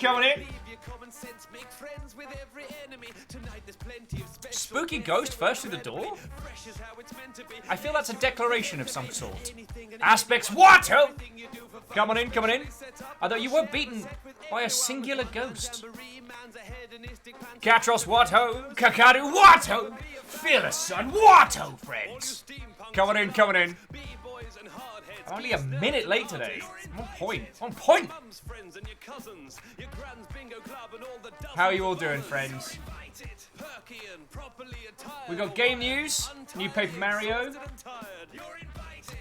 coming in. Spooky ghost first through the door? I feel that's a declaration of some sort. Aspects Watto! Come on in, come on in. I thought you were beaten by a singular ghost. Katros Watto, Kakadu Watto! Fearless son Watto, friends! Coming in, coming in. Only a minute late today. On point, on point! How are you all doing, friends? We got game news, new Paper Mario,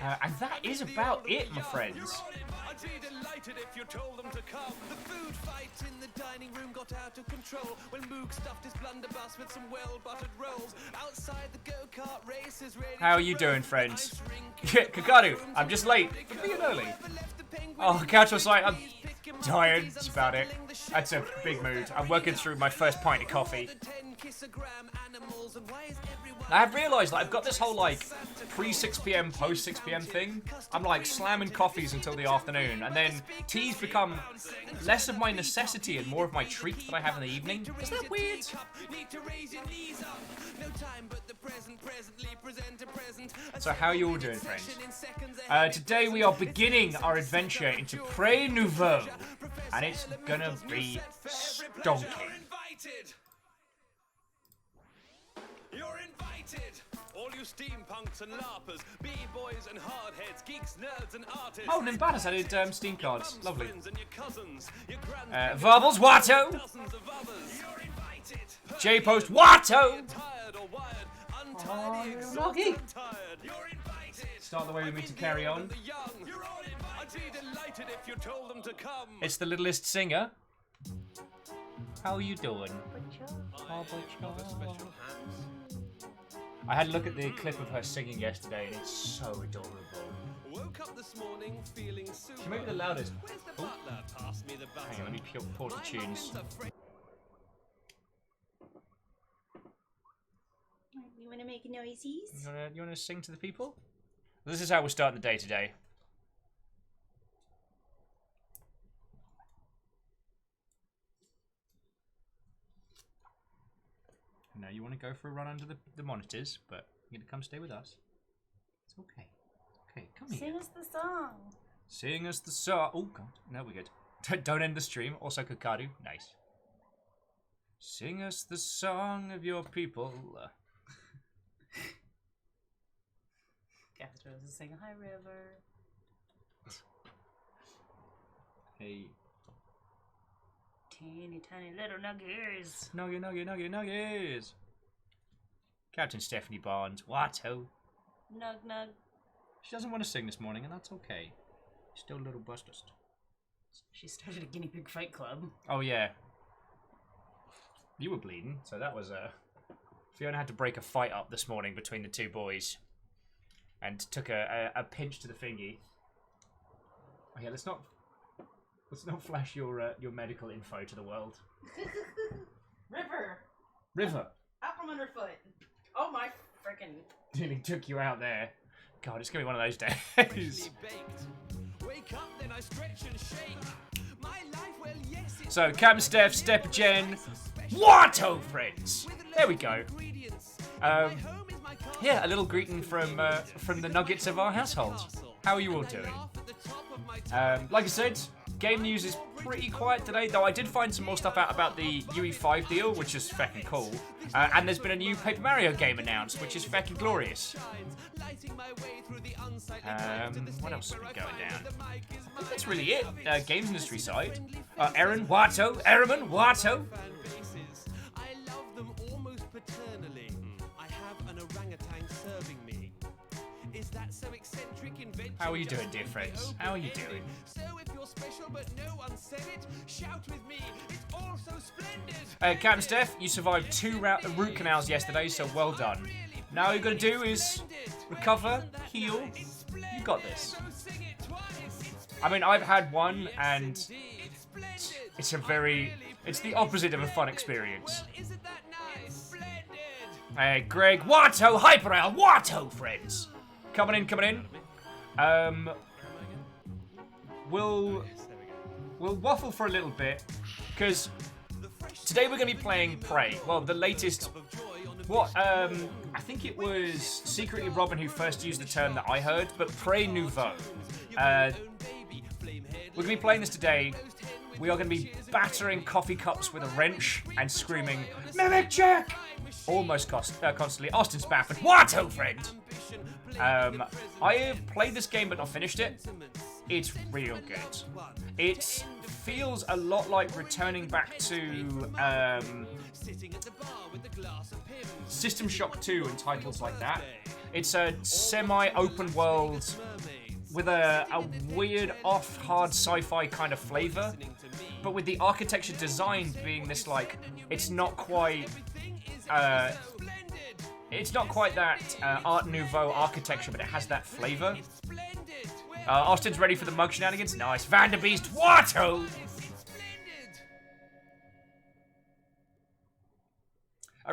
and that is about it, my friends. I'd be delighted if you told them to come. The food fight in the dining room got out of control when Moog stuffed his blunderbuss with some well-buttered rolls. Outside the go-kart race is ready. How are you doing, friends? Kakaru, I'm just late for being early. Oh, Couch was like, I'm tired. That's about it. That's a big mood. I'm working through my first pint of coffee. I have realised that I've got this whole like pre-6 PM, post-6 PM thing. I'm like slamming coffees until the afternoon, and then teas become less of my necessity and more of my treat that I have in the evening. Isn't that weird? So how are you all doing, friends? Today we are beginning our adventure into Nouveau, and it's gonna be stonking. You're invited! All you steampunks and larpers, b-boys and hardheads, geeks, nerds and artists. Oh, Nimbatas added Steam cards. Lovely. Varbles, Watto! J-Post, Watto! Oh, lucky. Start the way we mean to carry on. It's the littlest singer. How are you doing? I had a look at the clip of her singing yesterday, and it's so adorable. Woke up this morning feeling super. Can you make it the loudest? Oh. Hang on, let me pause the tunes. You want to make noises? You wanna sing to the people? This is how we're starting the day today. Now you want to go for a run under the monitors, but you're going to come stay with us. It's okay. Okay, come here. Sing us the song. Sing us the song. Oh, God. No, we're good. Don't end the stream. Also, Kakadu. Nice. Sing us the song of your people. Catherine was singing Hi River. Hey. Teeny tiny little nuggies. Nuggies. Captain Stephanie Barnes. Watto. Nug. She doesn't want to sing this morning, and that's okay. She's still a little bustest. She started a guinea pig fight club. Oh, yeah. You were bleeding, so that was Fiona had to break a fight up this morning between the two boys. And took a pinch to the thingy. Oh, yeah, let's not flash your medical info to the world. River. Out from underfoot. Oh my frickin'. Nearly took you out there. God, it's gonna be one of those days. Wake up, then I stretch and shake. My life, well, yes, so, Captain Steph, Step Jen, Watto, friends. There we go. Yeah, a little greeting from the nuggets of our household. How are you all doing? Like I said, game news is pretty quiet today, though I did find some more stuff out about the UE5 deal, which is fucking cool. And there's been a new Paper Mario game announced, which is fucking glorious. What else is going down? I think that's really it. Games industry side. Errman Watto. How are you doing, dear friends? How are you doing? So if you're special but no one said it, shout with me. It's all so splendid. Captain Steph, you survived 2 root canals yesterday, so well done. Now all you gotta do is recover, heal. You got this. I mean, I've had one, and it's the opposite of a fun experience. Greg, Watto, Hyperrail, Watto, friends. Coming in. We'll waffle for a little bit. because today we're going to be playing Prey. Well, the latest... I think it was secretly Robin who first used the term that I heard, but Prey Nouveau. We're going to be playing this today. We are going to be battering coffee cups with a wrench and screaming, Mimic check! Almost constantly. Austin Spafford, what, old friend? I have played this game but not finished it. It's real good. It feels a lot like returning back to System Shock 2 and titles like that. It's a semi-open world with a weird off-hard sci-fi kind of flavor, but with the architecture design being this, like, it's not quite that Art Nouveau architecture, but it has that flavor. Austin's ready for the mug shenanigans. Nice. Vanderbeest, what?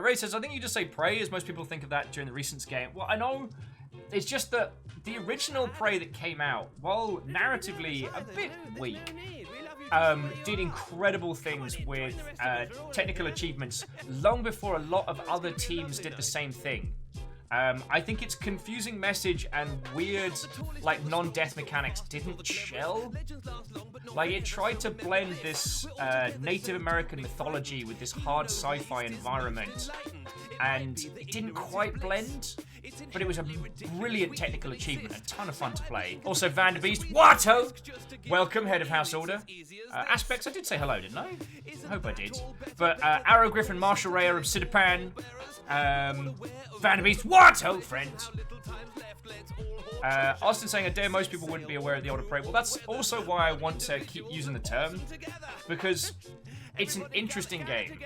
Ray says, I think you just say Prey, as most people think of that during the recent game. Well, I know. It's just that the original Prey that came out, while narratively a bit weak, did incredible things with technical achievements long before a lot of other teams did the same thing. I think its confusing message and weird, like, non-death mechanics didn't gel. Like, it tried to blend this Native American mythology with this hard sci-fi environment, and it didn't quite blend, but it was a brilliant technical achievement, a ton of fun to play. Also, Vanderbeest, Watto! Welcome, head of House Order. Aspects, I did say hello, didn't I? I hope I did. But Arrow Griffin, Marshall Ray, of Sidipan, Vanderbeest, what, old friend? Austin saying a day most people wouldn't be aware of the older Prey. Well, that's also why I want to keep using the term, because it's an interesting game.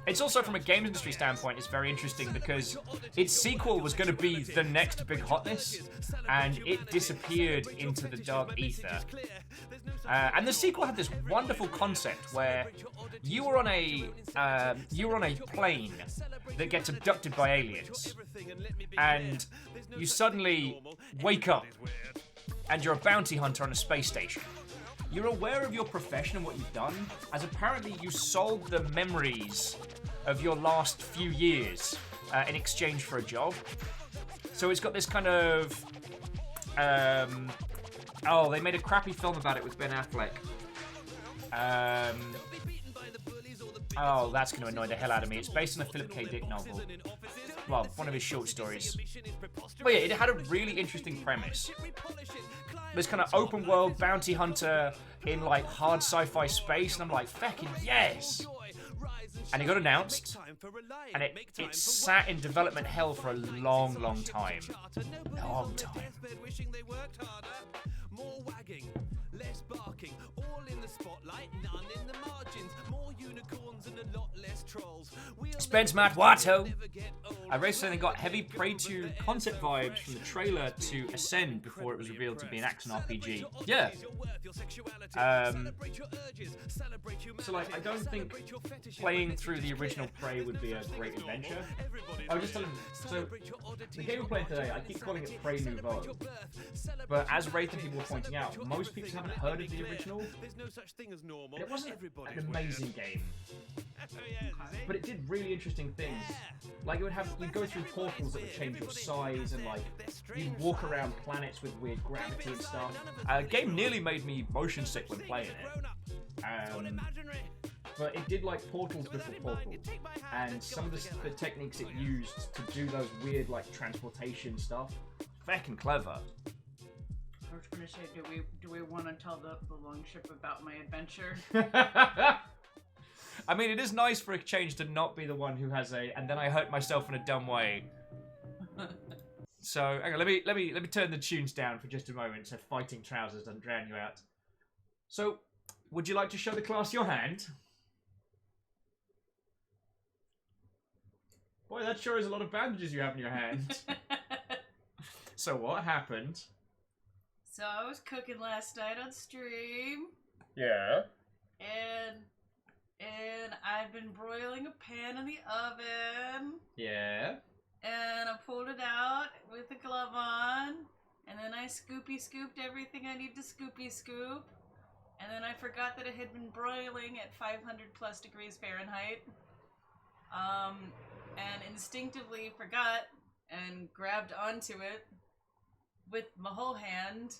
It's also, from a games industry standpoint, it's very interesting because its sequel was going to be the next big hotness, and it disappeared into the dark ether. And the sequel had this wonderful concept where you were on a plane that gets abducted by aliens, and you suddenly wake up, and you're a bounty hunter on a space station. You're aware of your profession and what you've done, as apparently you solved the memories of your last few years in exchange for a job. So it's got this kind of... they made a crappy film about it with Ben Affleck. That's going to annoy the hell out of me. It's based on a Philip K. Dick novel. Well, one of his short stories. But yeah, it had a really interesting premise. This kind of open world bounty hunter in, like, hard sci-fi space, and I'm like, feckin' yes! And it got announced, and it sat in development hell for a long, long time. Long time. More wagging, less barking, all in the spotlight, none in the margins, more unicorns and a lot less trolls. Spence Matt Watto. I recently got heavy Prey 2 concept vibes from the trailer to Ascend before it was revealed to be an action RPG. Yeah. So, like, I don't think playing through the original Prey would be a great adventure. I was just telling him, so the game we're playing today, I keep calling it Prey Nouveau, but as Wraith and people were pointing out, most people haven't heard of the original. It wasn't an amazing game, but it did really interesting things. Like, you'd go through portals that would change your size, and, like, you'd walk around planets with weird gravity and stuff. Game nearly made me motion sick when playing it. But it did, like, portals before portals, and some of the techniques it used to do those weird, like, transportation stuff, feckin' clever. I was going to say, do we want to tell the longship about my adventure? I mean, it is nice for a change to not be the one who has and then I hurt myself in a dumb way. So, hang on, let me turn the tunes down for just a moment so fighting trousers doesn't drown you out. So, would you like to show the class your hand? Boy, that sure is a lot of bandages you have in your hand. So what happened? So I was cooking last night on stream. Yeah. And I've been broiling a pan in the oven. Yeah. And I pulled it out with a glove on. And then I scooped everything I need to scoop. And then I forgot that it had been broiling at 500 plus degrees Fahrenheit. And instinctively forgot and grabbed onto it with my whole hand.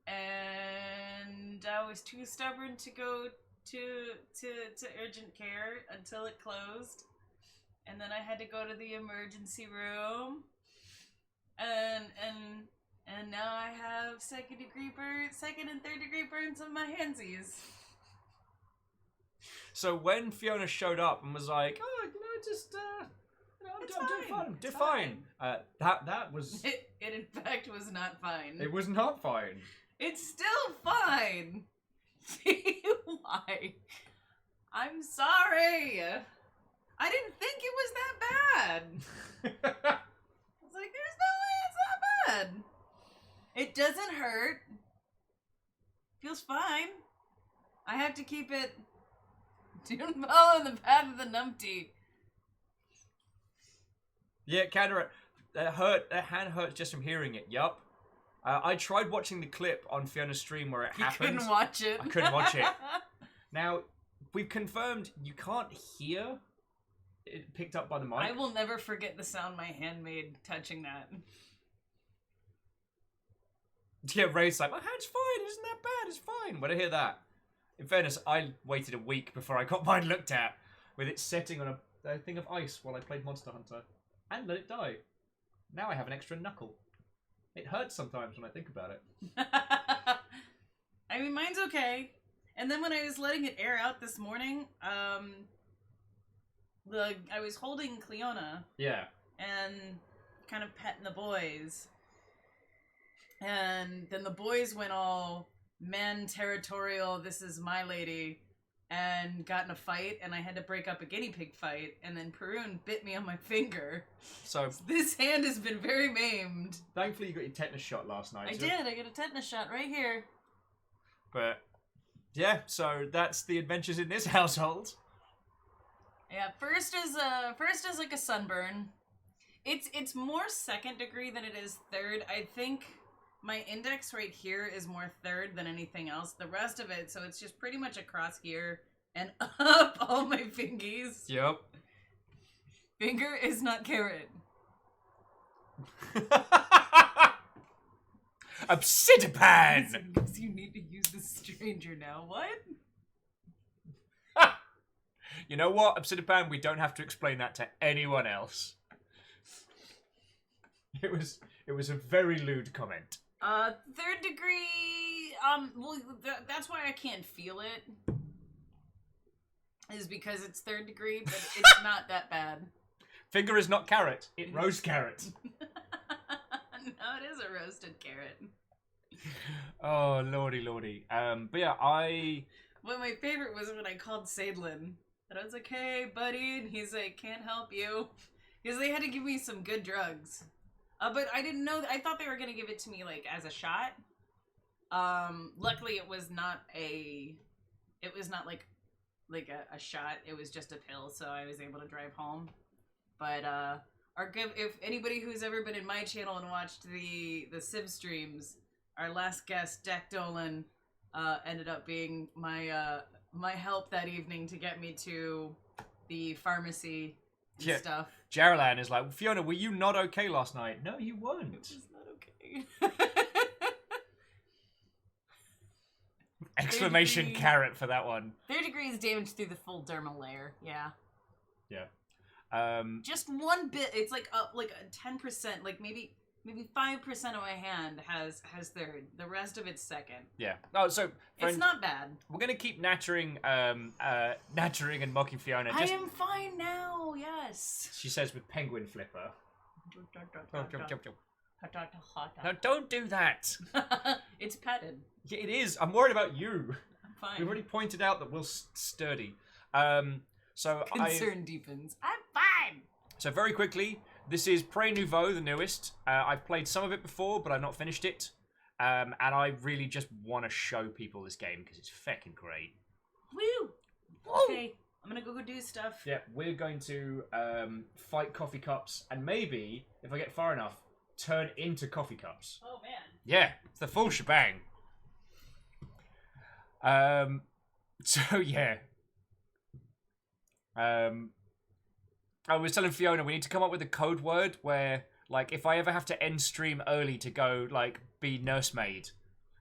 And I was too stubborn to go to urgent care until it closed. And then I had to go to the emergency room. And now I have second and third degree burns on my handsies. So when Fiona showed up and was like, "Oh, just I'm doing fine," that was it. In fact was not fine. It was not fine. It's still fine. Why? I'm sorry. I didn't think it was that bad. I was like, there's no way it's that bad. It doesn't hurt. Feels fine. I have to keep it. Don't follow the path of the numpty. Yeah, it kind of hurt. That hand hurts just from hearing it. Yup. I tried watching the clip on Fiona's stream where it happened. You couldn't watch it. I couldn't watch it. Now, we've confirmed you can't hear it picked up by the mic. I will never forget the sound my hand made touching that. Yeah, Ray's like, my hand's fine, isn't that bad? It's fine. When I hear that, in fairness, I waited a week before I got mine looked at, with it setting on a thing of ice while I played Monster Hunter, and let it die. Now I have an extra knuckle. It hurts sometimes when I think about it. I mean, mine's okay. And then when I was letting it air out this morning, I was holding Cleona. Yeah. And kind of petting the boys. And then the boys went all men territorial, this is my lady, and got in a fight, and I had to break up a guinea pig fight, and then Perun bit me on my finger. So this hand has been very maimed. Thankfully you got your tetanus shot last night. I did, I got a tetanus shot right here. But, yeah, so that's the adventures in this household. Yeah, first is like a sunburn. It's more second degree than it is third. I think my index right here is more third than anything else. The rest of it, so it's just pretty much across here and up all my fingies. Yep. Finger is not carrot. Obsidipan! Because you need to use the stranger now. What? You know what, Obsidipan? We don't have to explain that to anyone else. It was a very lewd comment. Third degree, well, that's why I can't feel it. Is because it's third degree, but it's not that bad. Finger is not carrot, it roast carrot. No, it is a roasted carrot. Oh, lordy, lordy. But yeah, Well, my favorite was when I called Sadlin. And I was like, hey, buddy, and he's like, can't help you. Because they had to give me some good drugs. But I didn't know, I thought they were going to give it to me, like, as a shot. Luckily it was not like a shot, it was just a pill, so I was able to drive home. But, if anybody who's ever been in my channel and watched the Civ streams, our last guest, Dak Dolan, ended up being my help that evening to get me to the pharmacy and stuff. Jaralan is like, Fiona, were you not okay last night? No, you weren't. It was not okay. Exclamation carrot for that one. 3rd degree is damage through the full dermal layer. Yeah. Yeah. Just one bit. It's like a 10%, like maybe 5% of my hand has third. The rest of it's second. Yeah. Oh, so friend, it's not bad. We're gonna keep nattering and mocking Fiona. I am fine now. Yes. She says with penguin flipper. No, don't do that. It's padded. Yeah, it is. I'm worried about you. I'm fine. We've already pointed out that Will's sturdy. So concern deepens. I'm fine. So very quickly, this is Nouveau, the newest. I've played some of it before, but I've not finished it. And I really just want to show people this game because it's feckin' great. Woo! Okay, I'm gonna go do stuff. Yeah, we're going to fight coffee cups, and maybe, if I get far enough, turn into coffee cups. Oh, man. Yeah, it's the full shebang. So yeah. I was telling Fiona we need to come up with a code word where, like, if I ever have to end stream early to go, like, be nursemaid,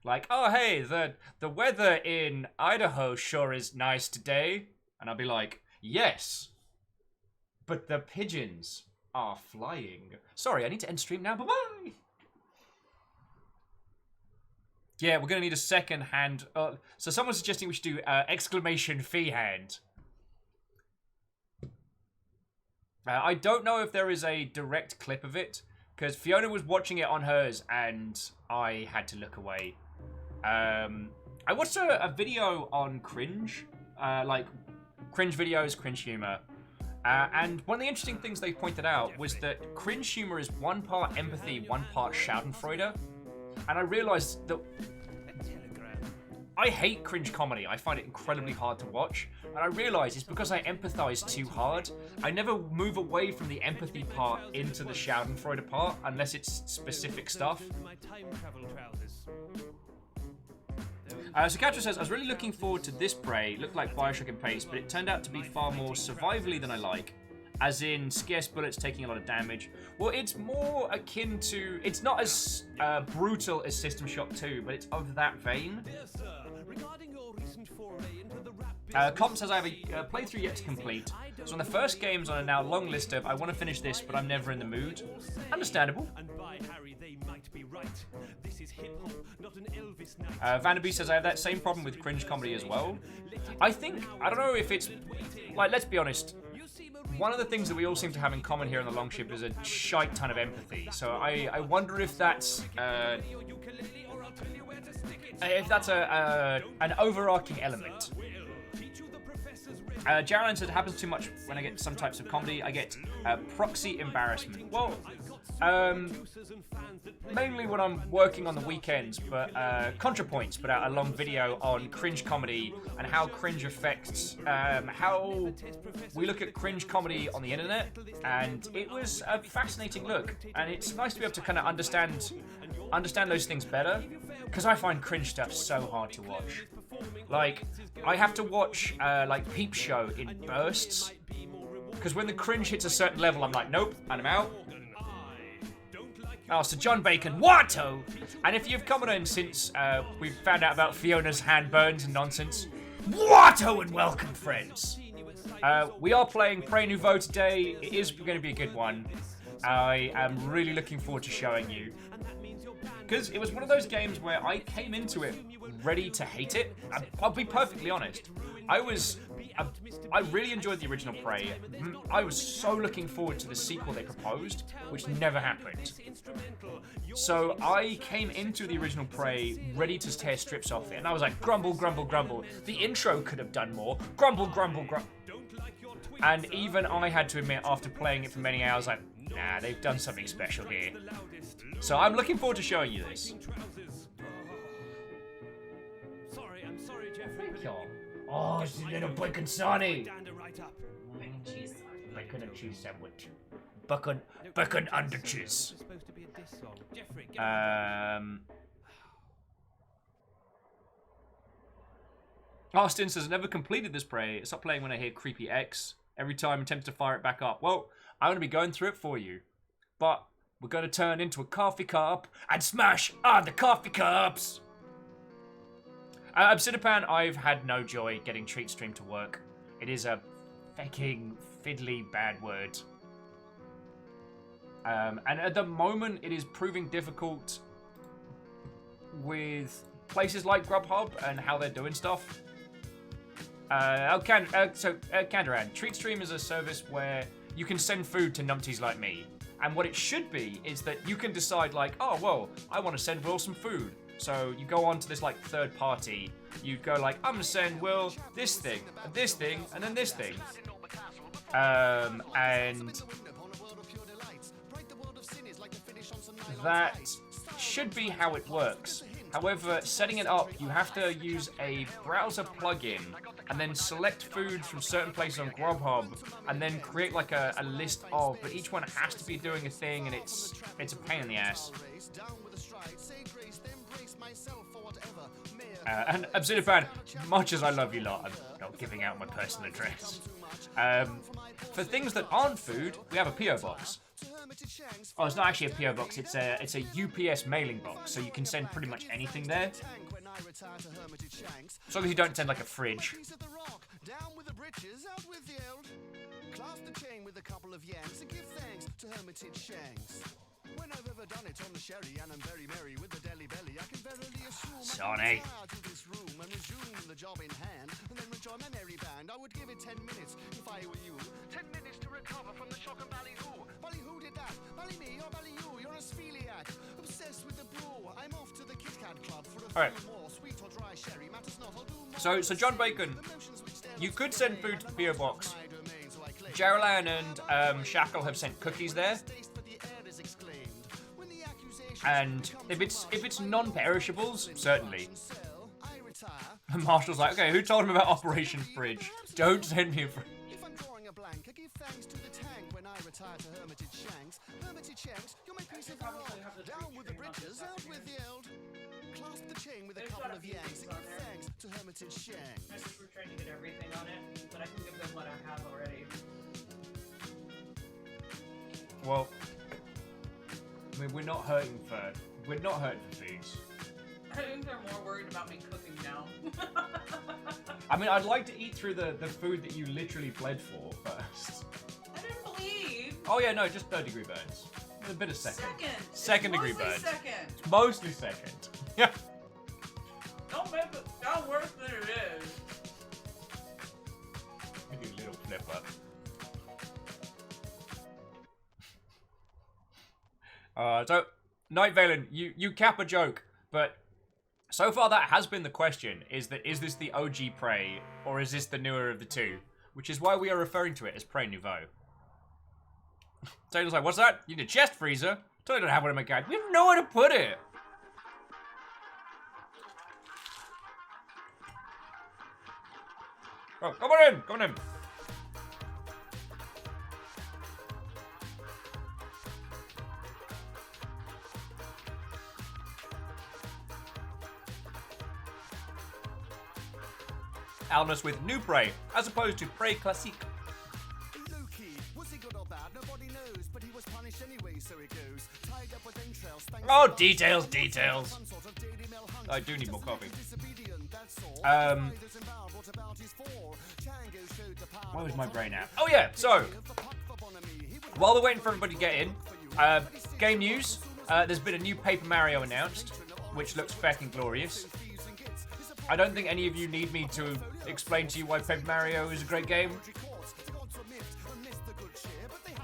like, oh hey, the weather in Idaho sure is nice today, and I'll be like, yes, but the pigeons are flying. Sorry, I need to end stream now. Bye bye. Yeah, we're gonna need a second hand. So someone's suggesting we should do exclamation fee hand. I don't know if there is a direct clip of it, because Fiona was watching it on hers, and I had to look away. I watched a video on cringe, like cringe videos, cringe humor, and one of the interesting things they pointed out was that cringe humor is one part empathy, one part schadenfreude, and I realized that I hate cringe comedy. I find it incredibly hard to watch. And I realise it's because I empathise too hard. I never move away from the empathy part into the schadenfreude part unless it's specific stuff. So Katra says, I was really looking forward to this Prey. Looked like Bioshock in pace, but it turned out to be far more survivally than I like. As in, scarce bullets taking a lot of damage. Well, it's more akin to... It's not as brutal as System Shock 2, but it's of that vein. Comp says, I have a playthrough yet to complete. So on the first games on a now long list of, I want to finish this, but I'm never in the mood. Understandable. Vanderby says, I have that same problem with cringe comedy as well. I don't know if it's... Like, let's be honest. One of the things that we all seem to have in common here on the Longship is a shite ton of empathy. So I wonder if that's an overarching element. Jarrell said it happens too much when I get some types of comedy. I get proxy embarrassment. Well, mainly when I'm working on the weekends, but ContraPoints put out a long video on cringe comedy and how cringe affects how we look at cringe comedy on the internet, and it was a fascinating look, and it's nice to be able to kind of understand those things better, because I find cringe stuff so hard to watch. Like, I have to watch like Peep Show in bursts, because when the cringe hits a certain level, I'm like, nope, and I'm out. Oh, so John Bacon, Watto! And if you've come on since we've found out about Fiona's hand burns and nonsense, Watto and welcome, friends! We are playing Prey Nouveau today. It is going to be a good one. I am really looking forward to showing you. Because it was one of those games where I came into it ready to hate it. I'll be perfectly honest. I really enjoyed the original Prey. I was so looking forward to the sequel they proposed, which never happened. So I came into the original Prey ready to tear strips off it, and I was like, grumble, grumble, grumble. The intro could have done more. Grumble, grumble, grumble. And even I had to admit, after playing it for many hours, like, nah, they've done something special here. So I'm looking forward to showing you this. I'm sorry, Jeffrey. Thank you. Oh, it's a little bacon sonny. Bacon cheese sandwich. Bacon and cheese sandwich. Bacon under cheese. Austin says, never completed this Prey. Stop playing when I hear Creepy X. Every time I'm tempted to fire it back up. Well, I'm going to be going through it for you. But we're going to turn into a coffee cup and smash on the coffee cups. Obsidipan, I've had no joy getting Treat Stream to work. It is a fucking fiddly bad word. And at the moment, it is proving difficult with places like Grubhub and how they're doing stuff. Kandaran, Treat Stream is a service where you can send food to numpties like me. And what it should be is that you can decide, like, oh, well, I want to send Will some food. So you go on to this, like, third party. You go, like, I'm going to send Will this thing, and then this thing. And that should be how it works. However, setting it up, you have to use a browser plugin and then select food from certain places on Grubhub and then create like a list of, but each one has to be doing a thing, and it's a pain in the ass. And Obsidian Fan, much as I love you lot, I'm not giving out my personal address. For things that aren't food, we have a P.O. box. Oh, it's not actually a P.O. box, it's a UPS mailing box, so you can send pretty much anything there. As long as you don't send like a fridge. Sonny. I would give it 10 minutes if I were you. 10 minutes to recover from the shock and ballyhoo. Ballyhoo did that. Bally me or bally you. You're a spheliac. Obsessed with the brew. I'm off to the Kit Kat Club for a few more. Sweet or dry sherry matters not. I'll do more. So John Bacon, you could send food to the P.O. box. Geraldine and Shackle have sent cookies there. And if it's non-perishables, certainly. And Marshall's like, okay, who told him about Operation Fridge? Don't send me a fridge. If I'm drawing a blank, I give thanks to the tank when I retire to Hermitage Shanks. Hermitage Shanks, you're my piece of the rock. Down with the bridges, out with the old. Clasp the chain with a couple of yanks. Give thanks to Hermitage Shanks. I think we're trying to get everything on it, but I can give them what I have already. Well, I mean, we're not hurting for foods. I think they're more worried about me cooking now. I mean, I'd like to eat through the food that you literally bled for first. I didn't believe. Oh yeah, no, just 3rd-degree burns. A bit of second. Second-degree burns. Second. It's mostly second. Yeah. Don't make it sound worse than it is. Maybe a little flipper. So, Night Valen, you cap a joke, but so far that has been the question, is this the OG Prey, or is this the newer of the two? Which is why we are referring to it as Prey Nouveau. Taylor's like, what's that? You need a chest freezer? Totally don't have one in my guide. We have nowhere to put it! Oh, come on in! Come on in! Alnus with new Prey, as opposed to Prey Classique. Oh, details. I do need more coffee. Where was my brain at? Oh yeah, so, while we're waiting for everybody to get in, game news, there's been a new Paper Mario announced, which looks fucking glorious. I don't think any of you need me to explain to you why Paper Mario is a great game.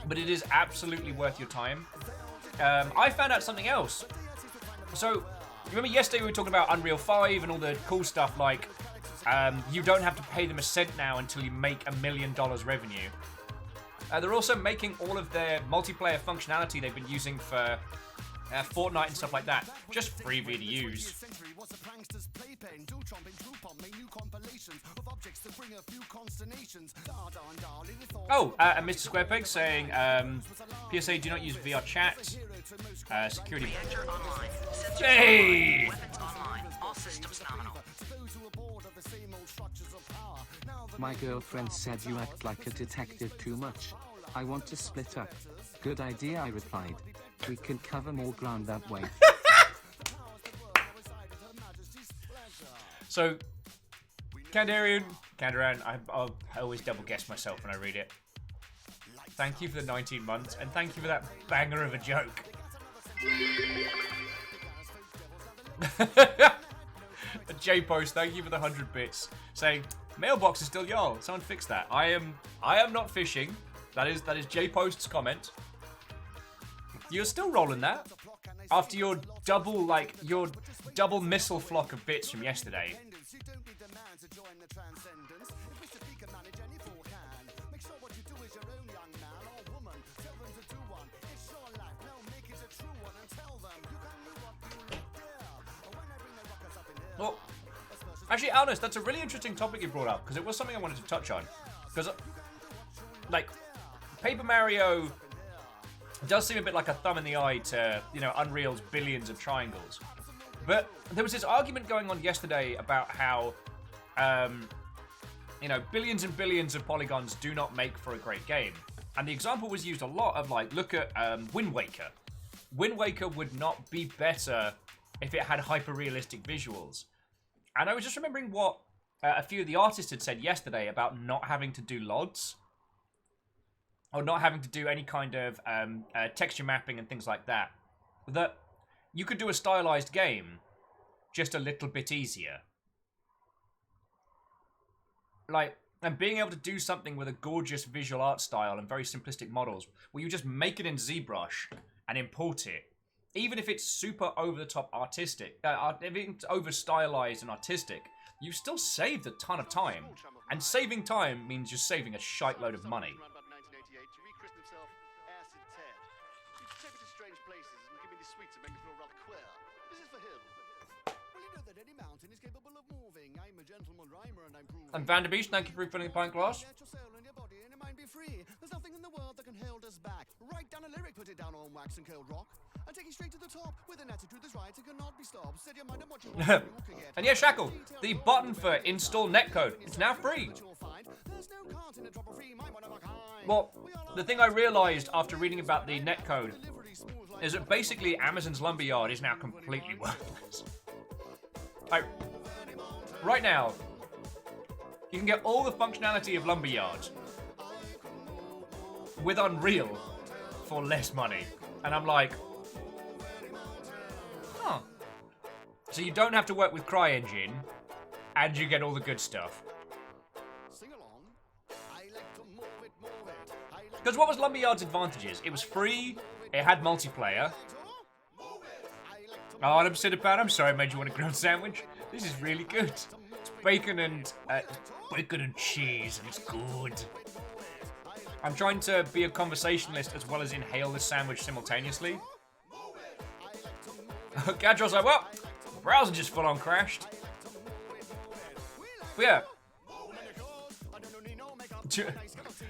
But it is absolutely worth your time. I found out something else. So, remember yesterday we were talking about Unreal 5 and all the cool stuff like you don't have to pay them a cent now until you make $1 million revenue. They're also making all of their multiplayer functionality they've been using for Fortnite and stuff like that just free to use. Oh, and Mr. Squarepeg saying, PSA, do not use VR chat. Security. Hey! My girlfriend said you act like a detective too much. I want to split up. Good idea, I replied. We can cover more ground that way. So, Kandarian, I always double guess myself when I read it. Thank you for the 19 months, and thank you for that banger of a joke. J Post, thank you for the 100 bits, saying mailbox is still y'all. Someone fix that. I am not fishing. That is J Post's comment. You're still rolling that after your double missile flock of bits from yesterday. Well, actually, Alnus, that's a really interesting topic you brought up, because it was something I wanted to touch on. Because, like, Paper Mario does seem a bit like a thumb in the eye to, you know, Unreal's billions of triangles. But there was this argument going on yesterday about how, you know, billions and billions of polygons do not make for a great game. And the example was used a lot of, like, look at Wind Waker. Wind Waker would not be better if it had hyper-realistic visuals. And I was just remembering what a few of the artists had said yesterday about not having to do LODs. Or not having to do any kind of texture mapping and things like that. That you could do a stylized game just a little bit easier. Like, and being able to do something with a gorgeous visual art style and very simplistic models, where you just make it in ZBrush and import it, even if it's super over-the-top artistic, if it's over-stylized and artistic, you've still saved a ton of time. And saving time means you're saving a shite load of money. And Vanderbeest, thank you for refilling the pint glass. There's nothing in the world that can hold us back. Write down a lyric, put it down on wax and curled rock. And take it straight to the top with an attitude that's right, it cannot be stopped. Set your mind on what you want. And yeah, Shackle, the button for install netcode, it's now free. Well, the thing I realized after reading about the netcode is that basically Amazon's Lumberyard is now completely worthless. Like, right now, you can get all the functionality of Lumberyard with Unreal for less money. And I'm like, huh. So you don't have to work with CryEngine, and you get all the good stuff. Because what was Lumberyard's advantages? It was free, it had multiplayer. Oh, and I'm sitting about, I'm sorry I made you want a grilled sandwich. This is really good. It's bacon and cheese, and it's good. I'm trying to be a conversationalist as well as inhale this sandwich simultaneously. Gadrol's like, well, the browser just full on crashed. But yeah.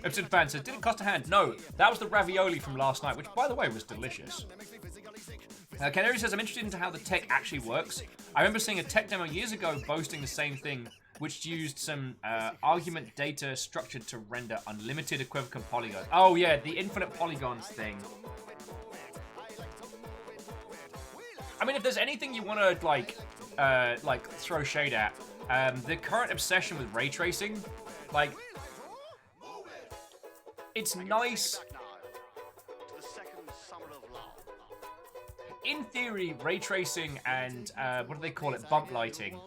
Episode fan says, did it cost a hand? No, that was the ravioli from last night, which, by the way, was delicious. Canary says, I'm interested into how the tech actually works. I remember seeing a tech demo years ago boasting the same thing, which used some argument data structured to render unlimited equivalent polygons. Oh yeah, the infinite polygons thing. I mean, if there's anything you want to like throw shade at, the current obsession with ray tracing, like, it's nice. In theory, ray tracing and, what do they call it, bump lighting,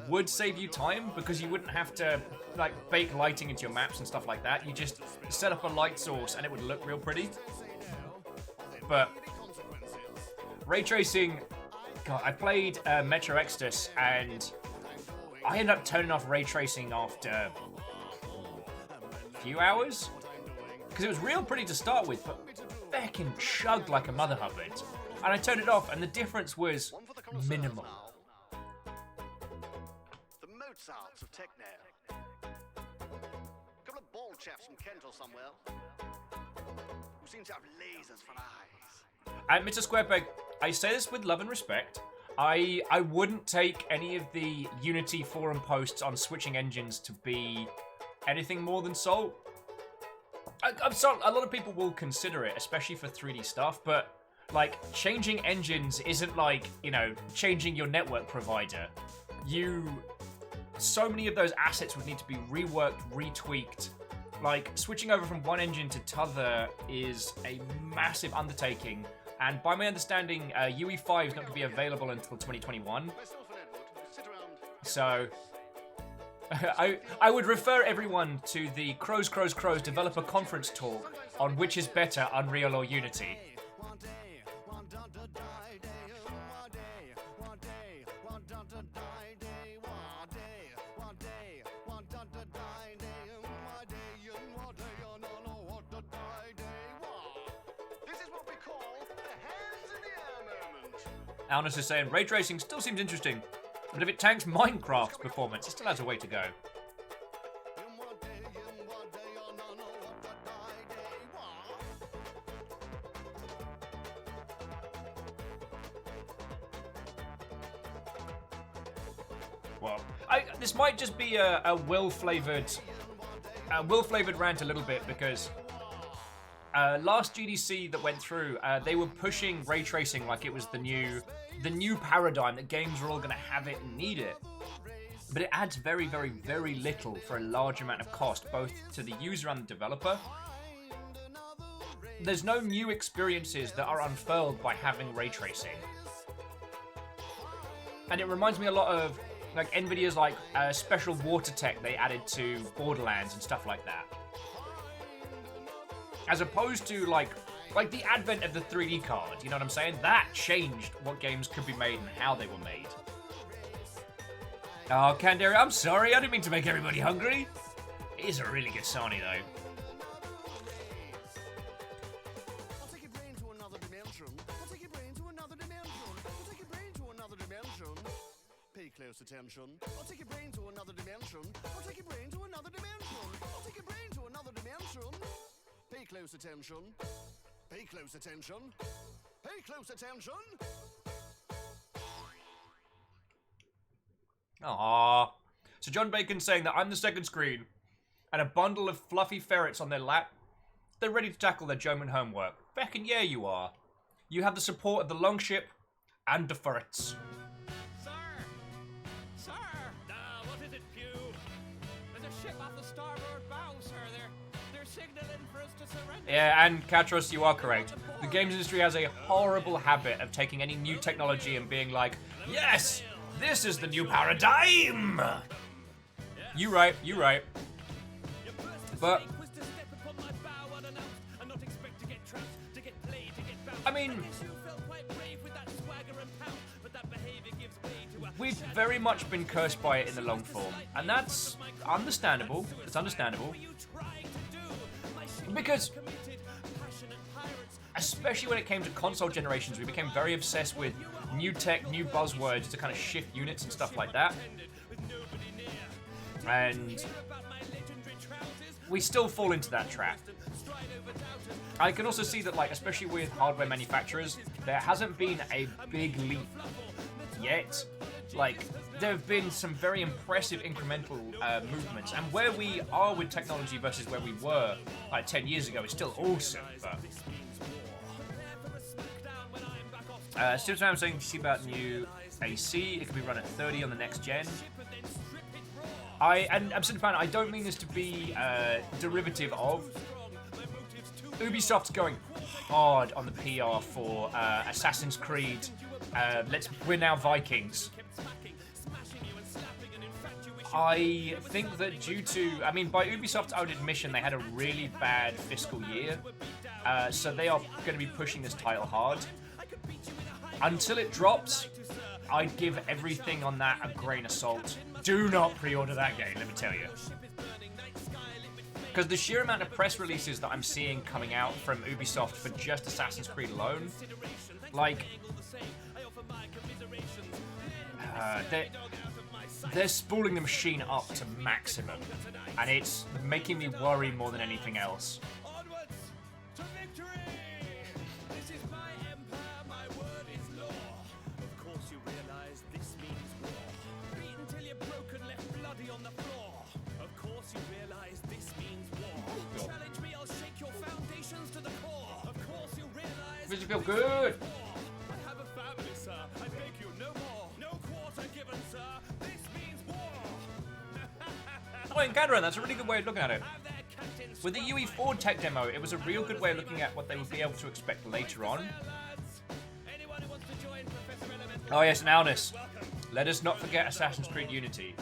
would save you time, because you wouldn't have to, like, bake lighting into your maps and stuff like that. You just set up a light source and it would look real pretty. But ray tracing, God, I played Metro Exodus, and I ended up turning off ray tracing after a few hours. Because it was real pretty to start with, but feckin' chugged like a mother hubbard. And I turned it off, and the difference was minimal. The Mozarts of tech now. A couple of bald chaps from Kent or somewhere who seem to have lasers for eyes. And Mr. Squarepeg, I say this with love and respect. I wouldn't take any of the Unity forum posts on switching engines to be anything more than salt. I'm sorry, a lot of people will consider it, especially for 3D stuff, but like, changing engines isn't like, you know, changing your network provider. So many of those assets would need to be reworked, retweaked. Like, switching over from one engine to t'other is a massive undertaking. And by my understanding, UE5 is not going to be available until 2021. So, I would refer everyone to the Crows developer conference talk on which is better, Unreal or Unity. Alnus is saying, ray tracing still seems interesting, but if it tanks Minecraft's performance, it still has a way to go. Well, this might just be a will-flavored rant a little bit, because last GDC that went through, they were pushing ray tracing like it was the new paradigm, that games were all going to have it and need it. But it adds very, very, very little for a large amount of cost, both to the user and the developer. There's no new experiences that are unfurled by having ray tracing. And it reminds me a lot of like Nvidia's like special water tech they added to Borderlands and stuff like that. As opposed to like the advent of the 3D card, you know what I'm saying? That changed what games could be made and how they were made. Oh, Kandari, I'm sorry, I didn't mean to make everybody hungry. It is a really good Sony though. I'll take your brain to another dimension. I'll take your brain to another dimension. I'll take your brain to another dimension. Pay close attention. I'll take your brain to another dimension. I'll take your brain to another dimension. I'll take your brain to another dimension. Pay close attention. Pay close attention. Pay close attention. Aww. So John Bacon's saying that I'm the second screen, and a bundle of fluffy ferrets on their lap. They're ready to tackle their German homework. Feckin' yeah, you are. You have the support of the longship and the ferrets. Sir! Sir! What is it, Pew? There's a ship off the starboard bow, sir. They're signaling for us to surrender. Yeah, and Katros, you are correct. The games industry has a horrible habit of taking any new technology and being like, yes! This is the new paradigm! You right. But I mean, we've very much been cursed by it in the long form, and that's understandable. It's understandable. Because especially when it came to console generations, we became very obsessed with new tech, new buzzwords to kind of shift units and stuff like that. And we still fall into that trap. I can also see that, like, especially with hardware manufacturers, there hasn't been a big leap yet. Like, there have been some very impressive incremental movements, and where we are with technology versus where we were like 10 years ago is still awesome. But still, I'm saying to see about new AC. It can be run at 30 on the next gen. I'm still a fan. I don't mean this to be derivative of. Ubisoft's going hard on the PR for Assassin's Creed. We're now Vikings. I think that due to, by Ubisoft's own admission, they had a really bad fiscal year. So they are going to be pushing this title hard. Until it drops, I'd give everything on that a grain of salt. Do not pre-order that game, let me tell you. Because the sheer amount of press releases that I'm seeing coming out from Ubisoft for just Assassin's Creed alone, like, they're spooling the machine up to maximum, and it's making me worry more than anything else. Does it feel good? I have a family, sir. I beg you, no more. No quarter given, sir. This means war. Oh, in Cadron, that's a really good way of looking at it. With the UE4 tech demo, it was a real good way of looking at what they would be able to expect later on. Oh yes, and Alnus, let us not forget Assassin's Creed Unity.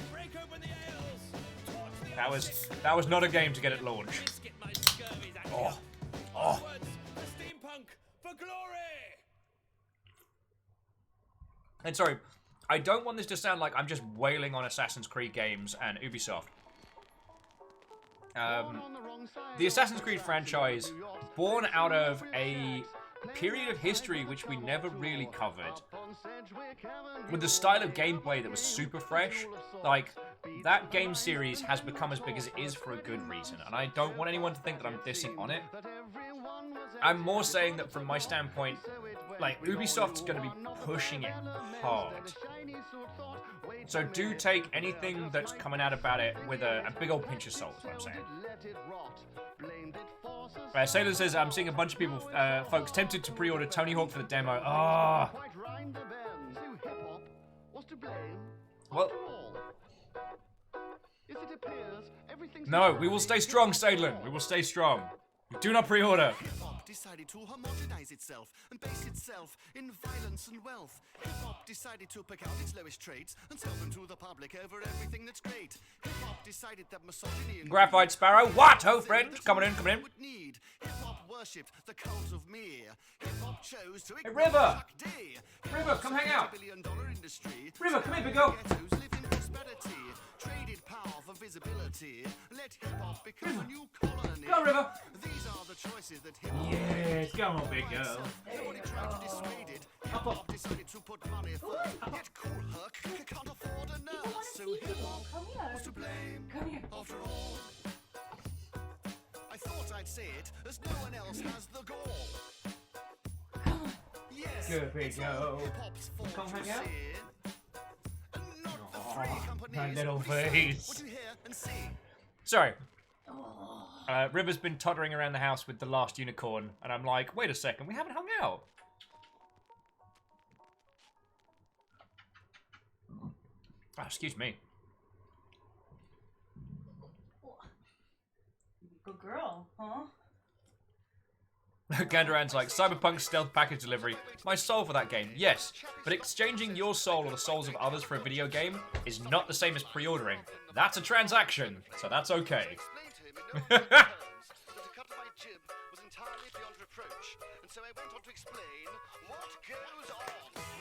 That was not a game to get at launch. Oh. And sorry, I don't want this to sound like I'm just wailing on Assassin's Creed games and Ubisoft. The Assassin's Creed franchise, born out of a period of history which we never really covered, with the style of gameplay that was super fresh, like, that game series has become as big as it is for a good reason, and I don't want anyone to think that I'm dissing on it. I'm more saying that from my standpoint, like, Ubisoft's going to be pushing it hard. So do take anything that's coming out about it with a big old pinch of salt, is what I'm saying. Sailor says, I'm seeing a bunch of people, folks, tempted to pre-order Tony Hawk for the demo. Ah. Well. No, we will stay strong, Sadlin. We will stay strong. Do not pre-order. Decided to homogenize itself and base itself in violence and wealth. Hip-hop decided to pick out its lowest traits and sell them to the public over everything that's great. Hip-hop decided that misogyny and Graphite Sparrow, what? Oh, friend, coming in. would need. Hip-hop worshipped the cult of me. Hip-hop chose to Hey, River! Chuck D. River, come hang out. $1 billion industry. River, come here, big girl. Ghettos live in prosperity. Traded power for visibility. Let hip-hop become a new colony. Go, River. These are the choices that hip-hop Yes, go on, big girl. Nobody tried to dissuade it. Hip-hop decided to put money first. Yet Cool Herc can't afford a nurse. So hip-hop was to blame. After all, I thought I'd say it as no one else has the gall. Yes, Good, big it's all girl. hip-hop's fault, Come you hang out. see. Not the Aw, free companies. my little What we say, face. what you hear and see. Sorry. River's been tottering around the house with the last unicorn, and I'm like, wait a second, we haven't hung out. Oh, excuse me. Good girl, huh? Gandaran's like, Cyberpunk stealth package delivery. My soul for that game, yes. But exchanging your soul or the souls of others for a video game is not the same as pre-ordering. That's a transaction, so that's okay. Explained to him in no terms that the cut of my jib was entirely beyond reproach, and so I went on to explain what goes on.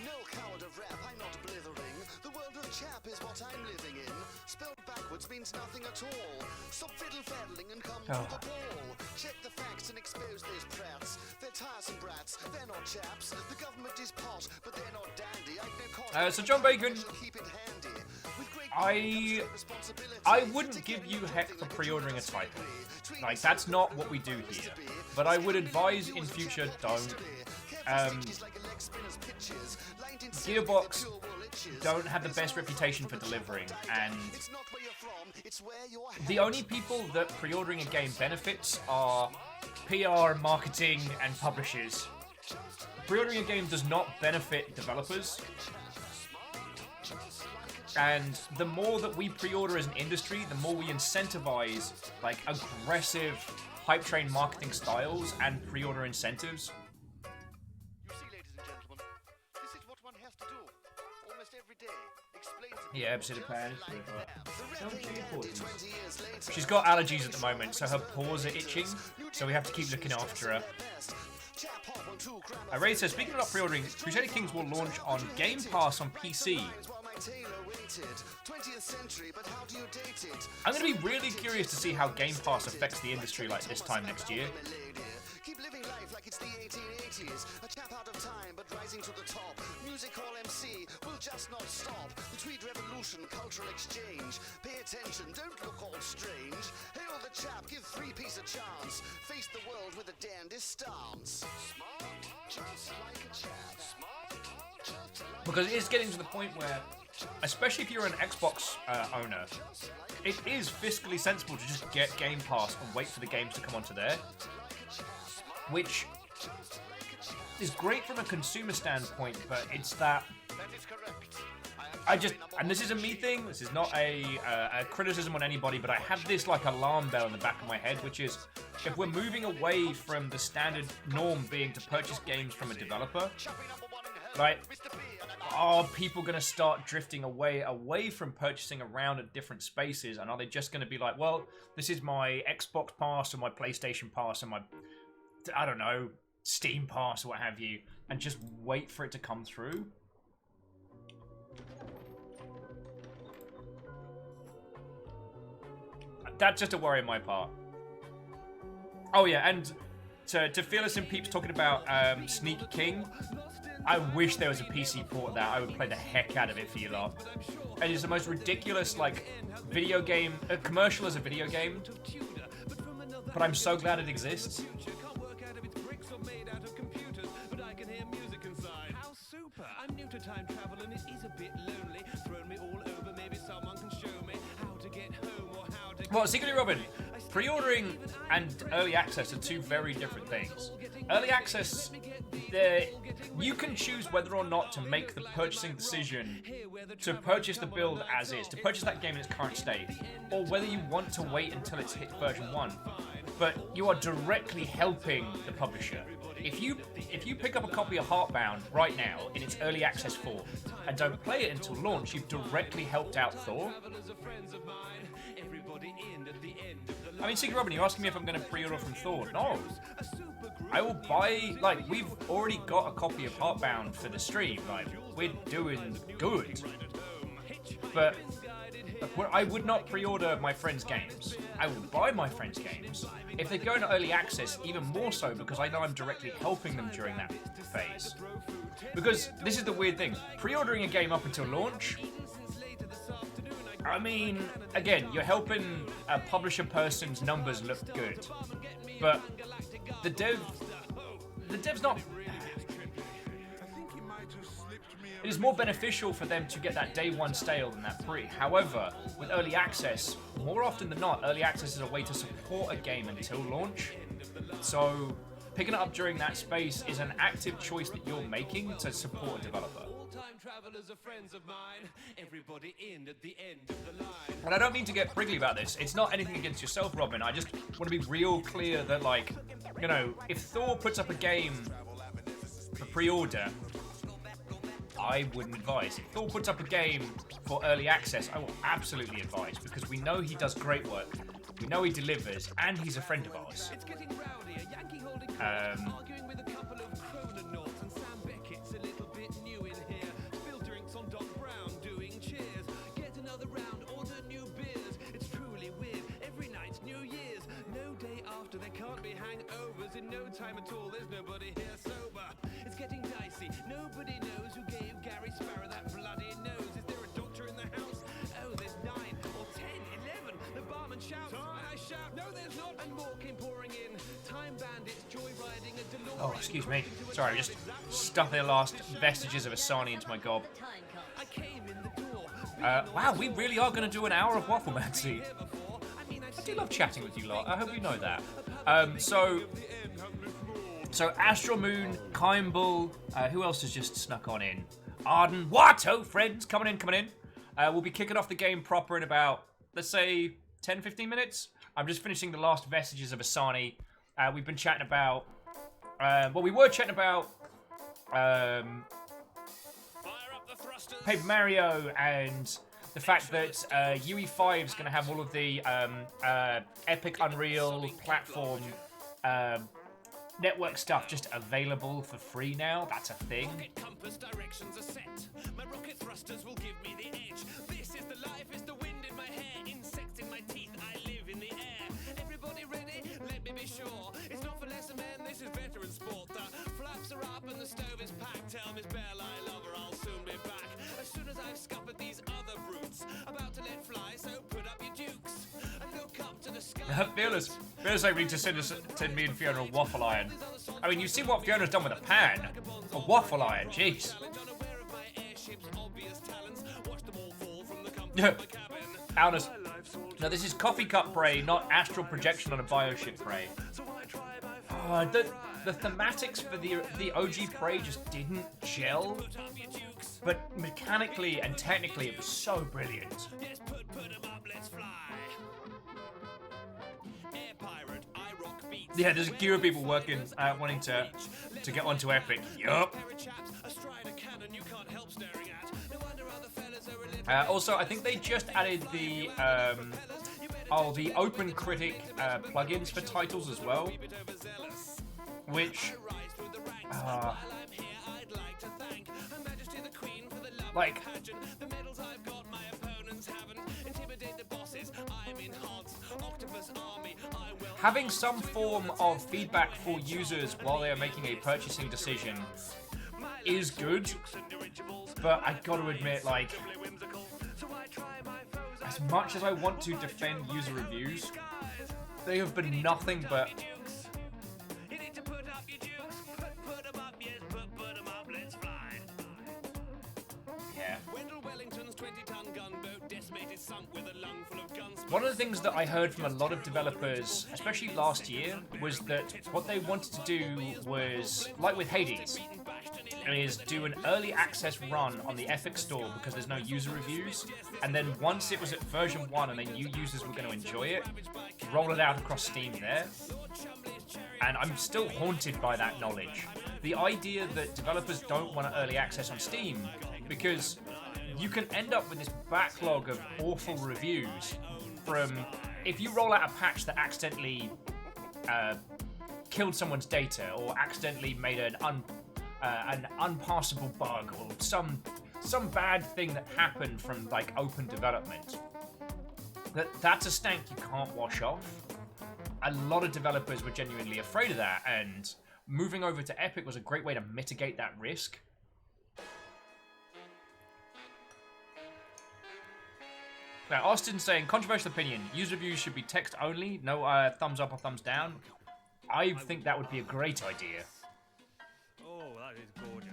No coward of rap, I'm not blithering. The world of chap is what I'm living in. Spelled backwards means nothing at all. Stop fiddle-faddling and come to the ball. Check the facts and expose those prats. They're tiresome brats, they're not chaps. The government is posh, but they're not dandy. I've no cost. So John Bacon, Keep it handy. With great I wouldn't give you heck for pre-ordering a title. Like, that's not what we do here. But I would advise in future, don't. Gearbox don't have the best reputation for delivering, and the only people that pre-ordering a game benefits are PR, marketing, and publishers. Pre-ordering a game does not benefit developers. And the more that we pre-order as an industry, the more we incentivize like aggressive hype train marketing styles and pre-order incentives. You see, ladies and gentlemen, this is what one has to do almost every day. Explain to Yeah, episode of Pan. people. She's got allergies at the moment, so her paws are itching, so we have to keep looking after her. Ray says, speaking about pre-ordering, Crusader Kings will launch on Game Pass on PC. I'm going to be really curious to see how Game Pass affects the industry like this time next year. Keep living life like it's the 1880s. A chap out of time, but rising to the top. Music hall MC will just not stop. The tweed revolution, cultural exchange. Pay attention, don't look all strange. Hail the chap, give 3-piece a chance. Face the world with a dandy stance. Smart, just like a chap. Smart, just like Because it's getting to the point where, especially if you're an Xbox owner, it is fiscally sensible to just get Game Pass and wait for the games to come onto there. Which is great from a consumer standpoint, but it's that and this is a me thing, this is not a criticism on anybody, but I have this like alarm bell in the back of my head, which is if we're moving away from the standard norm being to purchase games from a developer, right? Are people going to start drifting away from purchasing around at different spaces, and are they just going to be like, well, this is my Xbox Pass or my PlayStation Pass or my, I don't know, Steam Pass or what have you, and just wait for it to come through? That's just a worry on my part. Oh yeah, and to Fearless and Peeps talking about Sneak King, I wish there was a PC port of that. I would play the heck out of it for you lot. It is the most ridiculous, like, video game, commercial as a video game, but I'm so glad it exists. I'm new to time travel and it is a bit lonely. Thrown me all over Well, secretly, Robin, pre-ordering and early access are two very different things. Early access, you can choose whether or not to make the purchasing decision to purchase the build as is, to purchase that game in its current state, or whether you want to wait until it's hit version 1. But you are directly helping the publisher. If you pick up a copy of Heartbound right now in its early access form and don't play it until launch, you've directly helped out Thor. I mean, Secret Robin, you're asking me if I'm going to pre-order from Thor. No. I will buy, like, we've already got a copy of Heartbound for the stream. Like, we're doing good. But I would not pre-order my friends' games. I will buy my friends' games. If they go into early access, even more so, because I know I'm directly helping them during that phase. Because this is the weird thing. Pre-ordering a game up until launch, I mean, again, you're helping a publisher person's numbers look good. But the dev's not... It is more beneficial for them to get that day one stale than that pre. However, with early access, more often than not, early access is a way to support a game until launch. So, picking it up during that space is an active choice that you're making to support a developer. And I don't mean to get prickly about this. It's not anything against yourself, Robin. I just want to be real clear that, like, you know, if Thor puts up a game for pre-order, I wouldn't advise. If Thor puts up a game for early access, I will absolutely advise, because we know he does great work, we know he delivers, and he's a friend of ours. There can't be hangovers in no time at all. There's nobody here sober. It's getting dicey. Nobody knows who gave Gary Sparrow that bloody nose. Is there a doctor in the house? Oh, there's 9 or 10, 11. The barman shouts, and I shout, no, there's not. And more came pouring in. Time bandits joyriding a DeLorean. Oh, excuse me. Sorry, I just stuffed the last vestiges of Asani into my gob. I came in the door. Wow, we really are going to do an hour of Wafflemancy. I do love chatting with you lot. I hope you know that. So Astral Moon, Kimball, who else has just snuck on in? Arden, Watto, friends, coming in. We'll be kicking off the game proper in about, let's say, 10-15 minutes. I'm just finishing the last vestiges of Asani. We've been chatting about, we were chatting about Paper Mario and the fact that UE5 is going to have all of the Epic Unreal platform network stuff just available for free now. That's a thing. Compass directions are set. My rocket thrusters will give me the edge. This is the life, is the wind in my hair, insects in my teeth. I live in the air. Everybody ready? Let me be sure. It's not for lesser men. This is veteran sport. The flaps are up and the stove is packed. Tell Miss Bell I love her. I'll soon be back. As soon as I've scuppered these other brutes, about to let fly. So put up your dukes and look up to the sky. Fearless like me to send me and Fiona a waffle iron. I mean, you see what Fiona's done with a pan. A waffle iron, jeez. Alice. No, this is coffee cup prey, not astral projection on a bioship prey. The thematics for the OG prey just didn't gel, but mechanically and technically it was so brilliant. Yeah, there's a queue of people working, wanting to get onto Epic. Yup. Also, I think they just added the Open Critic plugins for titles as well, which like having some form of feedback for users while they are making a purchasing decision is good, but I gotta admit, like, as much as I want to defend user reviews, they have been nothing but yeah. 20-ton gunboat, decimated, sunk with a lung full of guns. One of the things that I heard from a lot of developers, especially last year, was that what they wanted to do was, like with Hades, is do an early access run on the Epic Store because there's no user reviews, and then once it was at version 1 and they knew users were going to enjoy it, roll it out across Steam there. And I'm still haunted by that knowledge. The idea that developers don't want early access on Steam because you can end up with this backlog of awful reviews from if you roll out a patch that accidentally killed someone's data or accidentally made an unpassable bug or some bad thing that happened from like open development. That's a stank you can't wash off. A lot of developers were genuinely afraid of that, and moving over to Epic was a great way to mitigate that risk. Now, Austin saying, controversial opinion, user reviews should be text only, no thumbs up or thumbs down. I think that would be a great idea. Oh, that is gorgeous.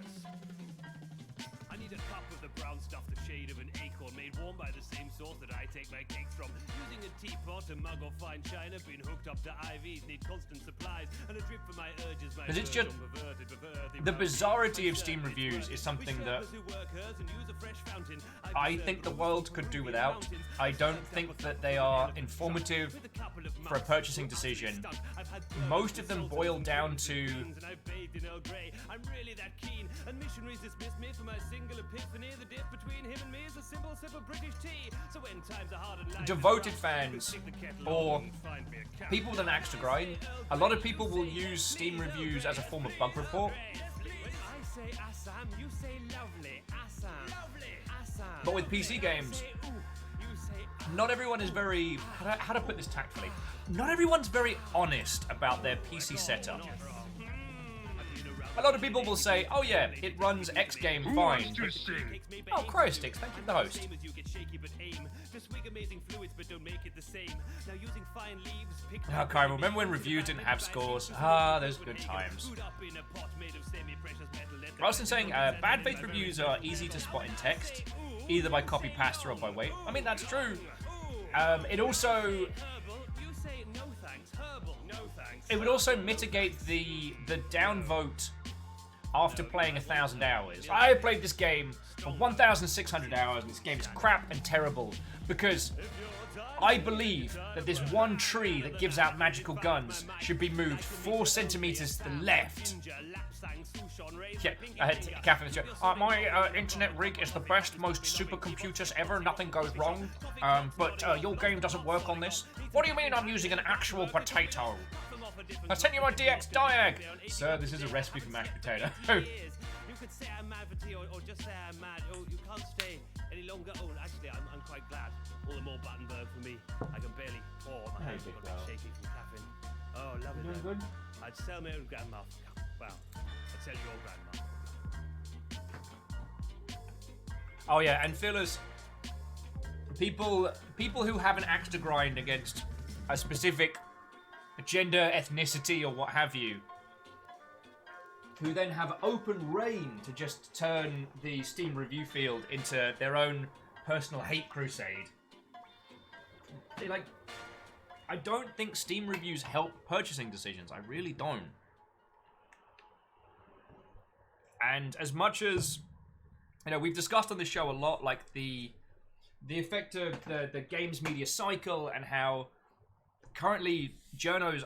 I need a cup of the brown stuff, the shade of an acorn, made warm by the same source that I take my cakes from. Using a teapot, a mug or fine china, been hooked up to IVs, need constant supplies, and a drip for my urges. Because it's just the bizarrety of Steam reviews is something that I think the world could do without. I don't think that they are informative for a purchasing decision. Most of them boil down to devoted fans or people with an axe to grind. A lot of people will use Steam reviews as a form of bug report. But with PC games, not everyone is very... How to put this tactfully? Not everyone's very honest about their PC setup. A lot of people will say, oh yeah, it runs X game fine. Oh, Cryosticks, thank you for the host. Okay, remember when reviews didn't have scores? Ah, those good times. Austin saying, bad faith reviews are easy to spot in text, either by copy paste or by weight. I mean, that's true. It would also mitigate the downvote after playing 1,000 hours. I played this game for 1,600 hours and this game is crap and terrible because I believe that this one tree that gives out magical guns should be moved 4 centimeters to the left. Yeah, I had Catherine in the chat. My internet rig is the best, most supercomputers ever. Nothing goes wrong. But your game doesn't work on this. What do you mean I'm using an actual potato? I sent you my DX Diag! Sir, this is a recipe for mashed potato. You could say I'm mad for tea or just say I'm mad. Oh, you can't stay any longer. Oh, actually, I'm quite glad. All the more Battenberg for me. I can barely pour. My hands are a bit shaky from caffeine. Oh, lovely. Doing good? I'd sell my own grandma. Well, I'd sell your grandma. Oh yeah, and fillers. People who have an axe to grind against a specific gender, ethnicity, or what have you, who then have open reign to just turn the Steam review field into their own personal hate crusade. I don't think Steam reviews help purchasing decisions. I really don't. And as much as, we've discussed on this show a lot, like the effect of the games media cycle and how currently journos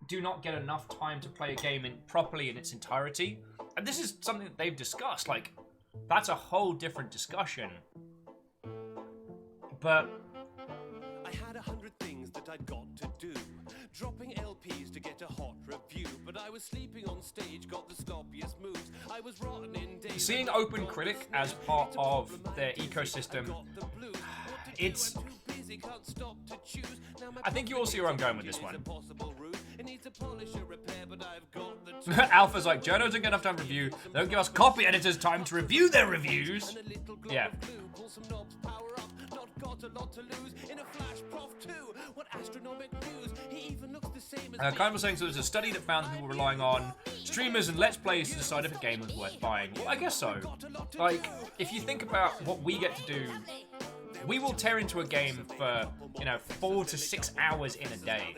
do not get enough time to play a game properly in its entirety. And this is something that they've discussed. Like, that's a whole different discussion. But I had 100 things that I'd got to do. Dropping LPs to get a hot review. But I was sleeping on stage, got the sloppiest moves. I was rotten in days. Seeing Open Critic as part of their ecosystem, it's... I think you all see where I'm going with this one. Alpha's like, journos don't get enough time to review. They don't give us copy editors time to review their reviews. Yeah. got a lot to lose. In a flash, Prof. 2, what astronomic views. He even looks the same as Kind was saying, so there's a study that found people relying on streamers and let's plays to decide if a game was worth buying. Well, I guess so. Like, if you think about what we get to do, we will tear into a game for, 4 to 6 hours in a day.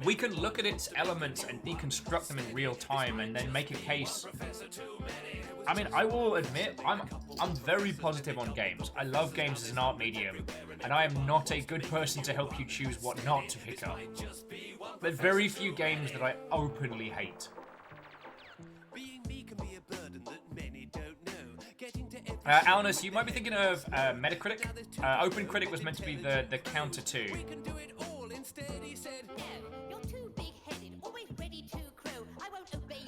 We can look at its elements and deconstruct them in real time and then make a case. I mean, I will admit, I'm very positive on games. I love games as an art medium, and I am not a good person to help you choose what not to pick up. There are very few games that I openly hate. Alnus, you might be thinking of Metacritic. OpenCritic was meant to be the counter to.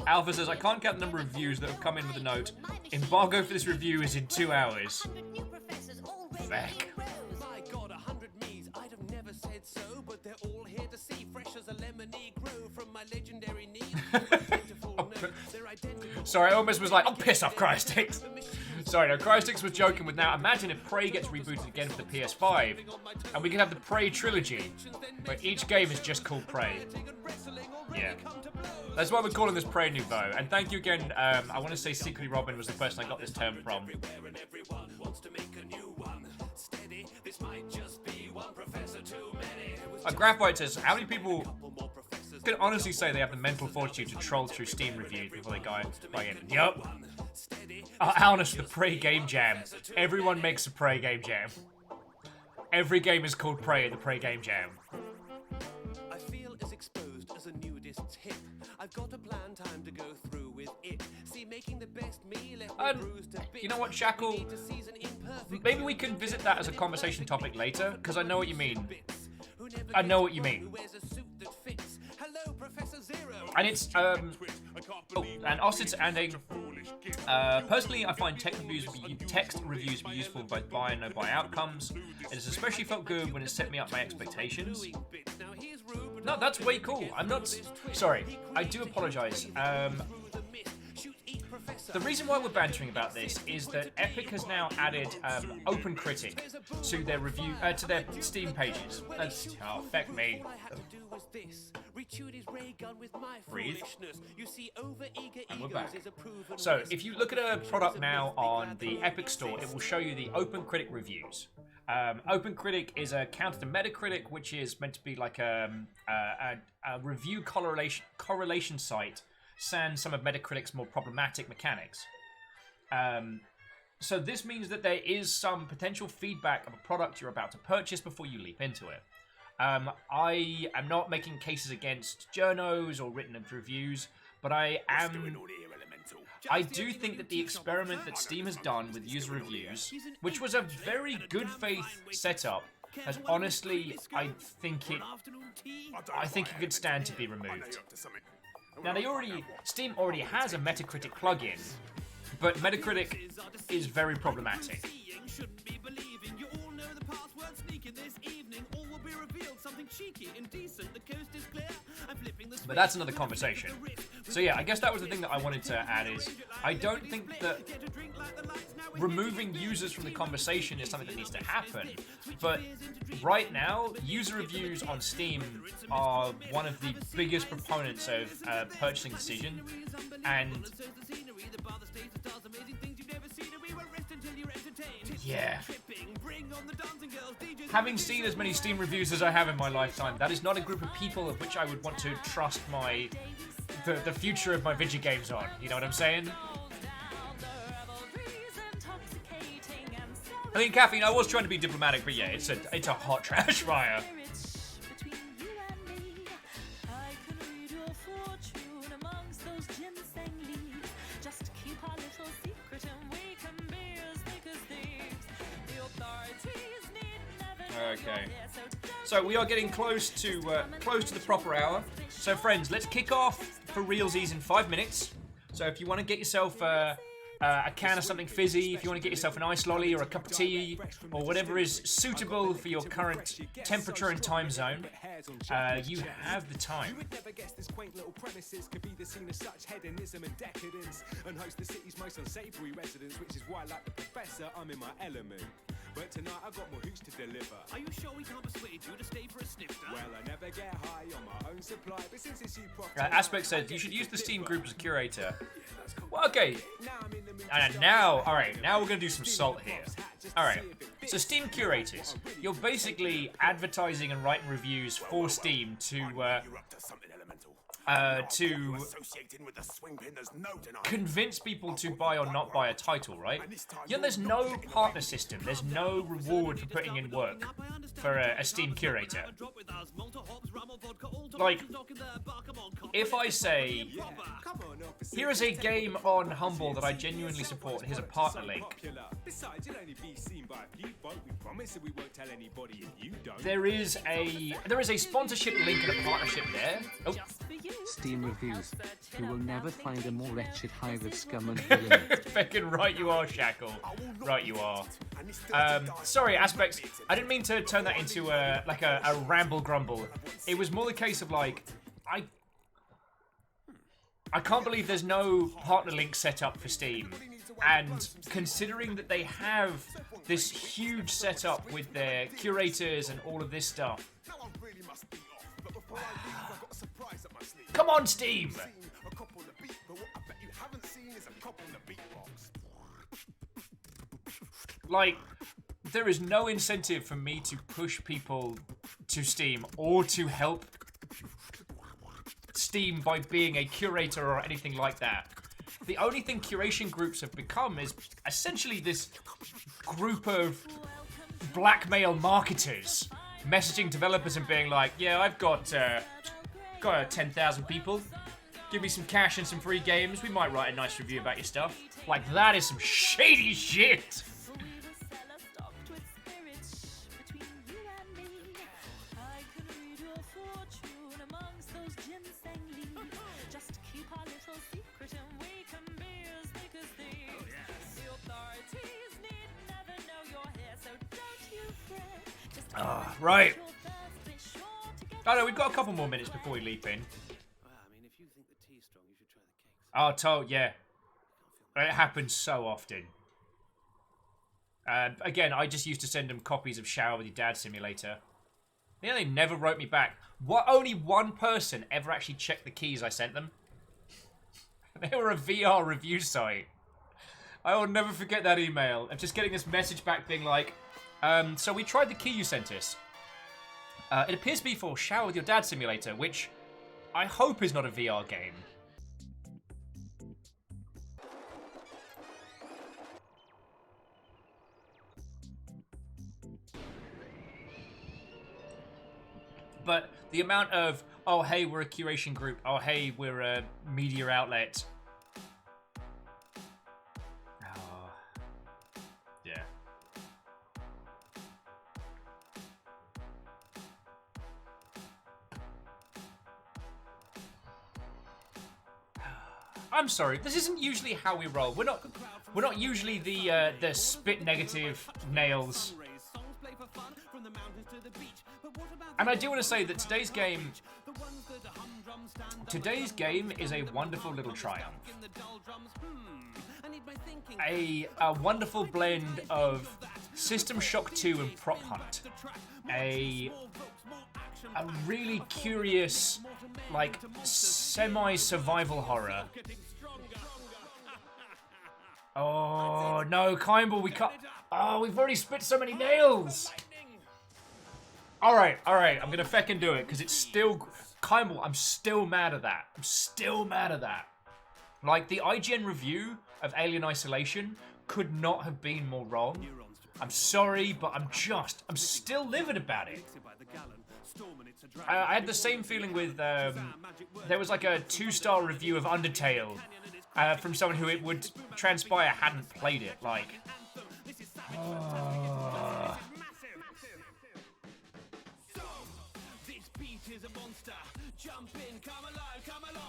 Alpha says, I can't count the number of views that have come in with a note. Embargo for this review is in 2 hours. Feck. My God, 100 me's. I'd have never said so, but they're all here to see fresh as a lemony grow from my legendary knees. Sorry, I almost was like, oh, piss off, Crystix. Sorry, no, Crystix was joking with now. Imagine if Prey gets rebooted again for the PS5, and we could have the Prey trilogy, where each game is just called Prey. Yeah. That's why we're calling this Prey Nouveau. And thank you again. I want to say Secretly Robin was the person I got this term from. Graphite says, how many people can honestly say they have the mental fortitude to troll through Steam reviews before they buy in? Yup. Alnus, the Prey Game Jam. Everyone makes a Prey Game Jam. Every game is called Prey in the Prey Game Jam. I feel as exposed as a nudist's hip. I've got a plan, time to go through with it. See, making the best me left me bruised a bit. You know what, Shackle? Maybe we can visit that as a conversation topic later, because I know what you mean. I know what you mean. And it's, and Austin's ending. Personally, I find text reviews be useful for both buy and no buy outcomes. It has especially felt good when it set me up my expectations. No, that's way cool. I'm not... Sorry, I do apologise. The reason why we're bantering about this is that Epic has now added OpenCritic to their review, to their Steam pages. Oh, feck me. Breathe. And we're back. So, if you look at a product now on the Epic Store, it will show you the OpenCritic reviews. OpenCritic is a counter to Metacritic, which is meant to be like a review correlation site, sans some of Metacritic's more problematic mechanics. So this means that there is some potential feedback of a product you're about to purchase before you leap into it. I am not making cases against journos or written reviews, but I do think that the experiment that Steam has done with user reviews, which was a very good faith setup, has honestly, I think it could stand to be removed. Now Steam already has a Metacritic plugin, but Metacritic is very problematic. But that's another conversation. So yeah, I guess that was the thing that I wanted to add is, I don't think that removing users from the conversation is something that needs to happen. But right now, user reviews on Steam are one of the biggest proponents of purchasing decision. And yeah. Having seen as many Steam reviews as I have in my lifetime, that is not a group of people of which I would want to trust the future of my video games on. You know what I'm saying? I mean, Caffeine, I was trying to be diplomatic, but yeah, it's a hot trash fire. Okay. So we are getting close to the proper hour. So friends, let's kick off for realsies in 5 minutes. So if you want to get yourself a can of something fizzy, if you want to get yourself an ice lolly or a cup of tea, or whatever is suitable for your current temperature and time zone, you have the time. But tonight I got more hoops to deliver. Are you sure we can't persuade you to stay for a snifter? Well, I never get high on my own supply, but since it's you prof. Aspect said you should use the Steam group as a curator. Well, okay. And now, alright, now we're going to do some salt here. Alright, so Steam curators. You're basically advertising and writing reviews for Steam to convince people to buy or not buy a title, right? You know, there's no partner system. There's no reward for putting in work for a Steam curator. Like, if I say, here is a game on Humble that I genuinely support, here's a partner link. There is a sponsorship link and a partnership there. Oh. Steam reviews. You will never find a more wretched hive of scum and villainy. Fucking right you are, Shackle. Right you are. Sorry, Aspects. I didn't mean to turn that into a ramble grumble. It was more the case of like, I can't believe there's no partner link set up for Steam. And considering that they have this huge setup with their curators and all of this stuff. Come on, Steam! Like, there is no incentive for me to push people to Steam or to help Steam by being a curator or anything like that. The only thing curation groups have become is essentially this group of blackmail marketers messaging developers and being like, yeah, I've got 10,000 people. Give me some cash and some free games. We might write a nice review about your stuff. Like, that is some shady shit. Right. Oh no, we've got a couple more minutes before we leap in. Oh, yeah. It happens so often. Again, I just used to send them copies of Shower with Your Dad Simulator. Yeah, they never wrote me back. Only one person ever actually checked the keys I sent them. They were a VR review site. I will never forget that email of just getting this message back being like, so we tried the key you sent us. It appears to be for Shower with Your Dad Simulator, which I hope is not a VR game. But the amount of, oh hey, we're a curation group, oh hey, we're a media outlet. Oh. Yeah. I'm sorry, this isn't usually how we roll. We're not usually the spit negative nails. And I do want to say that today's game is a wonderful little triumph. A wonderful blend of System Shock 2 and Prop Hunt. A really curious, like, semi-survival horror. Oh, no, Kimball, we can't... Oh, we've already spit so many nails! Alright, I'm gonna feckin' do it, because it's still... Kimball, I'm still mad at that. Like, the IGN review of Alien Isolation could not have been more wrong. I'm sorry, but I'm still livid about it. I had the same feeling with, there was like a 2-star review of Undertale from someone who it would transpire hadn't played it, like...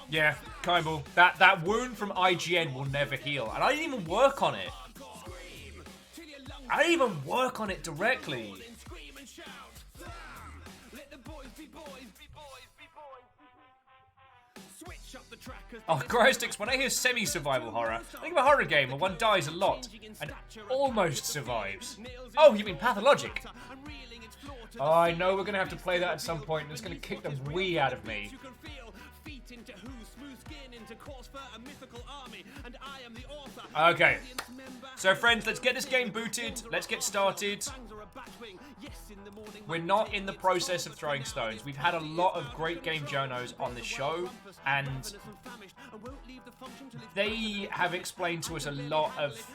Yeah, Kimball, that wound from IGN will never heal, and I didn't even work on it. I didn't even work on it directly. Switch up the trackers. Oh, Cryosticks, when I hear semi-survival horror, I think of a horror game where one dies a lot and almost survives. Oh, you mean pathologic? Oh, I know we're going to have to play that at some point, and it's going to kick the wee out of me. Okay. So, friends, let's get this game booted. Let's get started. We're not in the process of throwing stones. We've had a lot of great game journos on this show, and they have explained to us a lot of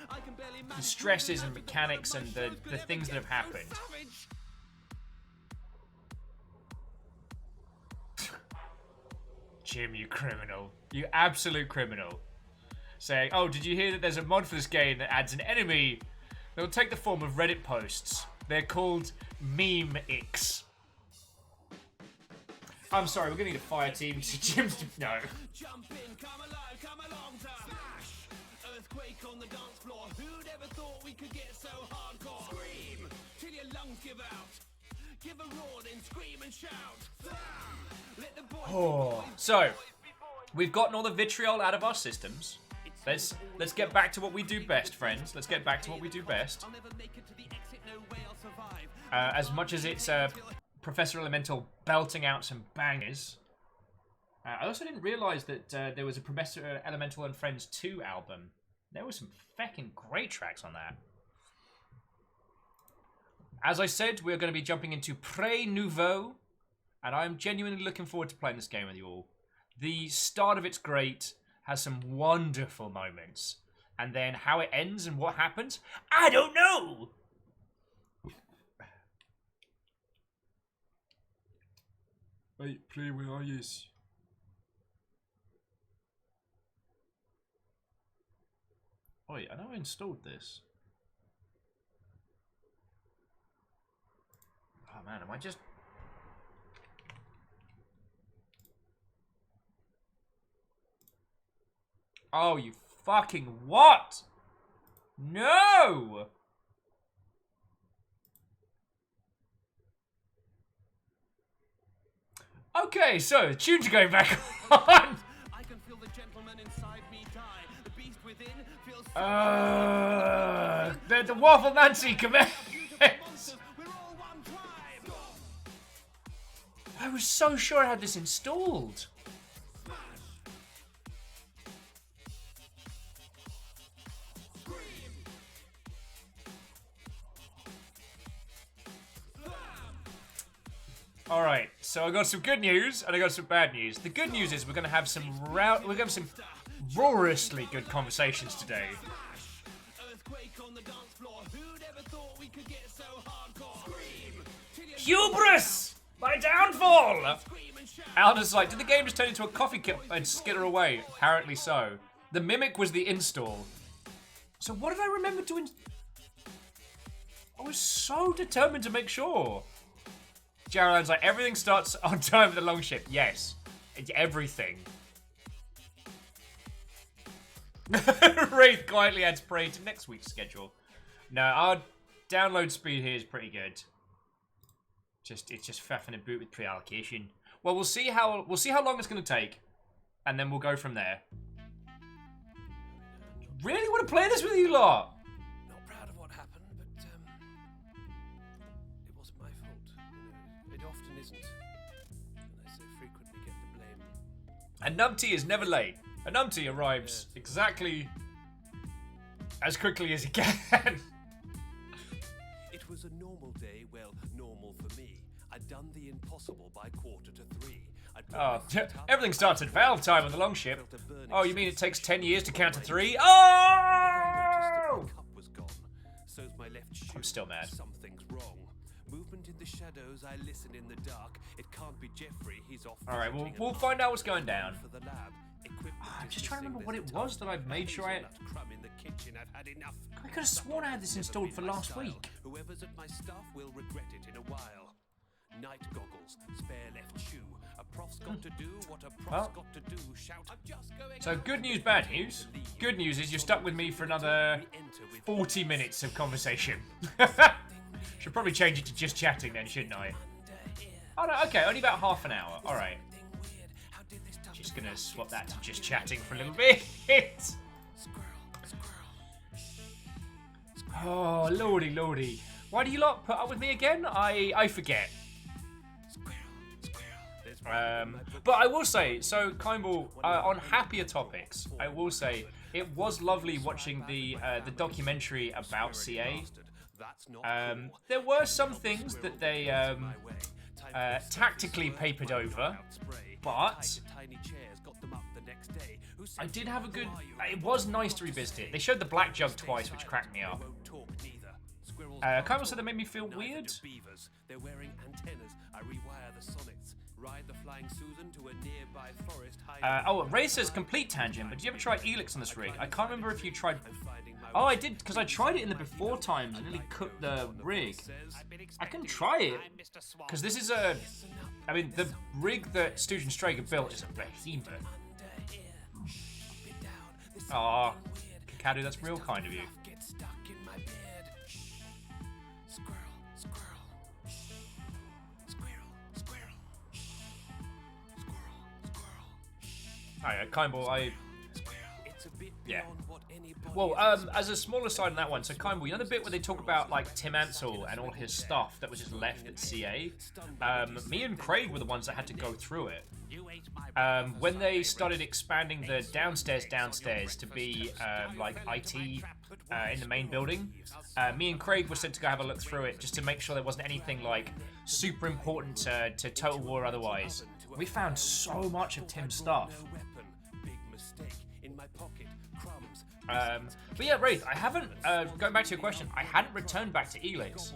the stresses and mechanics and the things that have happened. Jim, you criminal. You absolute criminal. Saying, oh, did you hear that there's a mod for this game that adds an enemy that will take the form of Reddit posts? They're called Meme-Ix. I'm sorry, we're gonna need a fire team. Jim's... No. Jump in, come alive, come along to smash. Earthquake on the dance floor. Who'd ever thought we could get so hardcore? Scream till your lungs give out. Give a roar, then scream and shout. Let the boys Oh. So, we've gotten all the vitriol out of our systems. Let's get back to what we do best, friends. Let's get back to what we do best. As much as it's Professor Elemental belting out some bangers. I also didn't realise that there was a Professor Elemental and Friends 2 album. There were some feckin' great tracks on that. As I said, we're going to be jumping into Nouveau, and I'm genuinely looking forward to playing this game with you all. The start of it's great, has some wonderful moments, and then how it ends and what happens, I don't know! Wait, play where are you? Wait, I know I installed this. Oh man, am I just... Oh, you fucking what? No! Okay, so the tunes are going back on. I can feel the gentleman inside me die. The beast within feels The Waffle Nancy commence. we're all one tribe. I was so sure I had this installed. All right, so I got some good news and I got some bad news. The good news is we're gonna have some roarously good conversations today. Earthquake on the dance floor. Who'd ever thought we could get so hardcore? Scream till your Hubris! My downfall! scream and shout. Alda's like, did the game just turn into a coffee cup and skitter away? Apparently so. The Mimic was the install. So what did I remember to I was so determined to make sure. Geraldine's like, everything starts on time with the long ship. Yes. It's everything. Wraith quietly adds prey to next week's schedule. No, our download speed here is pretty good. It's just faffing a boot with pre-allocation. Well, we'll see how long it's gonna take, and then we'll go from there. Really want to play this with you lot? Not proud of what happened, but it wasn't my fault. It often isn't. And I so frequently get the blame. A numpty is never late. A numpty arrives exactly as quickly as he can. It was a normal day, well, normal for me. I'd done the impossible by 2:45. Oh, everything starts at valve time on the long ship. Oh, you mean it takes 10 years to count to 3? Oh! Cup was gone. So's my left shoe. I'm still mad. Something's wrong. Movement in the shadows. I listen in the dark. It can't be Jeffrey. He's off. All right, visiting we'll a find out what's going down. for the lab. Equipment I'm is just trying to missing. remember what There's it a was that I made sure I... Left crumb in the kitchen. I've had enough. I could have sworn I had this installed for last week. Whoever's at my stuff will regret it in a while. Night goggles, spare left shoe. A prof's got to do what a prof's Well. got to do. Shout, I'm just going. So good news, bad news. Good news is you're stuck with me for another 40 minutes of conversation. Should probably change it to just chatting then, shouldn't I? Oh no, okay, only about half an hour. All right. Just just gonna swap that to just chatting for a little bit. Oh, lordy, lordy. Why do you lot put up with me again? I forget. But I will say, so Kindball, on happier topics, I will say it was lovely watching the documentary about CA. There were some things that they tactically papered over, but I did have a good... It was nice to revisit it. They showed the black jug twice, which cracked me up. Kindball said that made me feel weird. They're wearing antennas. I rewire the sonics. Ride the flying Susan to a nearby forest. Ray says complete tangent, but did you ever try Elix on this rig? I can't remember if you tried... Oh, I did, because I tried it in the before times and nearly cooked the rig. I can try it, because this is a... I mean, the rig that Stooge and Strager built is a behemoth. Aw, Kakadu, that's real kind of you. Alright, Kindball, yeah. Well, as a smaller side on that one, so Kindball, you know the bit where they talk about, like, Tim Ansell and all his stuff that was just left at CA? Me and Craig were the ones that had to go through it. When they started expanding the downstairs to be, like, IT in the main building, me and Craig were sent to go have a look through it just to make sure there wasn't anything, like, super important to Total War otherwise. We found so much of Tim's stuff. But yeah, Wraith, I haven't, going back to your question, I hadn't returned back to Elix.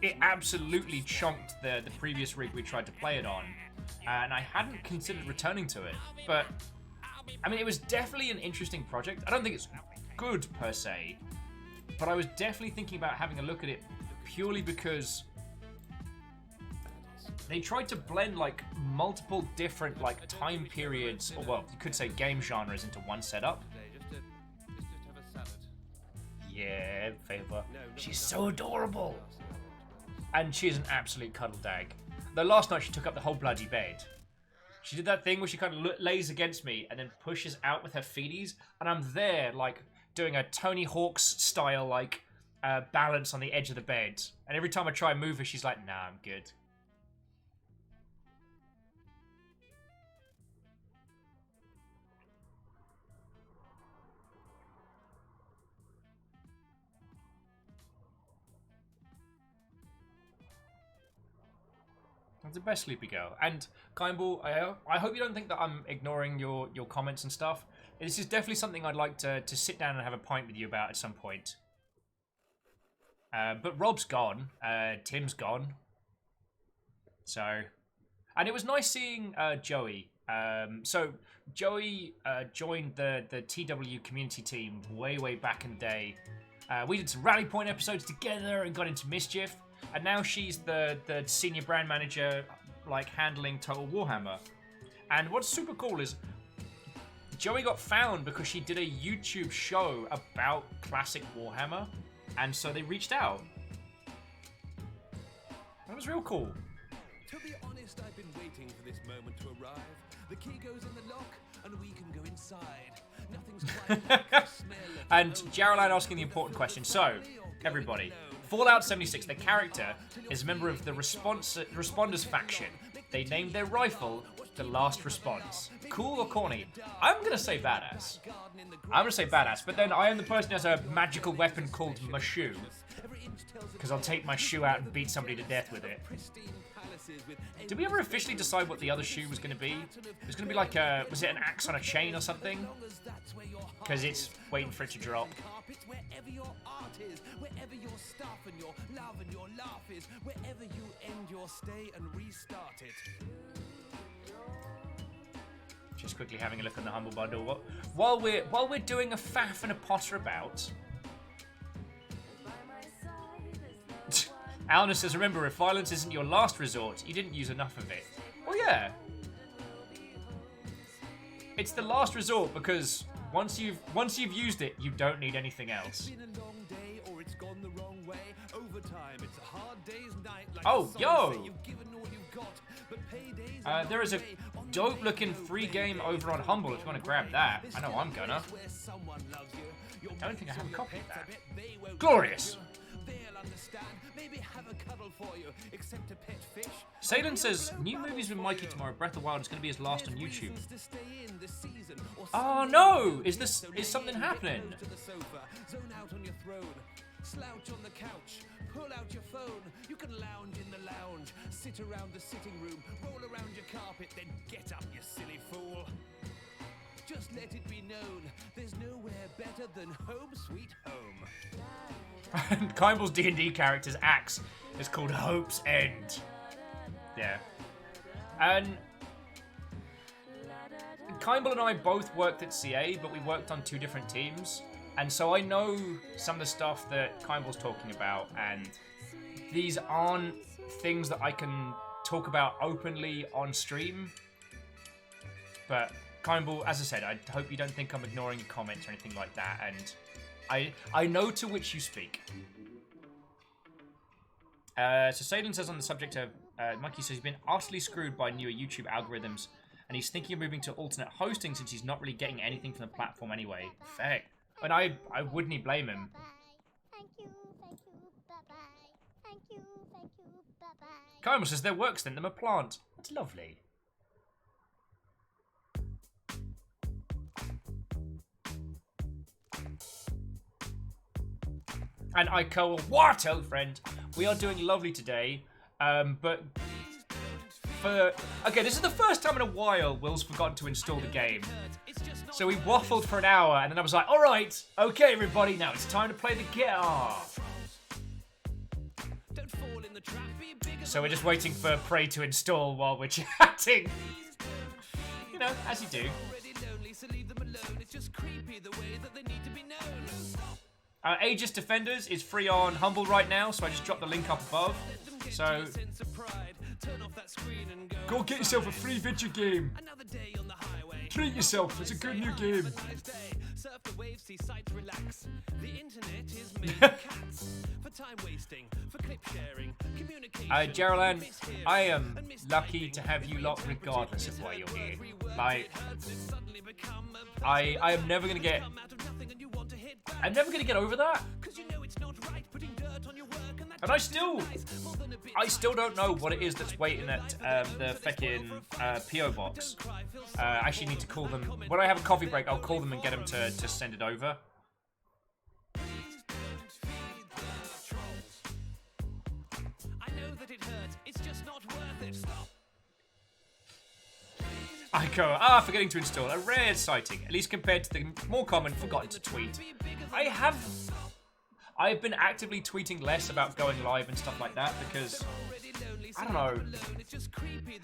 It absolutely chonked the previous rig we tried to play it on, and I hadn't considered returning to it. But, I mean, it was definitely an interesting project. I don't think it's good, per se, but I was definitely thinking about having a look at it purely because they tried to blend, like, multiple different, like, time periods, or, well, you could say game genres into one setup. Yeah, Favor. She's so adorable. And she is an absolute cuddle dag. Though last night she took up the whole bloody bed. She did that thing where she kind of lays against me and then pushes out with her feeties, and I'm there, like, doing a Tony Hawk's style, like, balance on the edge of the bed. And every time I try and move her, she's like, nah, I'm good. That's the best sleepy girl. And Kindball, I hope you don't think that I'm ignoring your comments and stuff. This is definitely something I'd like to sit down and have a pint with you about at some point. But Rob's gone. Tim's gone. So, and it was nice seeing Joey. So Joey joined the TW community team way back in the day. We did some Rally Point episodes together and got into Mischief. And now she's the senior brand manager, like, handling Total Warhammer. And what's super cool is Joey got found because she did a YouTube show about classic Warhammer, and so they reached out. That was real cool. To be honest, I've been waiting for this moment to arrive. The key goes in the lock, and we can go inside. Nothing's quite like the smell of And Jarrelline asking the important question. So, everybody, Fallout 76, the character, is a member of the Responders faction. They named their rifle the Last Response. Cool or corny? I'm going to say badass. I'm going to say badass, but then I am the person who has a magical weapon called my shoe. Because I'll take my shoe out and beat somebody to death with it. Did we ever officially decide what the other shoe was going to be? It was going to be like a... Was it an axe on a chain or something? Because it's waiting for it to drop. Wherever your art is, wherever your stuff and your love and your laugh is, wherever you end your stay and restart it. Just quickly having a look on the Humble Bundle. While we're doing a faff and a potter about... Alna says, remember, if violence isn't your last resort, you didn't use enough of it. Well, yeah. It's the last resort because once you've used it, you don't need anything else. It's been a long day or it's gone the wrong way. Overtime, it's a hard day's night like Oh, yo! There is a dope-looking free game over on Humble if you want to grab that. I know I'm gonna. I don't think I have a copy of that. Glorious! Salem says, new movies with Mikey tomorrow. Breath of the Wild is going to be his last on YouTube. Oh no! Is something happening? Slouch on the couch, pull out your phone. You can lounge in the lounge, sit around the sitting room, roll around your carpet, then get up, you silly fool. Just let it be known, there's nowhere better than home sweet home. And Kimball's D&D character's axe is called Hope's End. Yeah. And Kimball and I both worked at CA, but we worked on 2 different teams. And so I know some of the stuff that Kimball's talking about, and these aren't things that I can talk about openly on stream. But Kimball, as I said, I hope you don't think I'm ignoring your comments or anything like that, and I know to which you speak. So Salem says on the subject of, Mikey says he's been utterly screwed by newer YouTube algorithms, and he's thinking of moving to alternate hosting since he's not really getting anything from the platform anyway. Fair. And I wouldn't blame him. Thank you, bye-bye. Thank you, bye-bye. Kaimus says their work sent them a plant. That's lovely. And I call, what, old friend? We are doing lovely today, but okay, this is the first time in a while Will's forgotten to install the game. So we waffled for an hour, and then I was like, alright, okay everybody, now it's time to play the guitar. So we're just waiting for Prey to install while we're chatting. You know, as you do. Aegis Defenders is free on Humble right now, so I just dropped the link up above. So go get yourself a free video game. Treat yourself, it's a good new game. Geraldine, I am lucky to have you lot regardless of why you're here. Like, I am never gonna get... I'm never gonna get over that. And I still don't know what it is that's waiting at the feckin' PO box. I actually need to call them. When I have a coffee break, I'll call them and get them to send it over. I go, forgetting to install. A rare sighting, at least compared to the more common forgotten to tweet. I've been actively tweeting less about going live and stuff like that because, I don't know,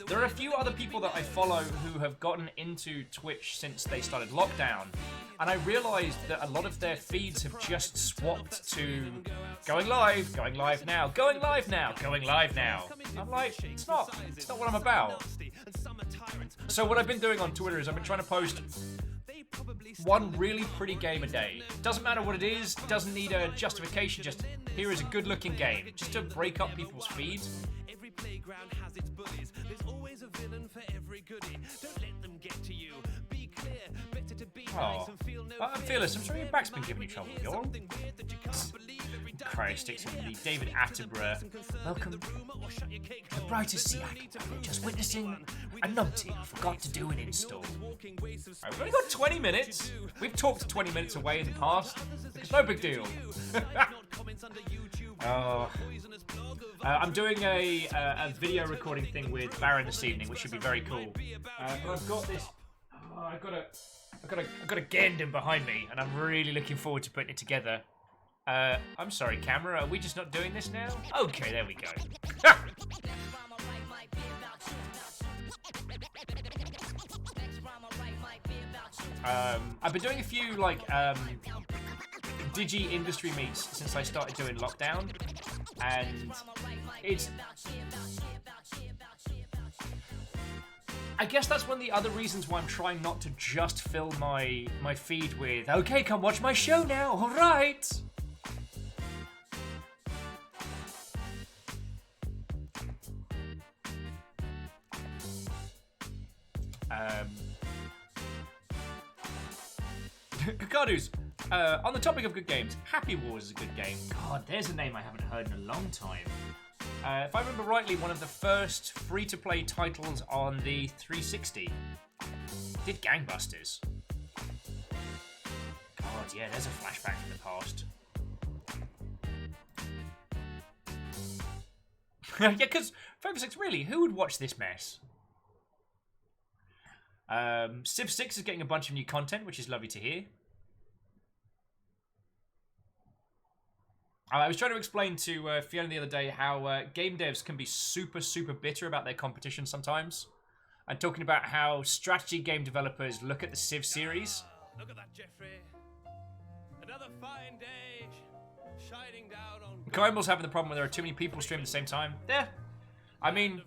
there are a few other people that I follow who have gotten into Twitch since they started lockdown, and I realized that a lot of their feeds have just swapped to going live now, going live now, going live now. I'm like, it's not what I'm about. So what I've been doing on Twitter is I've been trying to post one really pretty game a day. Doesn't matter what it is, doesn't need a justification, just here is a good looking game. Just to break up people's feeds. Every playground has its bullies. There's always a villain for every goodie. Don't let them get to you. Be clear, better to be nice and feel no I'm fearless. I'm sure your back's been giving you trouble, y'all. Christ, it's me, David Attenborough. Welcome to the brightest sea island. Just witnessing a numpty who forgot to do an install. Right, we've only got 20 minutes. We've talked 20 minutes away in the past. It's no big deal. I'm doing a video recording thing with Baron this evening, which should be very cool. I've got this. I've got a Gundam behind me, and I'm really looking forward to putting it together. I'm sorry, camera. Are we just not doing this now? Okay, there we go. I've been doing a few like digi industry meets since I started doing lockdown, and it's. I guess that's one of the other reasons why I'm trying not to just fill my feed with, okay, come watch my show now, alright! Kakadu's, on the topic of good games, Happy Wars is a good game. God, there's a name I haven't heard in a long time. If I remember rightly, one of the first free-to-play titles on the 360 did gangbusters. God, yeah, there's a flashback from the past. Yeah, because Fable 6, really, who would watch this mess? Civ 6 is getting a bunch of new content, which is lovely to hear. I was trying to explain to Fiona the other day how game devs can be super, super bitter about their competition sometimes. And talking about how strategy game developers look at the Civ series. Look at that, Jeffrey. Another fine day shining down on Kimball's having the problem where there are too many people streaming at the same time. Yeah. I mean,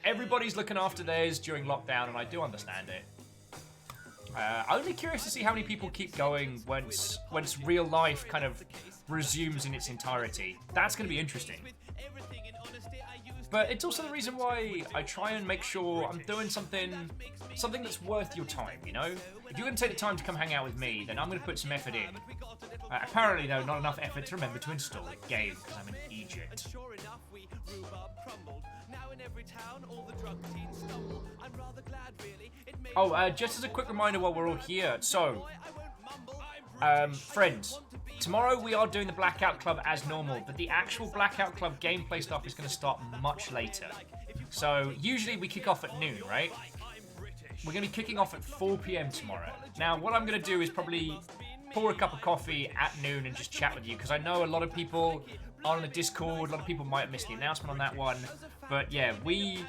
everybody's looking after theirs during lockdown, and I do understand it. I'm only curious to see how many people keep going once real life kind of resumes in its entirety. That's going to be interesting. But it's also the reason why I try and make sure I'm doing something that's worth your time, you know? If you're going to take the time to come hang out with me, then I'm going to put some effort in. Apparently, though, not enough effort to remember to install the game, because I'm in Egypt. Oh, just as a quick reminder while we're all here, so, friends, tomorrow we are doing the Blackout Club as normal, but the actual Blackout Club gameplay stuff is going to start much later. So, usually we kick off at noon, right? We're going to be kicking off at 4 PM tomorrow. Now, what I'm going to do is probably pour a cup of coffee at noon and just chat with you, because I know a lot of people are on the Discord, a lot of people might have missed the announcement on that one, but yeah, we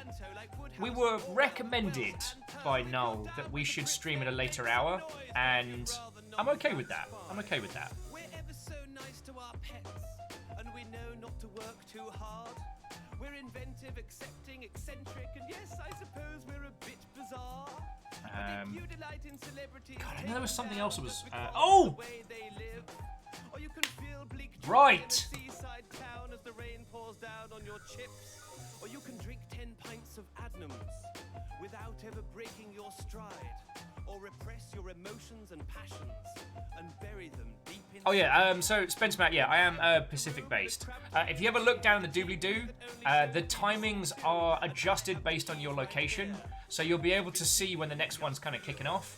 were recommended by Null that we should stream at a later hour, and I'm okay with that. I'm okay with that. We're ever so nice to our pets, and we know not to work too hard. We're inventive, accepting, eccentric, and yes, I suppose we're a bit bizarre. You delight in celebrity. God, I know there was something else that was. Oh! Or you can feel bleak Right. seaside town as the rain pours down on your chips. Or you can drink 10 pints of Adnams without ever breaking your stride. Or repress your emotions and passions and bury them deep in. Oh yeah, so Spence Matt, yeah, I am Pacific based. If you ever look down the doobly-doo, the timings are adjusted based on your location, so you'll be able to see when the next one's kind of kicking off.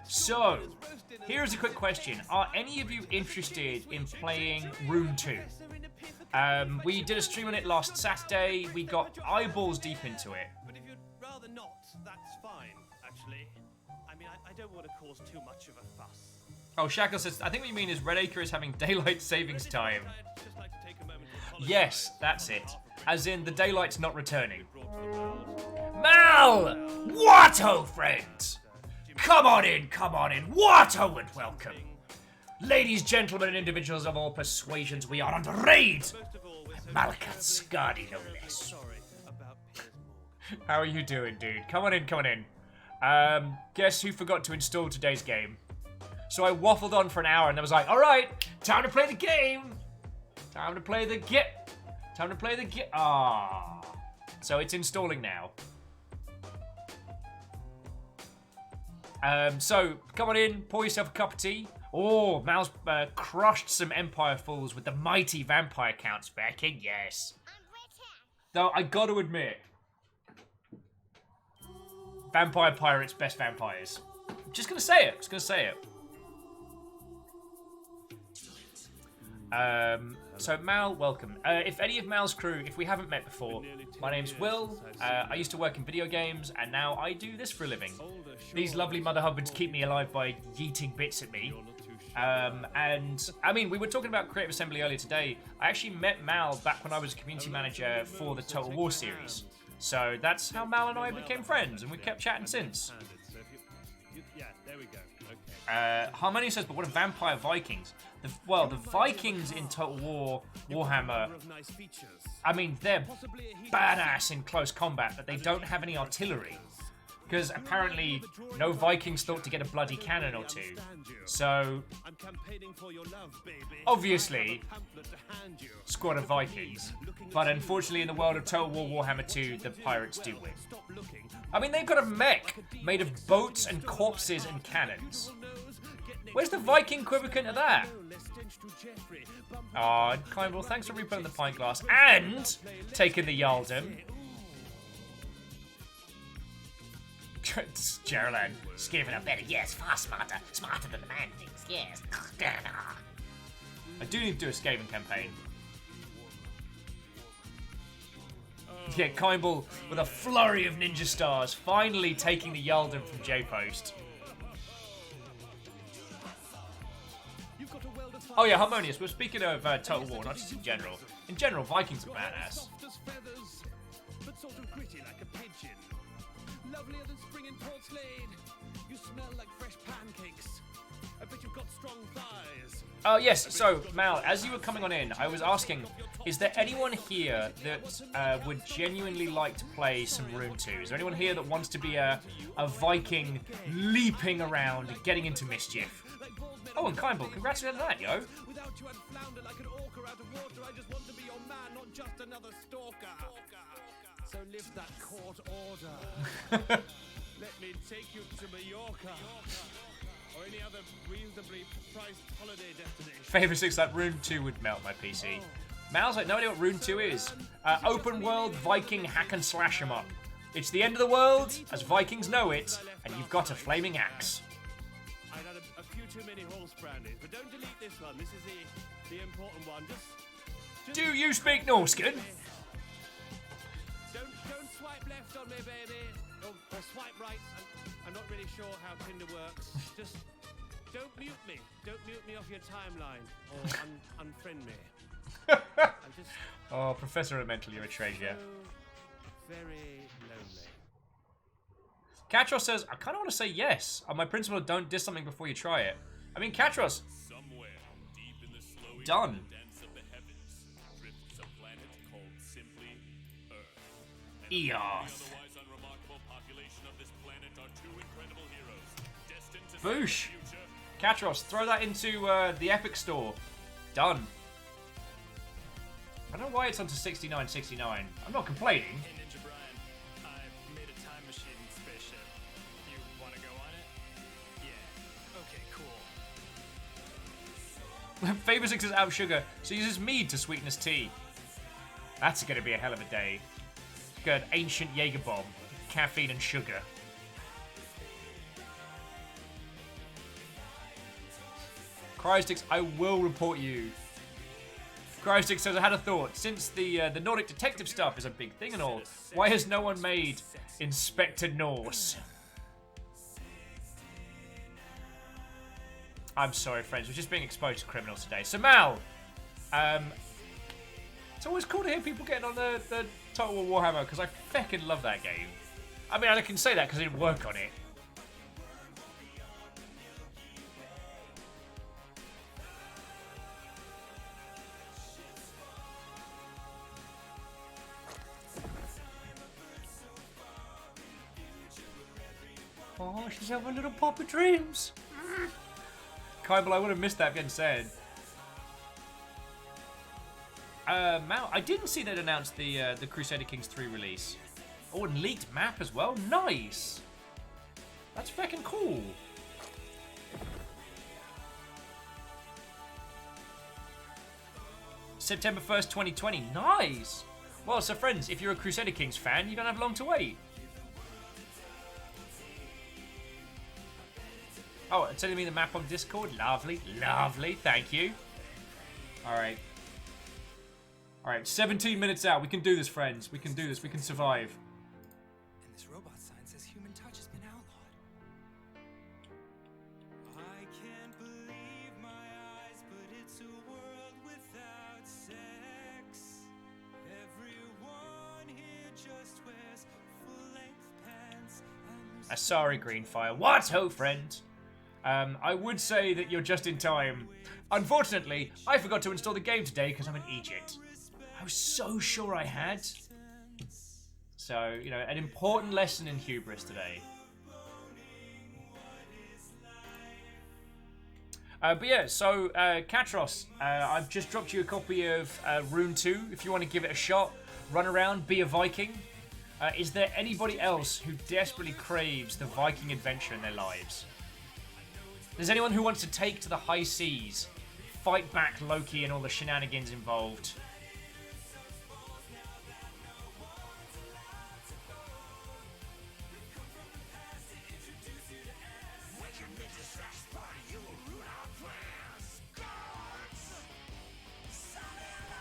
So, here's a quick question. Are any of you interested in playing Room 2? We did a stream on it last Saturday. We got eyeballs deep into it. But if you'd rather not, that's fine, actually. I mean, I don't want to cause too much of a fuss. Oh, Shackle says, I think what you mean is Red Acre is having daylight savings time. I'd just like to take a moment to apologize. Yes, that's it. As in, the daylight's not returning. Mal! Watto, friends! Come on in, Watto and welcome. Ladies, gentlemen, and individuals of all persuasions, we are under raid! Malkat Skadi, no less. How are you doing, dude? Come on in. Guess who forgot to install today's game? So I waffled on for an hour and I was like, alright, time to play the game! Time to play the Ah. So it's installing now. So, come on in, pour yourself a cup of tea. Oh, Mal's crushed some Empire Fools with the mighty vampire count specking, yes. Though, I gotta admit, Vampire Pirates, best vampires. Just gonna say it. So Mal, welcome. If any of Mal's crew, if we haven't met before, my name's Will. I used to work in video games, and now I do this for a living. These lovely mother hubbards keep me alive by yeeting bits at me. And, I mean, we were talking about Creative Assembly earlier today. I actually met Mal back when I was a community manager for the Total War series. So that's how Mal and I became friends, and we kept chatting since. Yeah, there we go. Harmony says, but what are vampire Vikings? The Vikings in Total War, Warhammer, I mean, they're badass in close combat, but they don't have any artillery. Because apparently, no Vikings thought to get a bloody cannon or two. So, obviously, squad of Vikings. But unfortunately, in the world of Total War Warhammer 2, the pirates do win. I mean, they've got a mech made of boats and corpses and cannons. Where's the Viking equivalent of that? Aw, Kindle, thanks for reputting the pint glass and taking the Yaldum. Geraldine, Skaven are better, yes, far smarter. Smarter than the man thinks, yes. I do need to do a Skaven campaign. Yeah, Kimball with a flurry of ninja stars, finally taking the Yaldum from J-Post. Oh yeah, Harmonious. We're speaking of Total War, not just in general. In general, Vikings are badass. But sort of gritty like a pigeon. Lovelier than spring in Port Slade. You smell like fresh pancakes. I bet you've got strong thighs. Oh yes, so Mal, as you were coming on in, I was asking, is there anyone here that would genuinely like to play some Rune 2? Is there anyone here that wants to be a Viking leaping around, getting into mischief? Oh, and Kimball, congrats on that, yo. Without you, I'd flounder like an orca out of water. I just want to be your man, not just another stalker. So lift that court order. Let me take you to Mallorca. Or any other reasonably priced holiday destination. Favor 6, that Rune 2 would melt my PC. Mal's like, no idea what Rune 2 is. Open world Viking hack and slash 'em up. It's the end of the world, as Vikings know it, and you've got a flaming axe. I'd had a few too many horse brandies, but don't delete this one. This is the important one. Just Do you speak Norscan? don't swipe left on me, baby, or swipe right. I'm not really sure how Tinder works. Just don't mute me. Don't mute me off your timeline or unfriend me. I'm just Oh, Professor Elemental, you're a treasure. so very lonely. Katros says, I kind of want to say yes. On my principle of don't diss something before you try it. I mean, Katros, Somewhere deep in the slowy done. dance of the heavens drifts a planet called simply Earth. And Earth. the otherwise unremarkable population of this planet are two incredible heroes destined to save Boosh. the future. Katros, throw that into the Epic Store. Done. I don't know why it's onto 69.69. I'm not complaining. Hey Ninja Brian, I've made a time machine spaceship. You want to go on it? Yeah. Okay, cool. Favor 6 is out of sugar, so uses mead to sweeten his tea. That's going to be a hell of a day. Good ancient Jaeger bomb, caffeine and sugar. Cryostix, I will report you. Cryostix says, I had a thought. Since the Nordic detective stuff is a big thing and all, why has no one made Inspector Norse? I'm sorry, friends. We're just being exposed to criminals today. So, Mal, it's always cool to hear people getting on the Total War Warhammer, because I feckin' love that game. I mean, I can say that because I didn't work on it. Oh, she's having little poppy dreams. Kybel, I would have missed that getting said. Mal, I didn't see they'd announced the Crusader Kings 3 release. Oh, and leaked map as well. Nice. That's fucking cool. September 1st, 2020. Nice. Well, so friends, if you're a Crusader Kings fan, you don't have long to wait. Oh, it's sending me the map on Discord. Lovely, lovely. Thank you. All right. All right, 17 minutes out. We can do this, friends. We can do this. We can survive. And this robot sign says human touch has been outlawed. I can't believe my eyes, but it's a world without sex. Everyone here just wears full-length pants and Sorry, Greenfire. What, ho, friend? I would say that you're just in time. Unfortunately, I forgot to install the game today because I'm in Egypt. I was so sure I had. So, you know, an important lesson in hubris today. But yeah, so Katros, I've just dropped you a copy of Rune 2. If you want to give it a shot, run around, be a Viking. Is there anybody else who desperately craves the Viking adventure in their lives? There's anyone who wants to take to the high seas, fight back Loki and all the shenanigans involved?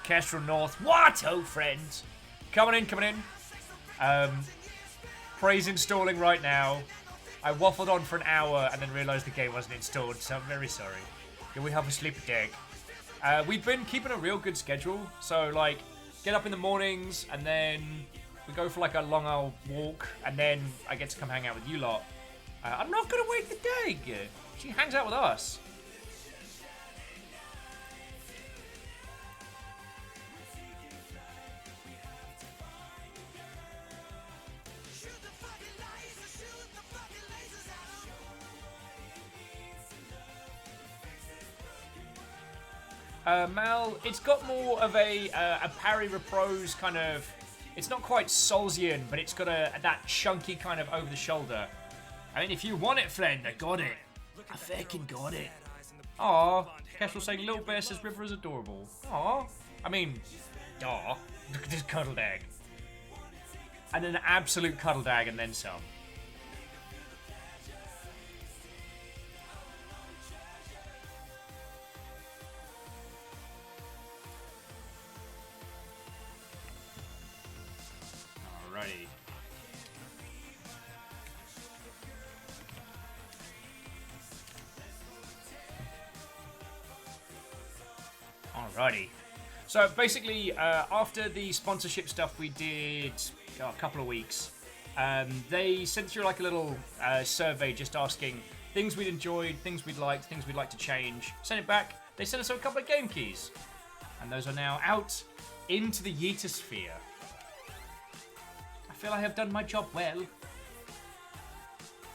Kestrel North. What, oh friends? Coming in, coming in. Prey's installing right now. I waffled on for an hour and then realised the game wasn't installed, so I'm very sorry. Can we have a sleep deck? We've been keeping a real good schedule, so like, get up in the mornings and then we go for like a long old walk and then I get to come hang out with you lot. I'm not gonna wake the Dag. She hangs out with us. Mal, it's got more of a parry repose kind of. It's not quite Soulsian, but it's got that chunky kind of over the shoulder. I mean, if you want it, friend, I got it. I fucking got it. Aw, Kestrel saying Little Bear says River is adorable. Aw, I mean, duh. Look at this cuddle dag. And an absolute cuddle dag and then some. Alrighty. Alrighty. So basically, after the sponsorship stuff we did a couple of weeks, they sent through like a little survey just asking things we'd enjoyed, things we'd liked, things we'd like to change. Sent it back. They sent us a couple of game keys. And those are now out into the Yeetosphere. I feel I have done my job well.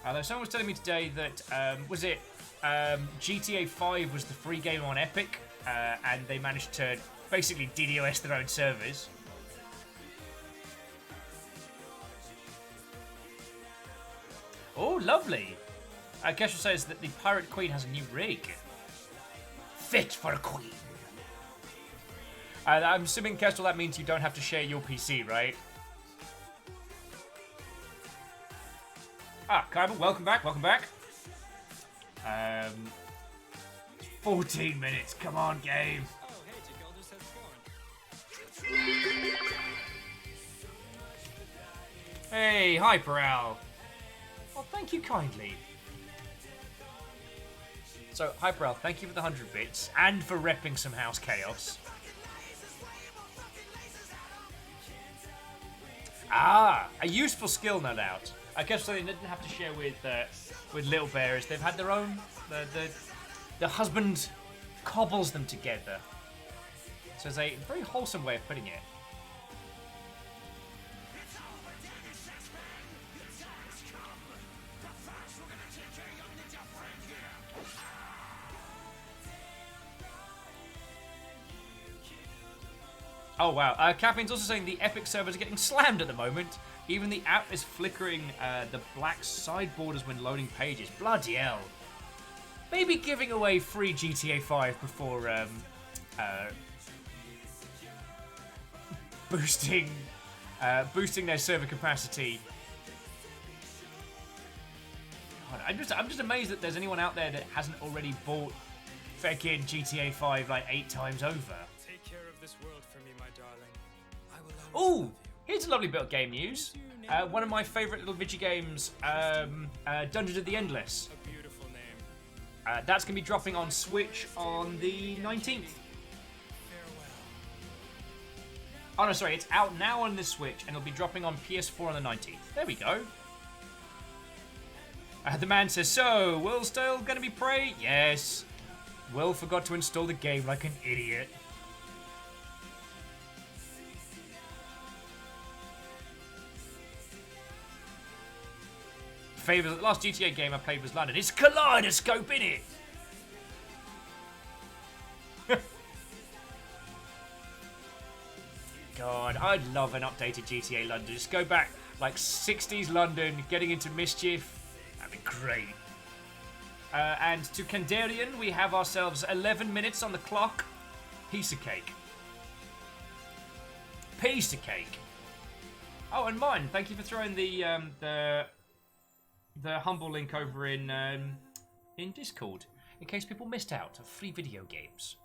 Although someone was telling me today that, was it GTA 5 was the free game on Epic, and they managed to basically DDoS their own servers. Oh, lovely. Kesha says that the Pirate Queen has a new rig. Fit for a queen. I'm assuming, Kestrel, that means you don't have to share your PC, right? Ah, Kaiba, welcome back, welcome back. 14 minutes, come on, game. Oh, hey, Tickle just has spawned. Hey, hi, Paral. Well, thank you kindly. So, hi, Paral, thank you for the 100 bits and for repping some House Chaos. Ah, a useful skill, no doubt. I guess something they didn't have to share with Little Bears. They've had their own. The husband cobbles them together. So it's a very wholesome way of putting it. Oh wow, Caffeine's also saying the Epic servers are getting slammed at the moment. Even the app is flickering the black side borders when loading pages. Bloody hell. Maybe giving away free GTA 5 before boosting their server capacity. God, I'm just amazed that there's anyone out there that hasn't already bought feckin' GTA 5 like 8 times over. Take care of this world for me, my darling. I will always Ooh, love you. here's a lovely bit of game news. One of my favourite little video games, Dungeons of the Endless. A beautiful name. That's going to be dropping on Switch on the 19th. Oh no, sorry, it's out now on the Switch and it'll be dropping on PS4 on the 19th. There we go. The man says, so, Will's still going to be Prey? Yes. Will forgot to install the game like an idiot. Last GTA game I played was London. It's Kaleidoscope, innit? god, I'd love an updated GTA London. Just go back, like, 60s London, getting into mischief. That'd be great. And to Kandarian, we have ourselves 11 minutes on the clock. Piece of cake. Piece of cake. Oh, and mine. Thank you for throwing the humble link over in Discord, in case people missed out of free video games.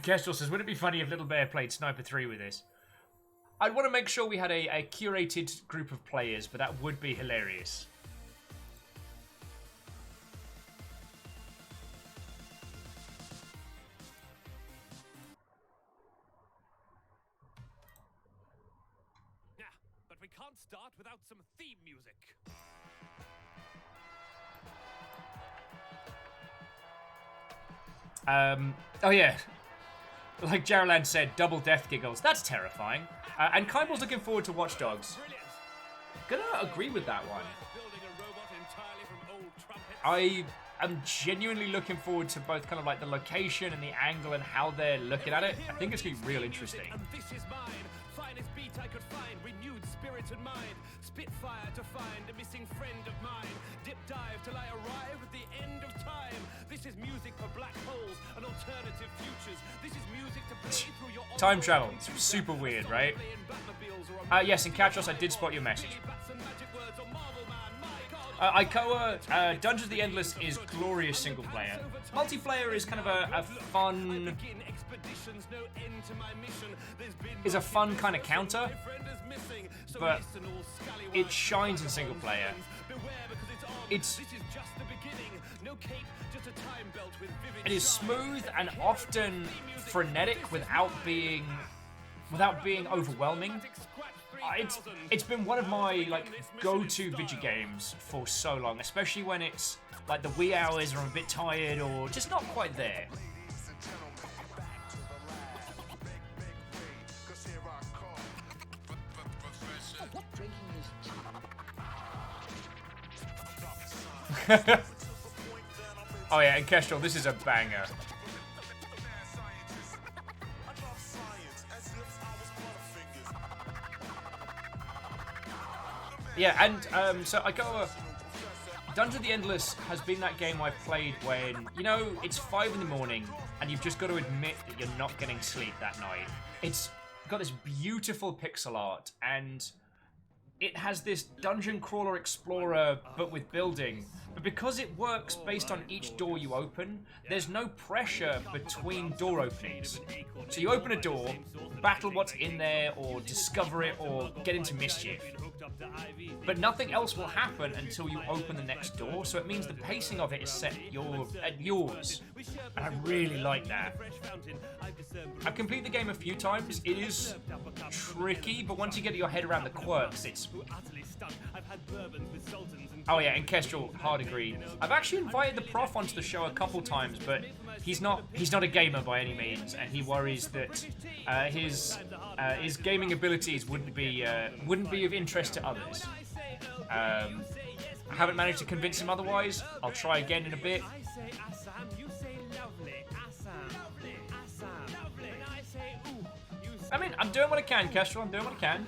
Kestrel says, would it be funny if Little Bear played Sniper 3 with this? I'd want to make sure we had a curated group of players, but that would be hilarious. Yeah, but we can't start without some theme music. Oh yeah. Like Jaraland said, double death giggles. That's terrifying. And Kyble's looking forward to Watch Dogs. Gonna agree with that one. I am genuinely looking forward to both kind of like the location and the angle and how they're looking at it. I think it's gonna be real interesting. And this is mine, finest beat I could find, renewed spirit and mind, spitfire to find a missing friend of mine, dip dive till I arrive at the end of time. This is music for black holes and alternative futures. This is music to play through your Time travel. It's super weird, right? Yes, in Catros, I did spot your message. Ikoa, Dungeons of the Endless is glorious single player. Multiplayer is kind of a fun... is a fun kind of counter, but it shines in single player. It is smooth and often frenetic without being overwhelming. It's been one of my like go-to video games for so long, especially when it's like the wee hours or I'm a bit tired or just not quite there. Oh yeah, and Kestrel, this is a banger. Yeah, and so I go. Dungeons of the Endless has been that game I've played when, you know, it's 5 in the morning and you've just got to admit that you're not getting sleep that night. It's got this beautiful pixel art and it has this dungeon crawler explorer but with building. But because it works based on each door you open, there's no pressure between door openings. So you open a door, battle what's in there, or discover it, or get into mischief. But nothing else will happen until you open the next door, so it means the pacing of it is set at yours. And I really like that. I've completed the game a few times. It is tricky, but once you get your head around the quirks, it's... Oh yeah, and Kestrel, hard agree. I've actually invited the prof onto the show a couple times, but he's not a gamer by any means, and he worries that his gaming abilities wouldn't be of interest to others. I haven't managed to convince him otherwise. I'll try again in a bit. I mean, I'm doing what I can, Kestrel. I'm doing what I can.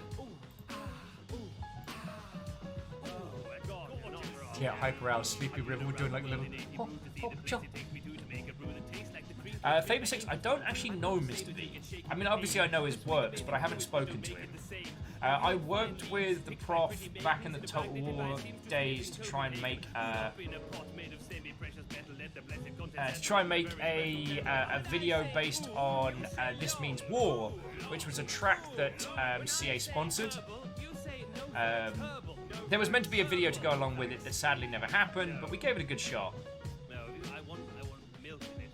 Yeah, Hyper Sleepy River, we're doing like a little hop, hop, chop. Faber 6, I don't actually know Mr. V. I mean, obviously I know his works, but I haven't spoken to him. I worked with the prof back in the Total War days to try and make a video based on This Means War, which was a track that CA sponsored. There was meant to be a video to go along with it that sadly never happened, but we gave it a good shot. No, I want milk in it.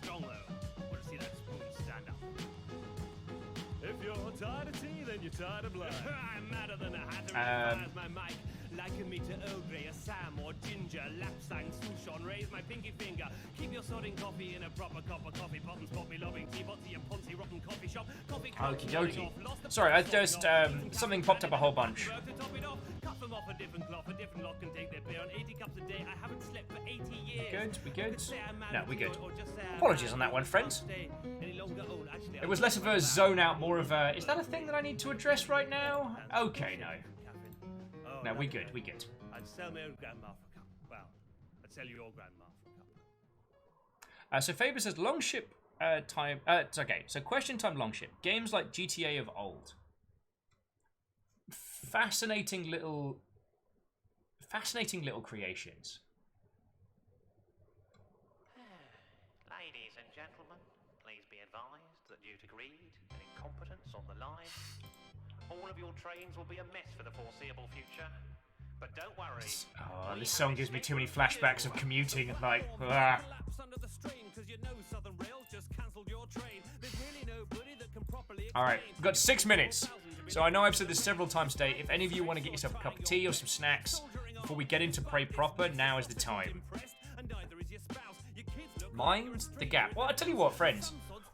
Strong though. I want to see that spoon stand up. If you're tired of tea, then you're tired of blood. I'm madder than a hatter. My mic. Liken me to Earl Grey, a Sam or Ginger, Lapsang, Souchon, raise my pinky finger. Keep your sodding coffee in a proper cup of coffee pot and spot me loving teapot to your poncy rotten coffee shop. Okie dokie. Sorry, I just, something popped up a whole bunch. Cut them off a different cloth, a different lot can take their beer on 80 cups a day. I haven't slept for 80 years. We good? No, we good. Apologies on that one, friends. Any longer old, I It was less of a zone out, more of a, is that a thing that I need to address right now? Okay, no. No, we good, we good. I'd sell my old grandma for a cup. Well, I'd sell your grandma for a cup. So Faber says longship time. It's okay. So question time longship games like GTA of old. Fascinating little creations. Ladies and gentlemen, please be advised that due to greed and incompetence on the line, all of your trains will be a mess for the foreseeable future. But don't worry. Oh, this song gives me too many flashbacks of commuting. Like, Alright, we've got 6 minutes. So I know I've said this several times today. If any of you want to get yourself a cup of tea or some snacks before we get into Prey proper, now is the time. Mind the gap. Well, I tell you what, friends.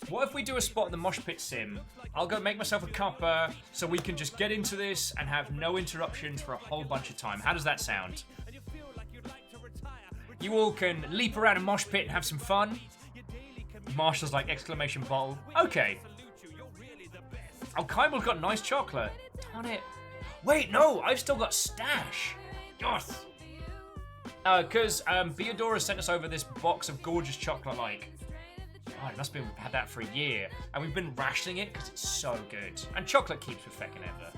What if we do a spot in the mosh pit sim? I'll go make myself a cuppa so we can just get into this and have no interruptions for a whole bunch of time. How does that sound? You all can leap around a mosh pit and have some fun. Marshall's like exclamation bottle. Okay. Oh, Kaimel's got nice chocolate. Darn it. Wait, no, I've still got stash. Yes. Because Beadora sent us over this box of gorgeous chocolate, like, God, it must have been, had that for a year. And we've been rationing it because it's so good. And chocolate keeps with feckin' ever.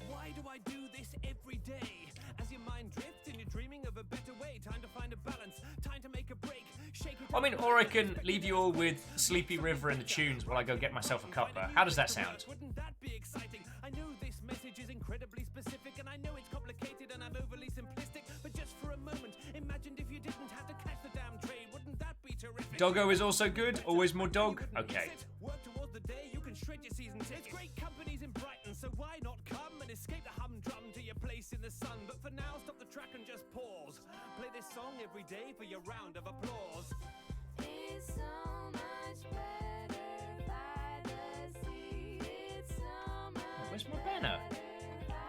Why do I do this every day? As your mind drifts and you're dreaming of a better way, time to find a balance, time to make a break, shake it. I mean, or I can leave you all with Sleepy River and the tunes while I go get myself a cuppa. How does that sound? Wouldn't that be exciting? I know this message is incredibly specific, and I know it's complicated and I'm overly simplistic, but just for a moment, imagine if you didn't have to catch the damn train. Wouldn't that be terrific? Doggo is also good. Always more dog. Okay. Work towards the day you can shred your season tickets. It's great companies in Brighton, so why not come and escape the humdrum to your place in the sun? But for now, stop the track and just pause. Play this song every day for your round of applause. It's so much better by the sea. It's so much Where's my banner?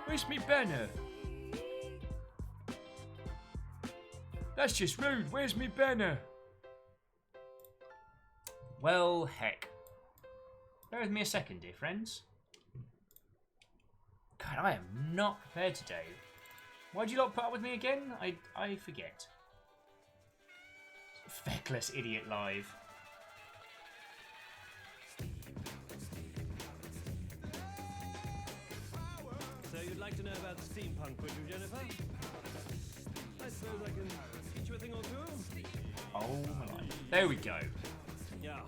Where's my banner? That's just rude. Where's my banner? Well, heck. Bear with me a second, dear friends. God, I am not prepared today. Why'd you lot put up with me again? I forget. Feckless idiot live. So you'd like to know about steampunk, would you, Jennifer? I suppose I can teach you a thing or two. Oh my life. There we go. Yeah.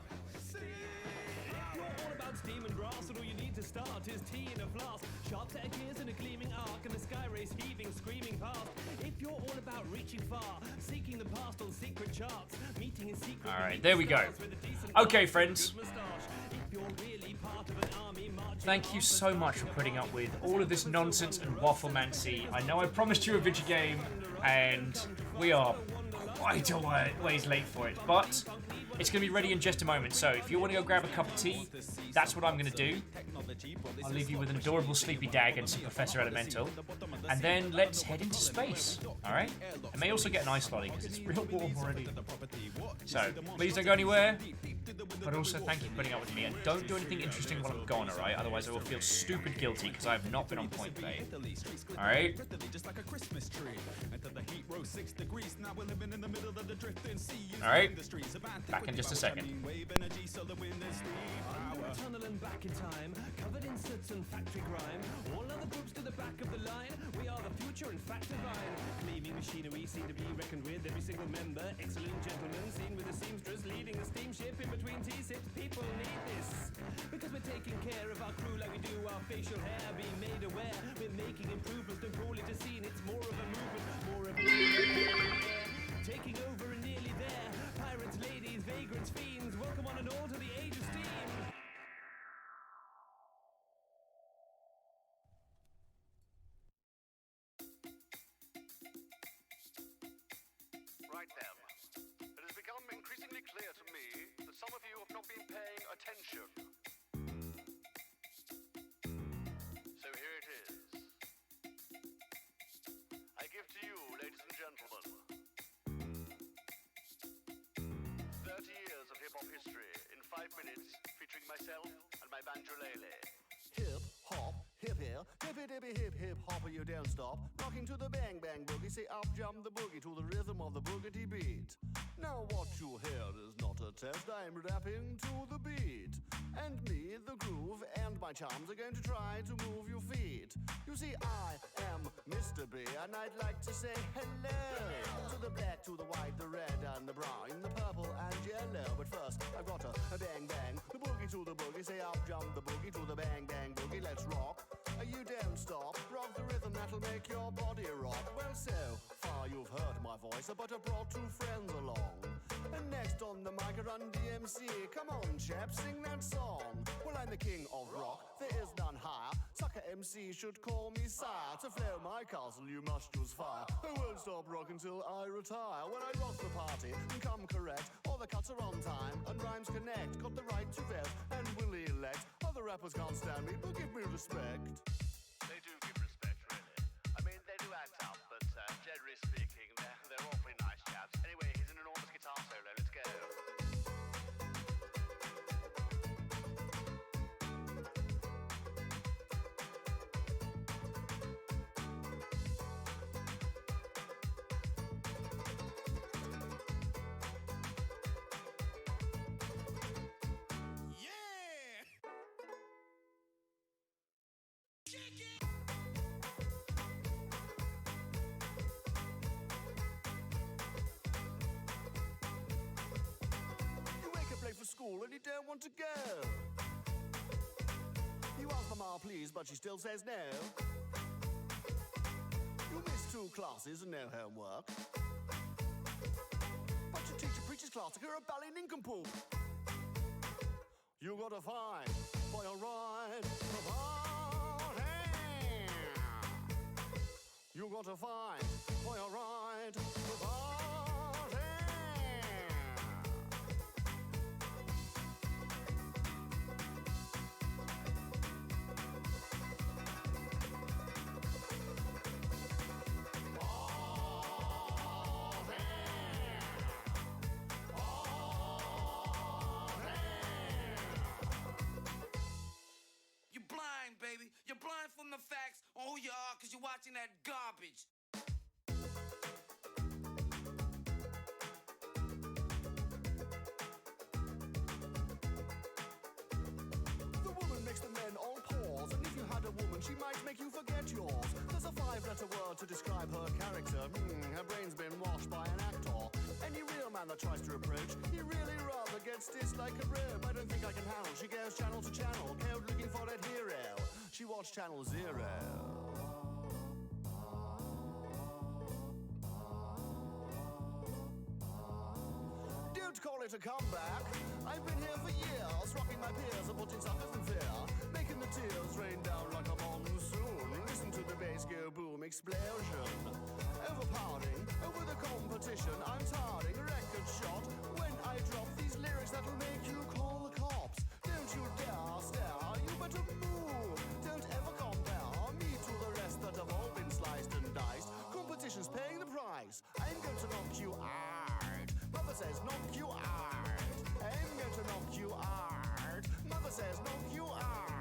You're all about steam and brass, and all you need to start is tea in a flask. Sharp set of gears and a gleaming arc, and the sky race heaving, screaming past. If you're all about reaching far, seeking the past on secret charts, meeting in secret. Alright, there we go. Okay, friends. Thank you so much for putting up with all of this nonsense and wafflemancy. I know I promised you a video game, and we are quite a ways late for it, but it's going to be ready in just a moment. So if you want to go grab a cup of tea, that's what I'm going to do. I'll leave you with an adorable Sleepy Dag and some Professor Elemental, and then let's head into space. Alright? I may also get an ice lolly because it's real warm already. So please don't go anywhere. But also, thank you for putting up with me, and don't do anything interesting while I'm gone, alright? Otherwise I will feel stupid guilty, because I have not been on point today. Alright? Alright? Back in just a second. Tunnel and back in time, covered in soots and factory grime. All other groups to the back of the line. We are the future and fact divine. Gleaming machinery seem to be reckoned with. Every single member, excellent gentlemen, seen with the seamstress leading the steamship in between T-sips. People need this because we're taking care of our crew like we do our facial hair. Being made aware, we're making improvements. Don't call it a scene, it's more of a movement, more of a taking over and nearly there. Pirates, ladies, vagrants, fiends. Welcome on and all to the age of steam. Right then. It has become increasingly clear to me that some of you have not been paying attention. So here it is. minutes, featuring myself and my banjolele. Hip hop, hippie, hippie dippy hip hip hopper, you don't stop. Rocking to the bang bang boogie, say up jump the boogie to the rhythm of the boogity beat. Now what you hear is not a test, I'm rapping to the beat. And me, the groove, and my charms are going to try to move your feet. You see, I am Mr. B, and I'd like to say hello to the black, to the white, the red, and the brown, the purple and yellow. But first, I've got a bang bang, the boogie to the boogie, say up jump the boogie to the bang bang boogie. Let's rock. You don't stop, rock the rhythm that'll make your body rock. Well, so far you've heard my voice, but I brought two friends along. And next on the mic, I run DMC. Come on, chaps, sing that song. Well, I'm the king of rock, there is none higher. Sucker MC should call me sire. To flow my castle, you must use fire. I won't stop rocking till I retire. When I rock the party and come correct, all the cuts are on time and rhymes connect. Got the right to vote and will elect. Other rappers can't stand me, but give me respect. They do give respect, really. I mean, they do act up, but generally speaking, they're awfully nice chaps. Anyway, here's an enormous guitar solo. Let's go. School and you don't want to go. You ask Mama please, but she still says no. You miss 2 classes and no homework. But your teacher preaches class like you're a bally nincompoop. You gotta find for your ride to party. You gotta find for your ride to party. Baby, you're blind from the facts on who you are because you're watching that garbage. The woman makes the men all pause, and if you had a woman, she might make you forget yours. There's a 5-letter word to describe her character. Her brain's been washed by an actor. Any real man that tries to approach, he really rather gets stitched like a rope. I don't think I can handle. She goes channel to channel, code looking for that hero. She watched Channel 0. Don't call it a comeback. I've been here for years, rocking my peers and putting suckers in fear, making the tears rain down like a monsoon. Listen to the bass go boom, explosion. Overpowering, over the competition, I'm tiring, record shot. When I drop these lyrics that'll make you call the cops. Don't you dare stare, you better move. Don't ever compare me to the rest that have all been sliced and diced. Competition's paying the price. I'm going to knock you out. Mother says knock you out. I'm going to knock you out. Mother says knock you out.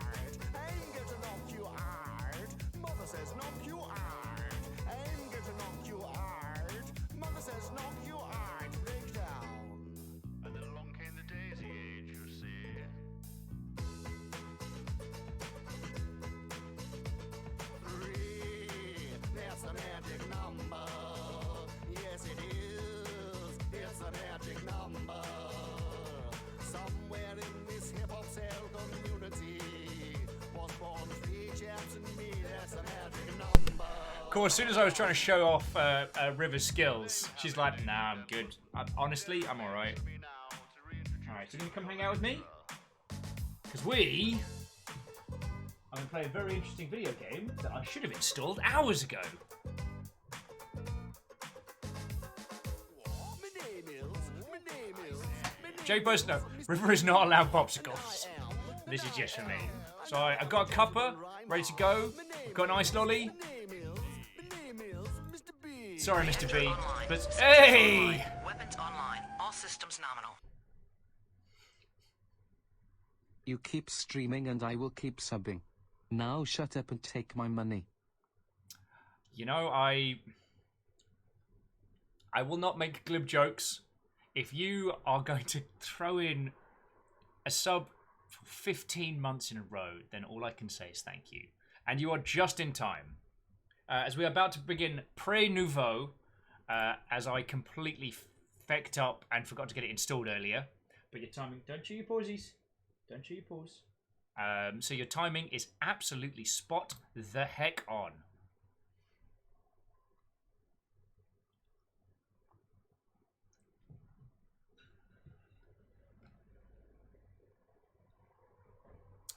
I'm going to knock you out. Mother says knock you out. I'm going to knock you out. Mother says knock you out. Break down. And then along came the daisy age, you see. 3, that's the magic number. Yes, it is. It's a magic number. Somewhere in this hip-hop cell community was born 3 chaps and me. That's a magic number. Of course, as soon as I was trying to show off River's skills, she's like, nah, I'm good. Honestly, I'm alright. Alright, so you gonna come hang out with me? Because I'm gonna play a very interesting video game that I should have installed hours ago. Jay Buzz, no, River is not allowed popsicles. This is just for me. So I've got a cuppa, ready to go. I've got an ice lolly. Sorry, Mr. B, but hey! Weapons online. All systems nominal. You keep streaming and I will keep subbing. Now shut up and take my money. You know, I will not make glib jokes. If you are going to throw in a sub for 15 months in a row, then all I can say is thank you. And you are just in time. As we are about to begin Nouveau, as I completely fecked up and forgot to get it installed earlier. But your timing, don't chew your pauses. Don't chew your pause. So your timing is absolutely spot the heck on.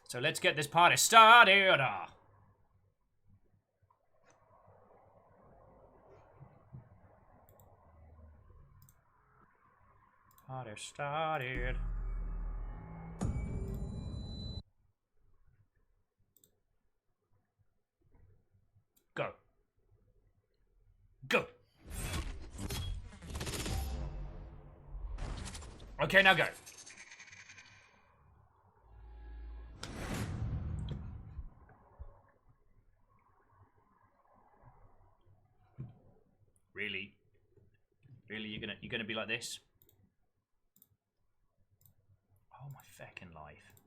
So let's get this party started. Party started. Go. Go. Okay, now go. Really? Really, you're gonna be like this? Oh my feckin' life.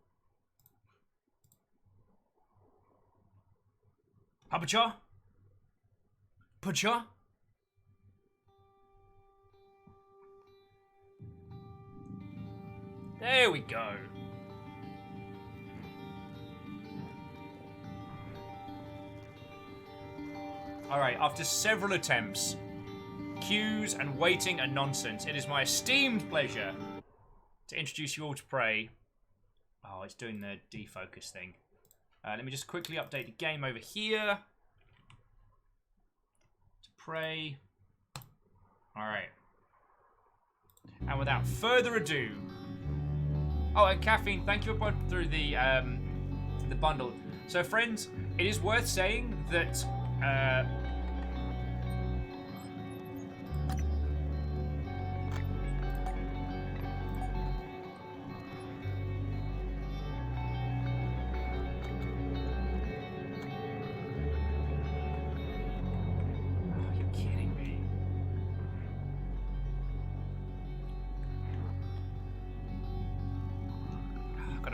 Papacha? Pacha? There we go. Alright, after several attempts, queues and waiting and nonsense, it is my esteemed pleasure to introduce you all to Prey. Oh, it's doing the defocus thing. Let me just quickly update the game over here. To Prey. Alright. And without further ado... Oh, and Caffeine, thank you for through the bundle. So, friends, it is worth saying that...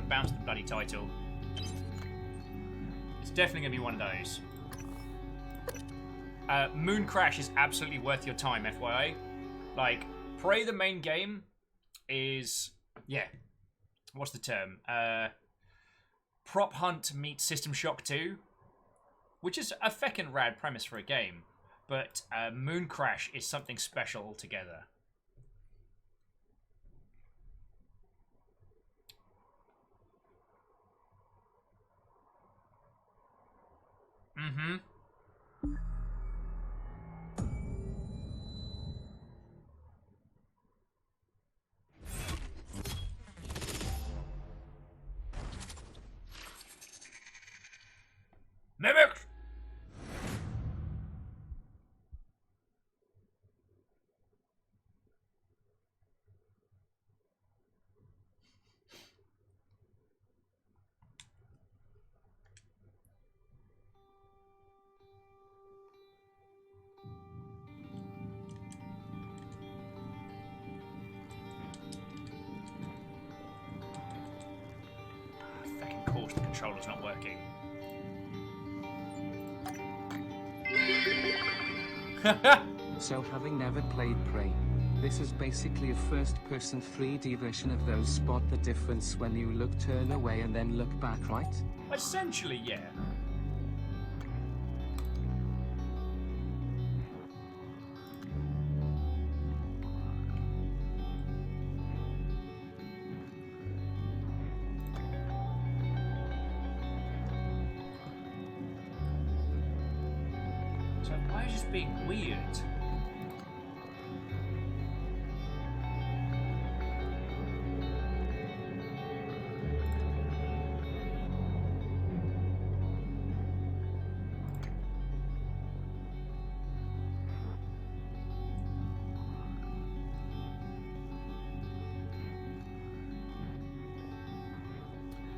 bounce the bloody title. It's definitely going to be one of those. Moon Crash is absolutely worth your time, FYI. Like, Prey the main game is... Yeah. What's the term? Prop Hunt meets System Shock 2. Which is a feckin' rad premise for a game. But Moon Crash is something special altogether. Mm-hmm. Mimic! Of course the controller's not working. So having never played Prey, this is basically a first-person 3D version of those spot the difference when you look, turn away and then look back, right? Essentially, yeah. So why is this being weird?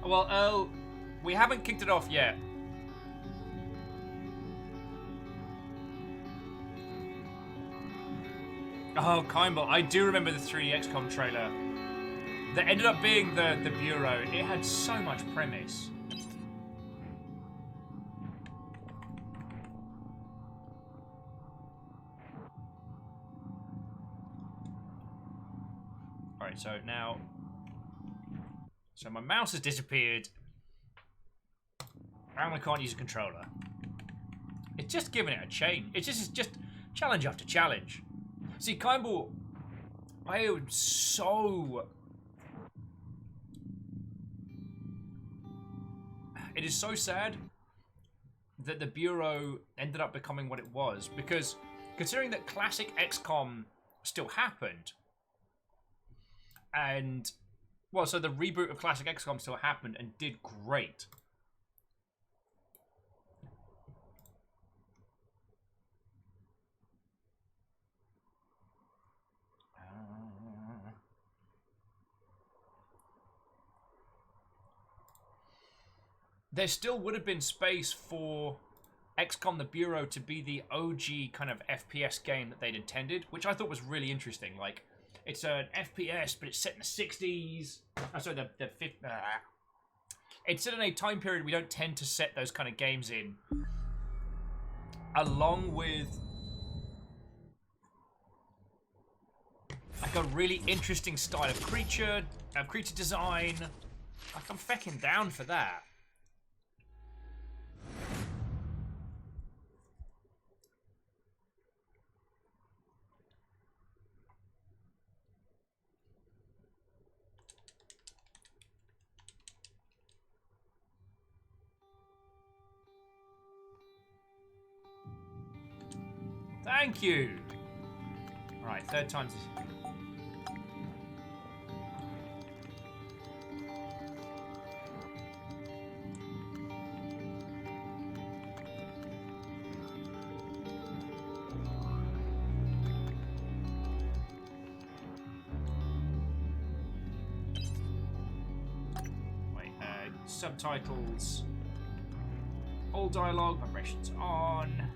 Well, Earl, we haven't kicked it off yet. Oh, Kimball, I do remember the 3D XCOM trailer. That ended up being the Bureau. It had so much premise. Alright, so now... So my mouse has disappeared. And I can't use a controller. It's just giving it a change. It's just challenge after challenge. See, Kimball, I am so... It is so sad that the Bureau ended up becoming what it was, because considering that classic XCOM still happened, and, well, so the reboot of classic XCOM still happened and did great. There still would have been space for XCOM the Bureau to be the OG kind of FPS game that they'd intended, which I thought was really interesting. Like, it's an FPS, but it's set in the 60s. Oh, sorry, the 50s. It's set in a time period we don't tend to set those kind of games in. Along with like a really interesting style of creature design. Like, I'm fecking down for that. Thank you. All right, third time's. Wait, subtitles. All dialogue, vibrations on.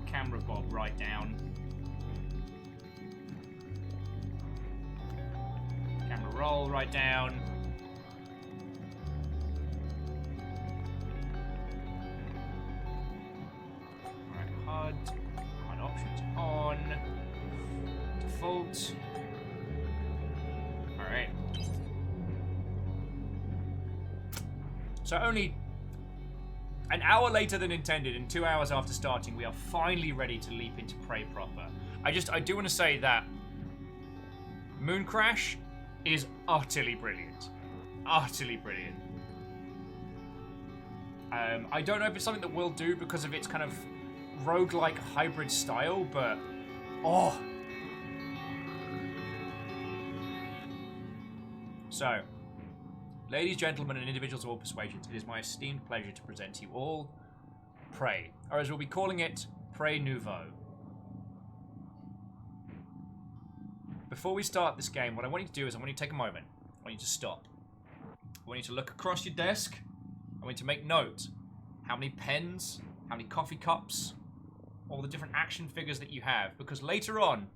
Camera bob right down. Camera roll right down. Alright, HUD options on. Default. Alright. So only an hour later than intended, and 2 hours after starting, we are finally ready to leap into Prey proper. I do want to say that Moon Crash is utterly brilliant. Utterly brilliant. I don't know if it's something that we'll do because of its kind of roguelike hybrid style, but... Oh! So... Ladies, gentlemen, and individuals of all persuasions, it is my esteemed pleasure to present to you all Prey, or as we'll be calling it, Prey Nouveau. Before we start this game, what I want you to do is I want you to take a moment. I want you to stop. I want you to look across your desk. I want you to make note. How many pens, how many coffee cups, all the different action figures that you have. Because later on,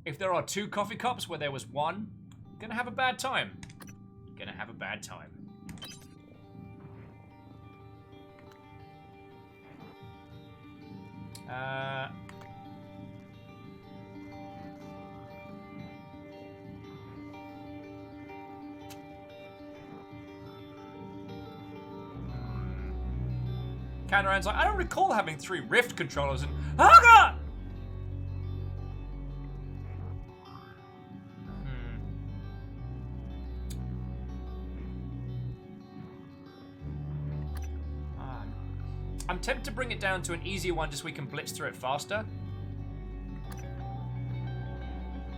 if there are 2 coffee cups where there was 1, you're gonna have a bad time. Gonna have a bad time. Canaran's like, I don't recall having 3 Rift controllers and... Oh god! I'm tempted to bring it down to an easier one just so we can blitz through it faster.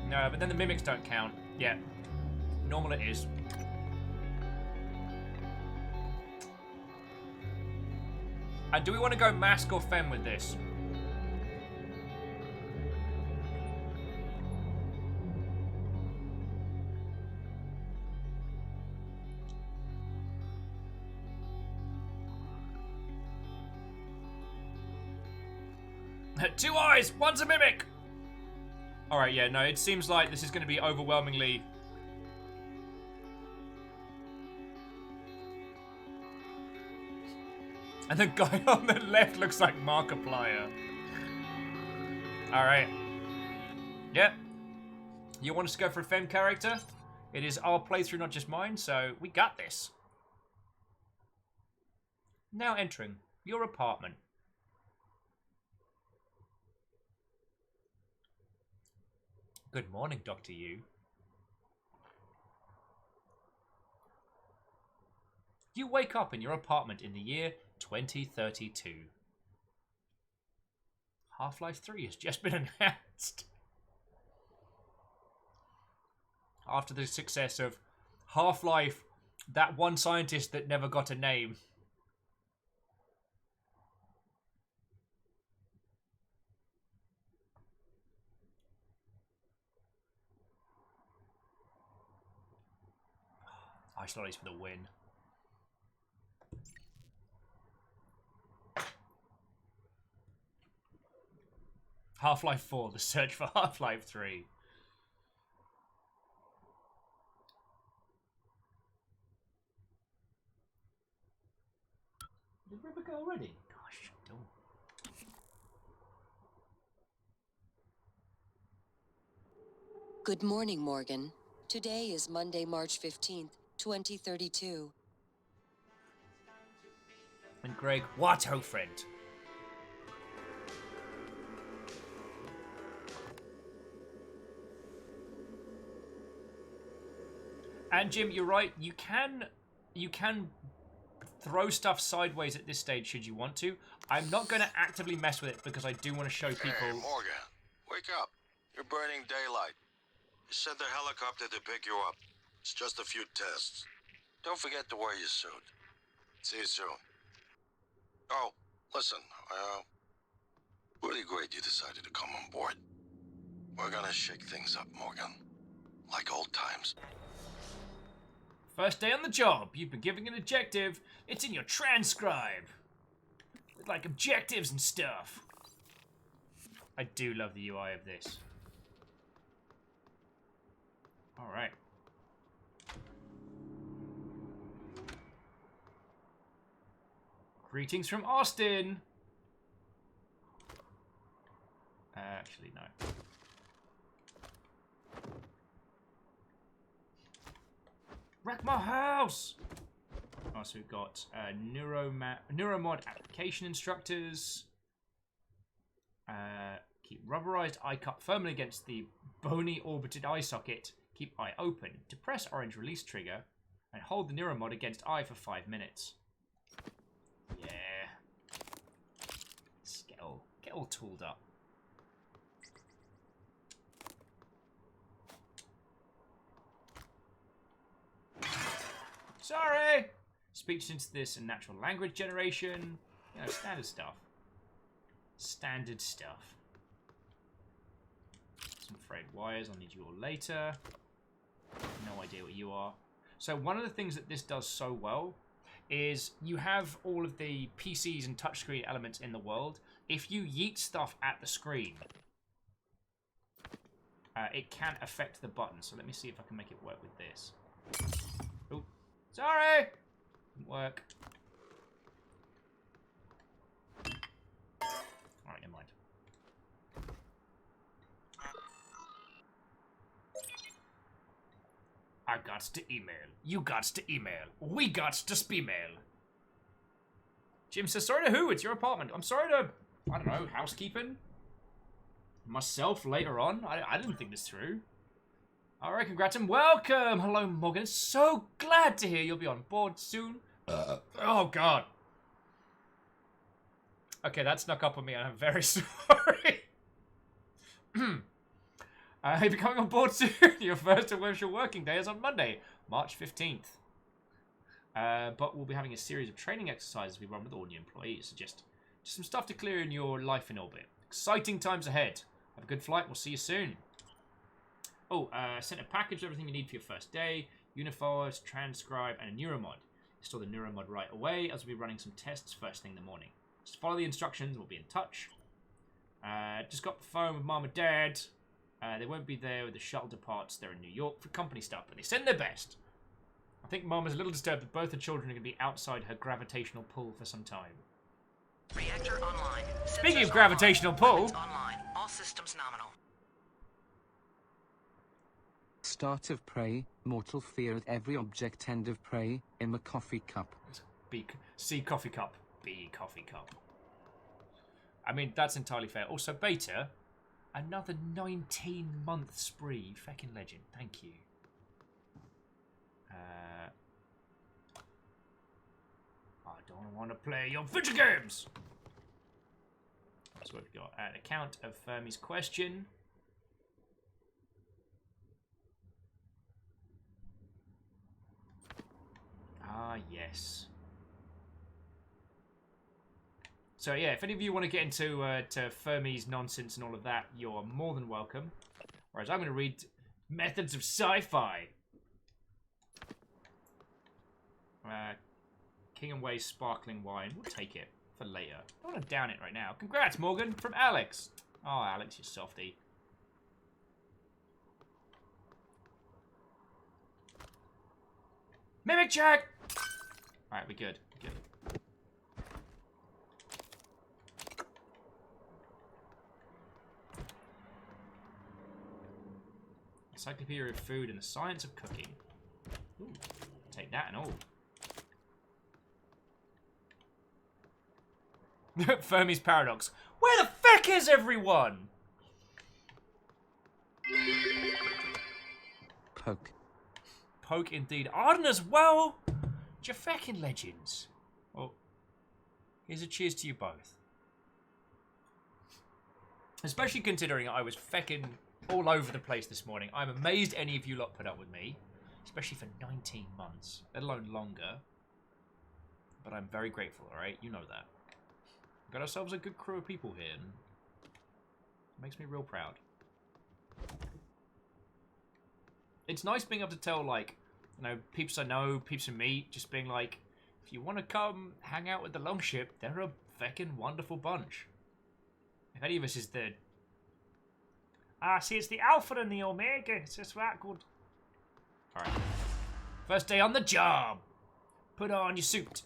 No, but then the mimics don't count. Yeah. Normal it is. And do we want to go mask or femme with this? 2 eyes, one's a mimic! Alright, yeah, no, it seems like this is going to be overwhelmingly... And the guy on the left looks like Markiplier. Alright. Yep. You want us to go for a femme character? It is our playthrough, not just mine, so we got this. Now entering your apartment. Good morning, Dr. Yu. You wake up in your apartment in the year 2032. Half-Life 3 has just been announced. After the success of Half-Life, that one scientist that never got a name. Ice Lollies for the win. Half-Life 4, the search for Half-Life 3. Did Rubber go already? Gosh, don't. Good morning, Morgan. Today is Monday, March 15th, 2032. And Greg, what, oh friend? And Jim, you're right. You can throw stuff sideways at this stage should you want to. I'm not going to actively mess with it because I do want to show people. Hey, Morgan, wake up. You're burning daylight. You sent the helicopter to pick you up. It's just a few tests. Don't forget to wear your suit. See you soon. Oh, listen, really great you decided to come on board. We're gonna shake things up, Morgan. Like old times. First day on the job. You've been given an objective. It's in your transcribe. With, like, objectives and stuff. I do love the UI of this. Alright. Greetings from Austin. Actually, no. Wreck my house! Oh, so we've got Neuromod application instructors. Keep rubberized eye cup firmly against the bony orbited eye socket. Keep eye open. Depress orange release trigger and hold the Neuromod against eye for 5 minutes. Yeah. Let's get all tooled up. Sorry! Speech synthesis and natural language generation. You know, standard stuff. Standard stuff. Some frayed wires, I'll need you all later. No idea what you are. So one of the things that this does so well is you have all of the PCs and touchscreen elements in the world. If you yeet stuff at the screen, it can affect the button. So let me see if I can make it work with this. Oh, sorry! Didn't work. Alright, never mind. I gots to email. You gots to email. We gots to spemail. Jim says, sorry to who? It's your apartment. I'm sorry to, I don't know, housekeeping? Myself later on? I didn't think this through. Alright, congrats and welcome. Hello, Morgan. So glad to hear you'll be on board soon. Oh, God. Okay, that snuck up on me and I'm very sorry. You'll be coming on board soon. Your first official working day is on Monday, March 15th. But we'll be having a series of training exercises we run with all new employees. So just some stuff to clear in your life in orbit. Exciting times ahead. Have a good flight. We'll see you soon. Oh, sent a package of everything you need for your first day. Uniforms, transcribe, and a Neuromod. Install the Neuromod right away as we'll be running some tests first thing in the morning. Just follow the instructions. We'll be in touch. Just got the phone with Mom and Dad. They won't be there when the shuttle departs. They're in New York for company stuff, but they send their best. I think Mom is a little disturbed that both the children are going to be outside her gravitational pull for some time. Reactor online. Speaking of Sensors gravitational pull... online. All systems nominal. Start of prey, mortal fear at every object, end of prey, in a coffee cup. C coffee cup, B coffee cup. I mean, that's entirely fair. Also, Beta, another 19-month spree. Feckin' legend. Thank you. I don't want to play your video games! So we've got an account of Fermi's question. Ah, yes. So yeah, if any of you want to get into to Fermi's nonsense and all of that, you're more than welcome. Whereas I'm going to read Methods of Sci-Fi. King and Way sparkling wine. We'll take it for later. I want to down it right now. Congrats, Morgan, from Alex. Oh, Alex, you softy. Mimic check! Alright, we're good. We're good. Encyclopedia of Food and the Science of Cooking. Ooh, take that and all. Fermi's Paradox. Where the feck is everyone? Poke. Poke indeed. Arden as well. You're feckin' legends. Well, here's a cheers to you both. Especially considering I was feckin' all over the place this morning. I'm amazed any of you lot put up with me. Especially for 19 months. Let alone longer. But I'm very grateful, alright? You know that. We've got ourselves a good crew of people here. And it makes me real proud. It's nice being able to tell, like, you know, peeps I know, peeps I meet, just being like, if you want to come hang out with the Longship, they're a feckin' wonderful bunch. If any of us is the... see, it's the Alpha and the Omega. It's just that good. Alright. First day on the job. Put on your suit.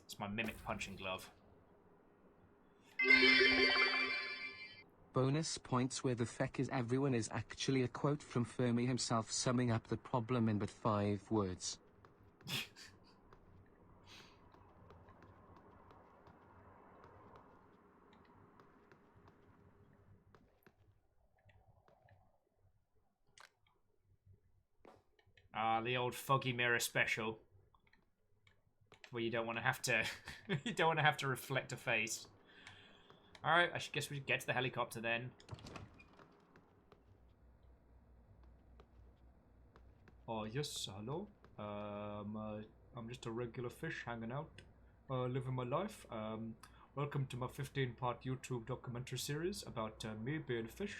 It's my mimic punching glove. Bonus points where the feck is everyone is actually a quote from Fermi himself summing up the problem in but 5 words. The old foggy mirror special. Where you don't want to have to you don't want to have to reflect a face. Alright, I guess we should get to the helicopter then. Oh yes, hello. I'm just a regular fish hanging out, living my life. Welcome to my 15-part YouTube documentary series about me being a fish.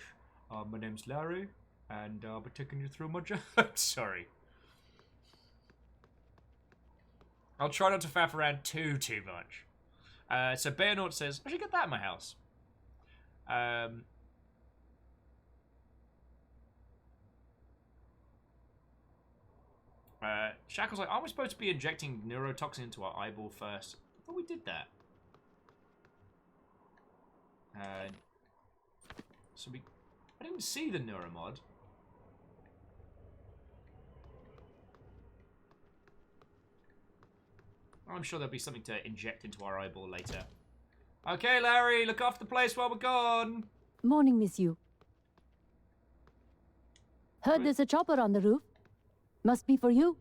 My name's Larry, and I'll be taking you through my journey. Sorry. I'll try not to faff around too much. So Bayonort says, I should get that in my house. Shackle's like, aren't we supposed to be injecting neurotoxin into our eyeball first? I thought we did that. So I didn't see the neuromod. I'm sure there'll be something to inject into our eyeball later. Okay, Larry, look after the place while we're gone. Morning, Miss Yu. Heard there's a chopper on the roof. Must be for you.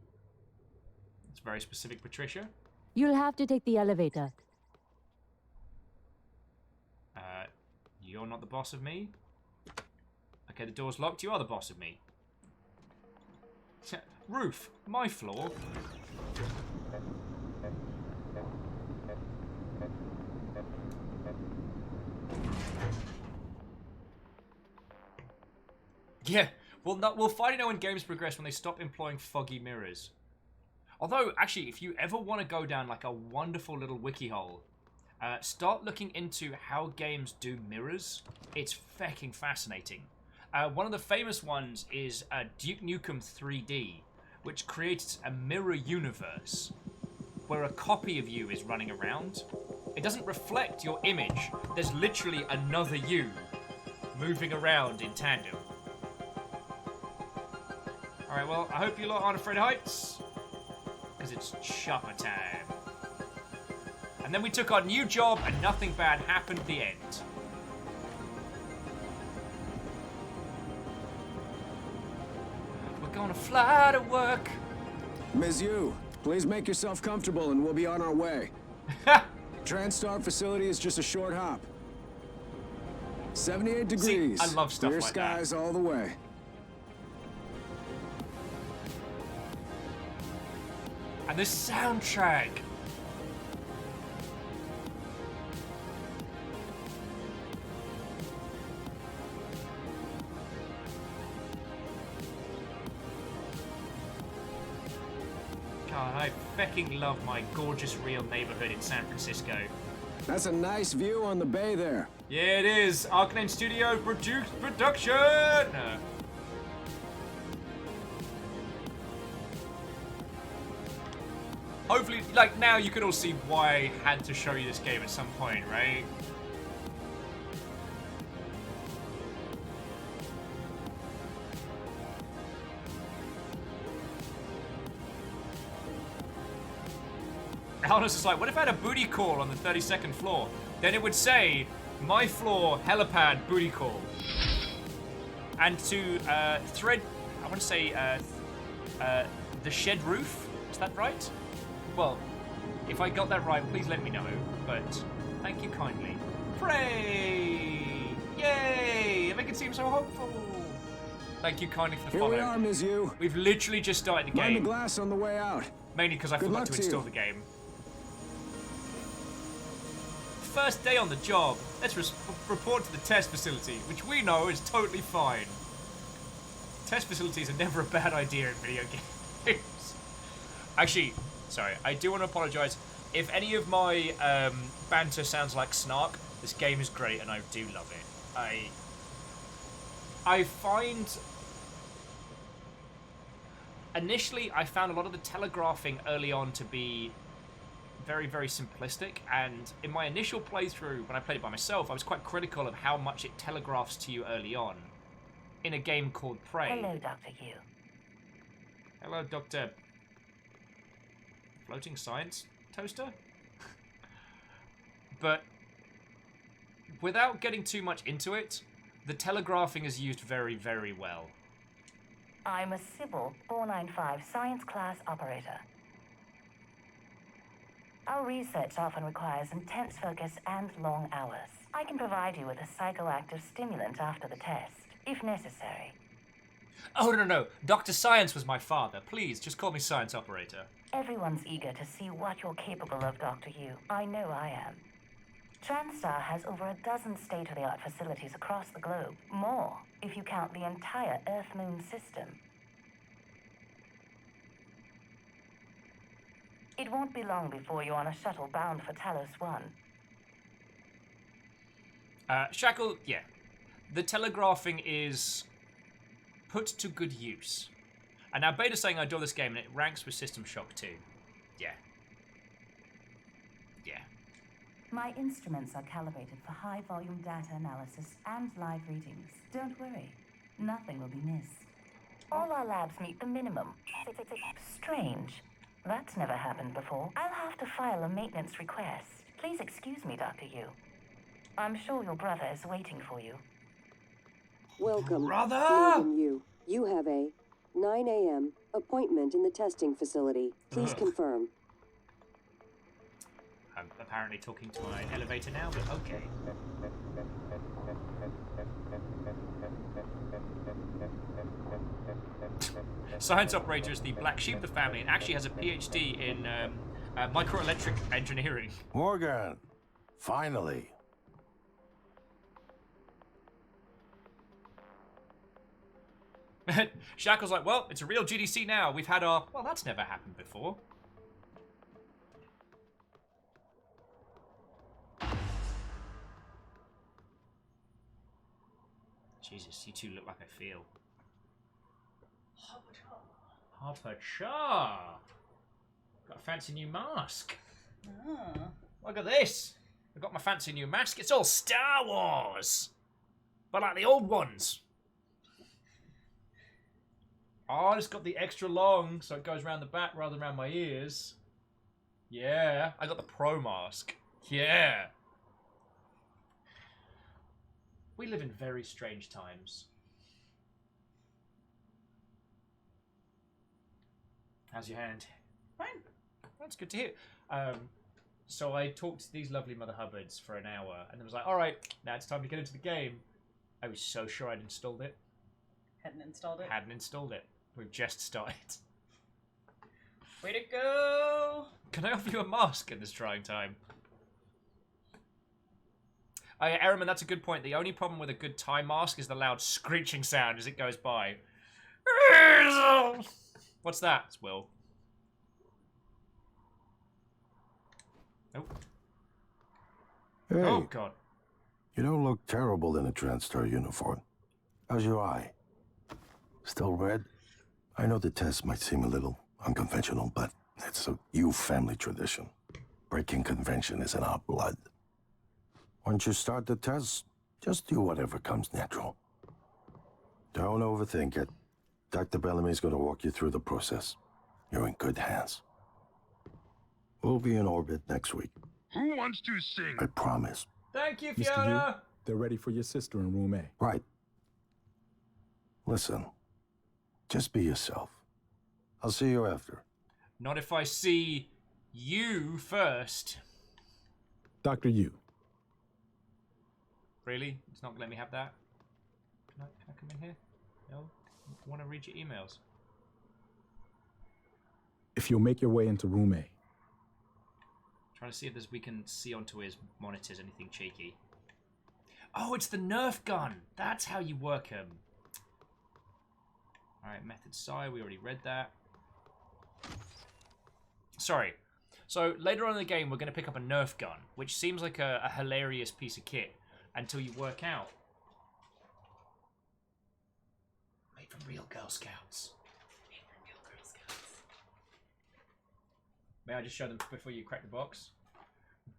It's very specific, Patricia. You'll have to take the elevator. You're not the boss of me? Okay, the door's locked. You are the boss of me. Roof, my floor. Yeah, we'll finally know when games progress when they stop employing foggy mirrors. Although, actually, if you ever want to go down like a wonderful little wiki hole, start looking into how games do mirrors. It's fecking fascinating. One of the famous ones is Duke Nukem 3D, which creates a mirror universe where a copy of you is running around. It doesn't reflect your image. There's literally another you moving around in tandem. Alright, well, I hope you lot aren't afraid of heights, because it's chopper time. And then we took our new job and nothing bad happened at the end. We're gonna fly to work. Ms. Yu, please make yourself comfortable and we'll be on our way. TranStar facility is just a short hop. 78 degrees. See, I love stuff Clear like skies that. all the way. And this soundtrack. God, I fecking love my gorgeous real neighborhood in San Francisco. That's a nice view on the bay there. Yeah, it is. Arcanine Studio production! Hopefully, like, now you can all see why I had to show you this game at some point, right? Alan's just like, what if I had a booty call on the 32nd floor? Then it would say, my floor, helipad, booty call. And to thread, I want to say, the shed roof? Is that right? Well, if I got that right, please let me know. But thank you kindly. Pray! Yay! It make it seem so hopeful. Thank you kindly for the follow. Here we are, Ms. Yu. We've literally just started the game. Mind the glass on the way out. Mainly because I Good forgot luck to to install you. the game. First day on the job. Let's report to the test facility, which we know is totally fine. Test facilities are never a bad idea in video games. Actually, sorry, I do want to apologise. If any of my banter sounds like snark, this game is great and I do love it. I find... Initially, I found a lot of the telegraphing early on to be very, very simplistic, and in my initial playthrough, when I played it by myself, I was quite critical of how much it telegraphs to you early on in a game called Prey. Hello, Dr. Yu. Hello, Dr. Floating Science Toaster? But without getting too much into it, the telegraphing is used very, very well. I'm a Sybil 495 science class operator. Our research often requires intense focus and long hours. I can provide you with a psychoactive stimulant after the test, if necessary. Oh, no. Dr. Science was my father. Please, just call me Science Operator. Everyone's eager to see what you're capable of, Dr. Yu. I know I am. TranStar has over a dozen state-of-the-art facilities across the globe. More, if you count the entire Earth-Moon system. It won't be long before you're on a shuttle bound for Talos 1. Shackle, yeah. The telegraphing is put to good use. And now Beta's saying I adore this game and it ranks with System Shock 2. Yeah. Yeah. My instruments are calibrated for high-volume data analysis and live readings. Don't worry, nothing will be missed. All our labs meet the minimum. Strange. That's never happened before. I'll have to file a maintenance request. Please excuse me, Dr. Yu. I'm sure your brother is waiting for you. Welcome, Brother! Morgan Yu. You have a 9 a.m. appointment in the testing facility. Please confirm. I'm apparently talking to my elevator now, but okay. Science Operator is the black sheep of the family and actually has a PhD in microelectric engineering. Morgan, finally. Shackle's like, well, it's a real GDC now. We've had our... Well, that's never happened before. Jesus, you two look like I feel. Harper Char. Got a fancy new mask. Oh. Look at this. I've got my fancy new mask. It's all Star Wars. But like the old ones. Oh, it's got the extra long, so it goes around the back rather than around my ears. Yeah, I got the pro mask. Yeah. We live in very strange times. How's your hand? Fine. That's good to hear. So I talked to these lovely Mother Hubbards for an hour, and it was like, all right, now it's time to get into the game. I was so sure I'd installed it. Hadn't installed it? Hadn't installed it. We've just started. Way to go! Can I offer you a mask in this trying time? Oh yeah, Ehrman, that's a good point. The only problem with a good Thai mask is the loud screeching sound as it goes by. What's that? It's Will. Oh. Hey, Oh, God. you don't look terrible in a TranStar uniform. How's your eye? Still red? I know the test might seem a little unconventional, but it's a you family tradition. Breaking convention is in our blood. Once you start the test, just do whatever comes natural. Don't overthink it. Dr. Bellamy's going to walk you through the process. You're in good hands. We'll be in orbit next week. Who wants to sing? I promise. Thank you, Mr. Fiona. Yu, they're ready for your sister in room A. Right. Listen, just be yourself. I'll see you after. Not if I see you first. Dr. Yu. Really? It's not going to let me have that? Can I come in here? No? I want to read your emails. If you'll make your way into room A. Trying to see if we can see onto his monitors anything cheeky. Oh, it's the Nerf gun. That's how you work him. Alright, method psi. We already read that. Sorry. So, later on in the game, we're going to pick up a Nerf gun, which seems like a hilarious piece of kit until you work out. Made from real Girl Scouts. Made from real Girl Scouts. May I just show them before you crack the box?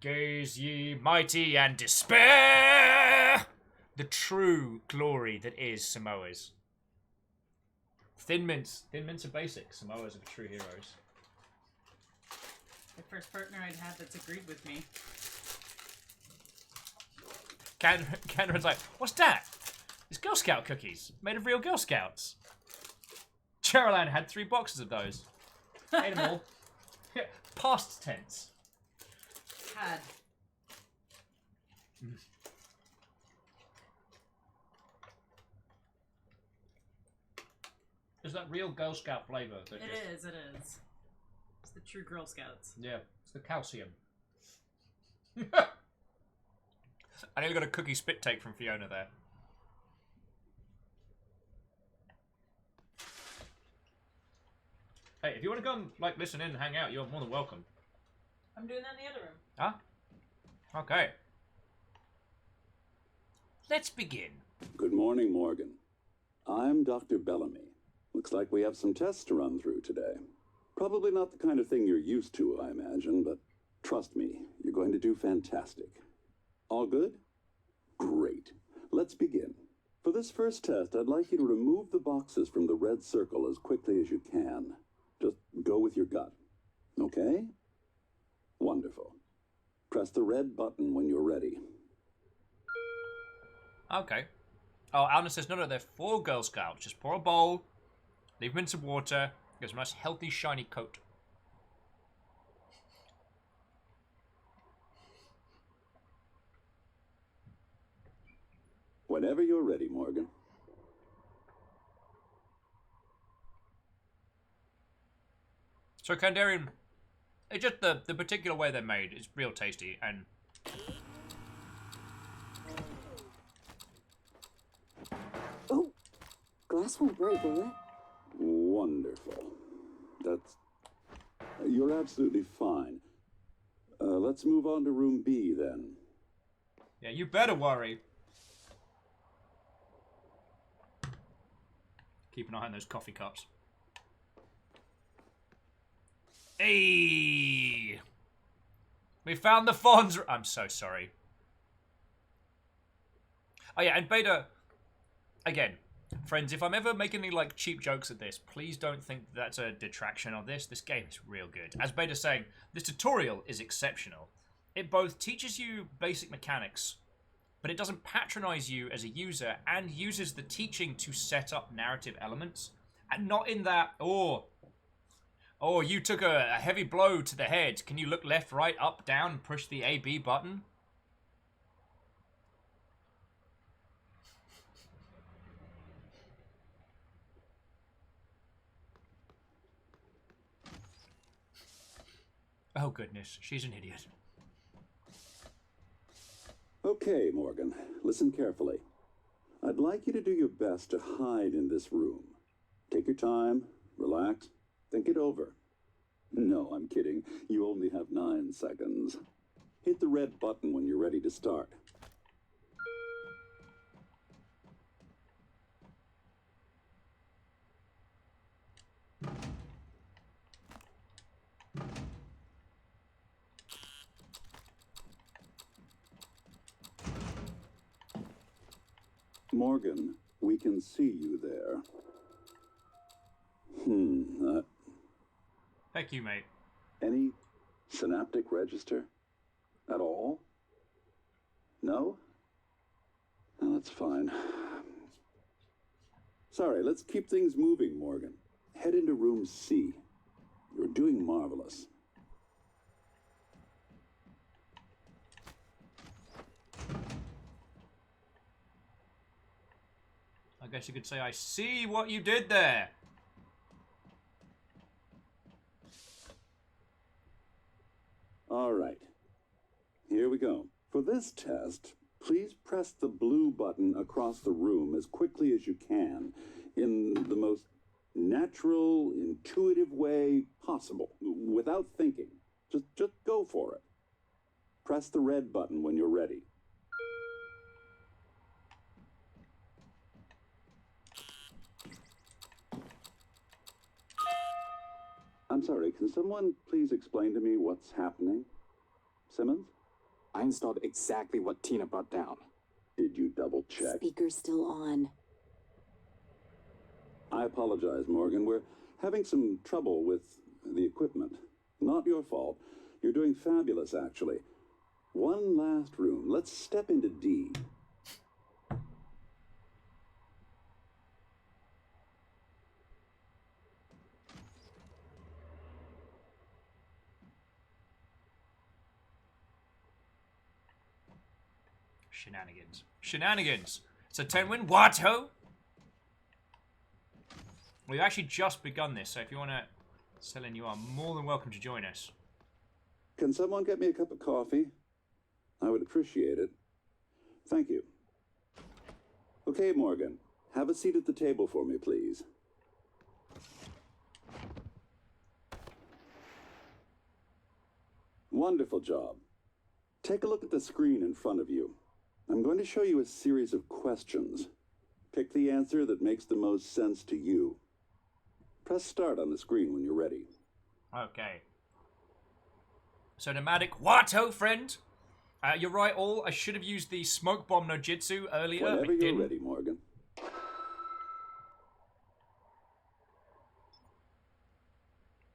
Gaze ye mighty and despair! The true glory that is Samoas. Thin mints are basic. Samoas are the true heroes. The first partner I'd had that's agreed with me. Cameron's like, what's that? It's Girl Scout cookies, made of real Girl Scouts. Cheryl had 3 boxes of those. Ate them all. Past tense. Had. Is that real Girl Scout flavour? It is. It's the true Girl Scouts. Yeah, it's the calcium. I nearly got a cookie spit take from Fiona there. Hey, if you want to come, like, listen in and hang out, you're more than welcome. I'm doing that in the other room. Huh? Okay. Let's begin. Good morning, Morgan. I'm Dr. Bellamy. Looks like we have some tests to run through today. Probably not the kind of thing you're used to, I imagine, but trust me, you're going to do fantastic. All good? Great. Let's begin. For this first test, I'd like you to remove the boxes from the red circle as quickly as you can. Just go with your gut. Okay? Wonderful. Press the red button when you're ready. Okay. Oh, Alna says, no, they're 4 Girl Scouts. Just pour a bowl, leave them in some water, gives them a nice, healthy, shiny coat. Whenever you're ready, Morgan. So, Kandarian, it's just the particular way they're made is real tasty, and... Oh, glass won't break, will it? Wonderful. That's... You're absolutely fine. Let's move on to room B, then. Yeah, you better worry. Keep an eye on those coffee cups. Hey! We found the Fonz. I'm so sorry. Oh yeah, and Beta, again, friends, if I'm ever making any like cheap jokes at this, please don't think that's a detraction of this. This game is real good. As Beta's saying, this tutorial is exceptional. It both teaches you basic mechanics, but it doesn't patronize you as a user and uses the teaching to set up narrative elements. And not in that, oh, you took a heavy blow to the head. Can you look left, right, up, down, and push the A, B button? Oh goodness, she's an idiot. Okay, Morgan, listen carefully. I'd like you to do your best to hide in this room. Take your time, relax, think it over. No, I'm kidding. You only have 9 seconds. Hit the red button when you're ready to start. Morgan, we can see you there. Thank you, mate. Any synaptic register? At all? No? No, that's fine. Sorry, let's keep things moving, Morgan. Head into room C. You're doing marvelous. I guess you could say I see what you did there. All right. Here we go. For this test, please press the blue button across the room as quickly as you can in the most natural, intuitive way possible, without thinking. Just go for it. Press the red button when you're ready. I'm sorry, can someone please explain to me what's happening? Simmons? I installed exactly what Tina brought down. Did you double check? Speaker's still on. I apologize, Morgan. We're having some trouble with the equipment. Not your fault. You're doing fabulous, actually. One last room. Let's step into D. Shenanigans. Shenanigans! It's a 10-win. What-ho? We've actually just begun this, so if you want to sell in, you are more than welcome to join us. Can someone get me a cup of coffee? I would appreciate it. Thank you. Okay, Morgan. Have a seat at the table for me, please. Wonderful job. Take a look at the screen in front of you. I'm going to show you a series of questions. Pick the answer that makes the most sense to you. Press start on the screen when you're ready. Okay. So nomadic Wato, friend. You're right, all. I should have used the smoke bomb no jitsu earlier. Whenever you're ready, Morgan.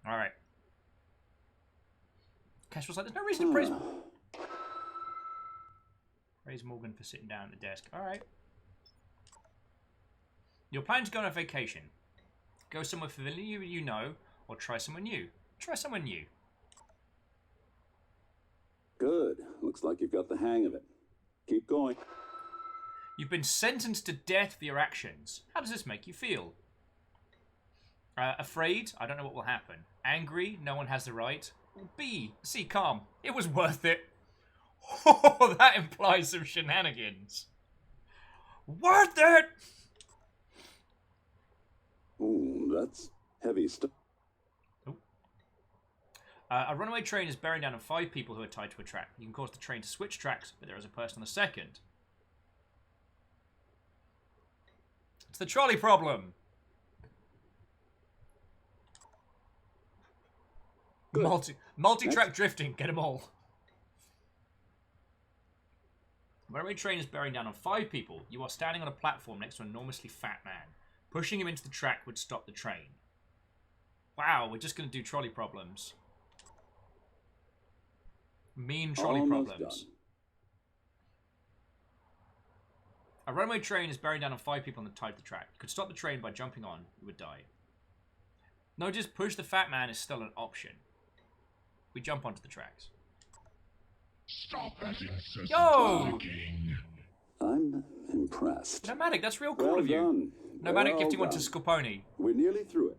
Alright. Cash was like, there's no reason to praise Morgan for sitting down at the desk. Alright. You're planning to go on a vacation. Go somewhere familiar you know, or try somewhere new. Try somewhere new. Good. Looks like you've got the hang of it. Keep going. You've been sentenced to death for your actions. How does this make you feel? Afraid? I don't know what will happen. Angry? No one has the right. B. C. Calm. It was worth it. Oh, that implies some shenanigans. Worth it! Ooh, that's heavy stuff. A runaway train is bearing down on 5 people who are tied to a track. You can cause the train to switch tracks, but there is a person on the second. It's the trolley problem. Good. Multi-track drifting. Get them all. Runaway train is bearing down on 5 people. You are standing on a platform next to an enormously fat man. Pushing him into the track would stop the train. Wow, we're just going to do trolley problems. Mean trolley Almost problems. done. A runaway train is bearing down on 5 people on the tied to the track. You could stop the train by jumping on. You would die. Notice push the fat man is still an option. We jump onto the tracks. Stop that incessant Yo! barking. I'm impressed. Nomadic, that's real cool Well of you. done. Nomadic Well gifting one to done. Scoponi. We're nearly through it.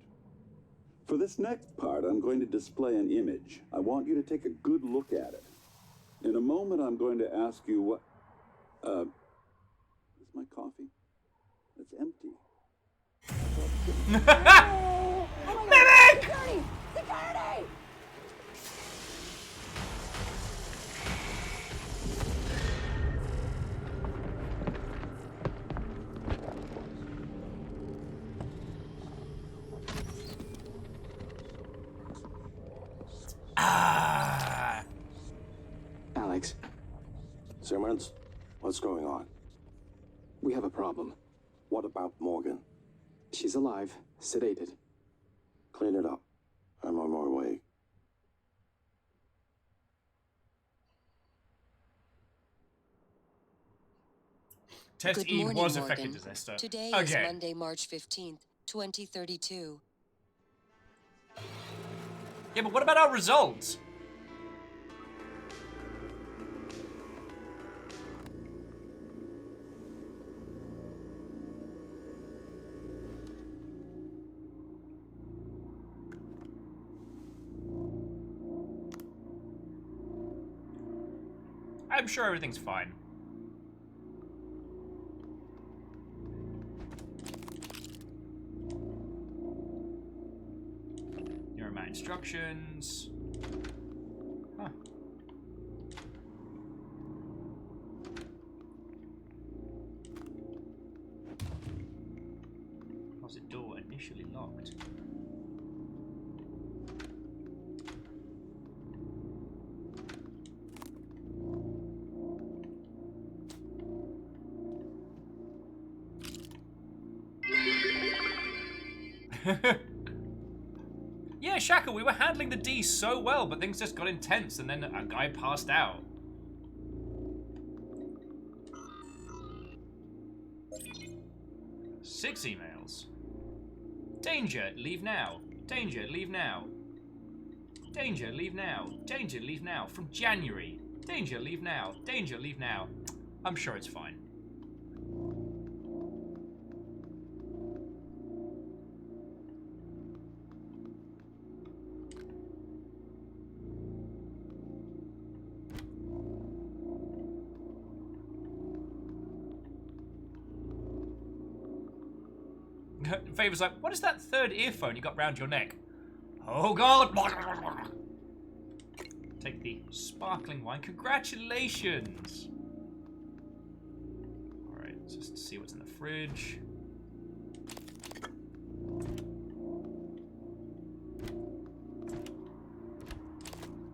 For this next part, I'm going to display an image. I want you to take a good look at it. In a moment, I'm going to ask you what... is my coffee? It's empty. Mimic! Security! Security! Ah! Alex, Simmons, what's going on? we have a problem. What about Morgan? She's alive, sedated. Clean it up. I'm on my way. Test Good E morning, was Morgan. affected disaster. Today is Again. Monday, March 15th, 2032. Yeah, but what about our results? I'm sure everything's fine. Here are my instructions. Huh. Closet door initially locked. Yeah, Shaka, we were handling the D so well, but things just got intense and then a guy passed out. Six emails. Danger, leave now. Danger, leave now. Danger, leave now. Danger, leave now. From January. Danger, leave now. Danger, leave now. I'm sure it's fine. Favor's like, what is that third earphone you got round your neck? Oh god! Take the sparkling wine. Congratulations! Alright, let's just see what's in the fridge.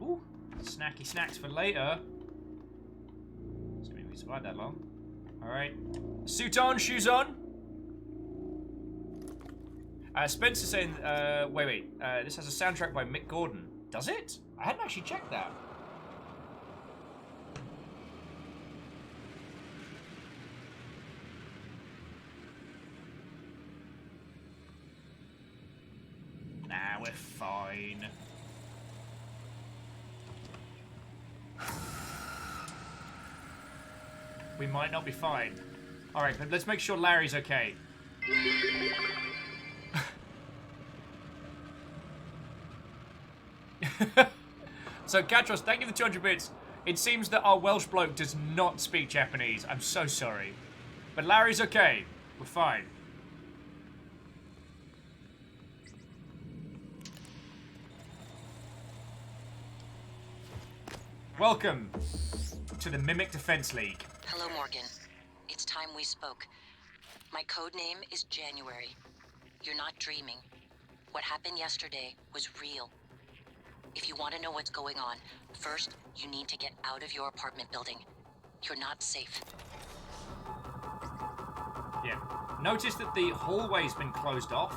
Ooh, snacky snacks for later. It's gonna be survive that long. Alright. Suit on, shoes on. Spencer saying, wait, this has a soundtrack by Mick Gordon. Does it? I hadn't actually checked that. Nah, we're fine. We might not be fine. Alright, but let's make sure Larry's okay. So, Katros, thank you for the 200 bits. It seems that our Welsh bloke does not speak Japanese. I'm so sorry. But Larry's okay. We're fine. Welcome to the Mimic Defense League. Hello, Morgan. It's time we spoke. My code name is January. You're not dreaming. What happened yesterday was real. If you want to know what's going on, first, you need to get out of your apartment building. You're not safe. Yeah. Notice that the hallway's been closed off.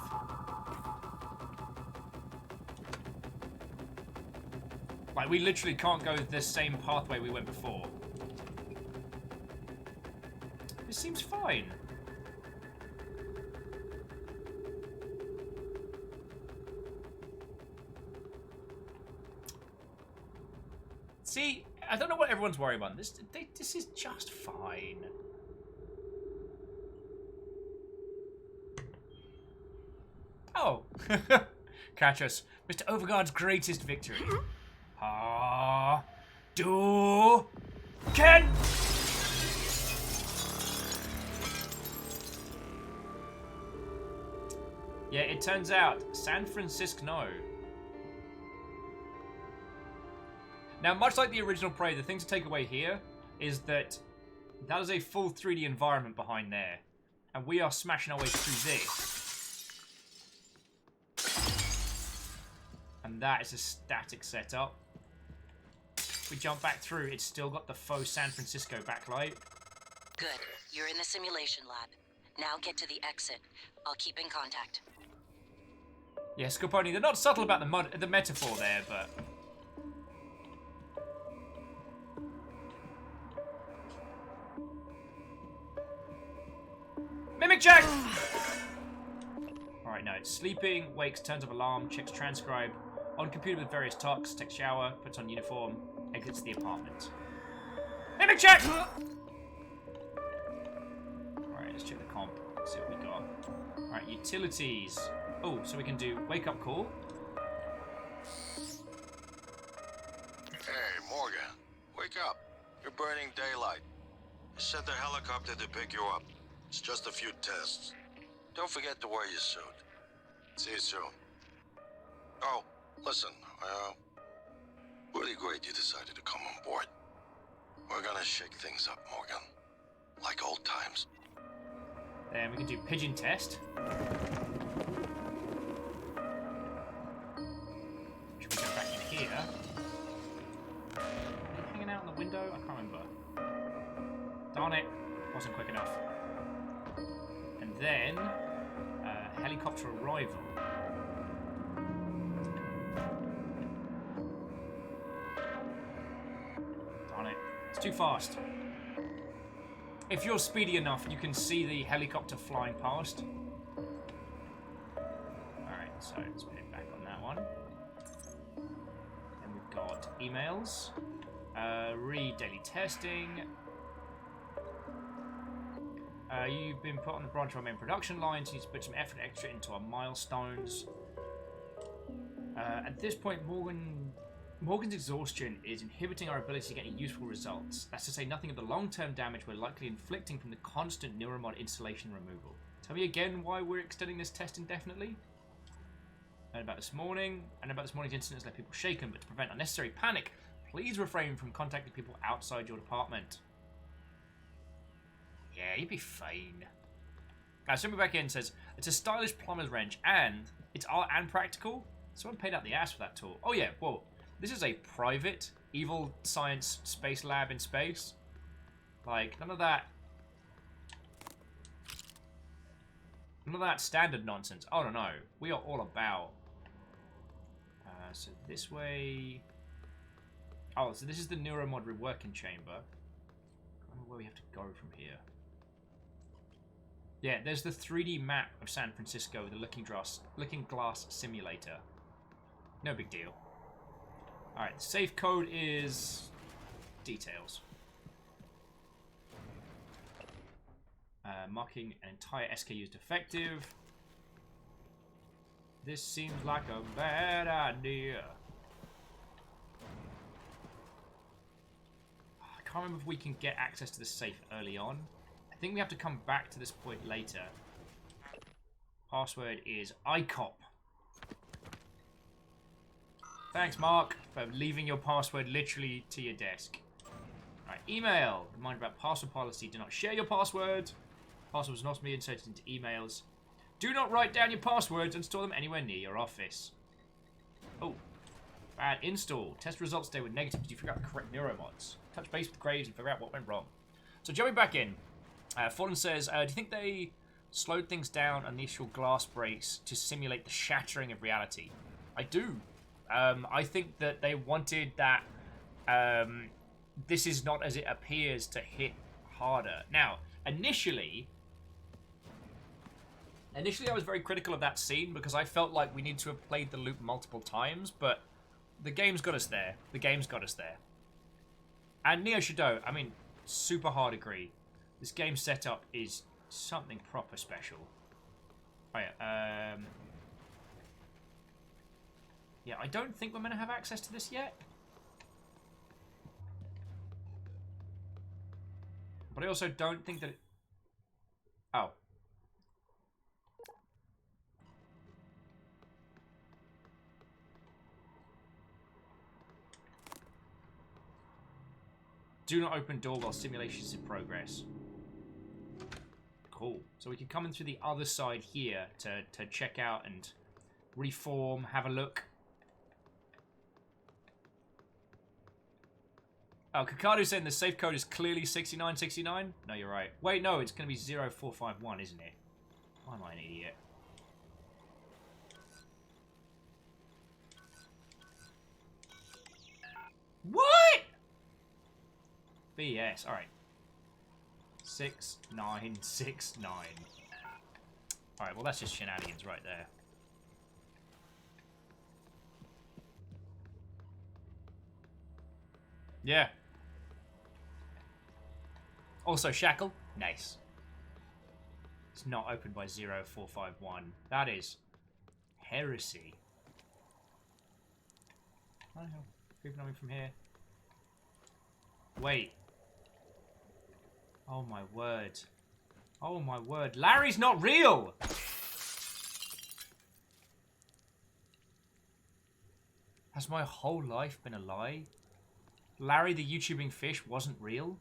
Like, we literally can't go the same pathway we went before. This seems fine. See, I don't know what everyone's worried about. This is just fine. Oh. Catch us. Mr. Overguard's greatest victory. Ken! Yeah, it turns out, San Francisco, no. Now, much like the original Prey, the thing to take away here is that that is a full 3D environment behind there. And we are smashing our way through this. And that is a static setup. If we jump back through, it's still got the faux San Francisco backlight. Good. You're in the simulation lab. Now get to the exit. I'll keep in contact. Yeah, Scorpione, they're not subtle about the metaphor there, but... Mimic check! Alright, no, it's sleeping, wakes, turns off alarm, checks transcribe, on computer with various tasks, takes shower, puts on uniform, exits the apartment. Mimic check! Alright, let's check the comp, see what we got. Alright, utilities. Oh, so we can do wake up call. Hey, Morgan. Wake up. You're burning daylight. You said the helicopter to pick you up. It's just a few tests. Don't forget to wear your suit. See you soon. Oh, listen, really great you decided to come on board. We're gonna shake things up, Morgan. Like old times. Then we can do pigeon test. Should we go back in here? Hanging out in the window? I can't remember. Darn it. Wasn't quick enough. And then, helicopter arrival. Darn it. It's too fast. If you're speedy enough, you can see the helicopter flying past. Alright, so let's put it back on that one. Then we've got emails. Read daily testing. You've been put on the branch of our main production line, so you need to put some effort extra into our milestones. At this point, Morgan's exhaustion is inhibiting our ability to get any useful results. That's to say nothing of the long-term damage we're likely inflicting from the constant neuromod installation removal. Tell me again why we're extending this test indefinitely? And about this morning's incident has left people shaken, but to prevent unnecessary panic, please refrain from contacting people outside your department. Yeah, you'd be fine. Somebody back in says, it's a stylish plumber's wrench and it's art and practical. Someone paid out the ass for that tool. Oh yeah, whoa. This is a private evil science space lab in space. Like, none of that standard nonsense. Oh no. We are all about. So this way. Oh, so this is the neuromod reworking chamber. I don't know where we have to go from here. Yeah, there's the 3D map of San Francisco with the looking glass simulator. No big deal. Alright, the safe code is details. Marking an entire SKU as defective. This seems like a bad idea. I can't remember if we can get access to the safe early on. I think we have to come back to this point later. Password is ICOP. Thanks, Mark, for leaving your password literally to your desk. Alright, email. Reminder about password policy. Do not share your password. Passwords must be inserted into emails. Do not write down your passwords and store them anywhere near your office. Oh. Bad install. Test results today were negative. Did you figure out the correct neuromods? Touch base with Graves and figure out what went wrong. So jumping back in, Fallen says, do you think they slowed things down on the initial glass breaks to simulate the shattering of reality? I do. I think that they wanted that this is not as it appears to hit harder. Now, initially I was very critical of that scene because I felt like we need to have played the loop multiple times, but the game's got us there. The game's got us there. And Neo Shadow, I mean, super hard agree. This game setup is something proper special. Oh yeah, yeah, I don't think we're going to have access to this yet. But I also don't think that it... Oh. Do not open door while simulation is in progress. Cool. So we can come in through the other side here to check out and reform, have a look. Oh, Kakadu's saying the safe code is clearly 6969. No, you're right. Wait, no, it's going to be 0451, isn't it? Why am I an idiot? What? BS. Alright. 6969. Alright, well that's just shenanigans right there. Yeah. Also, Shackle. Nice. It's not opened by 0451. That is heresy. I don't know. Creeping on me from here. Wait. Oh my word. Oh my word. Larry's not real! Has my whole life been a lie? Larry the YouTubing fish wasn't real?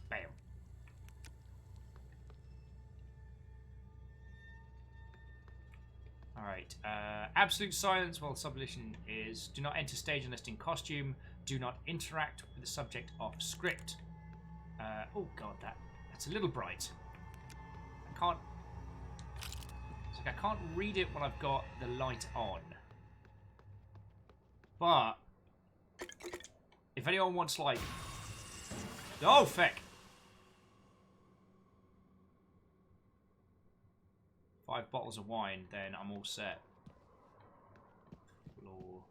Bam. Alright, absolute silence while the submission is do not enter stage unless in costume, do not interact with the subject of script. Oh god, that's a little bright. I can't... It's like I can't read it when I've got the light on. But if anyone wants like... Oh, feck! 5 bottles of wine, then I'm all set. Floor.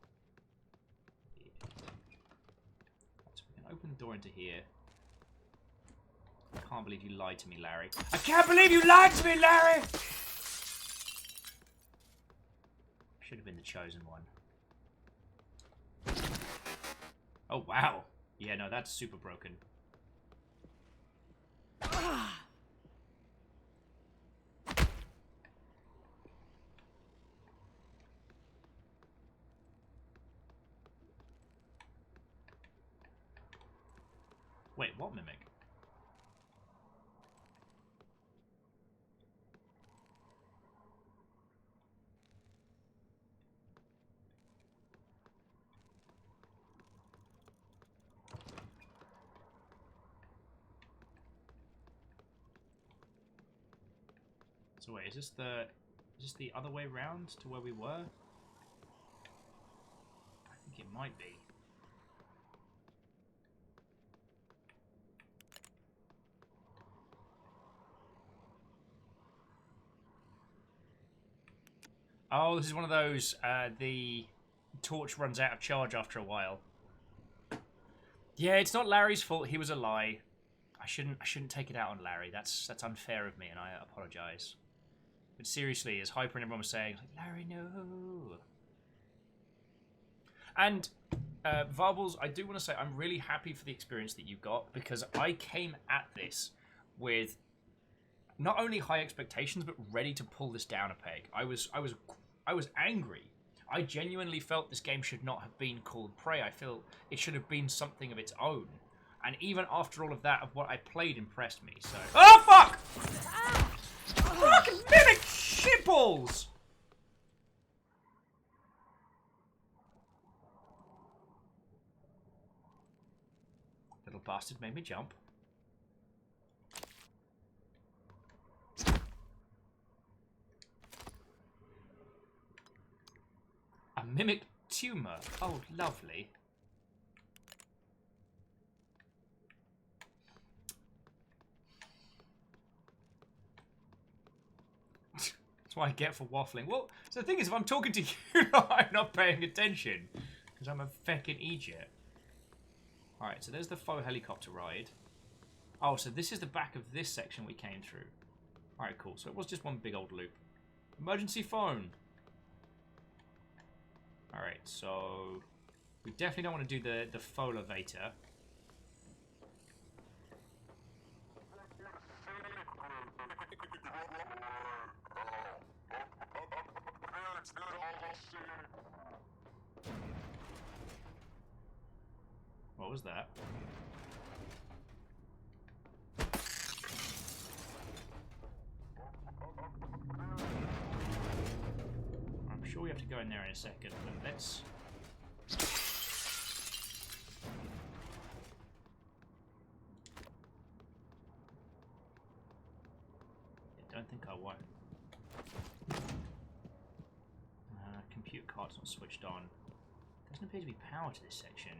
So we can open the door into here. I can't believe you lied to me, Larry. I can't believe you lied to me, Larry! Should have been the chosen one. Oh, wow. Yeah, no, that's super broken. Wait, what mimic? So wait, is this the other way round to where we were? I think it might be. Oh, this is one of those, the torch runs out of charge after a while. Yeah, it's not Larry's fault, he was a lie. I shouldn't take it out on Larry. That's unfair of me, and I apologize. But seriously, as Hyper and everyone was saying, like, Larry, no. And Varbles, I do want to say I'm really happy for the experience that you got, because I came at this with not only high expectations, but ready to pull this down a peg. I was angry. I genuinely felt this game should not have been called Prey. I feel it should have been something of its own. And even after all of that, of what I played impressed me, so... Oh, fuck! Fucking mimic shitballs! Little bastard made me jump. A mimic tumor. Oh, lovely. That's what I get for waffling. Well, so the thing is, if I'm talking to you, I'm not paying attention. Because I'm a feckin' idiot. Alright, so there's the faux helicopter ride. Oh, so this is the back of this section we came through. Alright, cool. So it was just one big old loop. Emergency phone. Alright, so... we definitely don't want to do the faux elevator. What was that? I'm sure we have to go in there in a second, but let's... I don't think I won. Compute card's not switched on. Doesn't appear to be power to this section.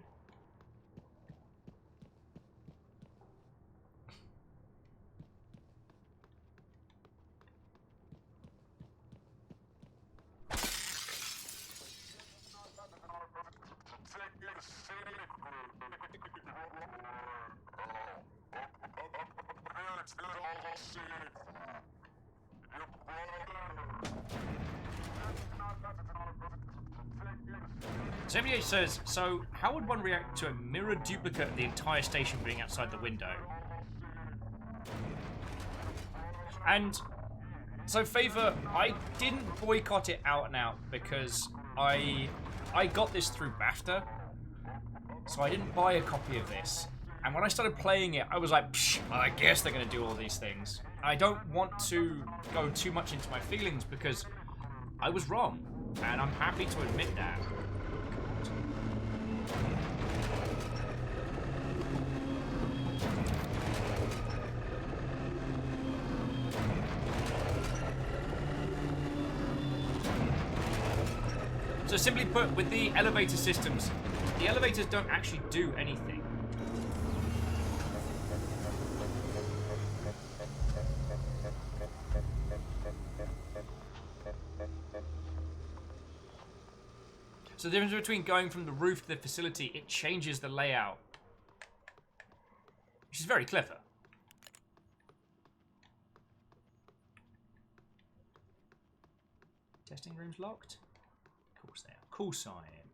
So MDH says, so how would one react to a mirror duplicate of the entire station being outside the window? And so Favor, I didn't boycott it out and out because I got this through BAFTA, so I didn't buy a copy of this. And when I started playing it, I was like, psh, I guess they're going to do all these things. I don't want to go too much into my feelings because I was wrong, and I'm happy to admit that. So simply put, with the elevator systems, the elevators don't actually do anything. So the difference between going from the roof to the facility, it changes the layout. Which is very clever. Testing room's locked? Of course they are. Of course I am.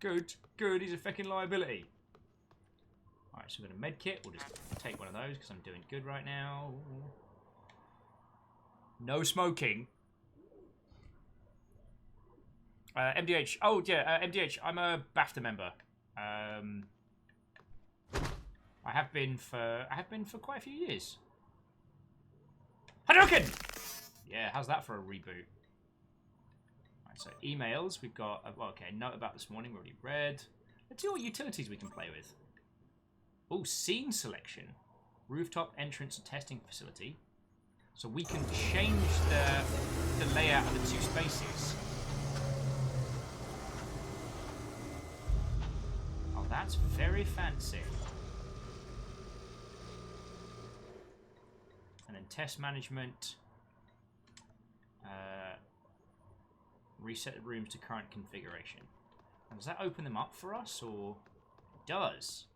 Good. Good. He's a fucking liability. Alright, so we've got a med kit. We'll just take one of those because I'm doing good right now. No smoking. MDH. Oh, yeah, MDH. I'm a BAFTA member. I have been for quite a few years. Hadouken! Yeah, how's that for a reboot? Right, so emails. We've got, well, okay, note about this morning. We already read. Let's see what utilities we can play with. Oh, scene selection. Rooftop entrance and testing facility. So we can change the layout of the two spaces. Oh, that's very fancy. And then test management. Reset the rooms to current configuration. And does that open them up for us, or it does?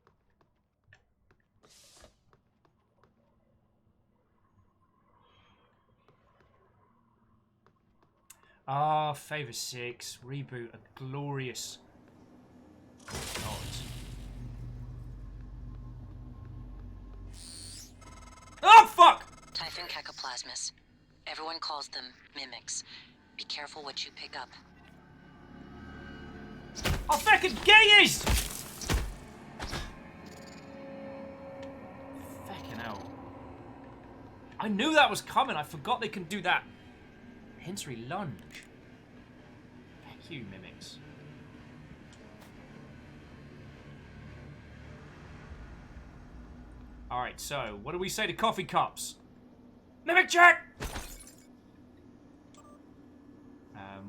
Ah, Favor 6, reboot, a glorious God. Oh, fuck! Typhon cacoplasmus. Everyone calls them mimics. Be careful what you pick up. Oh, fucking gayers! I knew that was coming. I forgot they can do that. Henry lunge. Thank you, mimics. Alright, so, what do we say to coffee cups? Mimic check!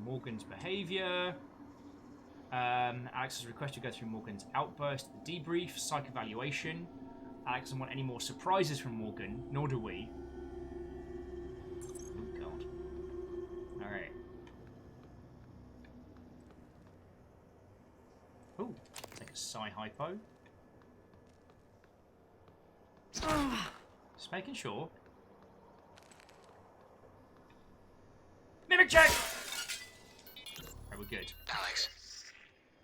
Morgan's behavior. Alex has requested to go through Morgan's outburst, the debrief, psych evaluation. Alex doesn't want any more surprises from Morgan, nor do we. Oh, God. Alright. Ooh, take a psi hypo. Just making sure. Mimic check! Alright, we're good. Alex.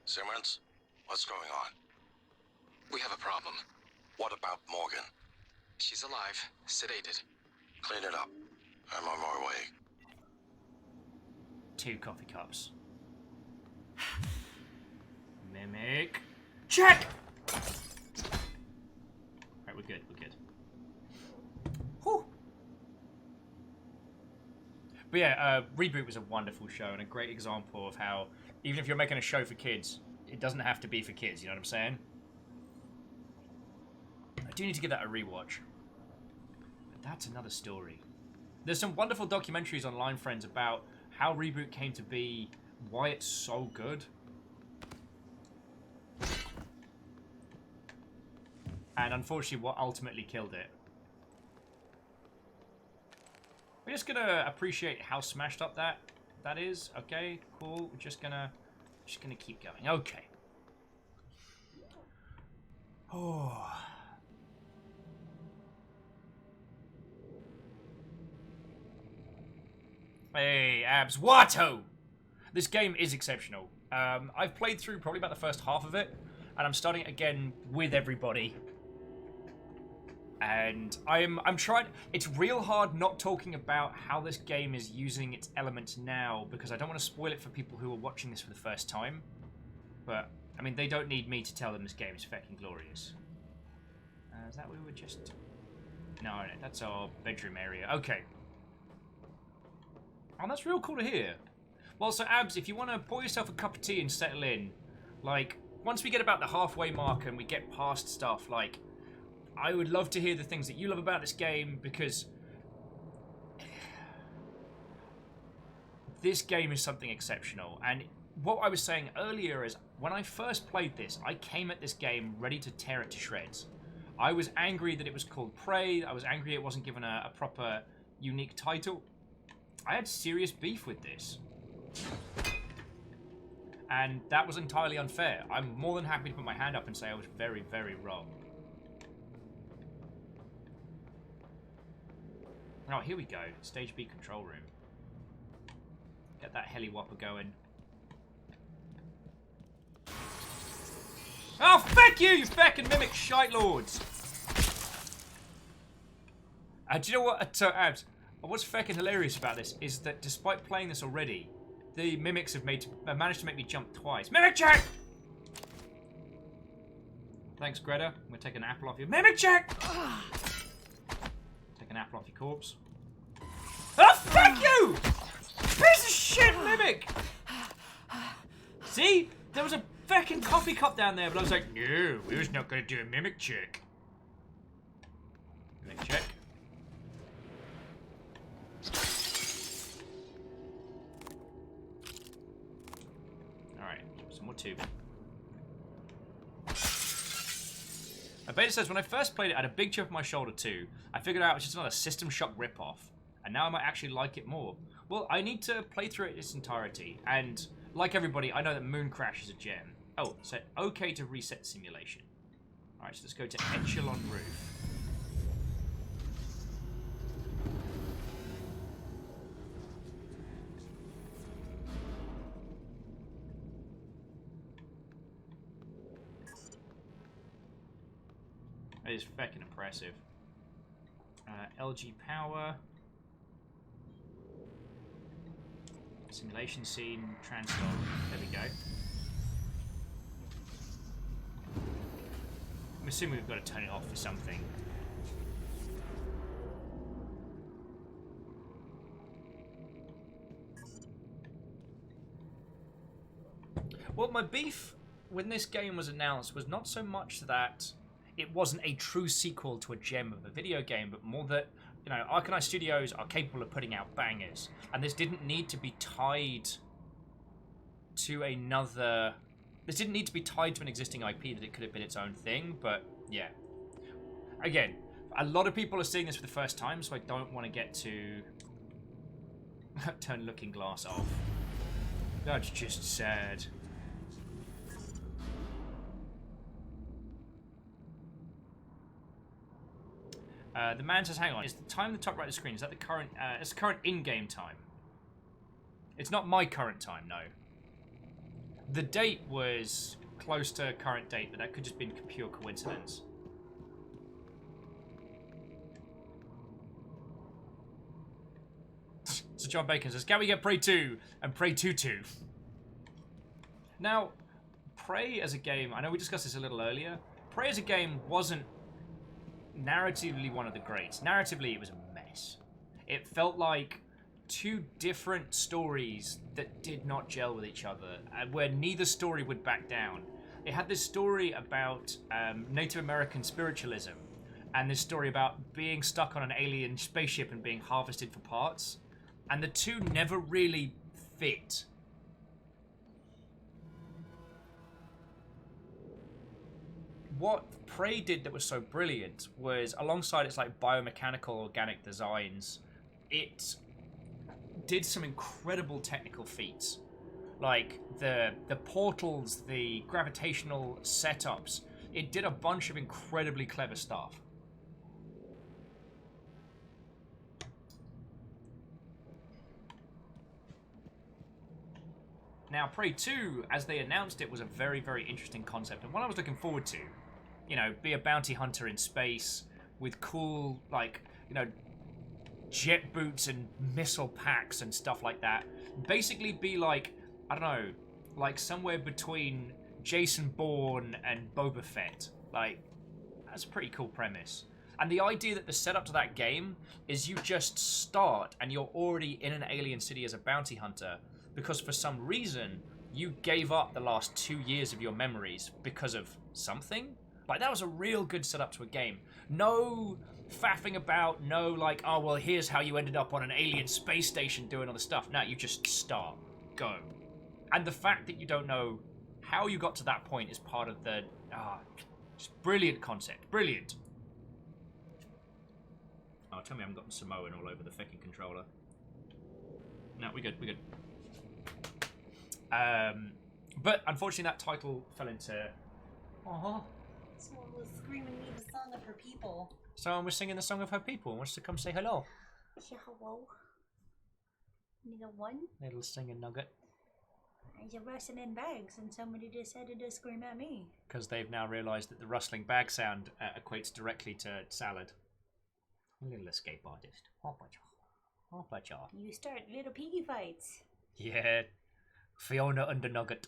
Simmons, what's going on? We have a problem. What about Morgan? She's alive, sedated. Clean it up. I'm on my way. 2 coffee cups. Mimic. Check! Alright, we're good, we're good. Whew. But yeah, Reboot was a wonderful show and a great example of how, even if you're making a show for kids, it doesn't have to be for kids, you know what I'm saying? I do need to give that a rewatch. But that's another story. There's some wonderful documentaries online, friends, about how Reboot came to be, why it's so good. And unfortunately, what ultimately killed it. We're just gonna appreciate how smashed up that is. Okay, cool. We're just gonna keep going. Okay. Oh. Hey, Abs. Watto! This game is exceptional. I've played through probably about the first half of it, and I'm starting it again with everybody. And I'm trying. It's real hard not talking about how this game is using its elements now, because I don't want to spoil it for people who are watching this for the first time. But I mean, they don't need me to tell them this game is fucking glorious. Is that what we were just? No, that's our bedroom area. Okay. Oh, that's real cool to hear. Well, so Abs, if you want to pour yourself a cup of tea and settle in, like once we get about the halfway mark and we get past stuff, like. I would love to hear the things that you love about this game, because this game is something exceptional. And what I was saying earlier is, when I first played this, I came at this game ready to tear it to shreds. I was angry that it was called Prey. I was angry it wasn't given a proper, unique title. I had serious beef with this. And that was entirely unfair. I'm more than happy to put my hand up and say I was very, very wrong. Oh, here we go. Stage B control room. Get that heli whopper going. Oh, fuck you, you fucking mimic shite lords! Do you know what, Abs? What's fucking hilarious about this is that despite playing this already, the mimics have managed to make me jump twice. Mimic check! Thanks, Greta. I'm gonna take an apple off you. Mimic check! Take an apple off your corpse. Oh, fuck you! Piece of shit mimic! See? There was a fucking coffee cup down there, but I was like, no, we was not gonna do a mimic check. Mimic check. Alright, some more tubing. Beta says, when I first played it, I had a big chip on my shoulder too. I figured out it was just another System Shock ripoff. And now I might actually like it more. Well, I need to play through it in its entirety. And, like everybody, I know that Moon Crash is a gem. Oh, so okay to reset simulation. Alright, so let's go to Echelon Roof. That is fucking impressive. LG power. Simulation scene, transfer. There we go. I'm assuming we've got to turn it off for something. Well, my beef when this game was announced was not so much that it wasn't a true sequel to a gem of a video game, but more that, you know, Arcanine Studios are capable of putting out bangers, and this didn't need to be tied to another... This didn't need to be tied to an existing IP, that it could have been its own thing, but yeah. Again, a lot of people are seeing this for the first time, so I don't want to get to... Turn Looking Glass off. That's just sad. The man says, hang on, is the time in the top right of the screen, is that the current, it's the current in-game time? It's not my current time, no. The date was close to current date, but that could just be pure coincidence. So John Bacon says, can we get Prey 2 and Prey 2-2? Now, Prey as a game, I know we discussed this a little earlier, Prey as a game wasn't narratively one of the greats. Narratively, it was a mess. It felt like two different stories that did not gel with each other, where neither story would back down. It had this story about Native American spiritualism, and this story about being stuck on an alien spaceship and being harvested for parts, and the two never really fit. What Prey did that was so brilliant was, alongside its like biomechanical organic designs, it did some incredible technical feats. Like the portals, the gravitational setups. It did a bunch of incredibly clever stuff. Now, Prey 2, as they announced it, was a very, very interesting concept, and one I was looking forward to. You know, be a bounty hunter in space with cool, like, you know, jet boots and missile packs and stuff like that. Basically be like, I don't know, like somewhere between Jason Bourne and Boba Fett. Like, that's a pretty cool premise. And the idea that the setup to that game is you just start and you're already in an alien city as a bounty hunter because for some reason you gave up the last 2 years of your memories because of something. Like, that was a real good setup to a game. No faffing about, no like, oh, well, here's how you ended up on an alien space station doing all the stuff. No, you just start. Go. And the fact that you don't know how you got to that point is part of the... just brilliant concept. Brilliant. Oh, tell me I haven't got Samoan all over the fucking controller. No, we're good, we're good. But, unfortunately, that title fell into... Aww. Someone was screaming me the song of her people. Someone was singing the song of her people and wants to come say hello. Yeah, hello. Need a one? Little singing nugget. You're rustling in bags and somebody decided to scream at me. Because they've now realised that the rustling bag sound equates directly to salad. A little escape artist. You start little piggy fights. Yeah. Fiona and the nugget.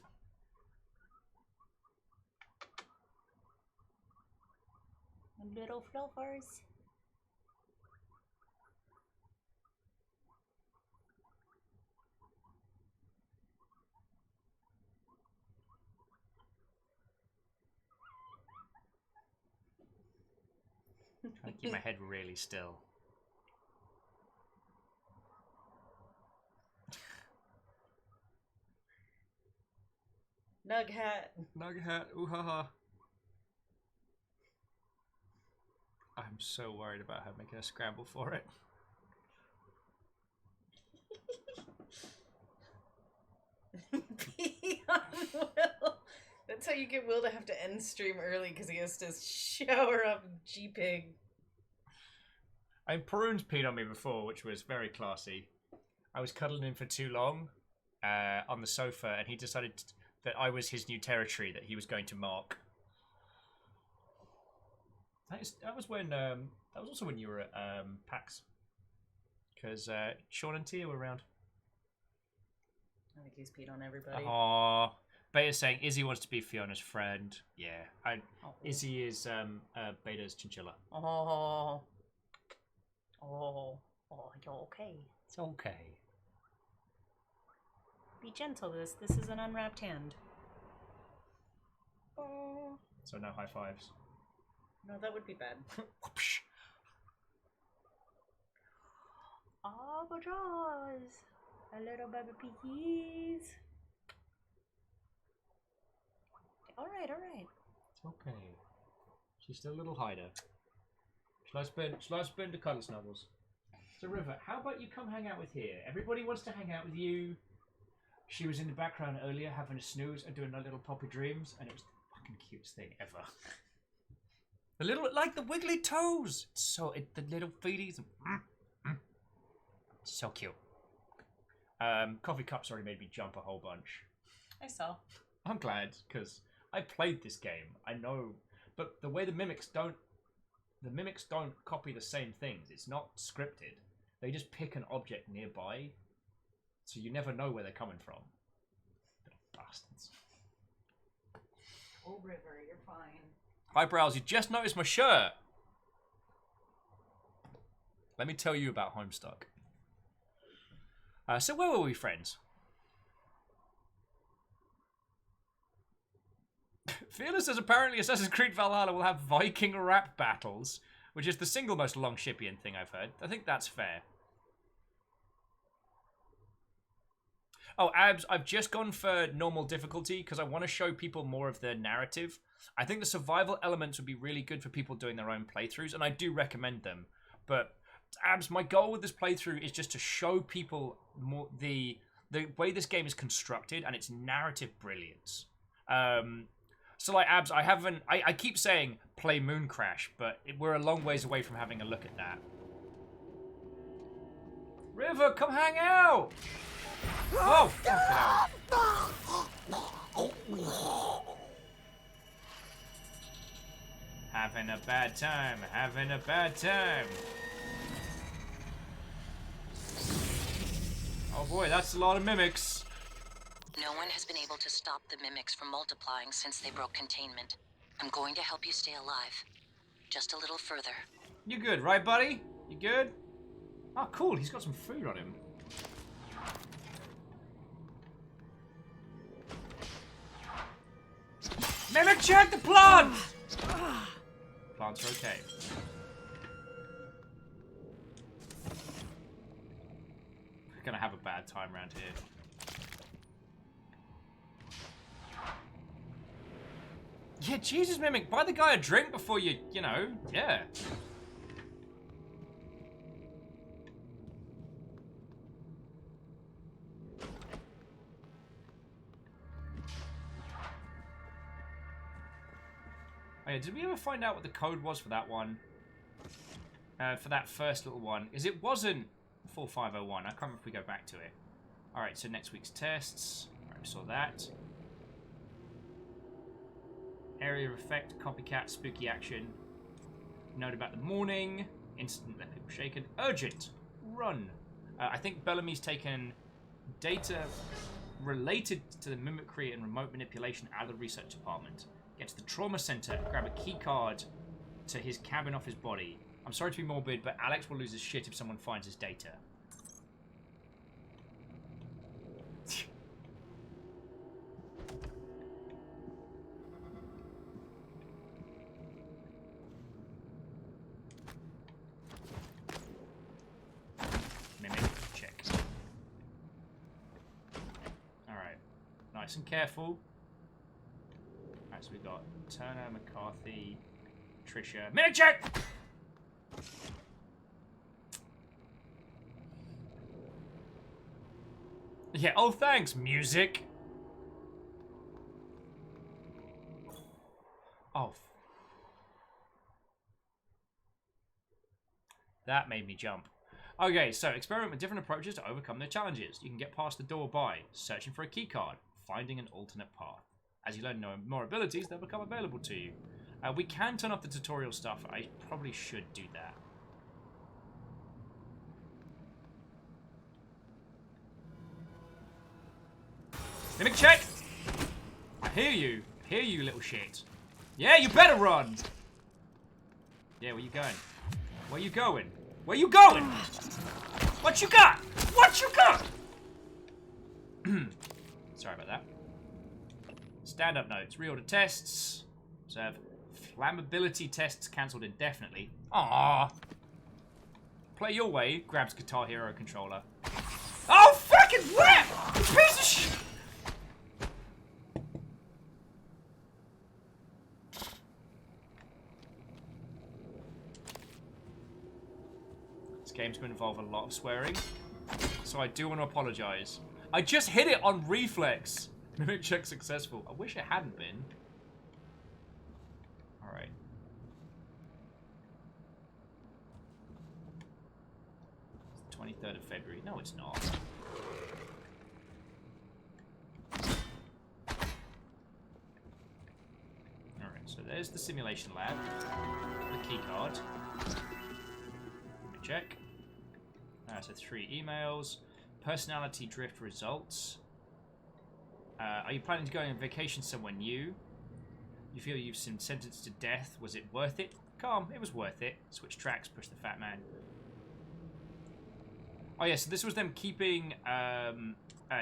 Little fluffers. Trying to keep my head really still. Nug hat. Nug hat. Ooh ha ha. I'm so worried about her making a scramble for it. Pee on Will. That's how you get Will to have to end stream early because he has to shower up G-Pig. I mean, Perun's peed on me before, which was very classy. I was cuddling him for too long on the sofa, and he decided that I was his new territory that he was going to mark. That was when that was also when you were at PAX, because Sean and Tia were around. I think he's peed on everybody. Aww. Beta's saying Izzy wants to be Fiona's friend. Yeah, Izzy is Beta's chinchilla. Oh, you're okay. It's okay. Be gentle. This is an unwrapped hand. So no high fives. No, that would be bad. Albatross! A little baby piggies. Alright, alright. It's okay. She's still a little hider. Shall I spin the cuddle snuggles? So River, how about you come hang out with here? Everybody wants to hang out with you. She was in the background earlier having a snooze and doing her little poppy dreams, and it was the fucking cutest thing ever. The little, like the wiggly toes. The little feeties. So cute. Coffee Cup's already made me jump a whole bunch. I saw. I'm glad, because I played this game. I know, but the way the mimics don't copy the same things. It's not scripted. They just pick an object nearby, so you never know where they're coming from. Bastards. Oh, River, you're fine. Eyebrows, you just noticed my shirt. Let me tell you about Homestuck. So where were we, friends? Fearless says apparently Assassin's Creed Valhalla will have Viking rap battles, which is the single most long Shipian thing I've heard. I think that's fair. Oh, Abs, I've just gone for normal difficulty because I want to show people more of the narrative. I think the survival elements would be really good for people doing their own playthroughs, and I do recommend them. But, Abs, my goal with this playthrough is just to show people more the way this game is constructed and its narrative brilliance. So, like, Abs, I keep saying play Moon Crash, but we're a long ways away from having a look at that. River, come hang out! Oh, fuck it out. Having a bad time, having a bad time. Oh boy, that's a lot of mimics. No one has been able to stop the mimics from multiplying since they broke containment. I'm going to help you stay alive. Just a little further. You good, right, buddy? You good? Oh, cool. He's got some food on him. Mimic, check the plant! Plants are okay. We're gonna have a bad time around here. Yeah, Jesus, Mimic, buy the guy a drink before you know, yeah. Oh, yeah, did we ever find out what the code was for that one? For that first little one? Because it wasn't 4501. I can't remember if we go back to it. Alright, so next week's tests. Alright, we saw that. Area of effect, copycat, spooky action. Note about the morning. Instant, let people shaken. Urgent, run. I think Bellamy's taken data related to the mimicry and remote manipulation out of the research department. Get to the trauma center, grab a key card to his cabin off his body. I'm sorry to be morbid, but Alex will lose his shit if someone finds his data. Mimic, check. Alright. Nice and careful. Alright, so we got Turner, McCarthy, Trisha. Mimic check! Yeah, oh thanks, music. Oh. That made me jump. Okay, so experiment with different approaches to overcome their challenges. You can get past the door by searching for a key card, finding an alternate path. As you learn more abilities, they'll become available to you. We can turn off the tutorial stuff. I probably should do that. Mimic check! I hear you. Hear you, little shit. Yeah, you better run! Yeah, where you going? Where you going? Where you going? What you got? What you got? Sorry about that. Stand-up notes. Reorder tests. Observe. Flammability tests cancelled indefinitely. Aww. Play your way. Grabs Guitar Hero controller. Oh, fucking rap! Piece of shit! This game's going to involve a lot of swearing, so I do want to apologise. I just hit it on reflex. Mimic check successful. I wish it hadn't been. Alright. It's the 23rd of February. No, it's not. Alright, so there's the simulation lab. The key card. Let me check. So 3 emails. Personality drift results. Are you planning to go on vacation somewhere new? You feel you've been sentenced to death. Was it worth it? Calm, it was worth it. Switch tracks, push the fat man. Oh yeah, so this was them keeping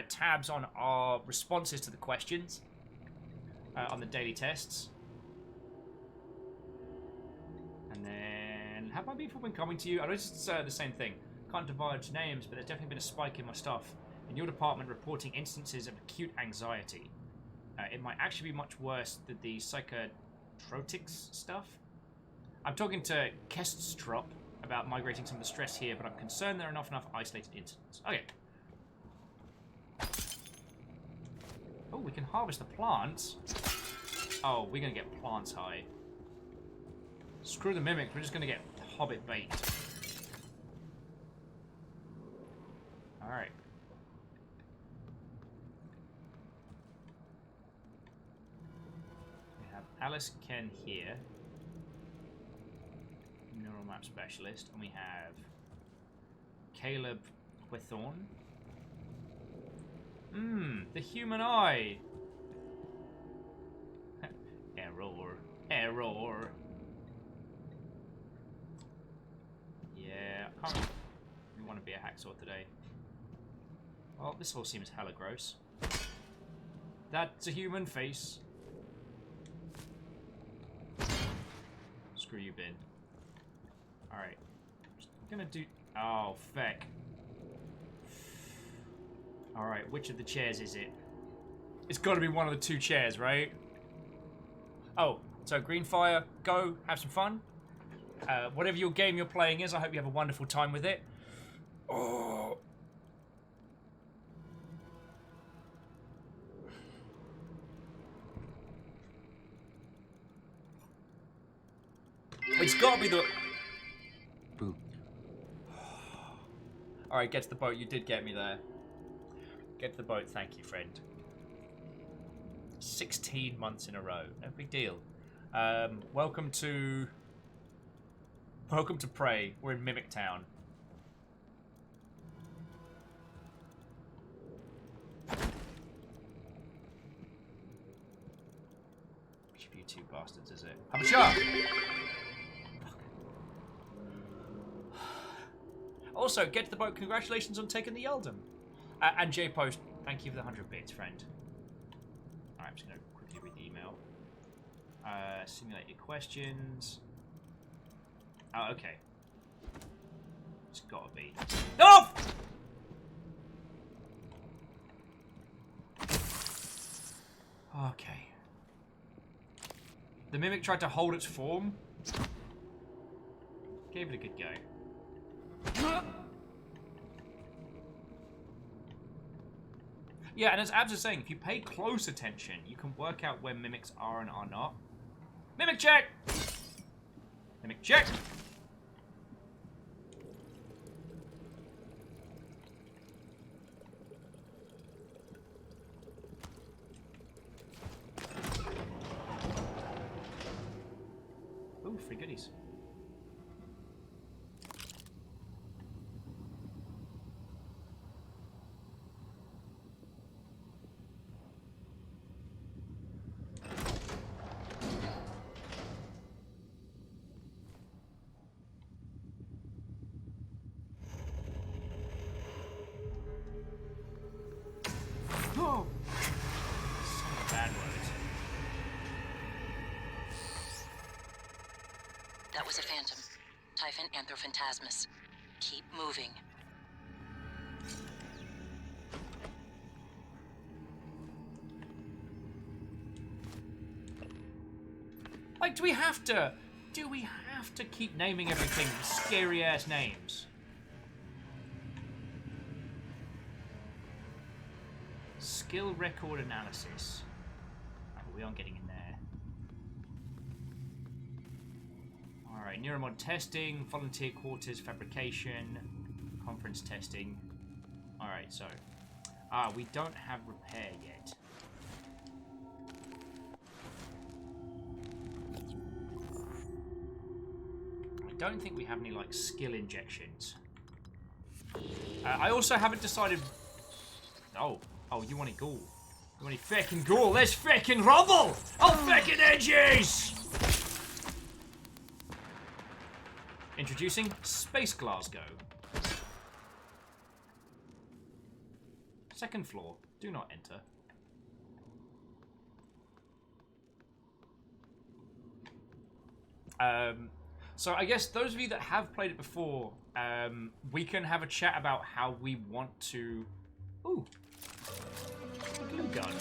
tabs on our responses to the questions on the daily tests. And then, have my people been coming to you? I noticed it's the same thing. Can't divulge names, but there's definitely been a spike in my stuff. In your department, reporting instances of acute anxiety. It might actually be much worse than the psychotrotics stuff. I'm talking to Keststrop about migrating some of the stress here, but I'm concerned there are enough isolated incidents. Okay. Oh, we can harvest the plants. Oh, we're gonna get plants high. Screw the mimics, we're just gonna get hobbit bait. Alright. We have Alice Ken here. Neural map specialist. And we have Caleb Whithorn. The human eye. Error. Error. Yeah, I can't really want to be a hacksaw today. Well, this all seems hella gross. That's a human face. Screw you, bin. Alright. Just gonna do... Oh, feck. Alright, which of the chairs is it? It's gotta be one of the 2 chairs, right? Oh, so Greenfire, go, have some fun. Whatever your game you're playing is, I hope you have a wonderful time with it. Oh... It's gotta be the... Boo. Alright, get to the boat. You did get me there. Get to the boat. Thank you, friend. 16 months in a row. No big deal. Welcome to Prey. We're in Mimic Town. Which of you 2 bastards is it? Habasha! Also, get to the boat. Congratulations on taking the Eldom. And J-Post, thank you for the 100 bits, friend. Alright, I'm just going to quickly read the email. Simulate your questions. Oh, okay. It's gotta be. No! Okay. The Mimic tried to hold its form. Gave it a good go. Yeah, and as Abs is saying, if you pay close attention, you can work out where mimics are and are not. Mimic check! Mimic check! Ooh, free goodies. Oh! Some bad words. That was a phantom. Typhon Anthrophantasmus. Keep moving. Like, do we have to keep naming everything scary ass names? Skill record analysis. Oh, we aren't getting in there. Alright, neuromod testing, volunteer quarters, fabrication, conference testing. Alright, so. We don't have repair yet. I don't think we have any, like, skill injections. I also haven't decided... Oh, you want a ghoul. You want a feckin' ghoul. Let's feckin' rumble! Oh, feckin' edges! Introducing Space Glasgow. Second floor. Do not enter. So I guess those of you that have played it before, we can have a chat about how we want to... Ooh. A glue gun.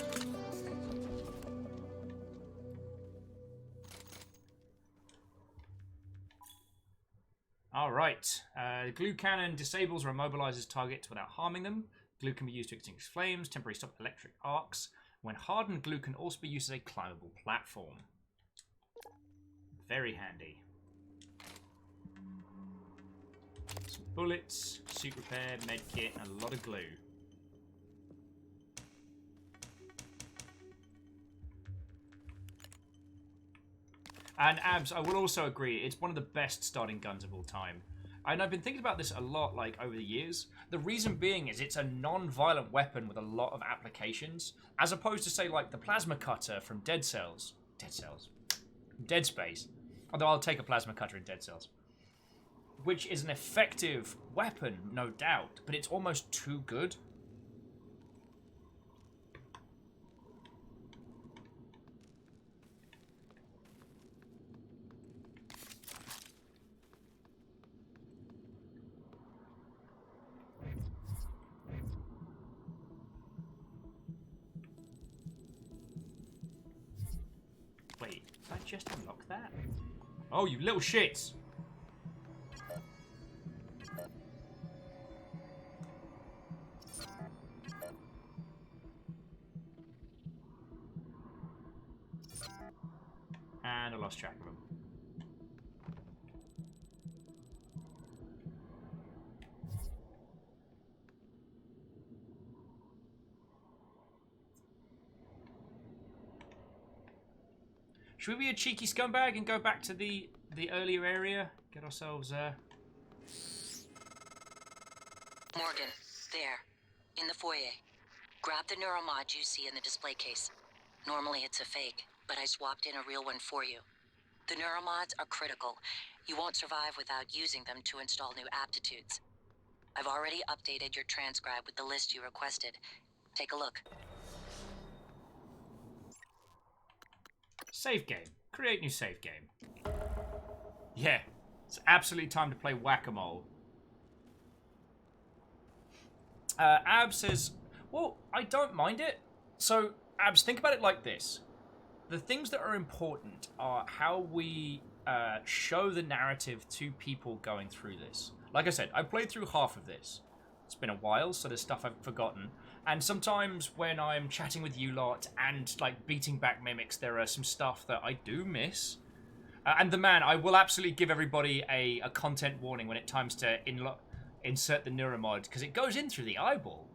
Alright. The glue cannon disables or immobilizes targets without harming them. Glue can be used to extinguish flames, temporarily stop electric arcs. When hardened, glue can also be used as a climbable platform. Very handy. Some bullets, suit repair, med kit, and a lot of glue. And Abs, I will also agree, it's one of the best starting guns of all time. And I've been thinking about this a lot, like, over the years. The reason being is it's a non-violent weapon with a lot of applications, as opposed to, say, like, the plasma cutter from Dead Space. Although I'll take a plasma cutter in Dead Cells. Which is an effective weapon, no doubt, but it's almost too good. Wait, did I just unlock that? Oh, you little shits! And I lost track of them. Should we be a cheeky scumbag and go back to the earlier area? Get ourselves Morgan, there. In the foyer. Grab the neuromod you see in the display case. Normally it's a fake, but I swapped in a real one for you. The neuromods are critical. You won't survive without using them to install new aptitudes. I've already updated your transcribe with the list you requested. Take a look. Save game. Create new save game. Yeah, it's absolutely time to play whack-a-mole. Abs says, well, I don't mind it. So, Abs, think about it like this. The things that are important are how we show the narrative to people going through this. Like I said, I played through half of this. It's been a while, so there's stuff I've forgotten. And sometimes when I'm chatting with you lot and like beating back mimics, there are some stuff that I do miss. And the man, I will absolutely give everybody a content warning when it times to insert the neuromod, because it goes in through the eyeball.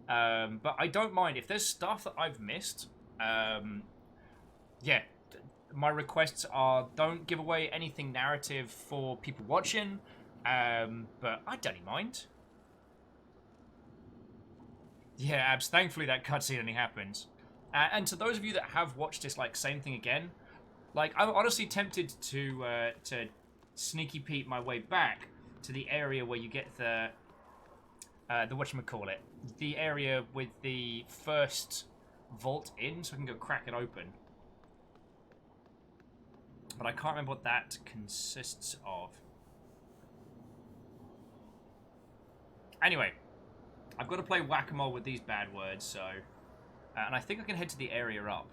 But I don't mind. If there's stuff that I've missed, yeah, my requests are don't give away anything narrative for people watching, but I don't mind. Yeah, Abs, thankfully that cutscene only happens. And to those of you that have watched this, like, same thing again, like, I'm honestly tempted to sneaky peek my way back to the area where you get the whatchamacallit, the area with the first vault in, so I can go crack it open. But I can't remember what that consists of. Anyway, I've got to play whack-a-mole with these bad words, so... and I think I can head to the area up.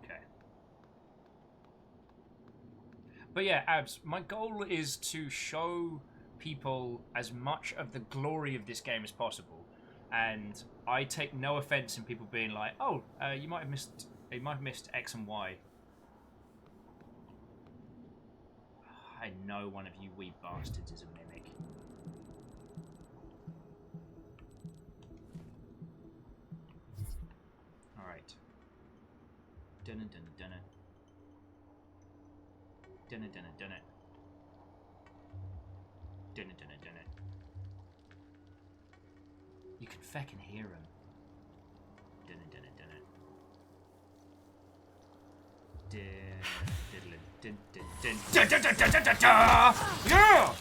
Okay. But yeah, Abs, my goal is to show people as much of the glory of this game as possible. And I take no offense in people being like, oh, you might have missed X and Y. I know one of you wee bastards is a mimic. Alright. Dunna dunna dunna. Dunna dunna dunna. Dunna dunna dunna. You can feckin' hear him. Dunna dunna dunna. Yeah!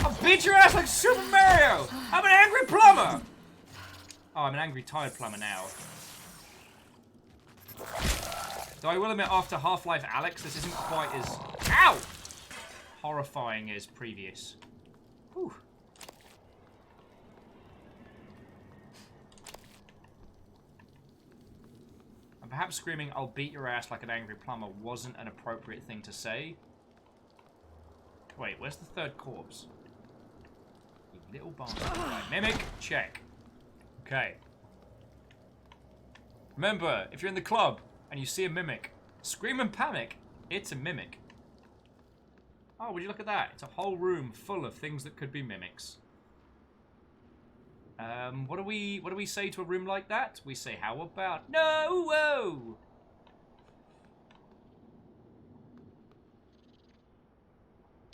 I'll beat your ass like Super Mario! I'm an angry plumber! Oh, I'm an angry tired plumber now. Though I will admit, after Half-Life Alyx, this isn't quite as... Ow! Horrifying as previous. Whew. And perhaps screaming, I'll beat your ass like an angry plumber wasn't an appropriate thing to say. Wait, where's the third corpse? You little bastard. Right, mimic, check. Okay. Remember, if you're in the club and you see a mimic, scream and panic. It's a mimic. Oh, would you look at that? It's a whole room full of things that could be mimics. What do we say to a room like that? We say, how about no? Whoa!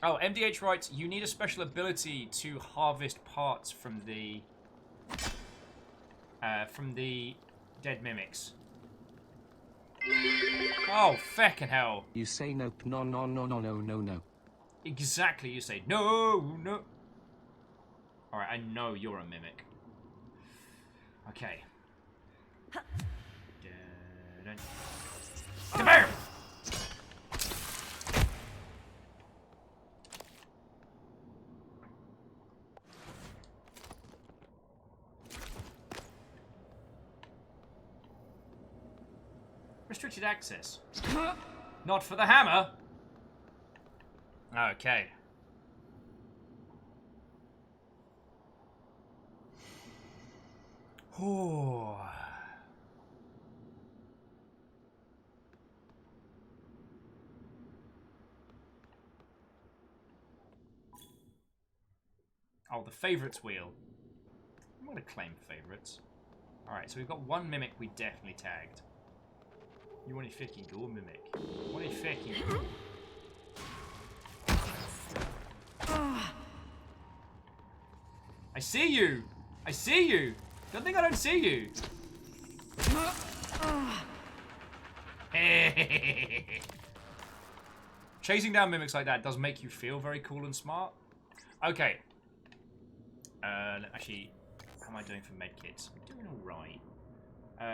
Oh, MDH writes, you need a special ability to harvest parts from the dead mimics. Oh, feckin' hell. You say nope, no, no, no, no, no, no, no. Exactly, you say no, no. Alright, I know you're a mimic. Okay. Kabam! Restricted access. Not for the hammer. Okay. Oh. Oh, the favorites wheel. I'm gonna claim favorites. Alright, so we've got one mimic we definitely tagged. You want to fucking go, mimic? Want to fucking go? I see you! I see you! Don't think I don't see you! Chasing down mimics like that does make you feel very cool and smart. Okay. Actually, how am I doing for medkits? I'm doing alright.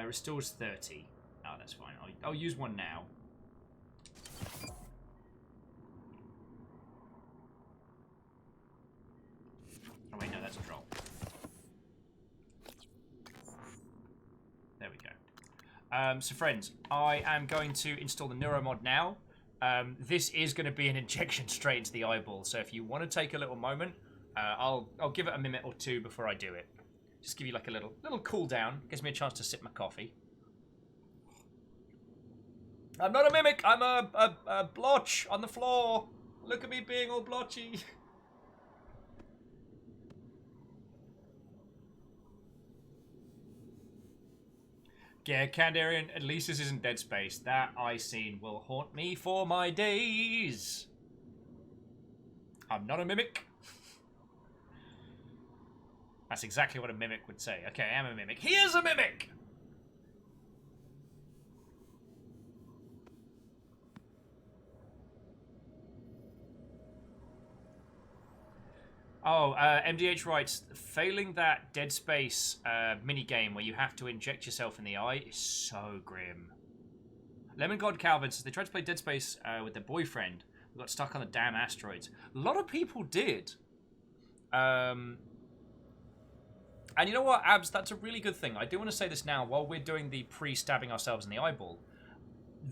Restores 30. Oh, that's fine. I'll use one now. Oh wait, no, that's a drop. There we go. So friends, I am going to install the Neuro mod now. This is going to be an injection straight into the eyeball, so if you want to take a little moment, I'll give it a minute or two before I do it. Just give you like a little cool down. Gives me a chance to sip my coffee. I'm not a mimic. I'm a blotch on the floor. Look at me being all blotchy. Yeah, Kandarian, at least this isn't Dead Space. That eye scene will haunt me for my days. I'm not a mimic. That's exactly what a mimic would say. Okay, I am a mimic. He is a mimic! Oh, MDH writes, failing that Dead Space mini game where you have to inject yourself in the eye is so grim. Lemon God Calvin says they tried to play Dead Space with their boyfriend who got stuck on the damn asteroids. A lot of people did. And you know what, Abs? That's a really good thing. I do want to say this now while we're doing the pre-stabbing ourselves in the eyeball.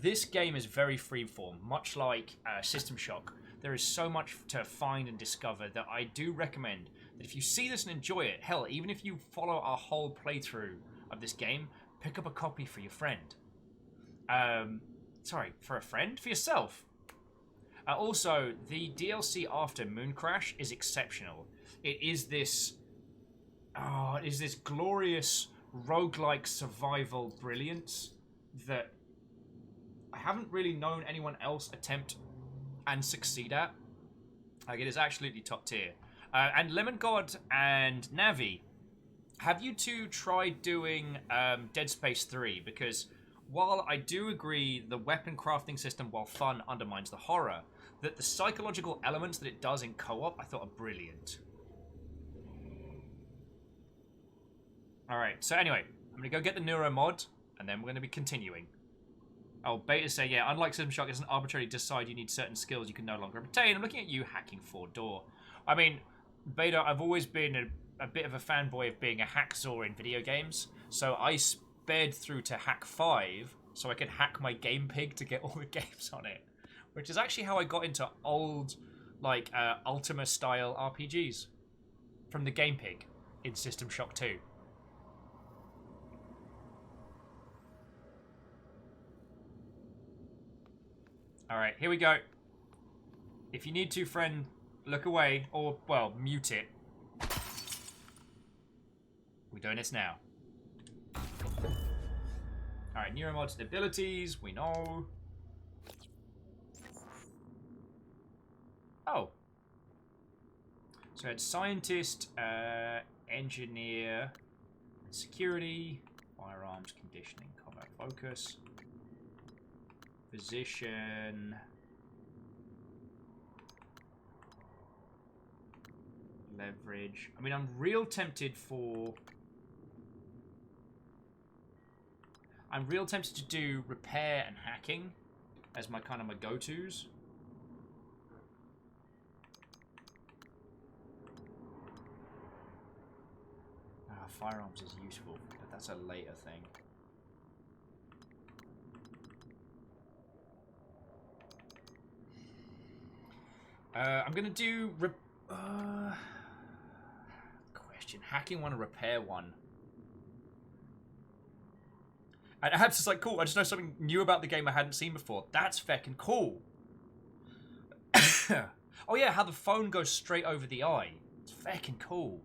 This game is very freeform, much like System Shock. There is so much to find and discover that I do recommend that if you see this and enjoy it, hell, even if you follow our whole playthrough of this game, pick up a copy for your friend. Sorry, for a friend? For yourself. Also, the DLC after Moon Crash is exceptional. It is this glorious roguelike survival brilliance that I haven't really known anyone else attempt and succeed at. Like, it is absolutely top tier. And Lemon God and Navi, have you two tried doing Dead Space 3? Because while I do agree the weapon crafting system, while fun, undermines the horror, that the psychological elements that it does in co-op I thought are brilliant. Alright, so anyway, I'm going to go get the Neuro mod, and then we're going to be continuing. Oh, Beta say, yeah, unlike System Shock, it doesn't arbitrarily decide you need certain skills you can no longer obtain. I'm looking at you hacking 4-door. I mean, Beta, I've always been a bit of a fanboy of being a hacksaw in video games, so I sped through to hack 5 so I could hack my Game Pig to get all the games on it, which is actually how I got into old, like, Ultima-style RPGs from the Game Pig in System Shock 2. Alright, here we go. If you need to, friend, look away, or, well, mute it. We're doing this now. Alright, Neuromod's abilities, we know. Oh. So it's scientist, engineer, security, firearms, conditioning, combat focus. Physician. Leverage. I mean, I'm real tempted to do repair and hacking as my kind of my go-tos. Firearms is useful, but that's a later thing. I'm gonna do question. Hacking one or repair one? And Abs is like, cool, I just know something new about the game I hadn't seen before. That's feckin' cool. Oh yeah, how the phone goes straight over the eye. It's feckin' cool.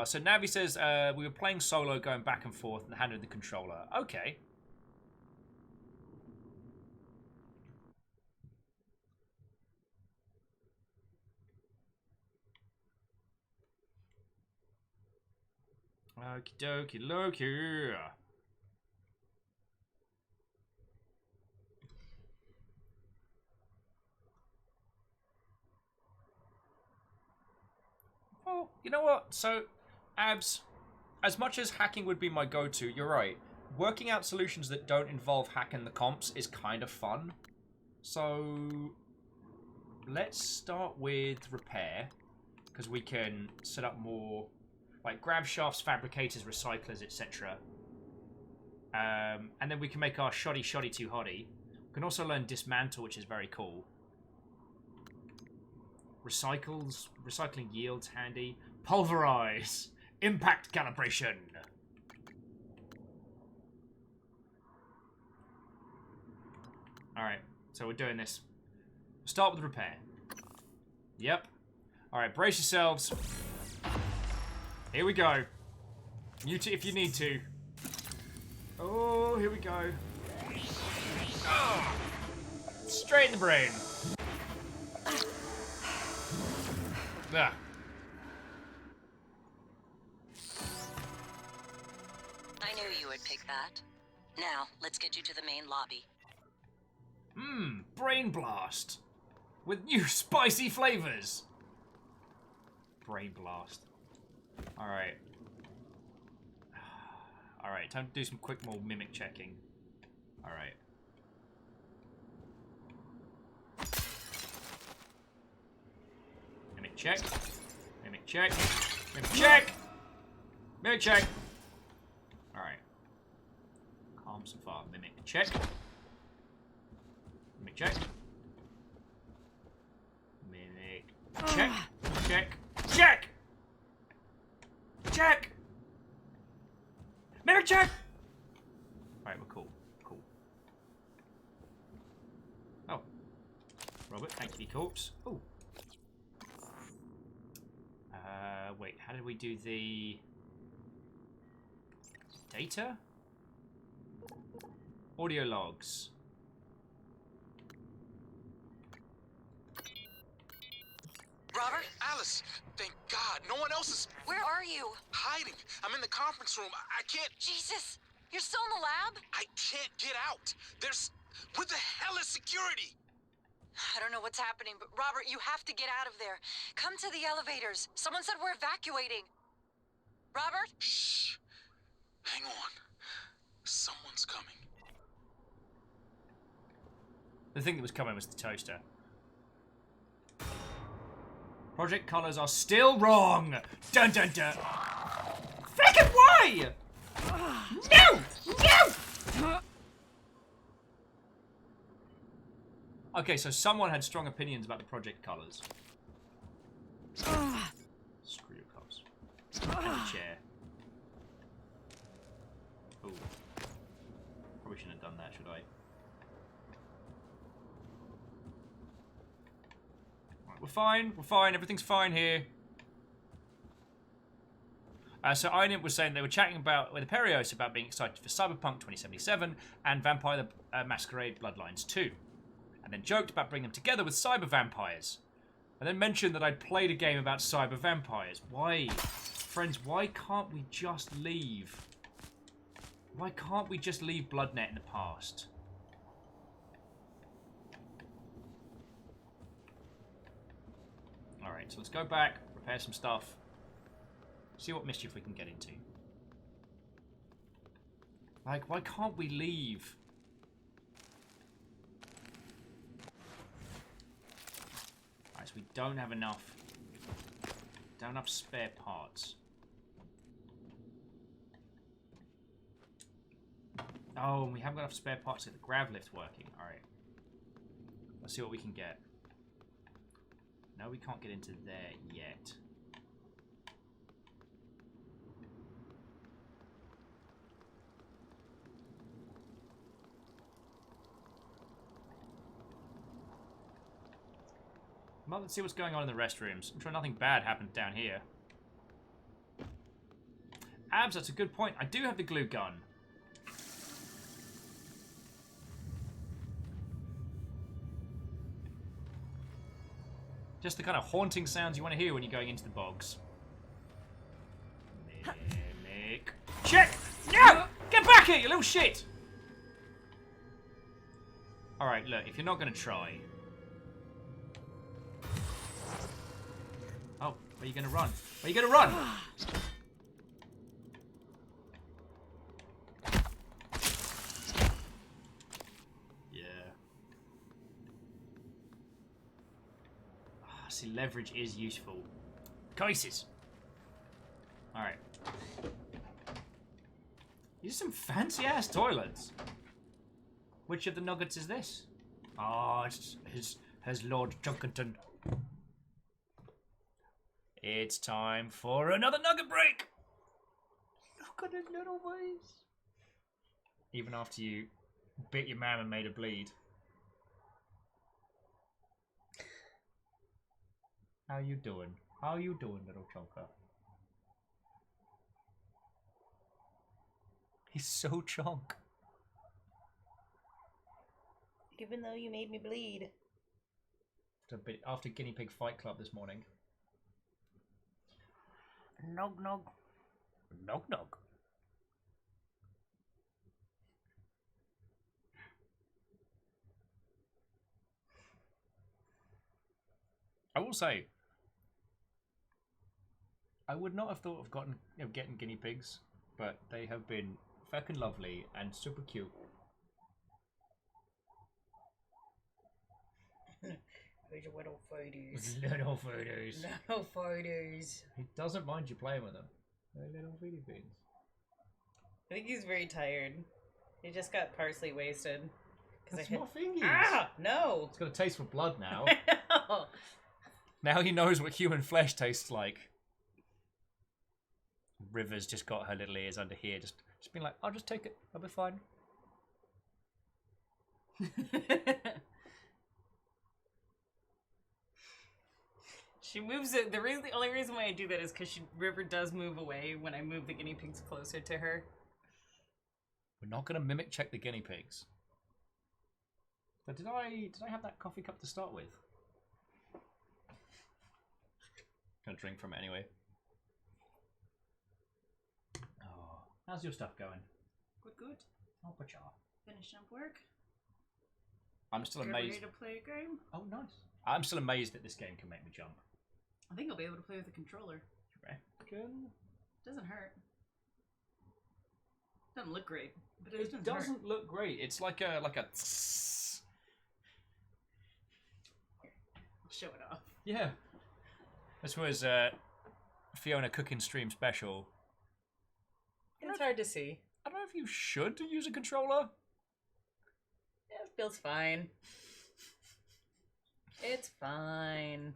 So Navi says, we were playing solo, going back and forth, and handed the controller. Okay. Okie dokie Loki. Well, you know what? So, Abs, as much as hacking would be my go-to, you're right. Working out solutions that don't involve hacking the comps is kind of fun. So, let's start with repair, because we can set up more, like, grab shafts, fabricators, recyclers, etc. And then we can make our shoddy too hotty. We can also learn dismantle, which is very cool. Recycling yields handy. Pulverize. Impact calibration. Alright, so we're doing this. Start with repair. Yep. Alright, brace yourselves. Here we go. Mute it if you need to. Oh, here we go. Oh, straight in the brain. Ah. I knew Take that. Now, let's get you to the main lobby. Brain Blast. With new spicy flavors. Brain Blast. Alright. Alright, time to do some quick more mimic checking. Alright. Mimic check. Mimic check. Mimic check! Mimic check! Alright. Calm so far. Mimic check. Mimic check. Mimic check. Check. Check! Check! Mimic check! Alright, we're cool. Cool. Oh. Robert, thank you, corpse. Oh. Wait, how did we do the data? Audio logs. Robert? Alice, thank God. No one else is... Where are you? Hiding. I'm in the conference room. I can't... Jesus! You're still in the lab? I can't get out. There's... What the hell is security? I don't know what's happening, but Robert, you have to get out of there. Come to the elevators. Someone said we're evacuating. Robert? Shh. Hang on. Someone's coming. The thing that was coming was the toaster. Project colors are still wrong! Dun dun dun! Frickin' why? No! No! Okay, so someone had strong opinions about the project colors. Screw your cops. And the chair. Ooh. Probably shouldn't have done that, should I? Right, we're fine, everything's fine here. So Einit was saying they were chatting about with Perios about being excited for Cyberpunk 2077 and Vampire the Masquerade Bloodlines 2. And then joked about bringing them together with cyber vampires. And then mentioned that I'd played a game about cyber vampires. Why? Friends, why can't we just leave? Why can't we just leave BloodNet in the past? Alright, so let's go back, repair some stuff. See what mischief we can get into. Like, why can't we leave? Alright, so we don't have enough. Don't have enough spare parts. Oh, and we haven't got enough spare parts to get the grav lift working. Alright. Let's see what we can get. No, we can't get into there yet. Well, let's see what's going on in the restrooms. I'm sure nothing bad happened down here. Abs, that's a good point. I do have the glue gun. Just the kind of haunting sounds you want to hear when you're going into the bogs. Mimic. Check! No! Get back here, you little shit! Alright, look, if you're not going to try... Oh, where are you going to run? Where are you going to run? See, leverage is useful. Cases. Alright. These are some fancy ass toilets. Which of the nuggets is this? Ah, it's Lord Junkerton. It's time for another nugget break. Look at his little face. Even after you bit your man and made her bleed. How you doing? How you doing, little chunker? He's so chunk. Even though you made me bleed. After Guinea Pig Fight Club this morning. Nog nog. Nog nog. will say, I would not have thought of getting guinea pigs, but they have been fucking lovely and super cute. Who's your little foodies? Little foodies. Little foodies. He doesn't mind you playing with them. They're little foodie beans. I think he's very tired. He just got parsley wasted. That's my fingies. Ah, no. It's got a taste for blood now. No. Now he knows what human flesh tastes like. River's just got her little ears under here, just being like, I'll just take it. I'll be fine. She moves it. The only reason why I do that is because River does move away when I move the guinea pigs closer to her. We're not going to mimic check the guinea pigs. But did I have that coffee cup to start with? Gonna drink from it anyway. Oh, how's your stuff going? Good. Oh, pacha. Finishing up work. I'm still Get amazed. ready to play a game. Oh, nice. I'm still amazed that this game can make me jump. I think I'll be able to play with a controller. Reckon? Doesn't hurt. Doesn't look great, but it It doesn't hurt. doesn't look great. It's like a Show it off. Yeah. This was Fiona cooking stream special. It's hard to see. I don't know if you should use a controller. Yeah, it feels fine. It's fine.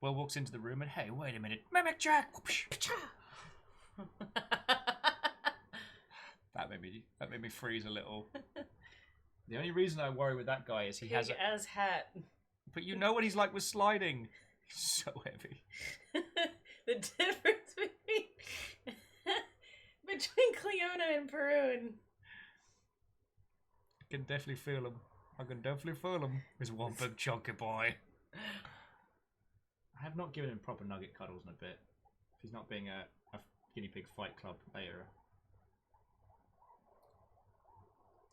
Will walks into the room and, hey, wait a minute. Mimic Jack! That made me freeze a little. The only reason I worry with that guy is he has a... as hat. But you know what he's like with sliding. He's so heavy. The difference between Cleona and Perun. I can definitely feel him. I can definitely feel him. He's one big chunky boy. I have not given him proper nugget cuddles in a bit. If he's not being a guinea pig fight club later.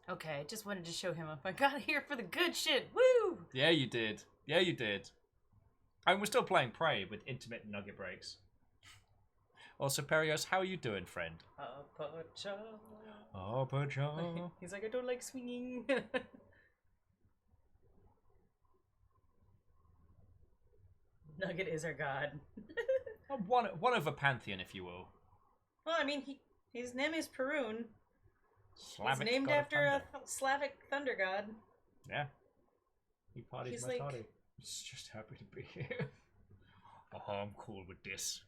Okay, I just wanted to show him up. I got here for the good shit. Woo! Yeah, you did. Yeah, you did. And we're still playing Prey with intermittent nugget breaks. Also, Perios, how are you doing, friend? Apacha. Apacha. He's like, I don't like swinging. Nugget is our god. One of a pantheon, if you will. Well, I mean, his name is Perun. Slavic He's named god of after a thunder. Slavic thunder god. Yeah. He parties He's my like- party. He's just happy to be here. Oh, I'm cool with this.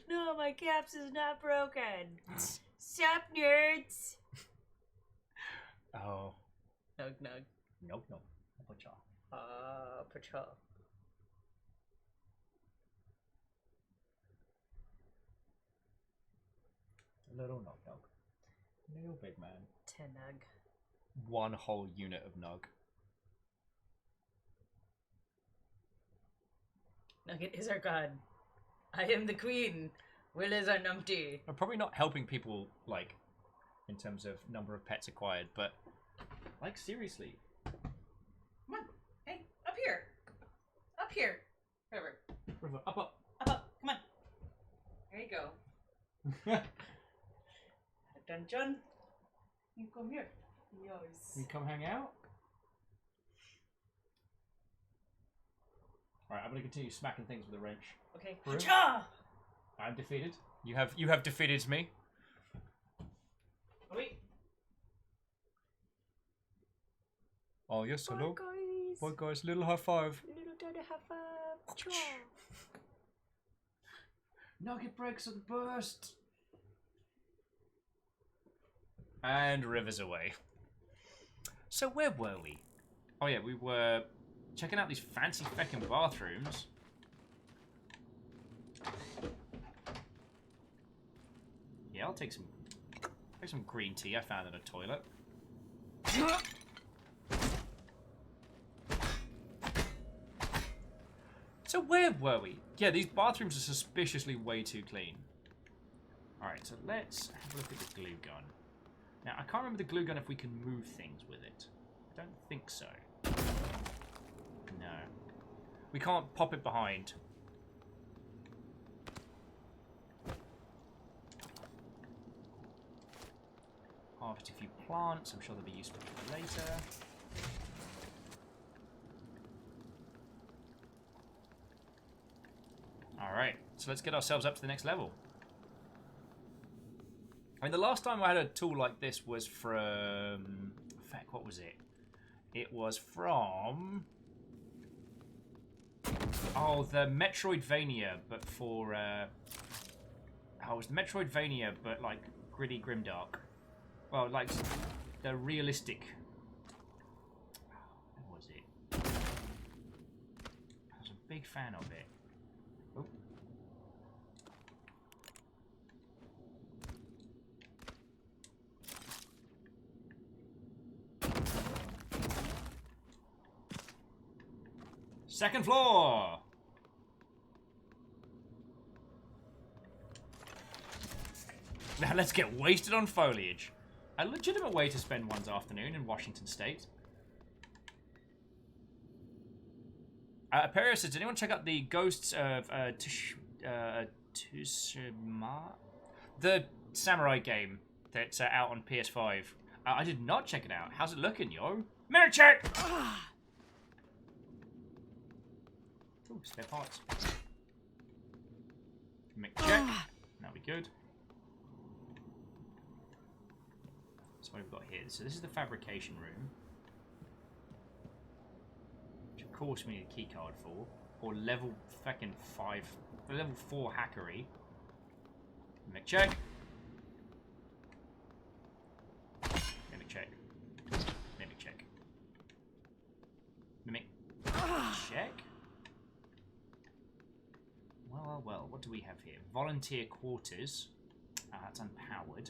No, my caps is not broken. Sup, nerds? Oh. Nug nug. Nope, nope. Apacha. Pacha. Little nug. Little big man. 10 nug. One whole unit of nug. Nugget is our god. I am the queen. Will is our numpty. I'm probably not helping people, like, in terms of number of pets acquired, but, like, seriously. Come on. Hey, up here. Up here. River. River, up. Up, up. Come on. There you go. Dun. You come here. Yours. You come hang out? Alright, I'm gonna continue smacking things with a wrench. Okay. Brew. Cha! I'm defeated. You have defeated me. Oh, wait. Oh yes, hello. Guys. Bye guys, little high five. Little daddy high five. Cha! Nugget breaks at the burst. And River's away. So where were we? Oh yeah, we were checking out these fancy feckin' bathrooms. Yeah, I'll take some green tea I found in a toilet. So where were we? Yeah, these bathrooms are suspiciously way too clean. Alright, so let's have a look at the glue gun. Now, I can't remember the glue gun if we can move things with it. I don't think so. No. We can't pop it behind. Harvest a few plants. I'm sure they'll be useful for later. Alright, so let's get ourselves up to the next level. I mean, the last time I had a tool like this was from... Fuck, what was it? It was from... Oh, the Metroidvania, but for... Oh, it was the Metroidvania, but like gritty grimdark. Well, like the realistic... What was it? I was a big fan of it. Oh. Second floor! Now let's get wasted on foliage. A legitimate way to spend one's afternoon in Washington State. Perio says, did anyone check out the Ghosts of Tsushima? The samurai game that's out on PS5. I did not check it out. How's it looking, yo? Mirror check! Ooh, spare parts. Make check. That'll be good. So what have we got here? So this is the fabrication room. Which of course we need a key card for. Or level fucking 5. Level 4 hackery. Make check. Mimic check. Mimic check. Mimic check. Well, what do we have here? Volunteer quarters. That's unpowered.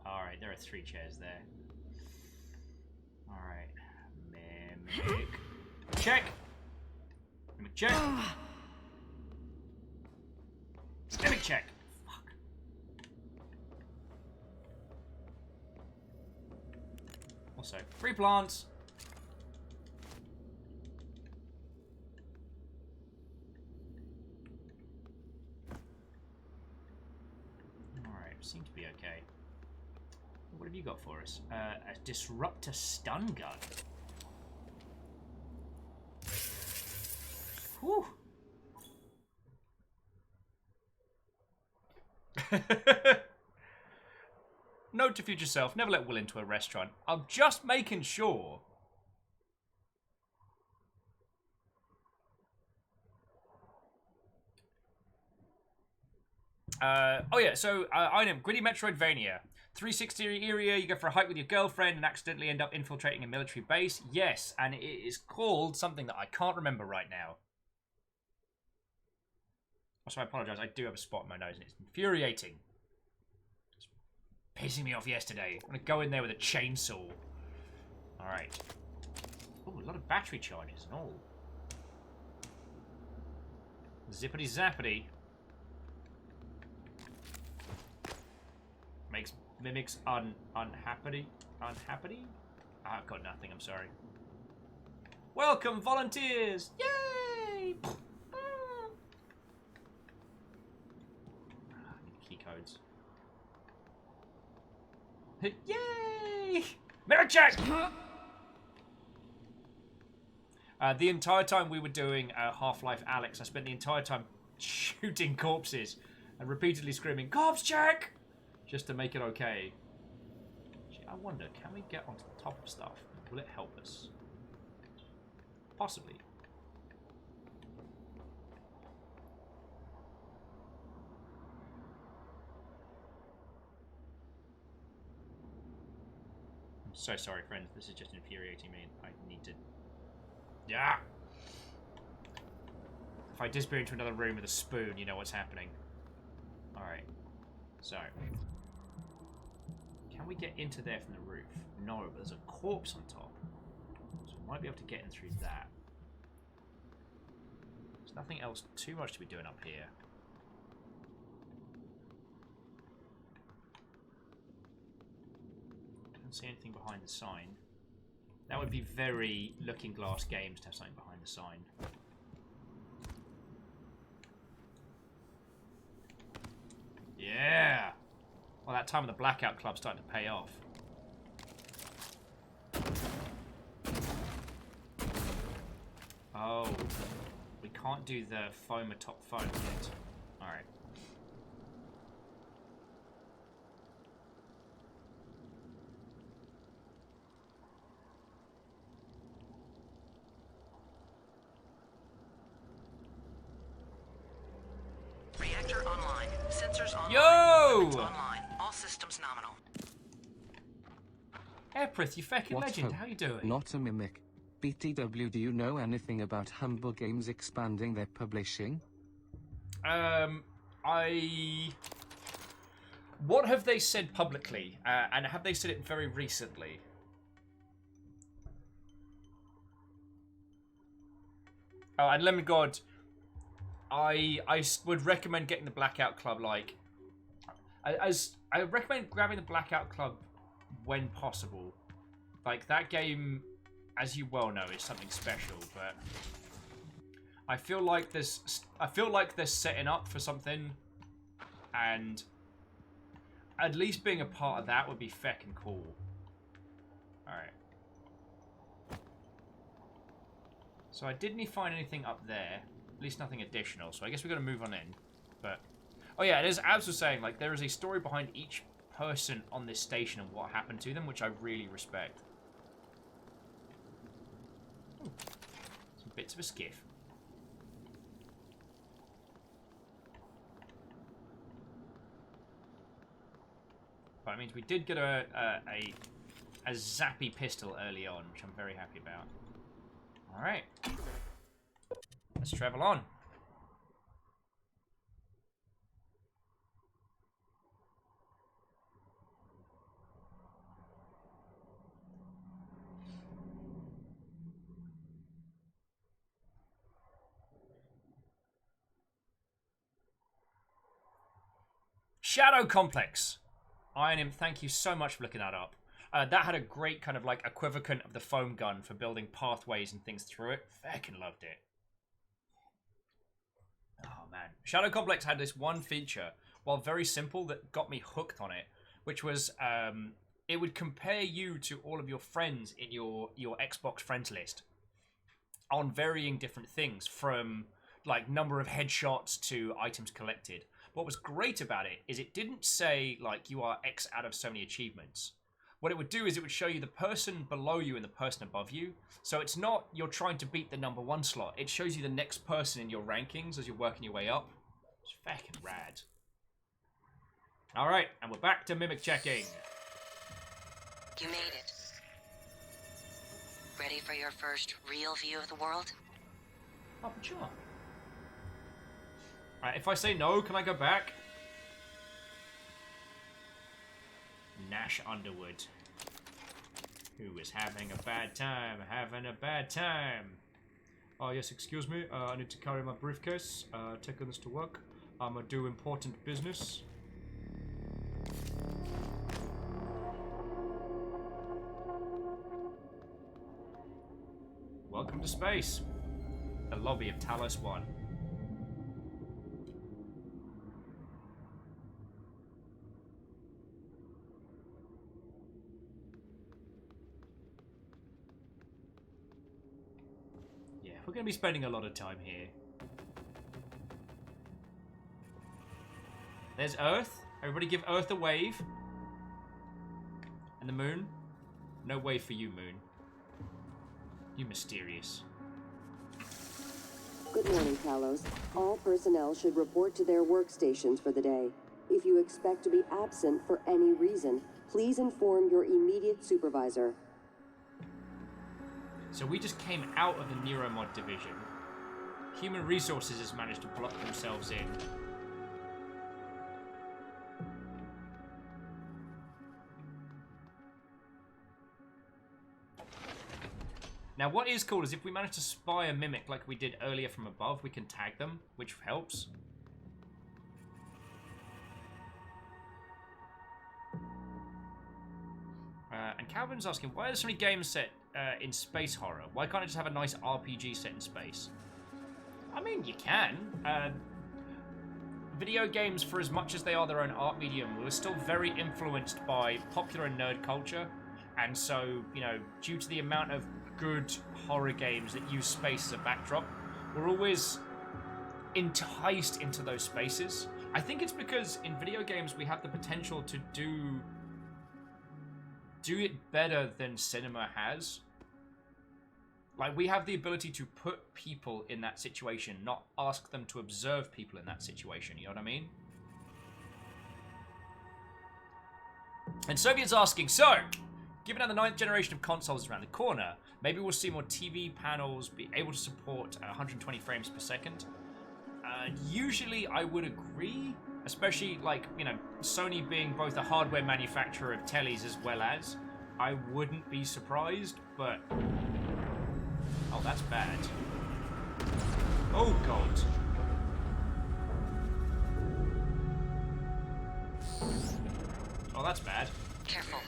Alright, there are 3 chairs there. Alright. Mimic. Check! Mimic check! Mimic check! Fuck. Also, 3 plants! Alright, seem to be okay. What have you got for us? A disruptor stun gun. Whew. Note to future self, never let Will into a restaurant. I'm just making sure. Oh yeah, so item, gritty Metroidvania. 360 area, you go for a hike with your girlfriend and accidentally end up infiltrating a military base. Yes, and it is called something that I can't remember right now. Also, I apologise, I do have a spot in my nose and it's infuriating. It's pissing me off yesterday. I'm going to go in there with a chainsaw. Alright. Oh, a lot of battery charges and all. Zippity zappity. Makes mimics unhappy? I've got nothing, I'm sorry. Welcome, volunteers! Yay! I need key codes. Yay! Mirror check! The entire time we were doing Half-Life Alyx, I spent the entire time shooting corpses and repeatedly screaming, "Corpse check!" just to make it okay. Actually, I wonder, can we get onto the top of stuff? Will it help us? Possibly. I'm so sorry, friends. This is just infuriating me. I need to... Yeah! If I disappear into another room with a spoon, you know what's happening. Alright. So... Can we get into there from the roof? No, but there's a corpse on top. might be able to get in through that. There's nothing else too much to be doing up here. Don't see anything behind the sign. That would be very Looking Glass Games to have something behind the sign. Yeah! Well, that time of the Blackout Club's starting to pay off. Oh. We can't do the foam atop foam yet. Alright. Reactor online. Sensors online. Yo! Online. All systems nominal. Eprith, you feckin' What legend. hope? How you doing? Not a mimic. BTW, do you know anything about Humble Games expanding their publishing? What have they said publicly? And have they said it very recently? Oh, and Lemon God, I would recommend getting the Blackout Club, like... I recommend grabbing the Blackout Club when possible. Like, that game, as you well know, is something special, but... I feel like they're setting up for something, and at least being a part of that would be feckin' cool. Alright. So I didn't find anything up there. At least nothing additional, so I guess we're going to move on in. But, oh yeah, as Abs was saying, like, there is a story behind each person on this station and what happened to them, which I really respect. Ooh. Some bits of a skiff. But it means we did get a zappy pistol early on, which I'm very happy about. Alright. Let's travel on. Shadow Complex. Iron Imp, thank you so much for looking that up. That had a great kind of like equivalent of the foam gun for building pathways and things through it. Fucking loved it. Oh man. Shadow Complex had this one feature, while very simple, that got me hooked on it, which was it would compare you to all of your friends in your Xbox friends list on varying different things, from like number of headshots to items collected. What was great about it is it didn't say, like, you are X out of so many achievements. What it would do is it would show you the person below you and the person above you. So it's not you're trying to beat the #1 slot. It shows you the next person in your rankings as you're working your way up. It's fucking rad. Alright, and we're back to mimic checking. You made it. Ready for your first real view of the world? Oh, sure. Alright, if I say no, can I go back? Nash Underwood. Who is having a bad time, having a bad time. Oh, yes, excuse me. I need to carry my briefcase. Taking this to work. I'm gonna do important business. Welcome to space. The lobby of Talos 1. We're going to be spending a lot of time here. There's Earth. Everybody give Earth a wave. And the moon. No wave for you, moon. You mysterious. Good morning, Talos. All personnel should report to their workstations for the day. If you expect to be absent for any reason, please inform your immediate supervisor. So we just came out of the Neuromod division. Human Resources has managed to block themselves in. Now, what is cool is if we manage to spy a mimic like we did earlier from above, we can tag them, which helps. And Calvin's asking, why are there so many games set in space horror? Why can't I just have a nice RPG set in space? I mean, you can. Video games, for as much as they are their own art medium, were still very influenced by popular and nerd culture. And so, you know, due to the amount of good horror games that use space as a backdrop, we're always enticed into those spaces. I think it's because in video games we have the potential to do it better than cinema has. Like, we have the ability to put people in that situation, not ask them to observe people in that situation, you know what I mean? And Soviet's asking, so, given that the 9th generation of consoles is around the corner, maybe we'll see more TV panels be able to support 120 frames per second. Usually I would agree, especially, like, you know, Sony being both a hardware manufacturer of tellies as well as, I wouldn't be surprised, but... Oh, that's bad. Oh, God. Oh, that's bad. Careful.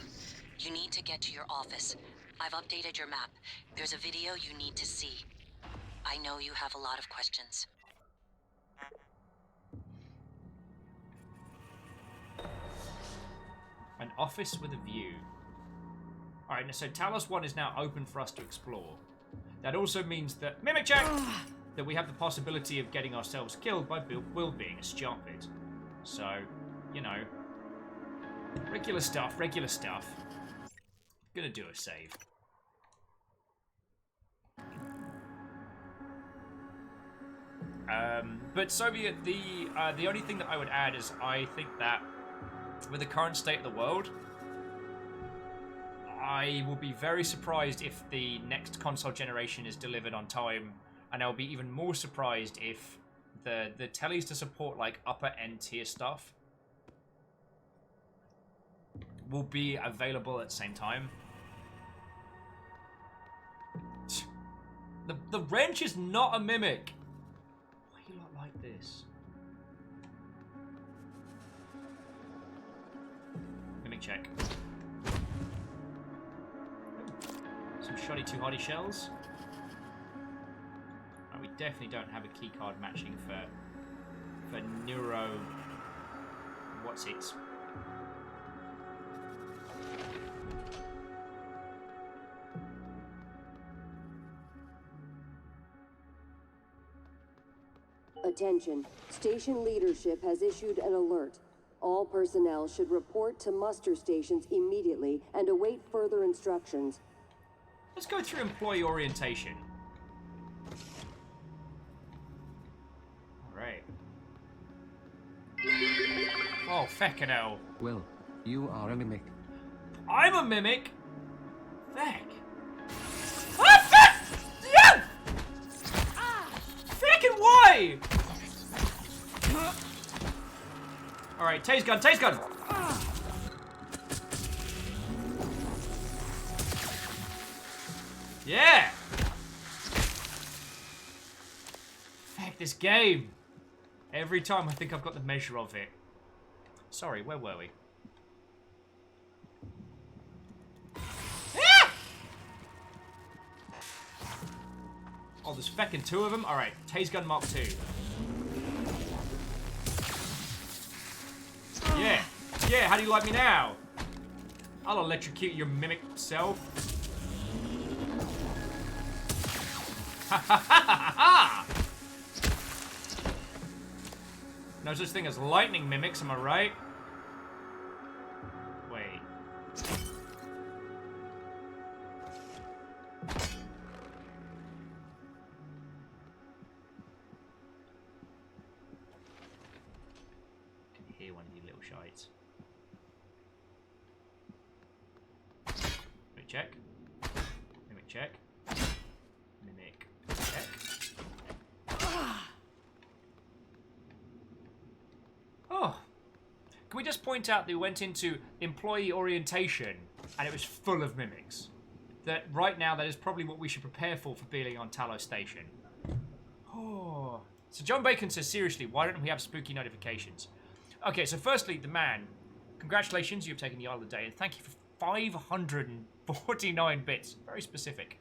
You need to get to your office. I've updated your map. There's a video you need to see. I know you have a lot of questions. An office with a view. Alright, so Talos 1 is now open for us to explore. That also means that... Mimic check! That we have the possibility of getting ourselves killed by Will being a stupid. So, you know... Regular stuff, regular stuff. Gonna do a save. But Soviet, the only thing that I would add is I think that with the current state of the world, I will be very surprised if the next console generation is delivered on time, and I'll be even more surprised if the tellies to support like upper end tier stuff will be available at the same time. The wrench is not a mimic. Why are you not like this? Mimic check. Some shoddy too hardy shells. We definitely don't have a keycard matching for Neuro. What's it? Attention. Station leadership has issued an alert. All personnel should report to muster stations immediately and await further instructions. Let's go through employee orientation. Alright. Oh, feckin' hell. Will, you are a mimic. I'm a mimic? Feck. Ah, feck! Yeah! Feckin' why? Alright, tase gun, tase gun! Yeah! Feck, this game! Every time I think I've got the measure of it. Sorry, where were we? Ah! Oh, there's feckin' 2 of them? Alright, tase gun Mark 2. Yeah! Yeah, how do you like me now? I'll electrocute your mimic self. Ha ha ha ha ha! No such thing as lightning mimics, am I right? Wait. I can hear one of you little shites. Mimic check. Mimic check. Mimic check. Oh. Can we just point out that we went into employee orientation and it was full of mimics? that right now that is probably what we should prepare for being on Talos Station. Oh. So John Bacon says, seriously, why don't we have spooky notifications? Okay, so firstly, the man, congratulations, you've taken the Isle of the Day, and thank you for 549 bits. Very specific.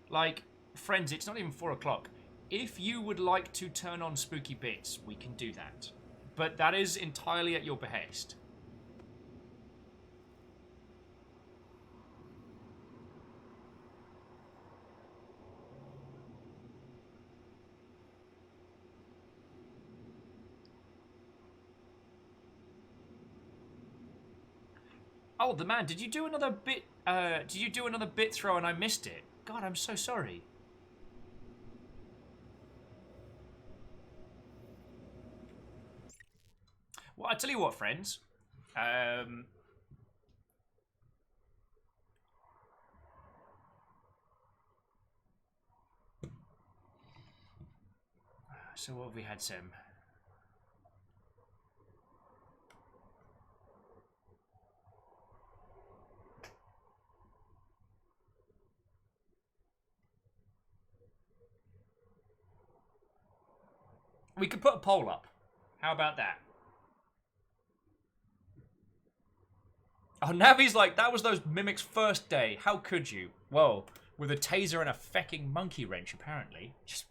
Like, friends, it's not even 4 o'clock. If you would like to turn on spooky bits, we can do that. But that is entirely at your behest. Oh, the man, did you do another bit, throw and I missed it? God, I'm so sorry. Well, I tell you what, friends. So what have we had, Sim? We could put a poll up. How about that? Oh, Navi's like, that was those mimics' first day. How could you? Well, with a taser and a fecking monkey wrench, apparently. Just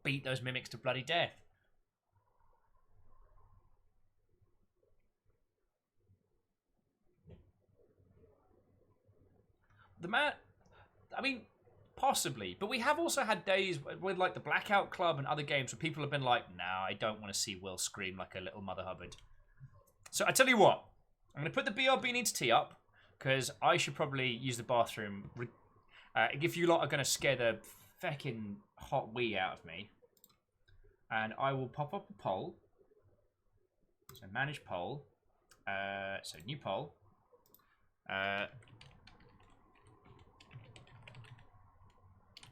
beat those mimics to bloody death. The man... I mean, possibly. But we have also had days with, like, the Blackout Club and other games where people have been like, nah, I don't want to see Will scream like a little Mother Hubbard. So I tell you what. I'm going to put the BRB needs tea up, because I should probably use the bathroom. If you lot are going to scare the fecking hot wee out of me. And I will pop up a poll. So manage poll. So new poll.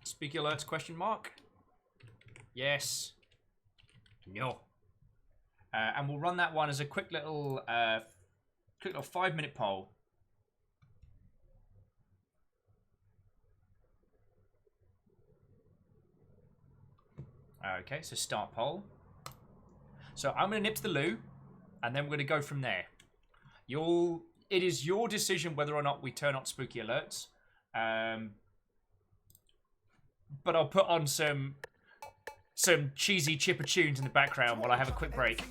Spooky alerts question mark. Yes. No. And we'll run that one as a quick little 5-minute poll. Okay, so start poll. So I'm going to nip to the loo, and then we're going to go from there. It is your decision whether or not we turn on spooky alerts. But I'll put on some cheesy chipper tunes in the background while I have a quick break.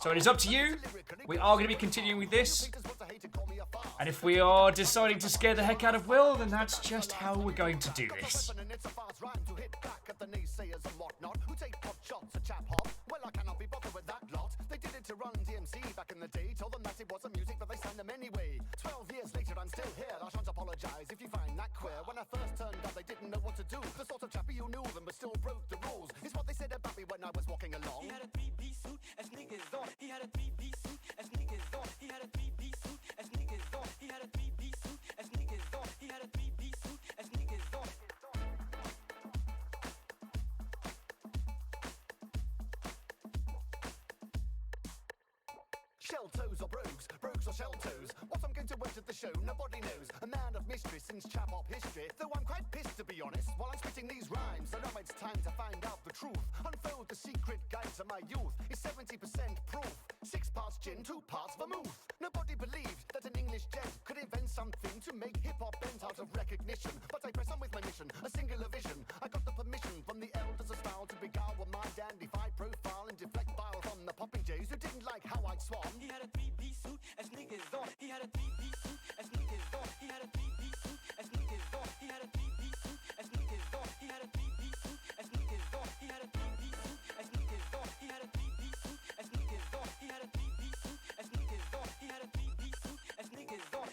So it is up to you. We are going to be continuing with this. And if we are deciding to scare the heck out of Will, then that's just how we're going to do this. To run DMC back in the day, told them that it wasn't music, but they signed them anyway. 12 years later, I'm still here. I shan't apologize if you find that queer. When I first turned up, they didn't know what to do. The sort of chappy who knew them but still broke the rules. Is what they said about me when I was walking along. He had a 3-piece suit as niggas on. He had a 3-piece suit as niggas on. He had a 3-piece suit as niggas on. He had a 3-piece suit as niggas on. He had a 3-piece suit as niggas on. Shell toes or brogues or shell toes. What I'm going to wear to the show, nobody knows. A man of mystery since chap hop history. Though I'm quite pissed to be honest, while I'm spitting these rhymes. So now it's time to find out the truth. Unfold the secret guides of my youth. Is 70% proof. 6 parts gin, 2 parts vermouth. Nobody believed that an English gent could invent something to make hip-hop bent out of recognition. But I press on with my mission, a singular vision. I got the permission from the elders of style to beguile my dandified profile and deflect bile from the popping jays who didn't like how I'd swan. He had a 3-piece suit as niggas on. He had a 3-piece suit as niggas on. He had a 3-piece suit as niggas on. He had a 3-piece suit as niggas on. He had a 3-piece suit as niggas on. He had a 3-piece suit as niggas on. He had a 3-piece suit as niggas on. He had a 3-piece suit as niggas on. He had a 3-piece suit as niggas on. He had a 3-piece suit as niggas on.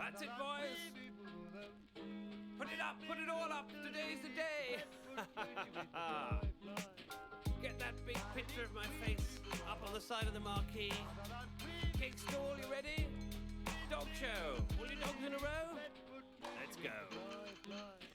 That's it, boys. Put it up, put it all up. Today's the day. Get that big picture of my face up on the side of the marquee. Cake stall, you ready? Dog show. All your dogs in a row? Let's go.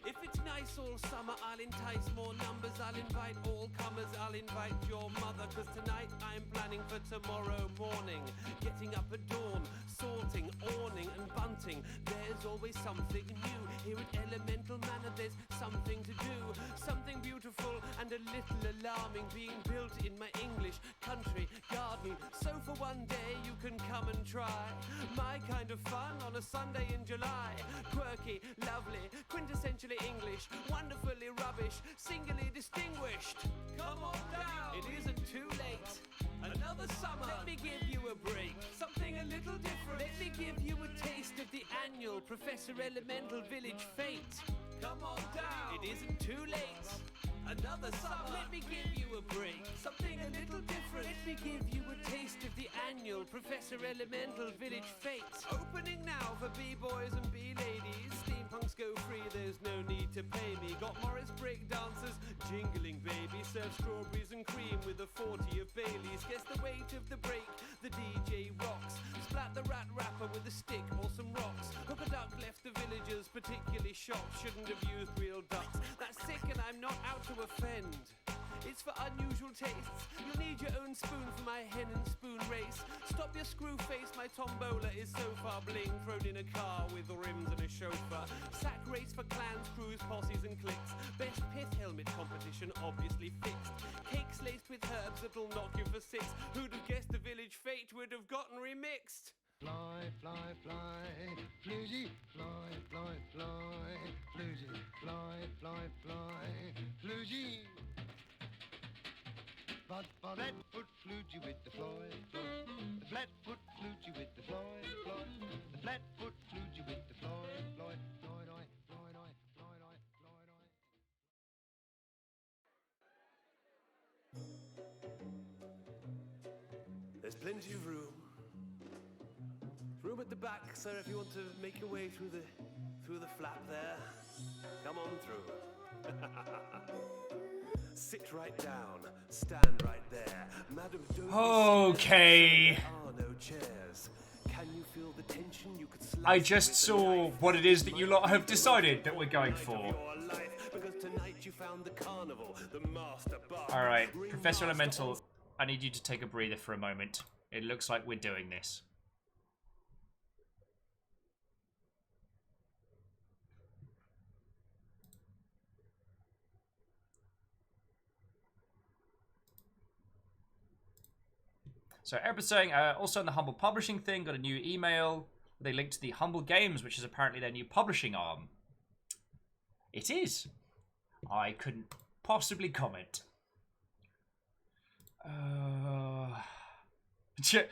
If it's nice all summer, I'll entice more numbers. I'll invite all comers. I'll invite your mother. Cause tonight I'm planning for tomorrow morning. Getting up at dawn, sorting, awning and bunting. There's always something new. Here at Elemental Manor there's something to do. Something beautiful and a little alarming being built in my English country garden. So for one day you can come and try my kind of fun on a Sunday in July. Quirky, lovely, quintessentially English, wonderfully rubbish, singularly distinguished. Come on down, it isn't too late. Another summer, let me give you a break. Something a little different. Let me give you a taste of the annual Professor Elemental Village Fete. Come on down, it isn't too late. Another summer, let me give you a break. Something a little different. Let me give you a taste of the annual Professor Elemental Village Fete. Opening now for B-boys and B-ladies. Steampunks go free, there's no need to pay me. Got Morris break dancers, jingling baby. Serve strawberries and cream with a 40 of Baileys. Guess the weight of the break, the DJ rocks. Splat the rat rapper with a stick or some rocks. Hook a duck left the villagers particularly shocked. Shouldn't have used real ducks. That's sick and I'm not out to offend. It's for unusual tastes. You'll need your own spoon for my hen and spoon race. Stop your screw face, my tombola is so far bling. Thrown in a car with rims and a chauffeur. Sack race for clans, crews, posses and cliques. Best pith helmet competition obviously fixed. Cakes laced with herbs that'll knock you for six. Who'd have guessed the village fate would have gotten remixed? Fly, fly, fly, floozy, fly, fly, fly, floozy, fly, fly, fly, floozy. But Flatfoot floozy with the fly, fly. The Flatfoot floozy with the fly, fly. The Flatfoot floozy with the fly, fly, fly, fly, fly, fly, fly, fly. There's plenty of room. Room at the back, sir, if you want to make your way through the flap there. Come on through. Sit right down. Stand right there. Madam, don't Okay. There are no chairs. Can you feel the tension? You could slap I just saw what it is that you lot have decided that we're going for. because tonight you found the carnival, the master bar. Alright, Professor Elemental, I need you to take a breather for a moment. It looks like we're doing this. So everyone's saying, also on the Humble Publishing thing, got a new email. They linked to the Humble Games, which is apparently their new publishing arm. It is. I couldn't possibly comment.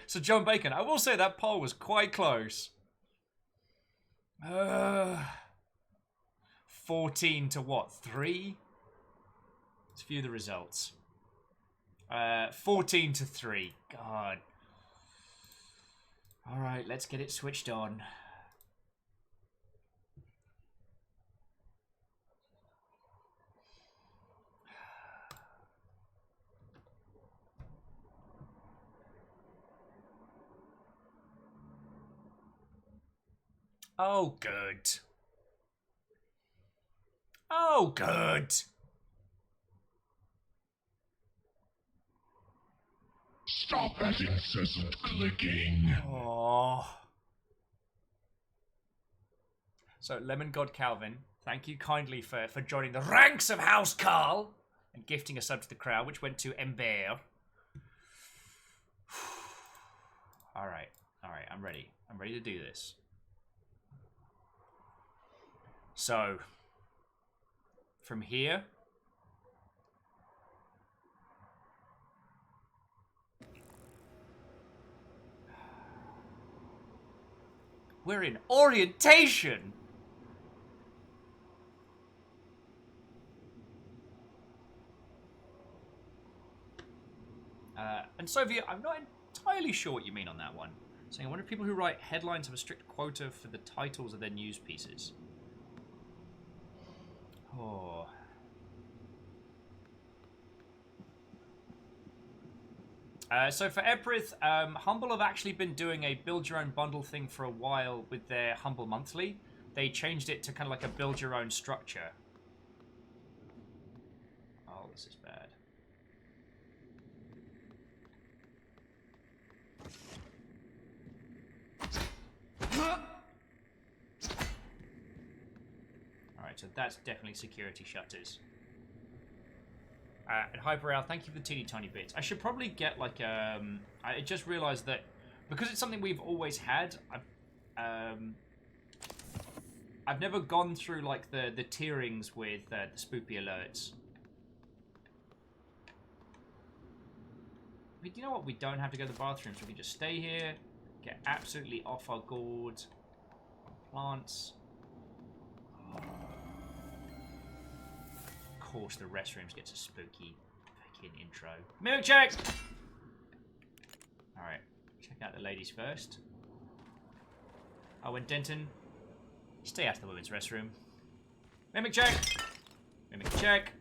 So John Bacon, I will say that poll was quite close. 14 to what? 3? Let's view the results. 14 to 3. God. Alright, let's get it switched on. Oh, good. Oh, good. Stop that incessant clicking. Oh. So, Lemon God Calvin, thank you kindly for joining the ranks of House Carl and gifting a sub to the crowd, which went to Ember. Alright, I'm ready. I'm ready to do this. So, from here, we're in orientation. And Soviet, I'm not entirely sure what you mean on that one. Saying, I wonder if people who write headlines have a strict quota for the titles of their news pieces. Oh. So for Eprith, Humble have actually been doing a build your own bundle thing for a while with their Humble Monthly. They changed it to kind of like a build your own structure. Oh, this is bad. Alright, so that's definitely security shutters. And Hyperal, thank you for the teeny tiny bits. I should probably get like I just realised that because it's something we've always had, I've never gone through like the tierings with the spoopy alerts. But you know what? We don't have to go to the bathroom, so we can just stay here, get absolutely off our gourd. Plants. Of course, the restrooms gets a spooky fucking intro. Milk check! Alright, check out the ladies first. Oh, and Denton, stay out of the women's restroom. Mimic check! Mimic check!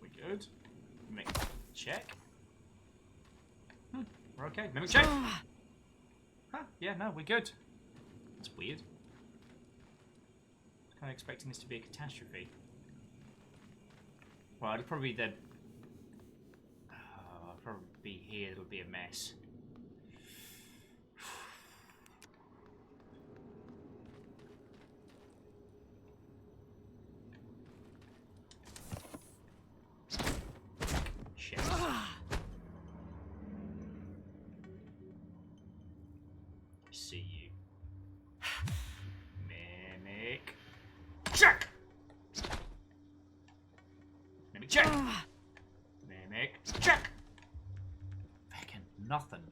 We good? Mimic check. We're okay. Mimic check! Huh, yeah, no, we're good. That's weird. I was kind of expecting this to be a catastrophe. Well, it'll probably be the... I'll probably be here, it'll be a mess. Shit. See you. Mimic. Check! Mimic check! Mimic check! Fucking nothing.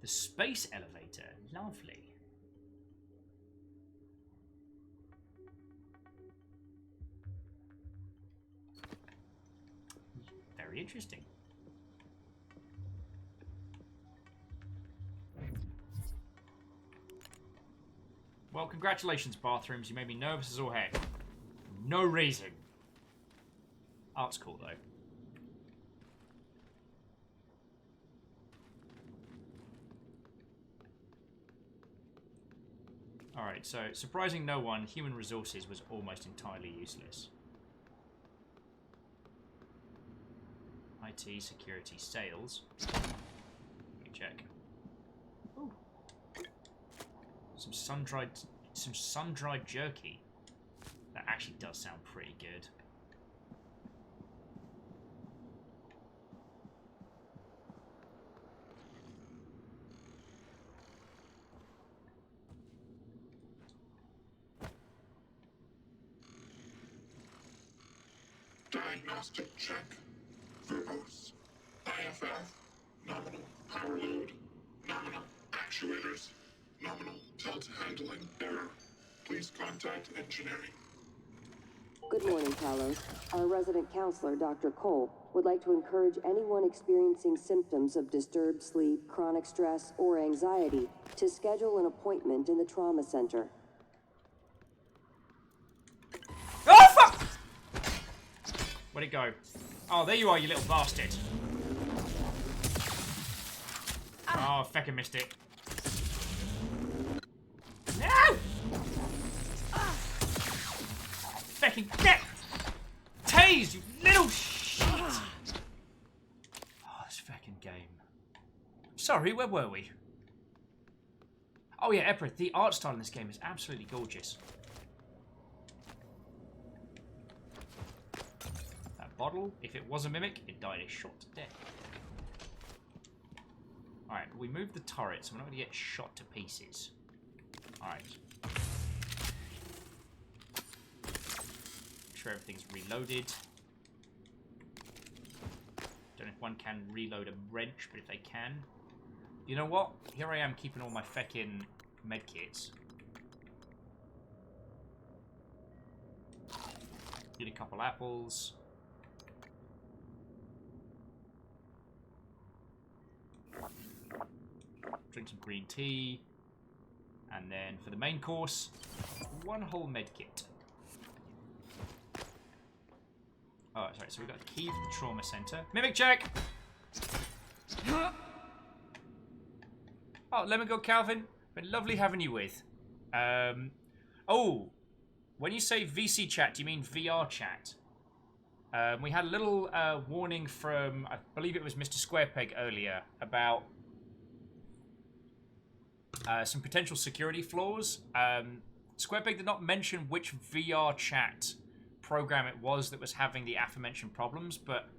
The space elevator. Lovely. Very interesting. Well, congratulations, bathrooms. You made me nervous as all heck. No reason. Art's cool, though. Alright, so, surprising no one, human resources was almost entirely useless. IT, security, sales. Let me check. Ooh. Some sun-dried jerky. That actually does sound pretty good. Diagnostic check. Verbose. IFF. Nominal power load. Nominal actuators. Nominal tilt handling error. Please contact engineering. Good morning, Palos. Our resident counselor, Dr. Cole, would like to encourage anyone experiencing symptoms of disturbed sleep, chronic stress, or anxiety to schedule an appointment in the trauma center. Oh, fuck! Where'd it go? Oh, there you are, you little bastard. Oh, feckin' missed it. No! Feckin' get! Tase, you little shit! Oh, this feckin' game. Sorry, where were we? Oh yeah, Eprith, the art style in this game is absolutely gorgeous. That bottle, if it was a mimic, it died a shot to death. Alright, we moved the turret, so we're not going to get shot to pieces. Alright. Make sure everything's reloaded. anyone can reload a wrench, but if they can... You know what? Here I am keeping all my feckin' medkits. Get a couple apples. Drink some green tea. And then for the main course, one whole medkit. Oh, sorry, so we've got a key to the trauma center. Mimic check! Oh, let me go, Calvin. Been lovely having you with. Oh, when you say VC chat, do you mean VR chat? We had a little warning from, I believe it was Mr. Squarepeg earlier, about some potential security flaws. Squarepeg did not mention which VR chat program it was that was having the aforementioned problems, but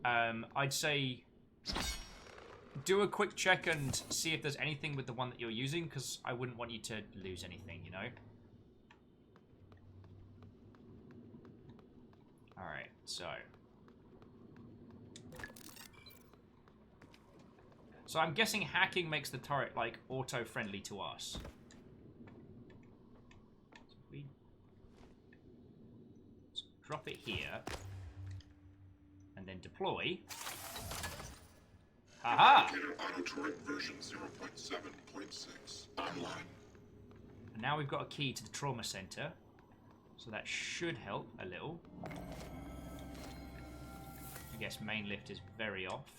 I'd say do a quick check and see if there's anything with the one that you're using, because I wouldn't want you to lose anything, you know? Alright, so... So I'm guessing hacking makes the turret, like, auto-friendly to us. So we drop it here. And then deploy. Haha! Auto turret version 0.7.6 online. And now we've got a key to the trauma center. So that should help a little. I guess main lift is very off.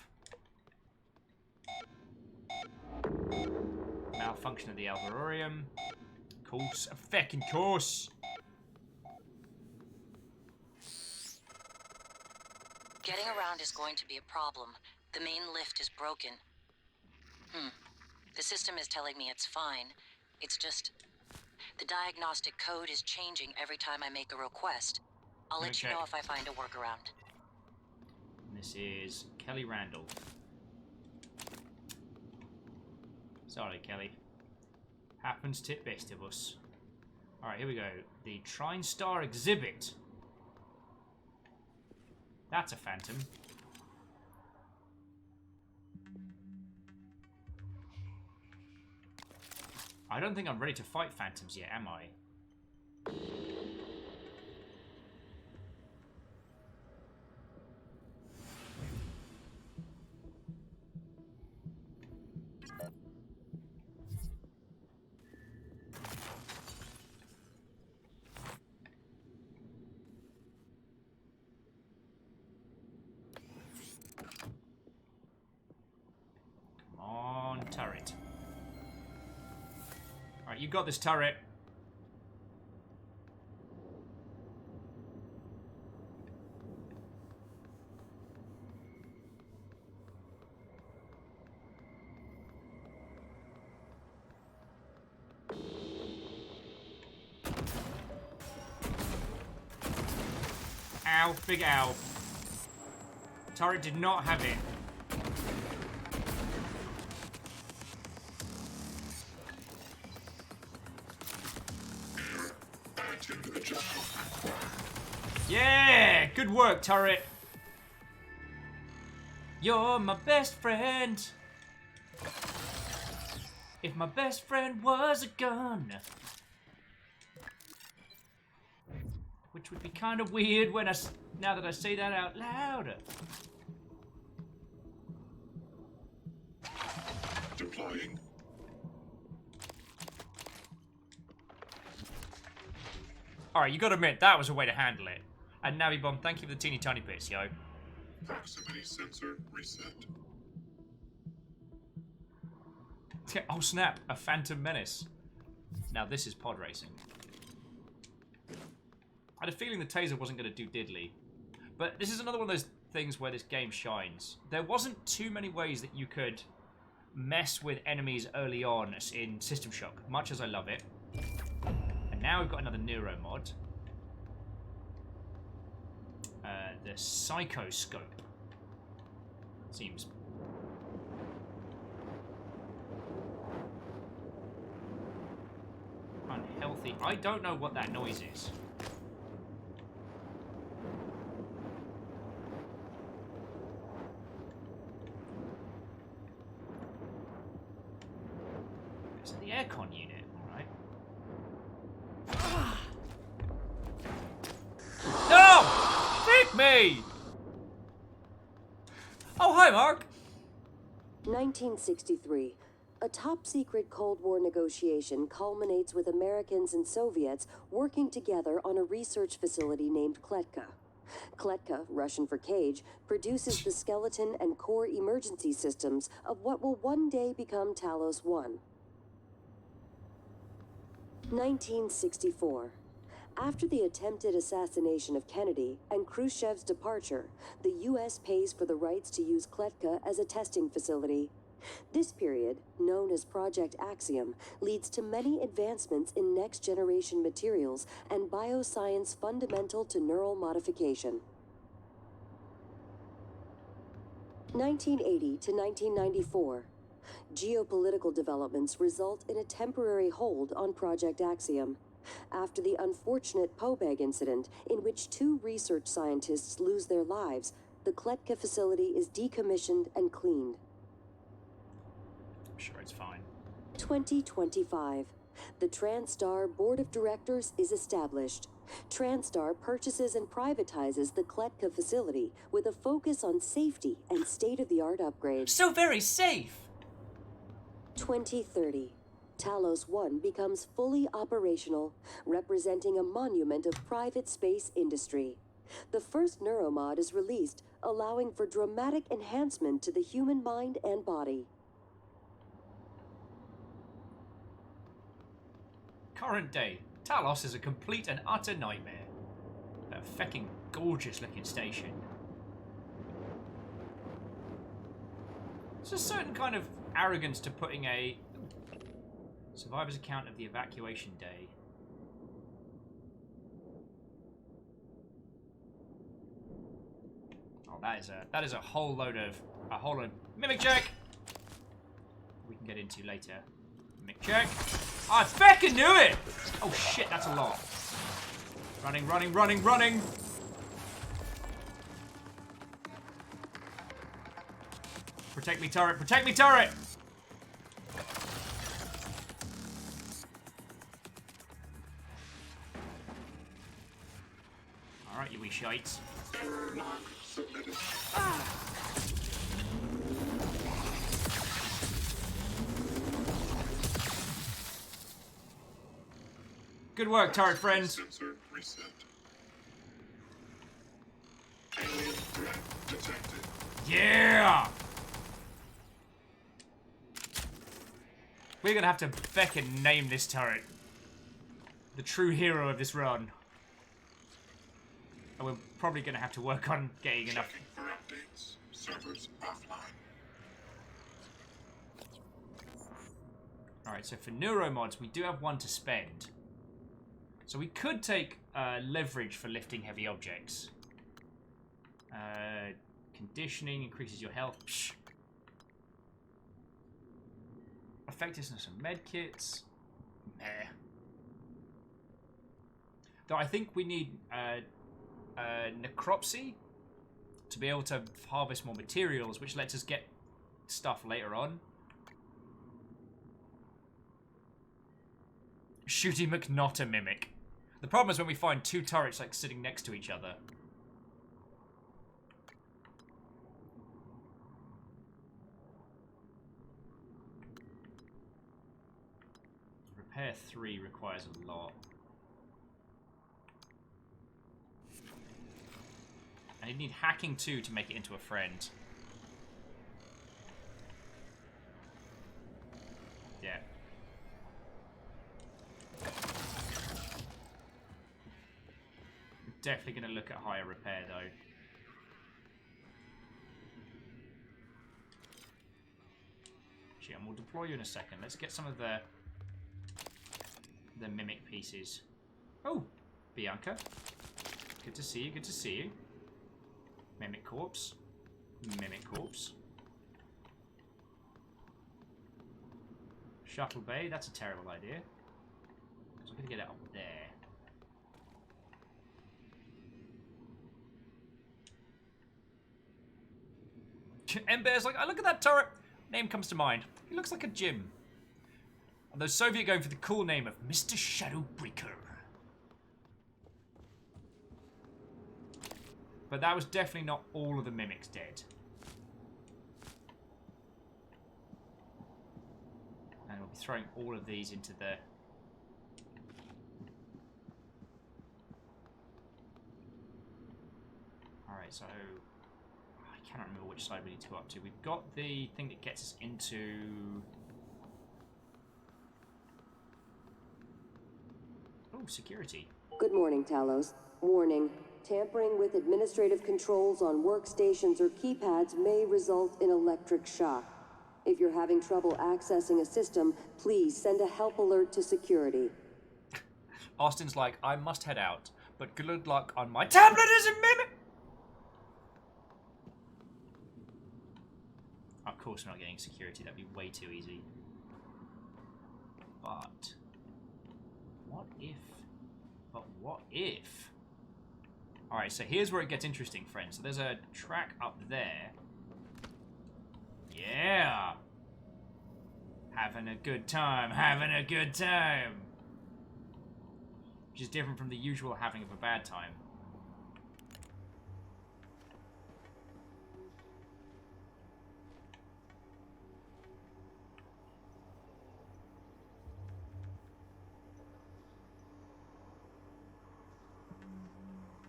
Malfunction of the Alvarorium. Course. A feckin' course! Getting around is going to be a problem. The main lift is broken. The system is telling me it's fine. It's just... the diagnostic code is changing every time I make a request. I'll let you know if I find a workaround. This is Kelly Randall. Sorry, Kelly. Happens to best of us. Alright, here we go. The Trine Star exhibit. That's a phantom. I don't think I'm ready to fight phantoms yet, am I? Come on, turret. Alright, you got this, turret. Ow, big ow. Turret did not have it. Yeah! Good work, turret. You're my best friend. If my best friend was a gun. Which would be kind of weird when now that I say that out loud. Deploying. Alright, you gotta admit, that was a way to handle it. And Navi Bomb, thank you for the teeny tiny bits, yo. Proximity sensor reset. Oh snap, a Phantom Menace. Now this is pod racing. I had a feeling the taser wasn't going to do diddly. But this is another one of those things where this game shines. There wasn't too many ways that you could mess with enemies early on in System Shock, much as I love it. And now we've got another Neuro mod. The Psychoscope. Seems... unhealthy. I don't know what that noise is. aircon unit. Alright. No! Pick me! Oh, hi, Mark. 1963. A top-secret Cold War negotiation culminates with Americans and Soviets working together on a research facility named Kletka. Kletka, Russian for cage, produces the skeleton and core emergency systems of what will one day become Talos 1. 1964. After the attempted assassination of Kennedy and Khrushchev's departure, the U.S. pays for the rights to use Kletka as a testing facility. This period, known as Project Axiom, leads to many advancements in next-generation materials and bioscience fundamental to neural modification. 1980 to 1994. Geopolitical developments result in a temporary hold on Project Axiom. After the unfortunate Pobeg incident, in which 2 research scientists lose their lives, the Kletka facility is decommissioned and cleaned. I'm sure it's fine. 2025. The TranStar Board of Directors is established. TranStar purchases and privatizes the Kletka facility with a focus on safety and state-of-the-art upgrades. So very safe! 2030. Talos 1 becomes fully operational, representing a monument of private space industry. The first neuromod is released, allowing for dramatic enhancement to the human mind and body. Current day. Talos is a complete and utter nightmare. A fecking gorgeous looking station. There's a certain kind of arrogance to putting a survivor's account of the evacuation day. Oh, that is a whole load of mimic check. We can get into later. Mimic check. I feckin' knew it! Oh shit, that's a lot. Running, running, running, running! Protect me, turret! Protect me, turret! Alright, you wee shites. Good work, turret friends. Sensor reset. Alien threat detected. Yeah! We're gonna have to feckin' name this turret the true hero of this run. And we're probably gonna have to work on getting enough. Checking for updates. Servers offline. Alright, so for neuromods, we do have 1 to spend. So we could take leverage for lifting heavy objects. Conditioning increases your health. Psh. Effectiveness of medkits. Meh. Though I think we need necropsy to be able to harvest more materials, which lets us get stuff later on. Shooty McNot a mimic. The problem is when we find 2 turrets like sitting next to each other. Repair 3 requires a lot. And you need hacking 2 to make it into a friend. Yeah. Definitely going to look at higher repair though. Actually, and we'll deploy you in a second. Let's get some of the mimic pieces. Oh, Bianca. Good to see you, good to see you. Mimic corpse. Mimic corpse. Shuttle bay, that's a terrible idea. So I'm going to get it up there. Ember's like, I look at that turret. Name comes to mind. He looks like a gym. Although Soviet going for the cool name of Mr. Shadowbreaker. But that was definitely not all of the mimics dead. And we'll be throwing all of these into the... Alright, so... I cannot remember which side we need to go up to. We've got the thing that gets us into... Oh, security. Good morning, Talos. Warning. Tampering with administrative controls on workstations or keypads may result in electric shock. If you're having trouble accessing a system, please send a help alert to security. Austin's like, I must head out, but good luck on my tablet as a mimic! Of course we're not getting security, that'd be way too easy. But... what if... But what if... Alright, so here's where it gets interesting, friends. So there's a track up there. Yeah! Having a good time, having a good time! Which is different from the usual having of a bad time.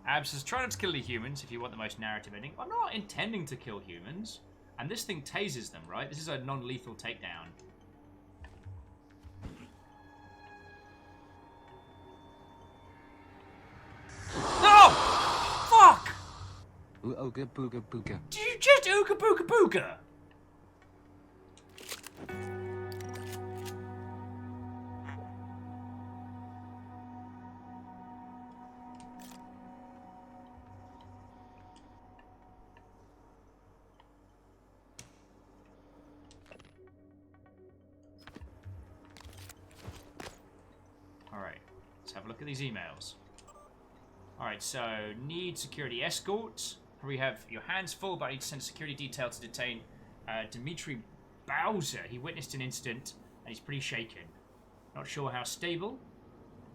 Abs says, try not to kill the humans if you want the most narrative ending. I'm not intending to kill humans. And this thing tases them, right? This is a non-lethal takedown. No! Fuck! Ooga booga booga. Did you just ooga booga booga? Alright, let's have a look at these emails. Alright, so need security escort. We have your hands full, but I need to send a security detail to detain Dmitry Bowser. He witnessed an incident and he's pretty shaken. Not sure how stable.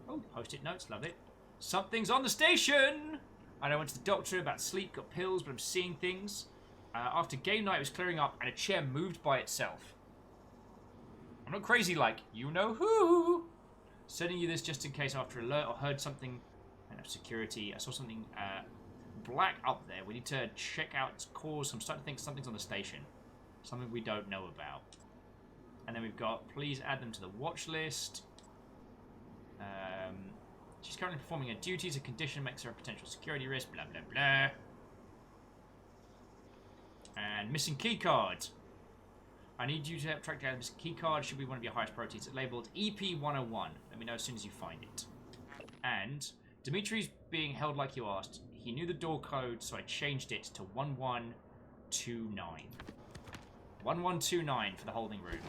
Oh, post-it notes, love it. Something's on the station! I went to the doctor about sleep, got pills, but I'm seeing things. After game night, it was clearing up and a chair moved by itself. I'm not crazy like, you know who. Sending you this just in case after alert or heard something. And security. I saw something black up there. We need to check out its cause. I'm starting to think something's on the station. Something we don't know about. And then we've got, please add them to the watch list. She's currently performing her duties. A condition makes her a potential security risk. Blah, blah, blah. And missing keycard. I need you to help track down this keycard. Should be one of your highest priorities. It's labeled EP101. Let me know as soon as you find it. And Dimitri's being held like you asked. He knew the door code, so I changed it to 1129. 1129 for the holding room.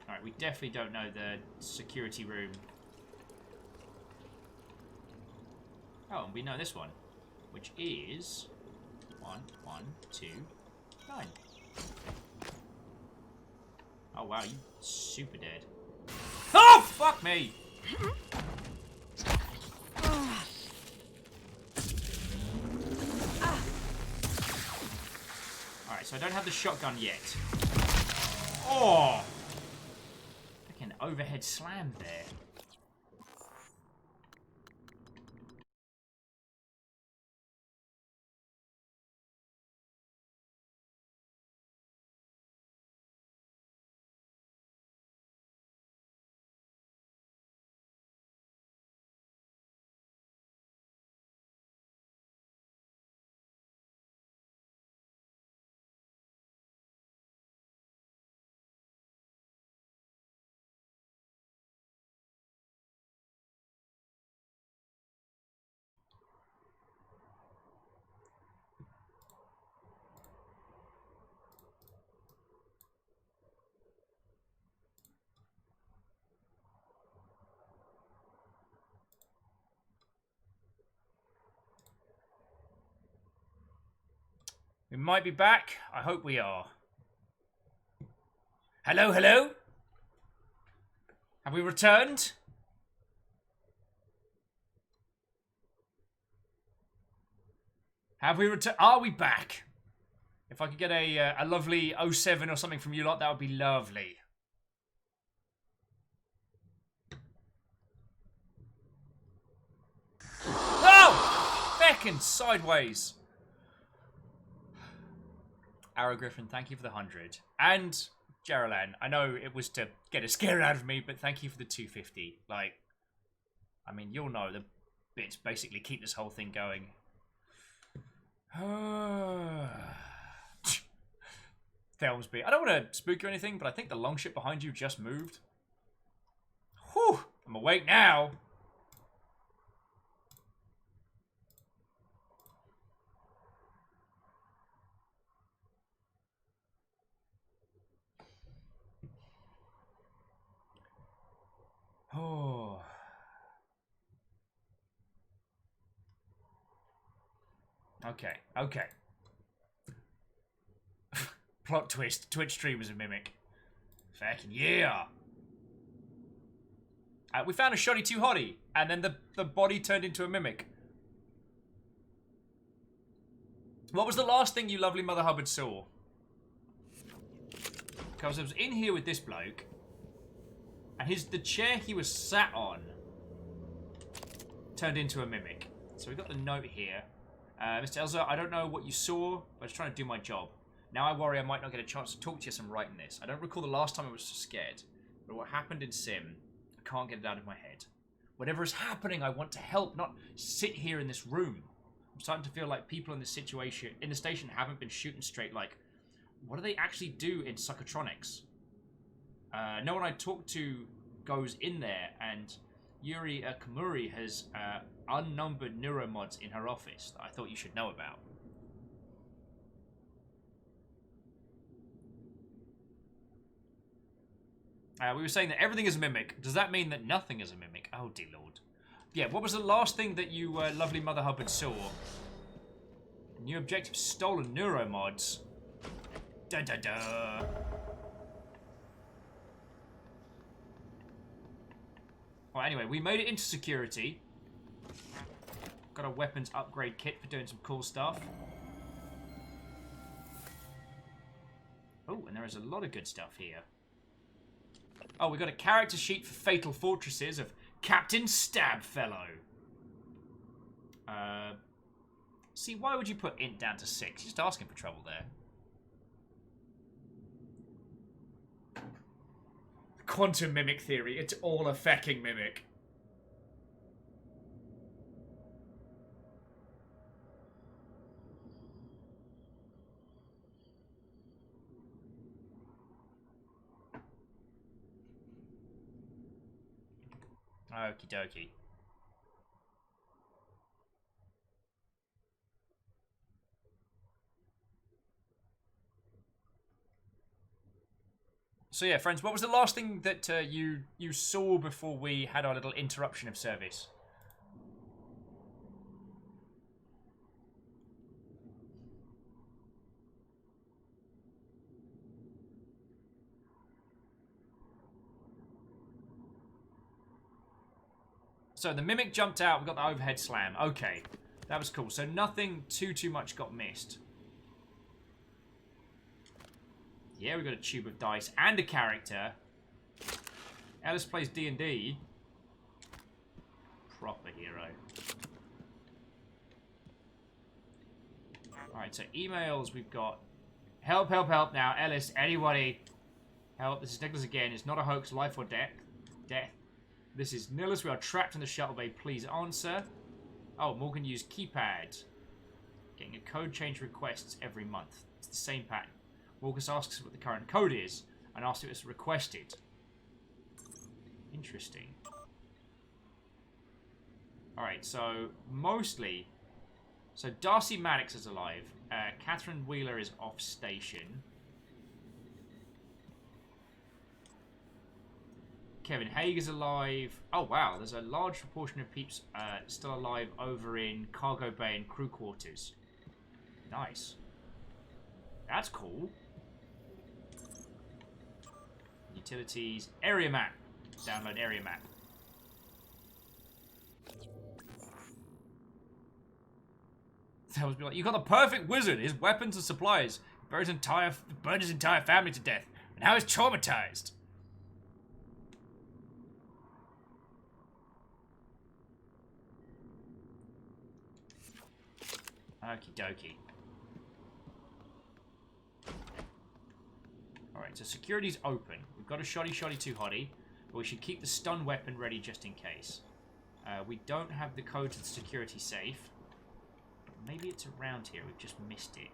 Alright, we definitely don't know the security room. Oh, and we know this one, which is 1129. Oh wow, you super dead. Oh, fuck me! Alright, so I don't have the shotgun yet. Oh! Freaking overhead slam there. We might be back. I hope we are. Hello, hello? Have we returned? Have we returned? Are we back? If I could get a lovely 07 or something from you lot, that would be lovely. Oh! Feckin' sideways. Arrow Griffin, thank you for the 100. And Geraldine, I know it was to get a scare out of me, but thank you for the 250. Like, I mean, you'll know the bits basically keep this whole thing going. Thelmsby. I don't want to spook you or anything, but I think the long ship behind you just moved. Whew! I'm awake now. Oh. Okay, okay. Plot twist. Twitch stream was a mimic. Fucking yeah. We found a shoddy too hottie, and then the body turned into a mimic. What was the last thing you lovely Mother Hubbard saw? Because I was in here with this bloke, and the chair he was sat on turned into a mimic. So we got the note here. Mr. Elza, I don't know what you saw, but I was trying to do my job. Now I worry I might not get a chance to talk to you as I'm writing this. I don't recall the last time I was so scared, but what happened in Sim, I can't get it out of my head. Whatever is happening, I want to help, not sit here in this room. I'm starting to feel like people in this situation, in the station, haven't been shooting straight. Like, what do they actually do in Psychotronics? No one I talk to goes in there, and Yuri Kamuri has unnumbered neuromods in her office that I thought you should know about. We were saying that everything is a mimic. Does that mean that nothing is a mimic? Oh, dear Lord. Yeah, what was the last thing that you, lovely Mother Hubbard, saw? New objective, stolen neuromods. Da-da-da. Well, anyway, we made it into security. Got a weapons upgrade kit for doing some cool stuff. Oh, and there is a lot of good stuff here. Oh, we got a character sheet for Fatal Fortresses of Captain Stabfellow. See, why would you put int down to 6? You're just asking for trouble there. Quantum mimic theory. It's all a fecking mimic. Okie dokie. So yeah, friends, what was the last thing that you saw before we had our little interruption of service? So the mimic jumped out, we got the overhead slam. Okay, that was cool. So nothing too much got missed. Yeah, we got a tube of dice and a character. Ellis plays D&D. Proper hero. Alright, so emails we've got. Help, help, help now. Ellis, anybody. Help, this is Nicholas again. It's not a hoax, life or death. Death. This is Nillis. We are trapped in the shuttle bay. Please answer. Oh, Morgan used keypad. Getting a code change requests every month. It's the same pattern. Morgan asks what the current code is and asks if it's requested. Interesting. Alright, so mostly... So Darcy Maddox is alive. Catherine Wheeler is off station. Kevin Haig is alive. Oh wow, there's a large proportion of peeps still alive over in cargo bay and crew quarters. Nice. That's cool. Utilities. Area map. Download area map. That was like, you got the perfect wizard. His weapons and supplies. Burned his entire family to death. And now he's traumatized. Okie dokie. Alright, so security's open. We've got a shoddy too hottie, but we should keep the stun weapon ready just in case. We don't have the code to the security safe. Maybe it's around here, we've just missed it.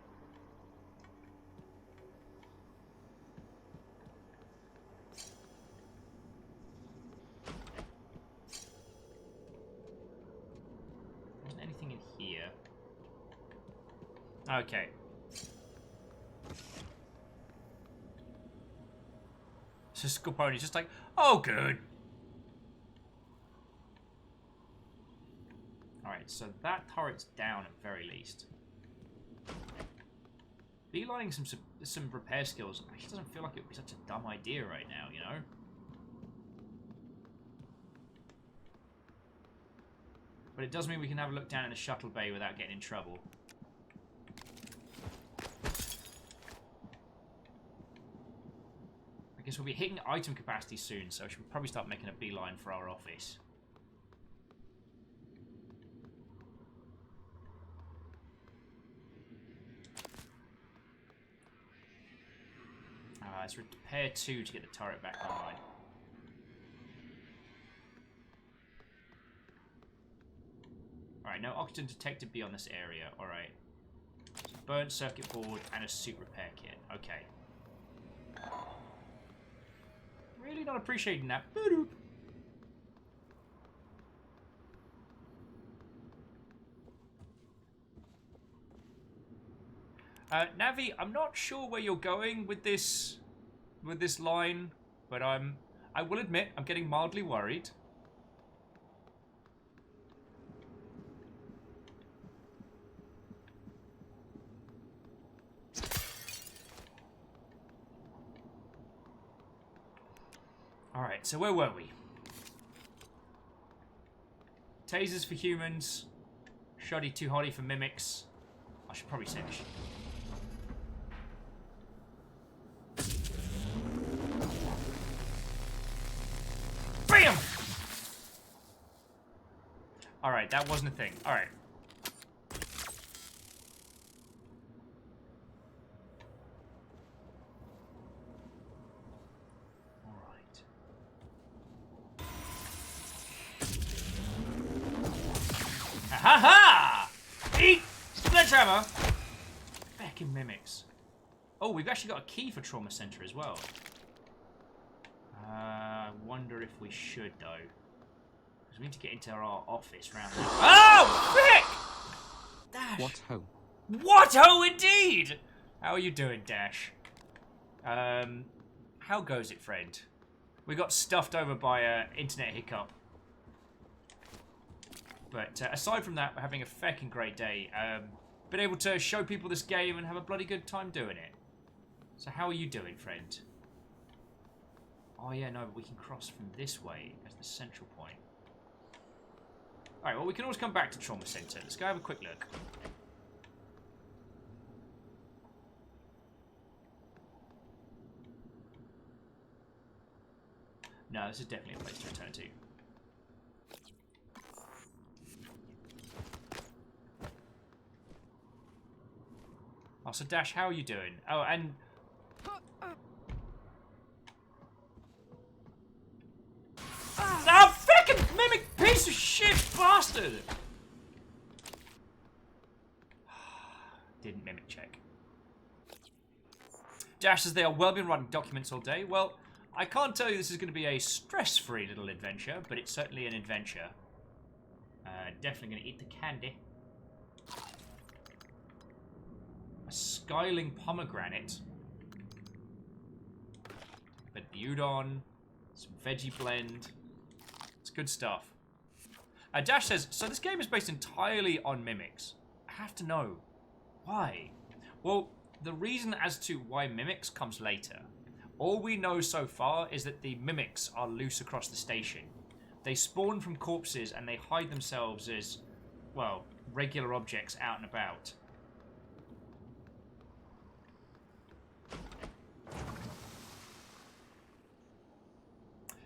There isn't anything in here. Okay. So Scorpione's just like, oh, good. Alright, so that turret's down at very least. Beelining some repair skills actually doesn't feel like it would be such a dumb idea right now, you know? But it does mean we can have a look down in the shuttle bay without getting in trouble. I guess we'll be hitting item capacity soon, so we should probably start making a beeline for our office. Let's repair 2 to get the turret back online. Alright, no oxygen detected beyond this area. Alright. So burnt circuit board and a suit repair kit. Okay. Really not appreciating that. Boop. Navi, I'm not sure where you're going with this line, but I will admit I'm getting mildly worried. Alright, so where were we? Tasers for humans. Shoddy too hotty for mimics. I should probably say this. Bam! Alright, that wasn't a thing. Alright. Ha ha! Eat sledgehammer! Feckin' mimics. Oh, we've actually got a key for Trauma Center as well. I wonder if we should, though. Because we need to get into our office round there. Oh, frick! Dash. What ho? What ho, indeed! How are you doing, Dash? How goes it, friend? We got stuffed over by internet hiccup. But aside from that, we're having a feckin' great day. Been able to show people this game and have a bloody good time doing it. So how are you doing, friend? Oh yeah, no, but we can cross from this way as the central point. Alright, well we can always come back to Trauma Center. Let's go have a quick look. No, this is definitely a place to return to. Oh, so Dash, how are you doing? Oh, and... Ah, fucking mimic piece of shit bastard! Didn't mimic check. Dash says they are well been writing documents all day. Well, I can't tell you this is going to be a stress-free little adventure, but it's certainly an adventure. Definitely going to eat the candy. A Skyling pomegranate. A bit of udon. Some veggie blend. It's good stuff. Dash says, so this game is based entirely on mimics. I have to know. Why? Well, the reason as to why mimics comes later. All we know so far is that the mimics are loose across the station. They spawn from corpses and they hide themselves as, well, regular objects out and about.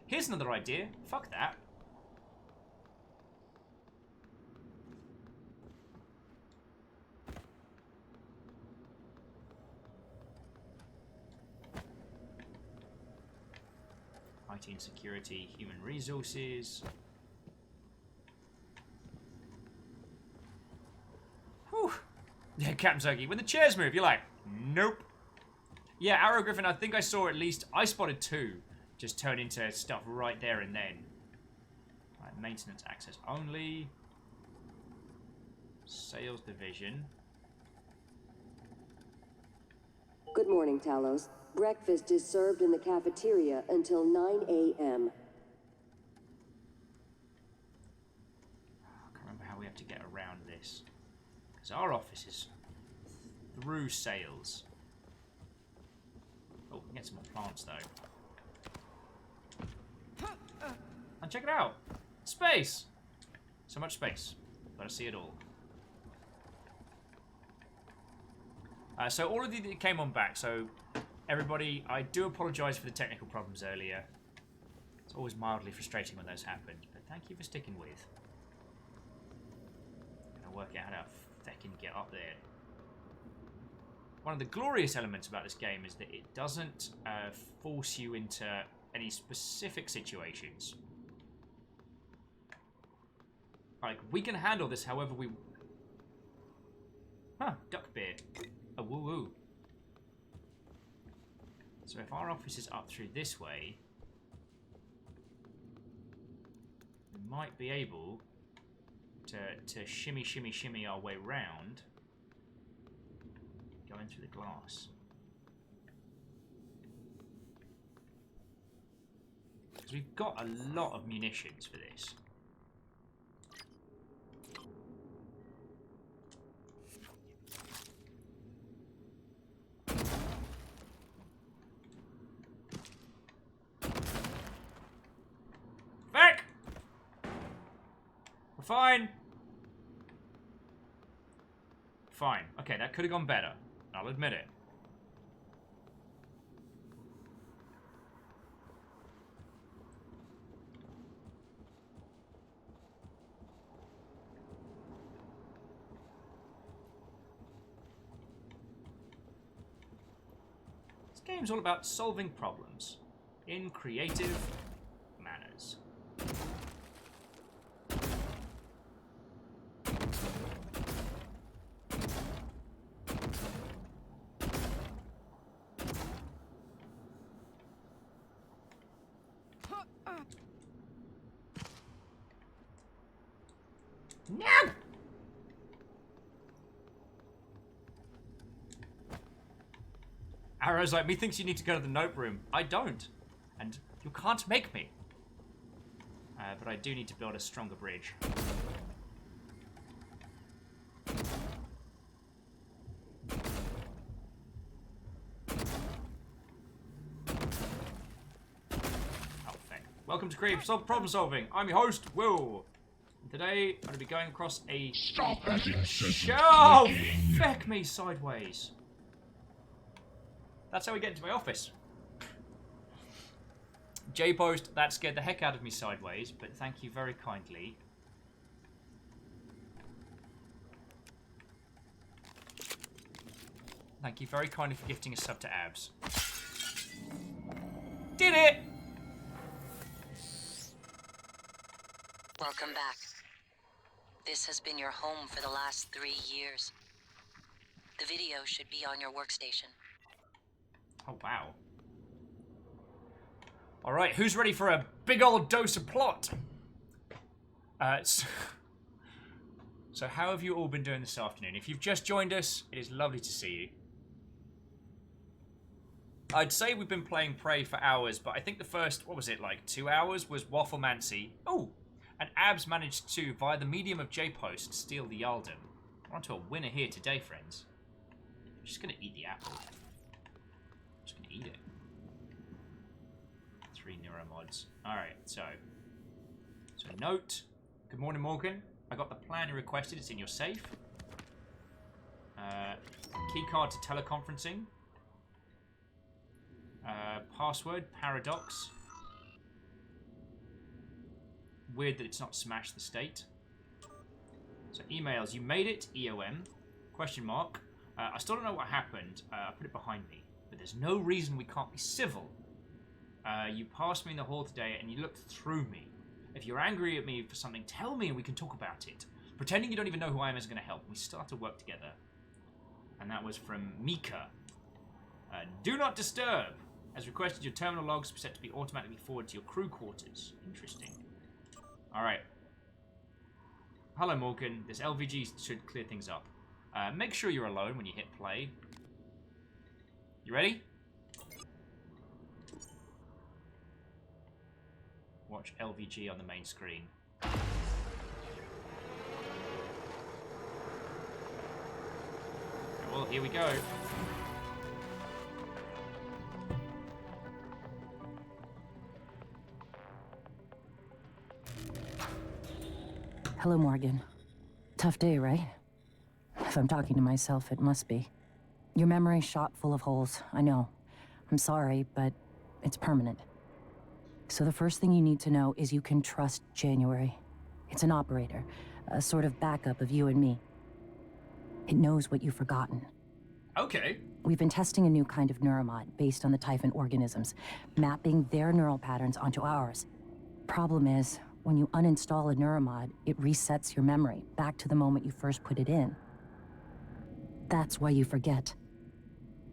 Here's another idea. Fuck that. IT and security, human resources. Whew. Yeah, Captain Turkey. When the chairs move, you're like, nope. Yeah, Arrow Griffin, I think I saw at least, I spotted 2 just turn into stuff right there and then. Right, maintenance access only. Sales division. Good morning, Talos. Breakfast is served in the cafeteria until 9 a.m. I can't remember how we have to get around this. Because our office is through sales. Oh, we can get some more plants, though. And check it out! Space! So much space. Gotta see it all. So all of you that came on back, so everybody, I do apologise for the technical problems earlier. It's always mildly frustrating when those happen, but thank you for sticking with. I'm gonna work out how to feckin' get up there. One of the glorious elements about this game is that it doesn't force you into any specific situations. Like, we can handle this however we... Huh, duck beer. A woo-woo. So if our office is up through this way, we might be able to shimmy, shimmy, shimmy our way round, going through the glass. Because we've got a lot of munitions for this. Back! We're fine. Fine. Okay, that could have gone better. I'll admit it. This game's all about solving problems in creative manners. No! Arrow's like, methinks you need to go to the note room. I don't. And you can't make me. But I do need to build a stronger bridge. Oh, thank. Welcome to Creep Problem Solving. I'm your host, Will. Today, I'm going to be going across a... Stop that incessant Oh, clicking. feck me sideways. That's how we get into my office. J-Post, that scared the heck out of me sideways, but thank you very kindly. Thank you very kindly for gifting a sub to Abs. Did it! Welcome back. This has been your home for the last 3 years. The video should be on your workstation. Oh, wow. Alright, who's ready for a big old dose of plot? So how have you all been doing this afternoon? If you've just joined us, it is lovely to see you. I'd say we've been playing Prey for hours, but I think the first, what was it, like 2 hours was Wafflemancy. Oh, and Abs managed to, via the medium of J-Post, steal the Yalden. We're on to a winner here today, friends. I'm just gonna eat the apple. Just gonna eat it. 3 neuromods. Alright, so note. Good morning, Morgan. I got the plan you requested. It's in your safe. Key card to teleconferencing. Password, paradox. Weird that it's not smash the state. So emails, you made it, EOM, question mark. I still don't know what happened. I put it behind me. But there's no reason we can't be civil. You passed me in the hall today and you looked through me. If you're angry at me for something, tell me and we can talk about it. Pretending you don't even know who I am isn't going to help. We start to work together. And that was from Mika. Do not disturb. As requested, your terminal logs are set to be automatically forwarded to your crew quarters. Interesting. Alright. Hello, Morgan. This LVG should clear things up. Make sure you're alone when you hit play. You ready? Watch LVG on the main screen. Well, here we go. Hello, Morgan. Tough day, right? If I'm talking to myself, it must be. Your memory's shot full of holes, I know. I'm sorry, but it's permanent. So the first thing you need to know is you can trust January. It's an operator, a sort of backup of you and me. It knows what you've forgotten. Okay. We've been testing a new kind of neuromod based on the Typhon organisms, mapping their neural patterns onto ours. Problem is, when you uninstall a neuromod, it resets your memory back to the moment you first put it in. That's why you forget.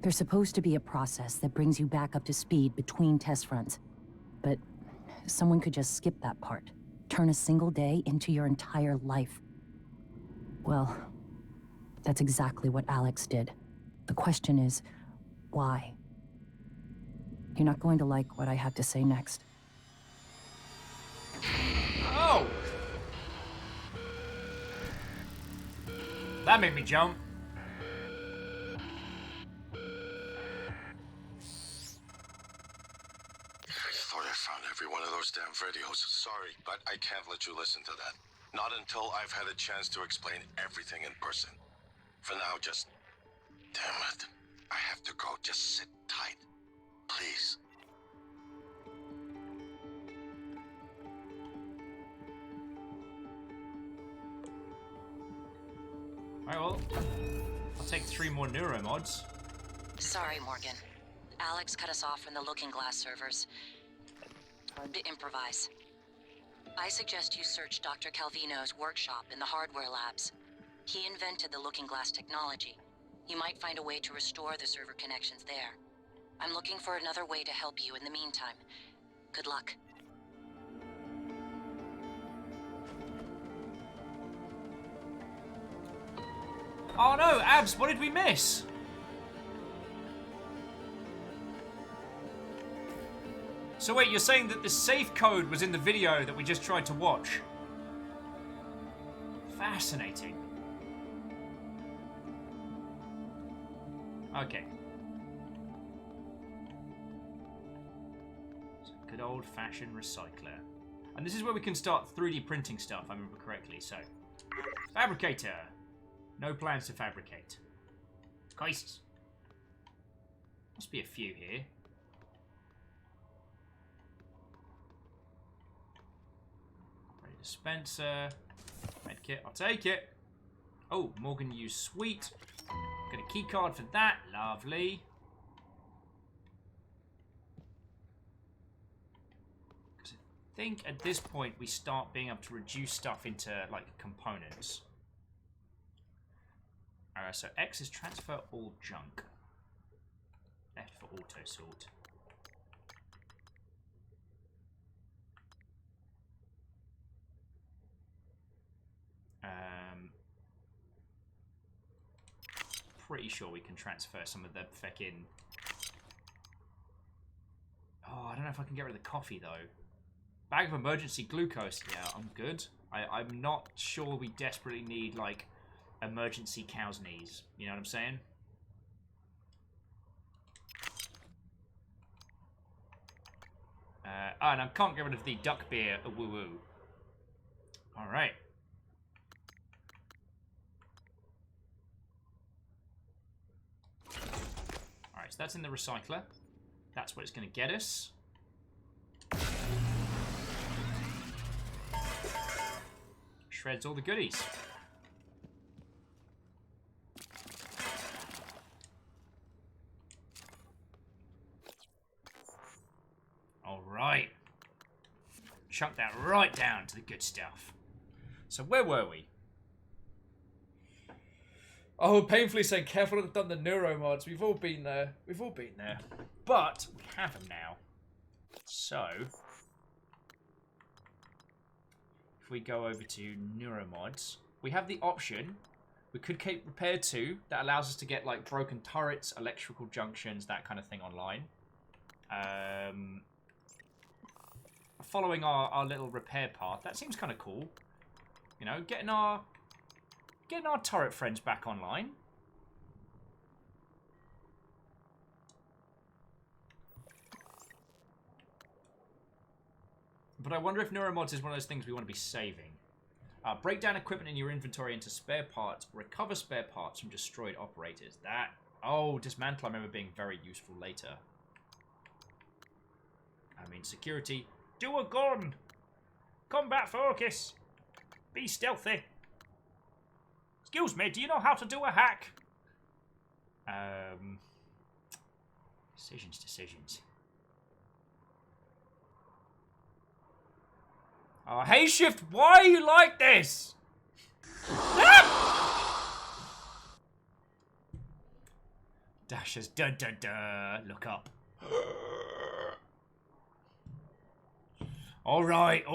There's supposed to be a process that brings you back up to speed between test runs. But someone could just skip that part, turn a single day into your entire life. Well, that's exactly what Alex did. The question is, why? You're not going to like what I have to say next. Oh! That made me jump. I thought I found every one of those damn videos. Sorry, but I can't let you listen to that. Not until I've had a chance to explain everything in person. For now, just... Damn it. I have to go. Just sit tight. Please. Alright, well, I'll take 3 more neuromods. Sorry, Morgan. Alex cut us off from the Looking Glass servers. Time to improvise. I suggest you search Dr. Calvino's workshop in the hardware labs. He invented the Looking Glass technology. You might find a way to restore the server connections there. I'm looking for another way to help you in the meantime. Good luck. Oh no, Abs, what did we miss? So wait, you're saying that the safe code was in the video that we just tried to watch? Fascinating. Okay. So good old-fashioned recycler. And this is where we can start 3D printing stuff, if I remember correctly. So, fabricator. No plans to fabricate. Christ. Must be a few here. Ready dispenser. Medkit, I'll take it. Oh, Morgan used sweet. Get a key card for that. Lovely. Because I think at this point we start being able to reduce stuff into like components. So X is transfer all junk. Left for auto sort. Pretty sure we can transfer some of the feckin'... Oh, I don't know if I can get rid of the coffee though. Bag of emergency glucose. Yeah, I'm good. I'm not sure we desperately need like emergency cow's knees. You know what I'm saying? And I can't get rid of the duck beer woo-woo. Alright. Alright, so that's in the recycler. That's what it's going to get us. Shreds all the goodies. Alright. Chunk that right down to the good stuff. So where were we? Oh, painfully saying careful to done the neuromods. We've all been there. We've all been there. But we have them now. So if we go over to neuromods, we have the option. We could keep repair 2. That allows us to get like broken turrets, electrical junctions, that kind of thing online. Following our little repair path, that seems kind of cool. You know, getting our turret friends back online. But I wonder if neuromods is one of those things we want to be saving. Break down equipment in your inventory into spare parts. Recover spare parts from destroyed operators. That... Oh, dismantle I remember being very useful later. I mean, security. Do a gun! Combat focus! Be stealthy! Excuse me, do you know how to do a hack? Decisions. Oh, hey Shift, why are you like this? Dashes, look up. Alright.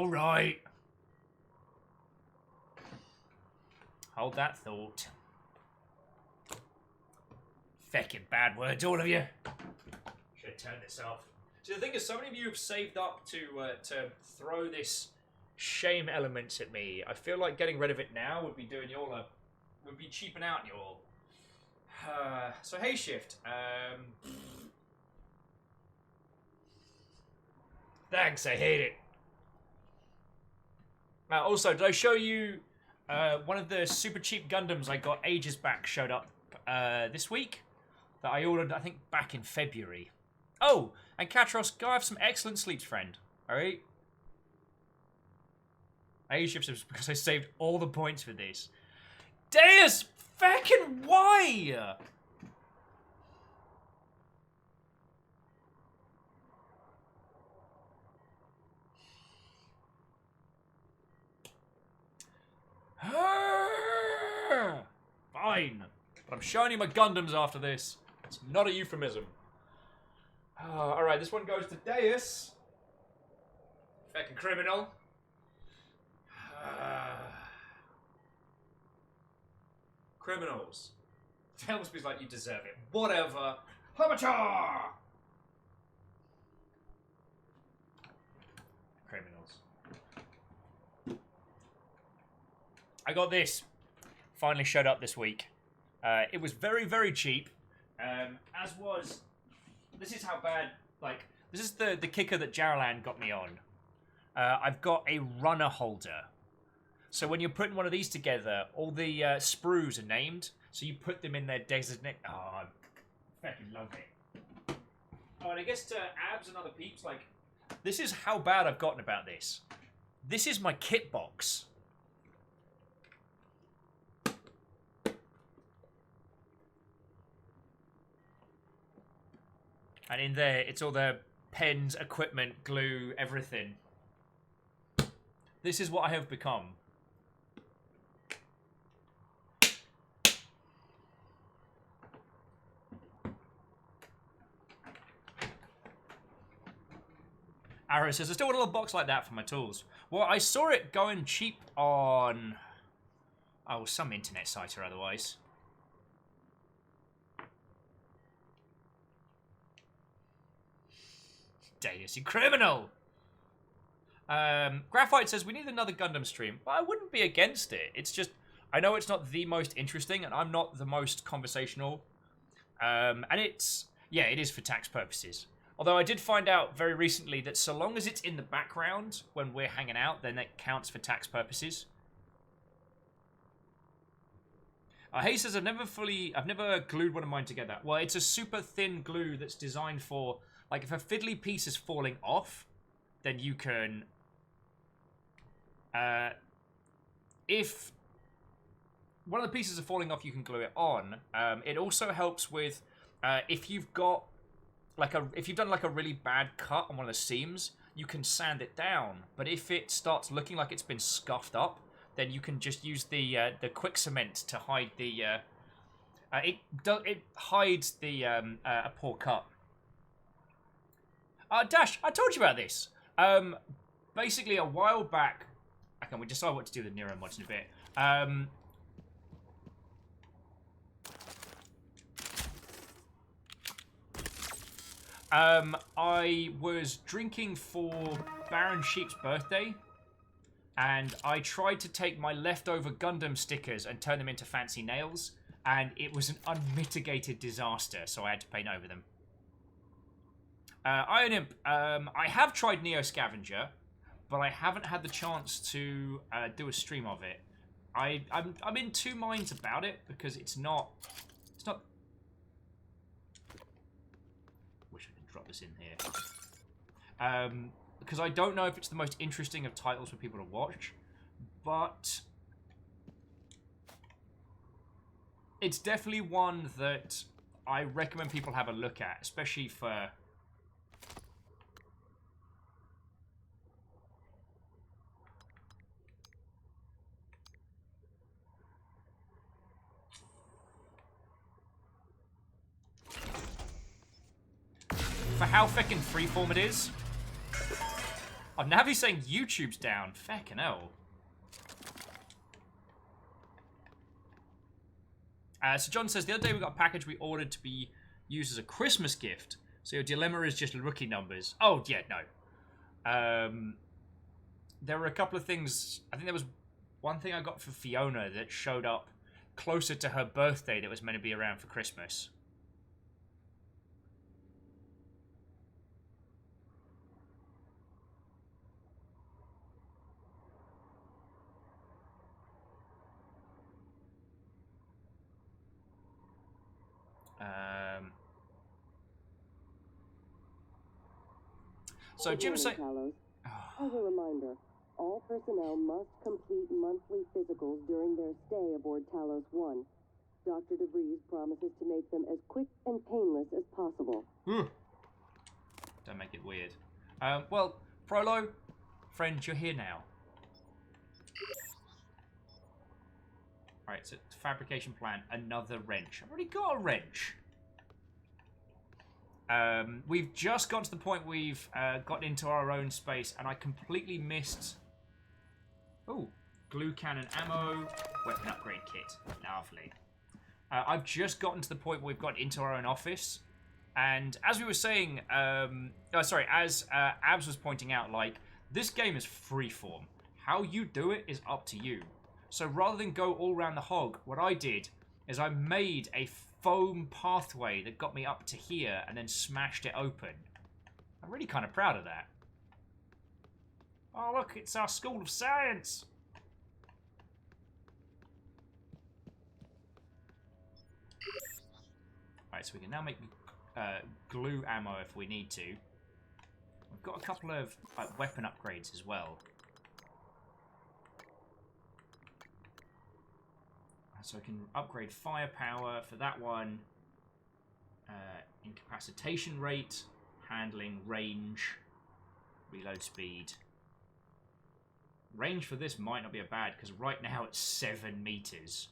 Hold that thought. Feckin' bad words, all of you. Should turn this off. See, the thing is, so many of you have saved up to throw this shame elements at me. I feel like getting rid of it now would be doing you all would be cheaping out you all. So hey Shift. Thanks, I hate it. Also, did I show you one of the super cheap Gundams I got ages back showed up this week? That I ordered, I think, back in February. Oh, and Katros, go have some excellent sleeps, friend. Alright? A-Shift is because I saved all the points for this. Deus! Fucking why? Fine. But I'm showing you my Gundams after this. It's not a euphemism. Alright, this one goes to Deus. Fucking criminal. Criminals. Tells me like you deserve it. Whatever. Habacha! Criminals. I got this. Finally showed up this week. It was very, very cheap. As was... This is how bad... Like, this is the kicker that Jaralan got me on. I've got a runner holder. So when you're putting one of these together, all the sprues are named. So you put them in their designate... Oh, I fucking love it. Oh, and I guess to Abs and other peeps, like... This is how bad I've gotten about this. This is my kit box. And in there, it's all the pens, equipment, glue, everything. This is what I have become. Arrow says, I still want a little box like that for my tools. Well, I saw it going cheap on... Oh, some internet site or otherwise. Deus, you criminal! Graphite says, we need another Gundam stream. Well, I wouldn't be against it. It's just, I know it's not the most interesting, and I'm not the most conversational. And it's, yeah, it is for tax purposes. Although I did find out very recently that so long as it's in the background when we're hanging out, then it counts for tax purposes. Hay says, I've never glued one of mine together. Well, it's a super thin glue that's designed for, like, if a fiddly piece is falling off, then you can, if one of the pieces are falling off, you can glue it on. It also helps with, if you've got, if you've done like a really bad cut on one of the seams, you can sand it down. But if it starts looking like it's been scuffed up, then you can just use the quick cement to hide the. It hides the a poor cut. Dash, I told you about this. Basically, a while back, okay, we decide what to do with the Nero mods in a bit. I was drinking for Baron Sheep's birthday, and I tried to take my leftover Gundam stickers and turn them into fancy nails, and it was an unmitigated disaster, so I had to paint over them. Iron Imp, I have tried Neo Scavenger, but I haven't had the chance to do a stream of it. I'm in two minds about it, because it's not... Wish I could drop this in here. Because I don't know if it's the most interesting of titles for people to watch, but it's definitely one that I recommend people have a look at, especially for... for how feckin' freeform it is. Oh, now he's saying YouTube's down. Feckin' hell. So John says, the other day we got a package we ordered to be used as a Christmas gift. So your dilemma is just rookie numbers. Oh, yeah, no. There were a couple of things. I think there was one thing I got for Fiona that showed up closer to her birthday that was meant to be around for Christmas. So Jim's saying... As a reminder, all personnel must complete monthly physicals during their stay aboard Talos 1. Dr. DeVries promises to make them as quick and painless as possible. Don't make it weird. Well, Prolo, friend, you're here now. Alright, so fabrication plan, another wrench. I've already got a wrench. We've just got to the point we've got into our own space, and I completely missed... Oh, glue cannon ammo, weapon upgrade kit. Lovely. I've just gotten to the point where we've got into our own office, and as we were saying, as Abs was pointing out, like, this game is freeform. How you do it is up to you. So rather than go all around the hog, what I did is I made a foam pathway that got me up to here and then smashed it open. I'm really kind of proud of that. Oh, look, it's our School of Science. Alright, so we can now make glue ammo if we need to. We've got a couple of weapon upgrades as well. So I can upgrade firepower for that one, incapacitation rate, handling, range, reload speed. Range for this might not be a bad, because right now it's 7 meters.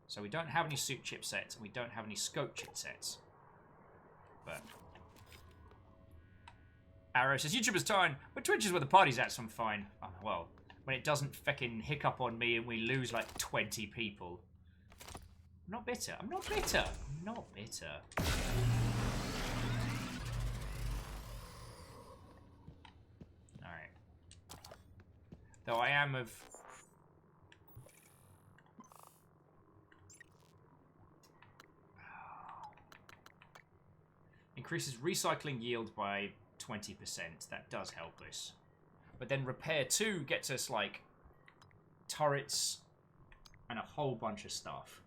So we don't have any suit chipsets, and we don't have any scope chipsets. But Arrow says, YouTuber's time, but Twitch is where the party's at, so I'm fine. Oh, well, when it doesn't feckin' hiccup on me and we lose like 20 people. I'm not bitter. I'm not bitter. I'm not bitter. Alright. Though I am of... Increases recycling yield by 20%. That does help us. But then repair 2 gets us, like, turrets and a whole bunch of stuff.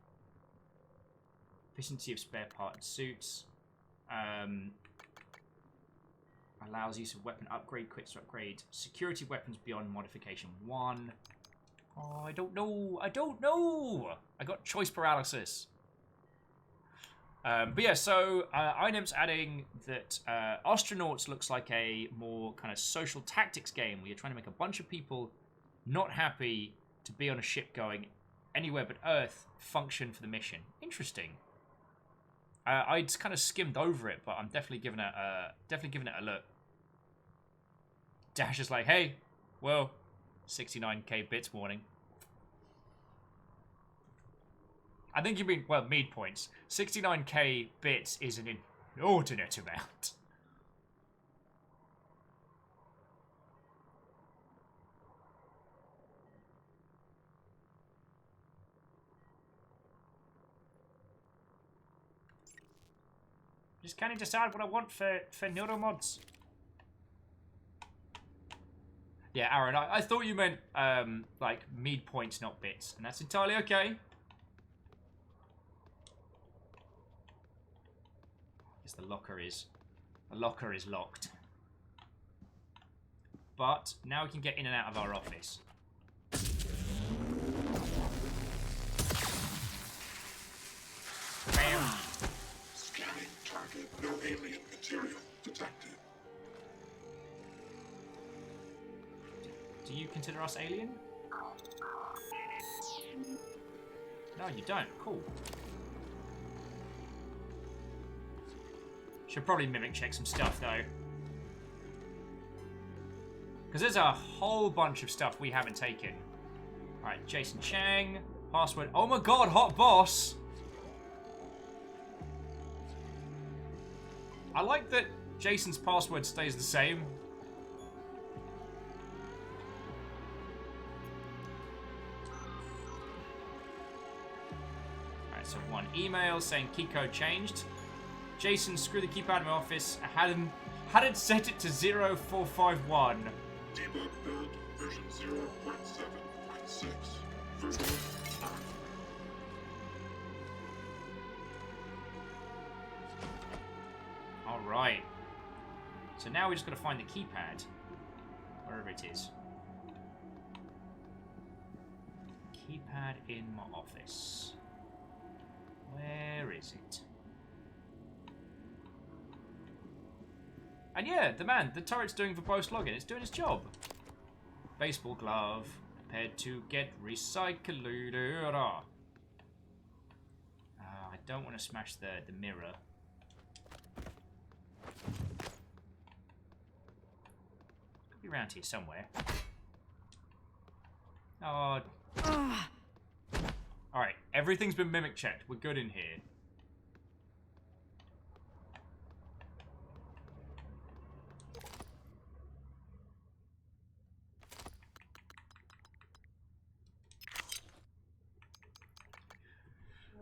Efficiency of spare part and suits. Allows use of weapon upgrade, quits to upgrade. Security weapons beyond modification 1. Oh, I don't know. I don't know. I got choice paralysis. But yeah, so INEM's adding that Astronauts looks like a more kind of social tactics game where you're trying to make a bunch of people not happy to be on a ship going anywhere but Earth function for the mission. Interesting. I'd kind of skimmed over it, but I'm definitely giving it a look. Dash is like, hey, well, 69k bits warning. I think you mean, well, mead points. 69k bits is an inordinate amount. Just can't decide what I want for neuromods. Yeah, Aaron, I thought you meant, like, mead points, not bits. And that's entirely okay. Guess the locker is locked. But now we can get in and out of our office. Bam! Scanning target. No alien material detected. Do you consider us alien? No, you don't. Cool. Should probably mimic check some stuff, though. Because there's a whole bunch of stuff we haven't taken. Alright, Jason Chang. Password. Oh my god, hot boss! I like that Jason's password stays the same. Alright, so one email saying keycode changed. Jason, screw the keypad in my office. I hadn't set it to 0451. Debug build version 0.7.6. Version 9. Alright. So now we just gotta find the keypad. Wherever it is. Keypad in my office. Where is it? And yeah, the turret's doing verbose login. It's doing its job. Baseball glove. Prepared to get recycled. I don't want to smash the mirror. Could be around here somewhere. Oh. Alright, everything's been mimic checked. We're good in here.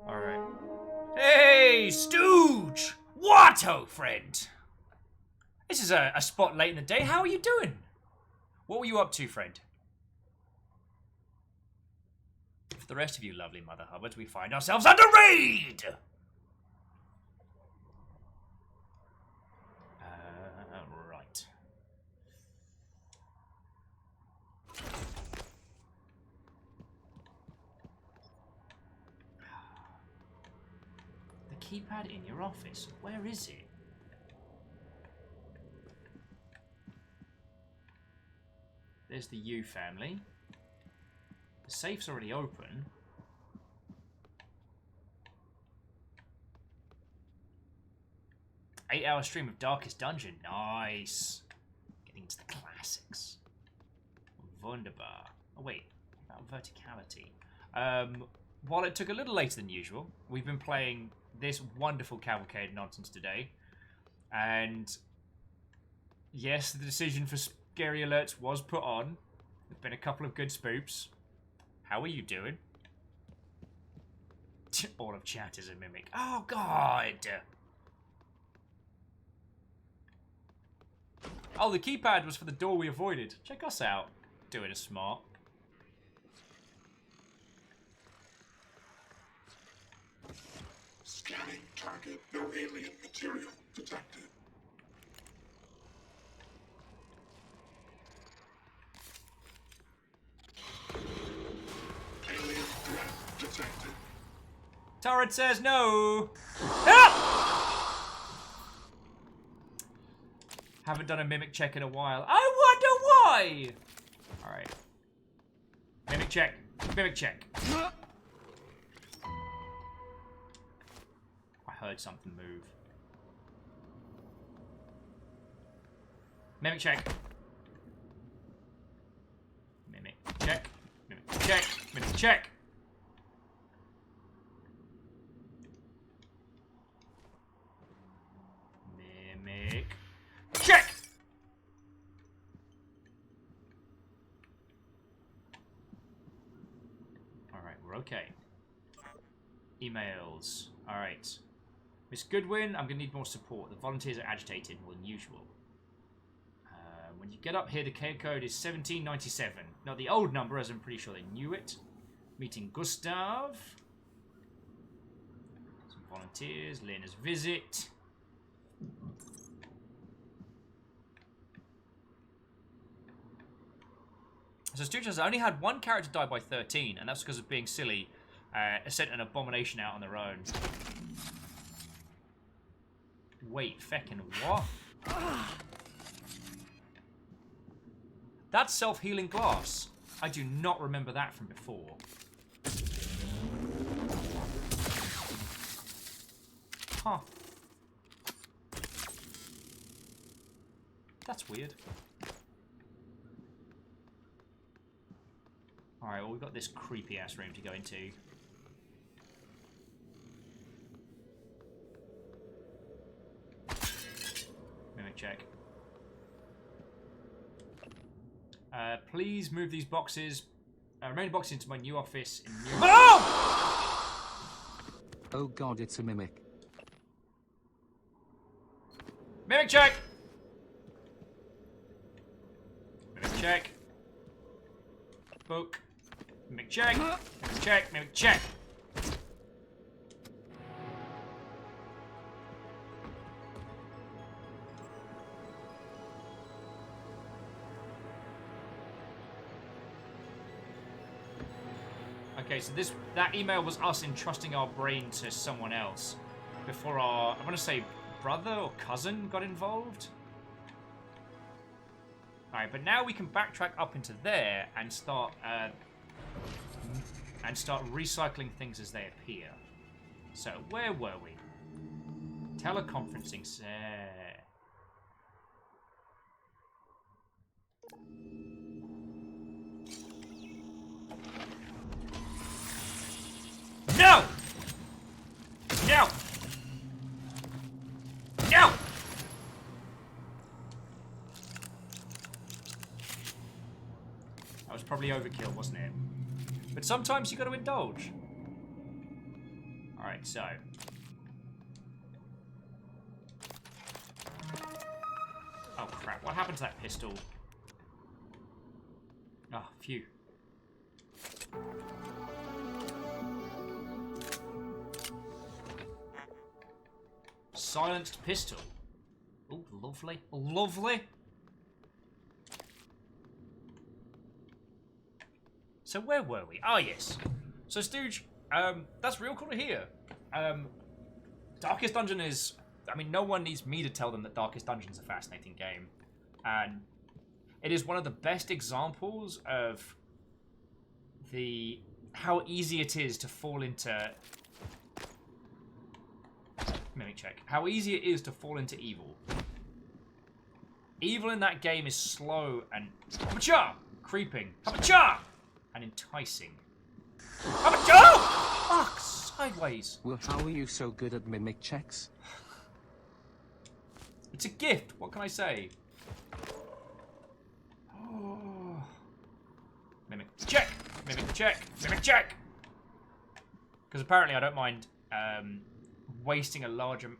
Alright. Hey, Stooge! What, oh, friend? This is a spot late in the day. How are you doing? What were you up to, friend? For the rest of you lovely Mother Hubbards, we find ourselves under raid! Right. The keypad in your office. Where is it? There's the U family. The safe's already open. Eight-hour stream of Darkest Dungeon. Nice. Getting into the classics. Wunderbar. Oh wait, about verticality. While it took a little later than usual, we've been playing this wonderful cavalcade nonsense today. And yes, the decision for scary alerts was put on. There's been a couple of good spoops. How are you doing? All of chat is a mimic. Oh, God! Oh, the keypad was for the door we avoided. Check us out. Doing a smart. Scanning target. No alien material detected. Alien threat detected. Turret says no. Ah! Haven't done a mimic check in a while. I wonder why. All right. Mimic check. Mimic check. I heard something move. Mimic check. Mimic check. Mimic check. Mimic check. Mimic check. Alright, we're okay. Emails. Alright. Miss Goodwin, I'm going to need more support. The volunteers are agitated more than usual. When you get up here, the K code is 1797. Not the old number, as I'm pretty sure they knew it. Meeting Gustav. Some volunteers. Lena's visit. So Stooge has only had one character die by 13, and that's because of being silly. Sent an abomination out on their own. Wait, feckin' what? That's self-healing glass. I do not remember that from before. Huh. That's weird. Alright, well, we've got this creepy-ass room to go into. Mimic check. Please move these boxes. Remaining boxes into my new office in New... Oh! Oh god, it's a mimic. Mimic check! Mimic check. Book. Mimic check. Mimic check. Mimic check. Okay, so that email was us entrusting our brain to someone else before our, I want to say, brother or cousin got involved. Alright, but now we can backtrack up into there and start recycling things as they appear. So, where were we? Teleconferencing set. No! No! No! That was probably overkill, wasn't it? But sometimes you got to indulge. Alright, so. Oh crap, what happened to that pistol? Oh, phew. Silenced pistol. Oh, lovely. Lovely. So where were we? Ah, yes. So Stooge, that's real cool to hear. Darkest Dungeon is... I mean, no one needs me to tell them that Darkest Dungeon is a fascinating game. And it is one of the best examples of how easy it is to fall into... Mimic check. How easy it is to fall into evil. Evil in that game is slow and... creeping. And enticing. Fuck! Sideways. Well, how are you so good at mimic checks? It's a gift. What can I say? Oh. Mimic check. Mimic check! Because apparently I don't mind wasting a large amount...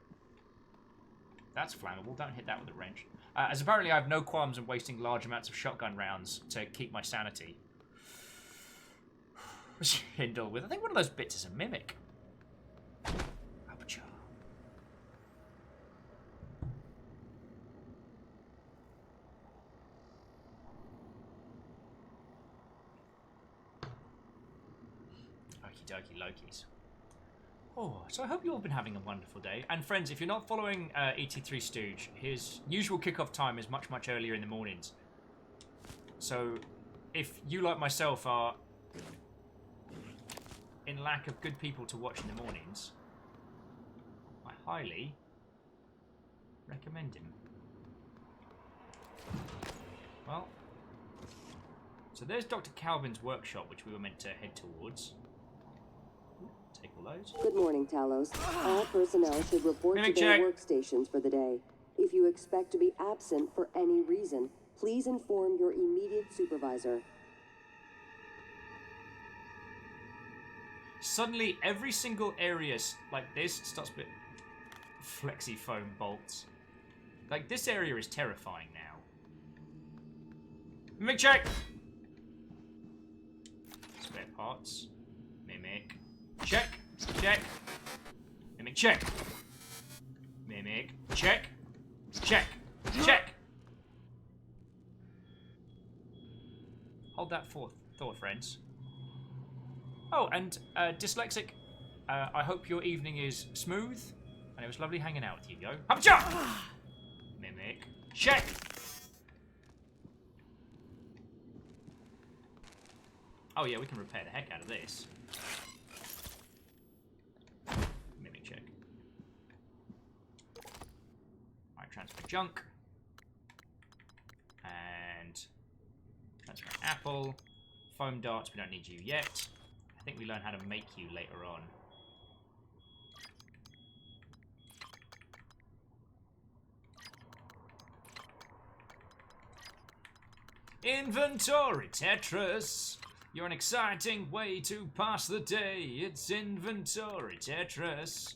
That's flammable. Don't hit that with a wrench. As apparently I have no qualms in wasting large amounts of shotgun rounds to keep my sanity. Hindle with... I think one of those bits is a mimic. Aperture. Okie dokie Lokis. Oh, so I hope you've all been having a wonderful day. And friends, if you're not following ET3 Stooge, his usual kickoff time is much, much earlier in the mornings. So, if you, like myself, are in lack of good people to watch in the mornings, I highly recommend him. Well, so there's Dr. Calvin's workshop, which we were meant to head towards. Take all those. Good morning, Talos. All personnel should report Mimic to their check. workstations for the day. If you expect to be absent for any reason, please inform your immediate supervisor. Suddenly, every single area like this starts with flexi foam bolts. Like, this area is terrifying now. Mimic check! Spare parts. Mimic. Check. Check. Mimic check. Mimic check. Check. Check. Hold that thought, friends. Oh, and dyslexic, I hope your evening is smooth, and it was lovely hanging out with you, yo. Hop-cha! Mimic check. Oh yeah, we can repair the heck out of this. Mimic check. Alright, transfer junk. And transfer apple. Foam darts, we don't need you yet. I think we learn how to make you later on. Inventory Tetris! You're an exciting way to pass the day. It's Inventory Tetris.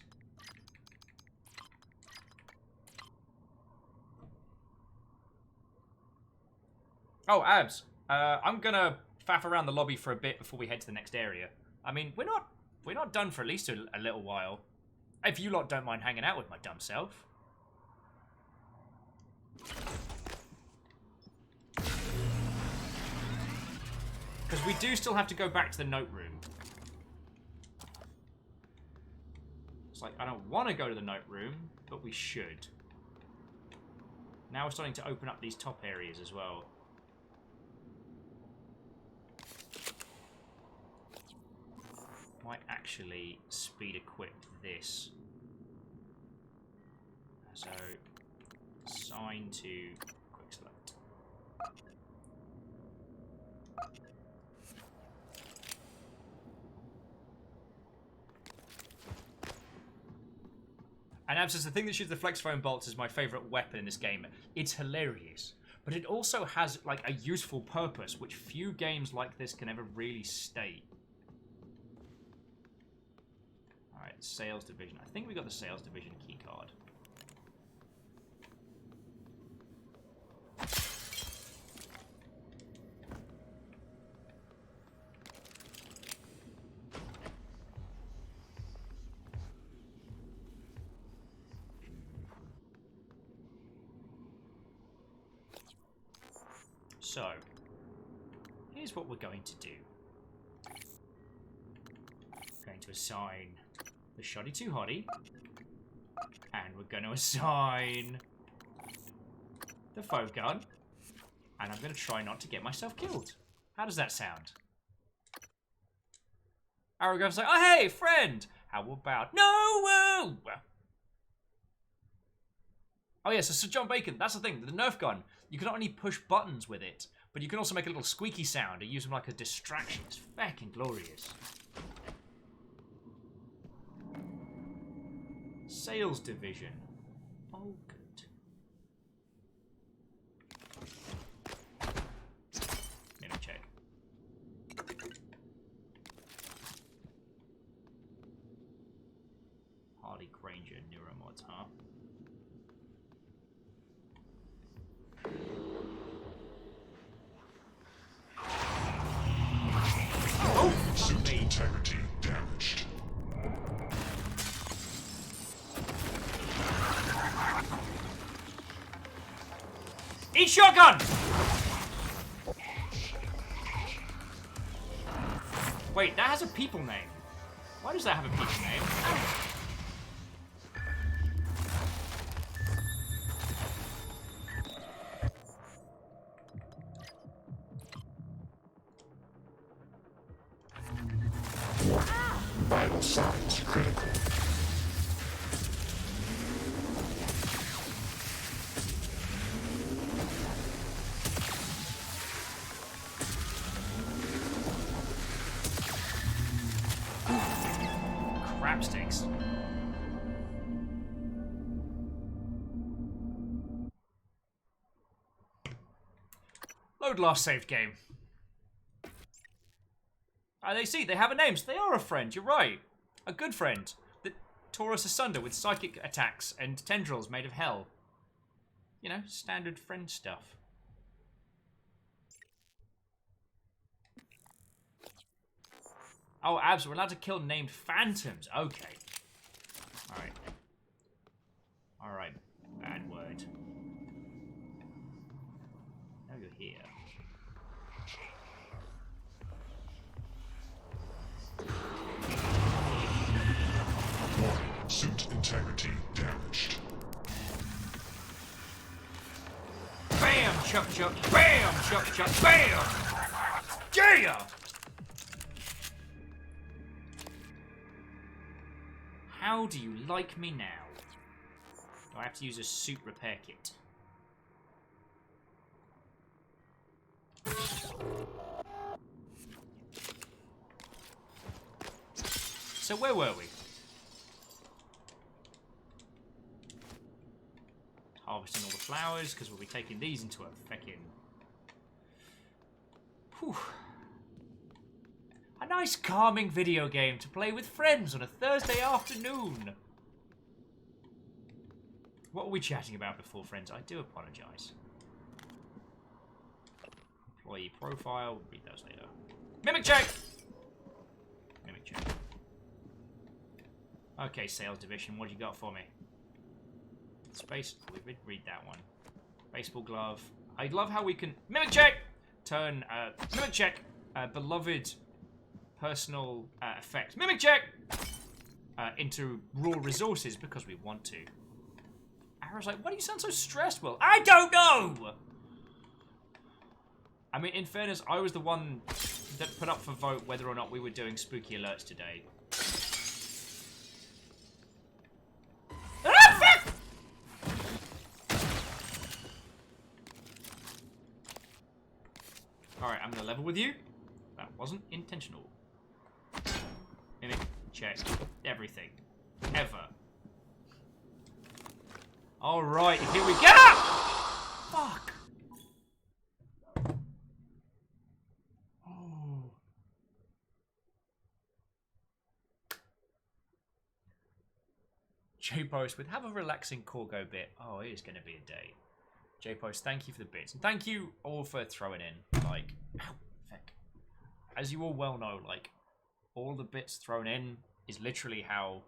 Oh, Abs. I'm gonna faff around the lobby for a bit before we head to the next area. I mean, we're not done for at least a little while. If you lot don't mind hanging out with my dumb self. Because we do still have to go back to the note room. It's like, I don't want to go to the note room, but we should. Now we're starting to open up these top areas as well. Might actually speed equip this. So, assign to quick select. And Absence, the thing that shoots the flex foam bolts is my favourite weapon in this game. It's hilarious, but it also has like a useful purpose, which few games like this can ever really state. Alright, sales division. I think we got the sales division key card. So, here's what we're going to do. We're going to assign the Shoddy 2 Hottie, and we're going to assign the foam gun, and I'm going to try not to get myself killed. How does that sound? Aragorn's like, oh hey, friend! How about Nouveau? Oh yeah, so Sir John Bacon, that's the thing, the Nerf gun, you can not only push buttons with it, but you can also make a little squeaky sound and use them like a distraction. It's fucking glorious. Sales division. Oh, good. Let me check. Ranger neuromods, huh? Oh, Suit integrity damaged. Eat shotgun! Wait, that has a people name. Why does that have a people name? Vital signs critical. Crap sticks. Load last saved game. They have a name, so they are a friend, you're right. A good friend that tore us asunder with psychic attacks and tendrils made of hell. You know, standard friend stuff. Oh, abs, we're allowed to kill named phantoms. Okay. Alright. Alright, bad word. Now you're here. Warning, suit integrity damaged. Bam! Chuck, chuck. Bam! Chuck, chuck. Bam! Yeah! How do you like me now? Do I have to use a suit repair kit? So where were we? Harvesting all the flowers, because we'll be taking these into a feckin'... Whew. A nice calming video game to play with friends on a Thursday afternoon. What were we chatting about before, friends? I do apologise. Employee profile, we'll read those later. Mimic check! Mimic check. Okay, sales division, what do you got for me? Space, we did read that one. Baseball glove. I love how we can... Mimic check! Turn, mimic check. Beloved personal effects. Mimic check! Into raw resources because we want to. Arrow's like, why do you sound so stressed, Will? I don't know! I mean, in fairness, I was the one that put up for vote whether or not we were doing spooky alerts today. Alright, I'm gonna level with you. That wasn't intentional. Mimic, check, everything. Ever. Alright, here we go! Fuck! Oh. J-Post with have a relaxing Corgo bit. Oh, it is gonna be a day. J-Post, thank you for the bits. And thank you all for throwing in, like, ow, feck. As you all well know, like, all the bits thrown in is literally how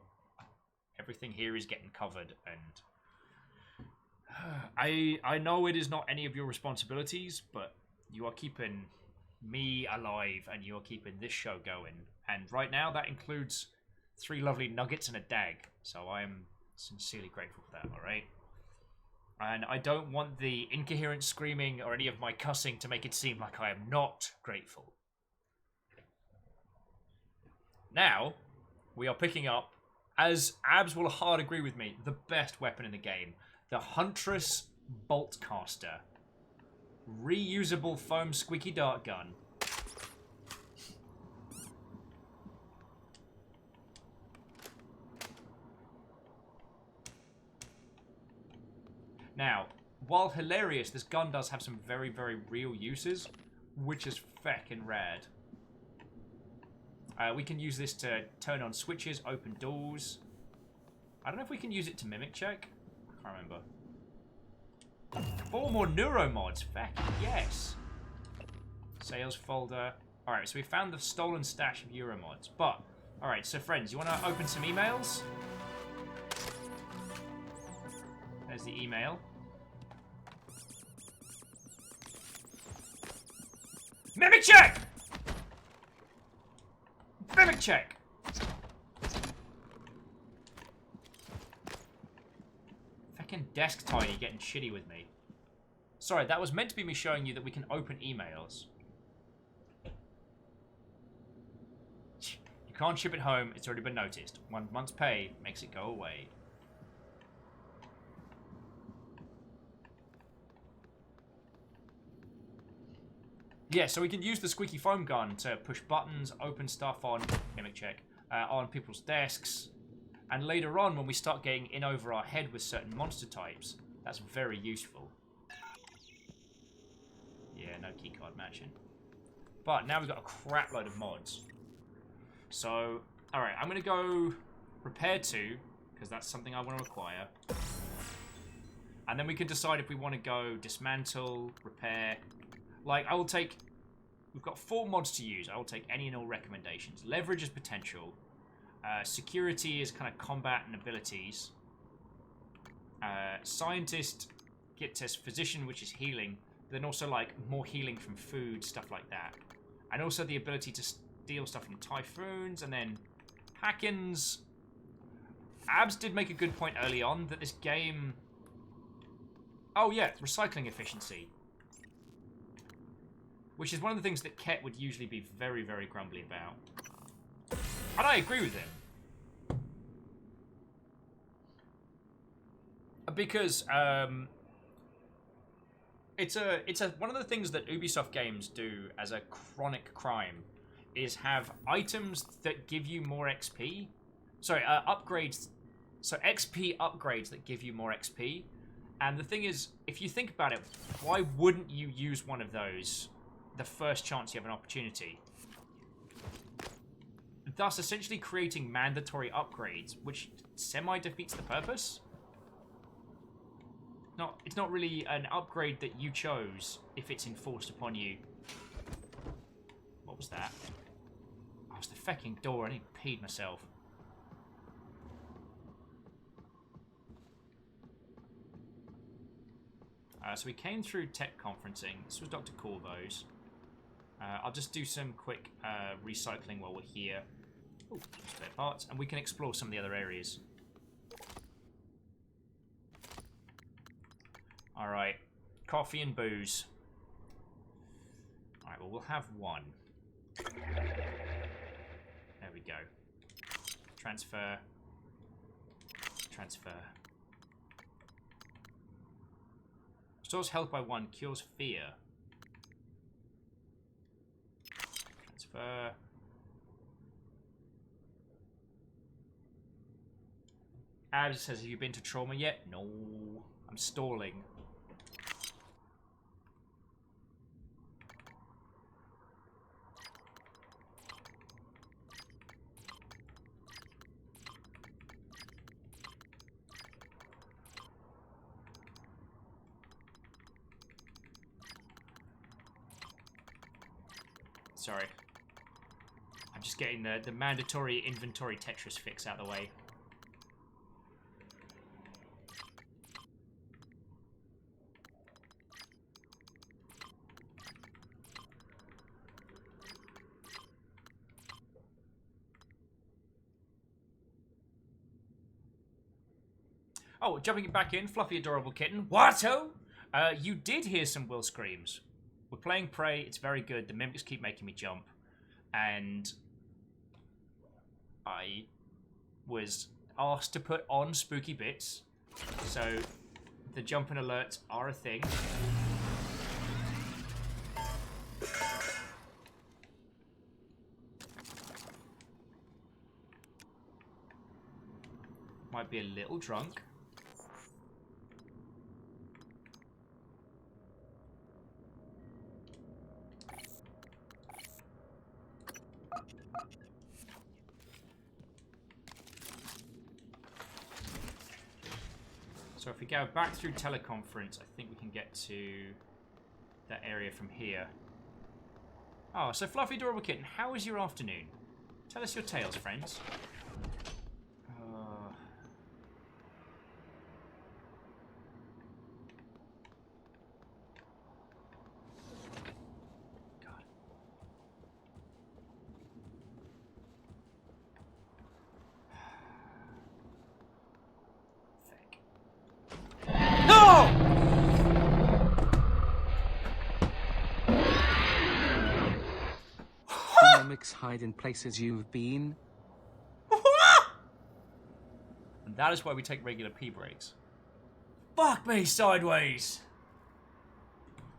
everything here is getting covered. And I know it is not any of your responsibilities, but you are keeping me alive and you are keeping this show going. And right now, that includes 3 lovely nuggets and a dag. So I am sincerely grateful for that, alright? And I don't want the incoherent screaming or any of my cussing to make it seem like I am not grateful. Now, we are picking up, as Abs will hard agree with me, the best weapon in the game. The Huntress Boltcaster. Reusable foam squeaky dart gun. Now, while hilarious, this gun does have some very, very real uses, which is feckin' rad. We can use this to turn on switches, open doors. I don't know if we can use it to mimic check. I can't remember. 4 more neuro mods. Feck, yes. Sales folder. Alright, so we found the stolen stash of Euromods. But, alright, so friends, you want to open some emails? There's the email. Mimic check! Mimic check! Fucking desk tiny getting shitty with me. Sorry, that was meant to be me showing you that we can open emails. You can't ship it home, it's already been noticed. 1 month's pay makes it go away. Yeah, so we can use the squeaky foam gun to push buttons, open stuff on mimic check, on people's desks, and later on when we start getting in over our head with certain monster types, that's very useful. Yeah, no keycard matching. But now we've got a crap load of mods. So, alright, I'm going to go repair 2, because that's something I want to acquire. And then we can decide if we want to go dismantle, repair. Like, I will take... We've got 4 mods to use. I will take any and all recommendations. Leverage is potential. Security is kind of combat and abilities. Scientist, get test, physician, which is healing. Then also, like, more healing from food, stuff like that. And also the ability to steal stuff from typhoons. And then Hackins. Abs did make a good point early on that this game... Oh, yeah, recycling efficiency. Which is one of the things that Ket would usually be very, very grumbly about. And I agree with him. Because, it's one of the things that Ubisoft games do as a chronic crime is have items that give you more XP. Sorry, upgrades. So XP upgrades that give you more XP. And the thing is, if you think about it, why wouldn't you use one of those the first chance you have an opportunity? Thus, essentially creating mandatory upgrades, which semi-defeats the purpose. It's not really an upgrade that you chose if it's enforced upon you. What was that? Oh, it was the fecking door. I nearly peed myself. So we came through tech conferencing. This was Dr. Corvo's. I'll just do some quick recycling while we're here. Ooh, spare parts. And we can explore some of the other areas. Alright. Coffee and booze. Alright, well, we'll have one. There we go. Transfer. Transfer. Restores health by 1, cures fear. Transfer. Abs says, have you been to trauma yet? No. I'm stalling. Sorry. I'm just getting the mandatory inventory Tetris fix out of the way. Oh, jumping back in, fluffy adorable kitten. Watto! You did hear some Will screams. We're playing Prey, it's very good. The mimics keep making me jump. And I was asked to put on spooky bits. So the jumping alerts are a thing. Might be a little drunk. So if we go back through teleconference, I think we can get to that area from here. Oh, so Fluffy Adorable Kitten, how was your afternoon? Tell us your tales, friends. Mimics hide in places you've been. And that is why we take regular pee breaks. Fuck me sideways!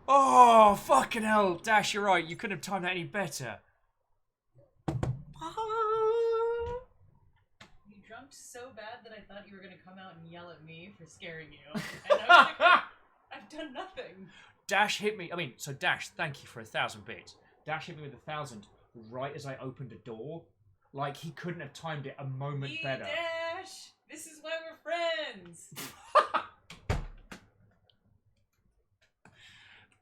Oh, fucking hell. Dash, you're right. You couldn't have timed that any better. You jumped so bad that I thought you were going to come out and yell at me for scaring you. And I was like, I've done nothing. Dash hit me. I mean, so Dash, thank you for 1,000 bits. Dash hit me with 1,000 right as I opened a door. Like, he couldn't have timed it a moment better. Dash! This is why we're friends!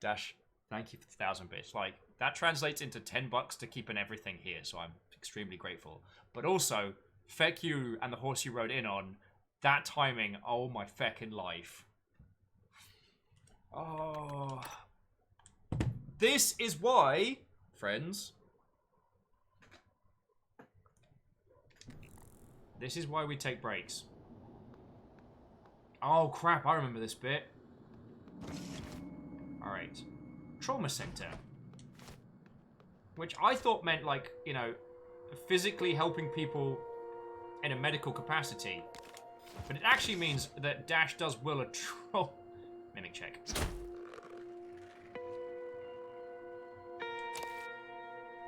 Dash, thank you for the 1,000 bits. Like, that translates into $10 to keeping everything here, so I'm extremely grateful. But also, feck you and the horse you rode in on, that timing, oh my feckin' life. Oh. This is why, friends, this is why we take breaks. Oh crap, I remember this bit. Alright. Trauma center. Which I thought meant, like, you know, physically helping people in a medical capacity. But it actually means that Dash does will a mimic check.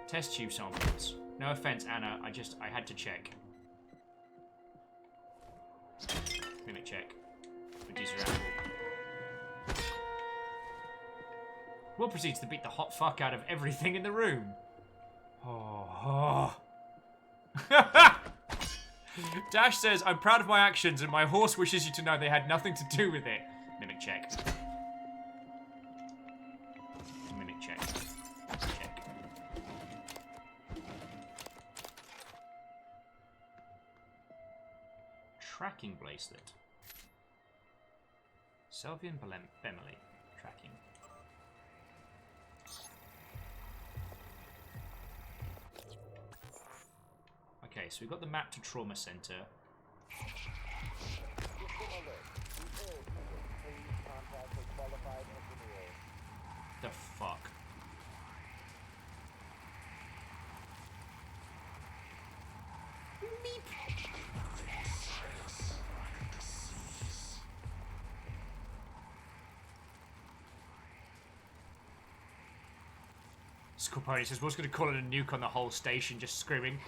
Test tube samples. No offense, Anna, I had to check. Mimic check. Reduce your apple. Will proceeds to beat the hot fuck out of everything in the room. Oh. Dash says, I'm proud of my actions and my horse wishes you to know they had nothing to do with it. Mimic check. Mimic check. Check. Tracking bracelet. Selvian Bemily. Tracking. Okay, so we've got the map to Trauma Center. The fuck? Scorpion says, what's going to call it a nuke on the whole station, just screaming.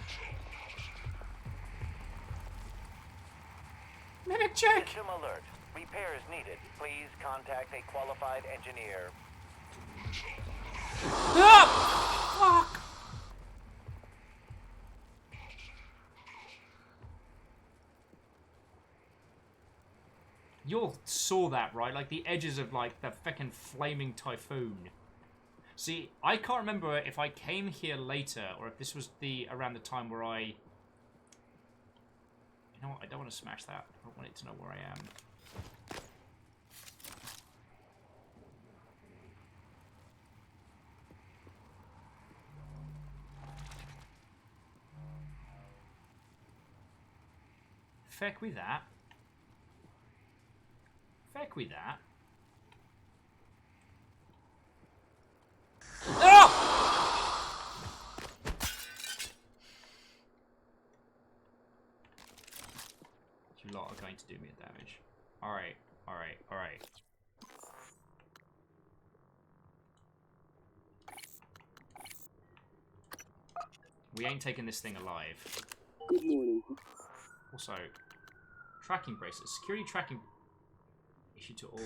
Mimic check! System alert. Repairs needed. Please contact a qualified engineer. Ah! Fuck! You all saw that, right? Like, the edges of, like, the feckin' flaming typhoon. See, I can't remember if I came here later, or if this was around the time where I... You know what? I don't want to smash that. I don't want it to know where I am. Feck with that. Feck with that. Oh! You lot are going to do me a damage. Alright, alright, alright. We ain't taking this thing alive. Good morning. Also, tracking bracelets. Security tracking issue to all.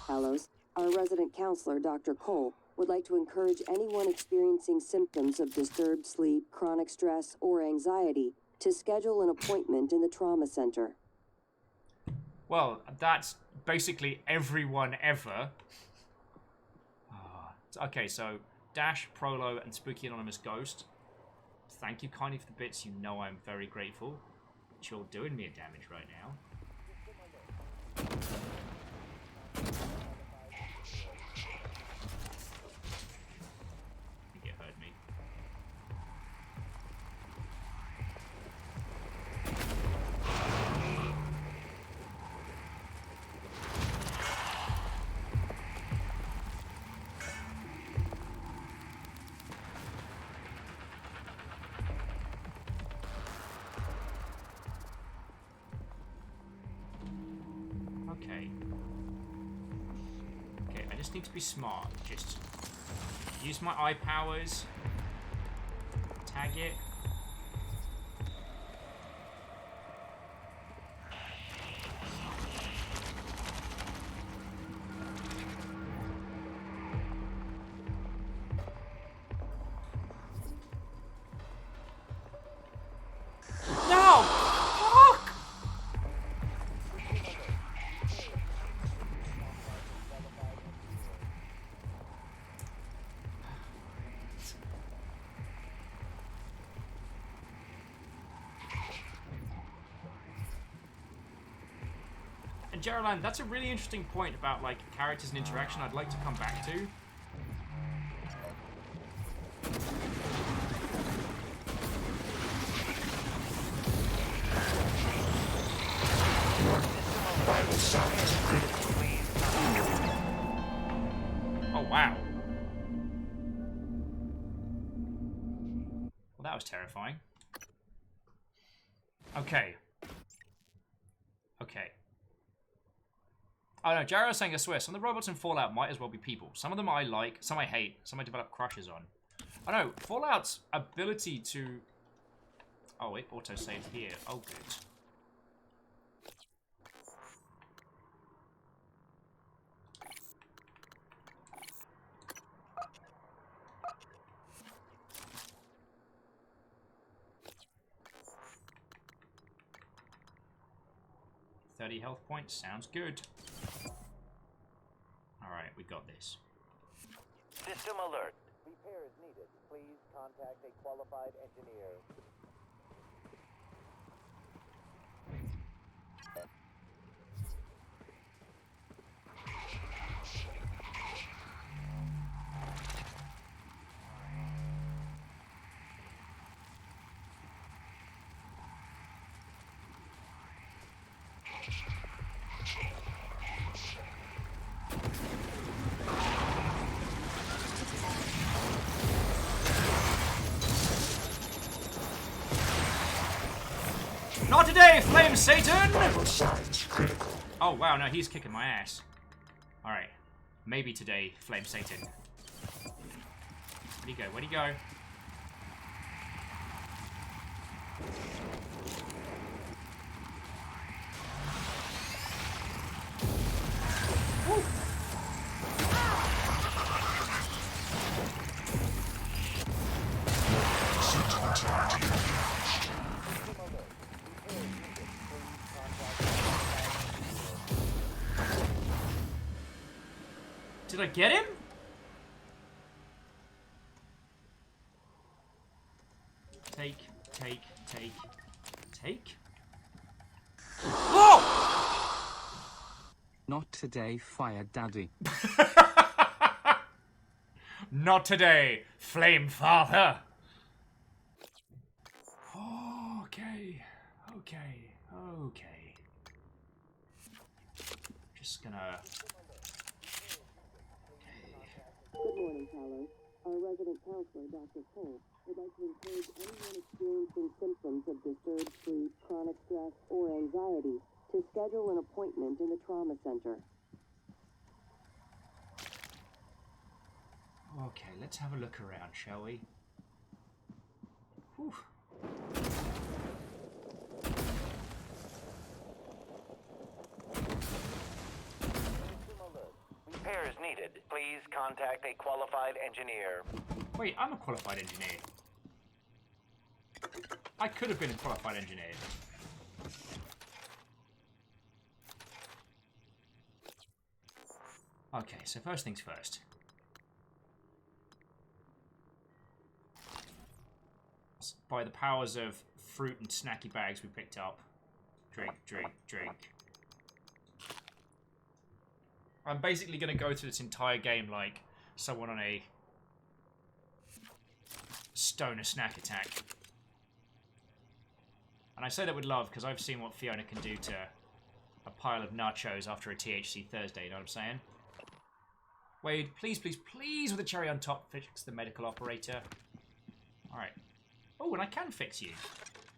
Hallows, our resident counselor, Dr. Cole, would like to encourage anyone experiencing symptoms of disturbed sleep, chronic stress, or anxiety to schedule an appointment in the trauma center. Well, that's basically everyone ever. Okay, so Dash, Prolo, and Spooky Anonymous Ghost. Thank you kindly for the bits. You know I'm very grateful. But you're doing me a damage right now. I think it hurt me. Okay. Okay, I just need to be smart. Just use my eye powers. Tag it. No! Fuck! And Geraldine, that's a really interesting point about like characters and interaction I'd like to come back to. Oh wow. Well, that was terrifying. Okay. Okay. Oh no, Jared's saying, I swear, some of the robots in Fallout might as well be people. Some of them I like, some I hate, some I develop crushes on. I know, Fallout's ability to... Oh, it auto-saved here. Oh, good. .30 health points, sounds good. Alright, we got this. System alert. Repair is needed. Please contact a qualified engineer. Not today, Flame Satan! Oh wow, no, he's kicking my ass. Alright. Maybe today, Flame Satan. Where'd he go? Where'd he go? Woo. Did I get him? Take. Whoa! Not today, Fire Daddy. Not today, Flame Father. Okay. Just gonna... Good morning, Paolo. Our resident counselor, Dr. Cole, would like to encourage anyone experiencing symptoms of disturbed sleep, chronic stress, or anxiety to schedule an appointment in the trauma center. Okay, let's have a look around, shall we? Whew. Repair is needed. Please contact a qualified engineer. Wait, I'm a qualified engineer. I could have been a qualified engineer. Okay, so first things first. By the powers of fruit and snacky bags we picked up. Drink, drink, drink. I'm basically going to go through this entire game like someone on a stoner snack attack. And I say that with love because I've seen what Fiona can do to a pile of nachos after a THC Thursday, you know what I'm saying? Wade, please, please, please, with a cherry on top, fix the medical operator. Alright. Oh, and I can fix you.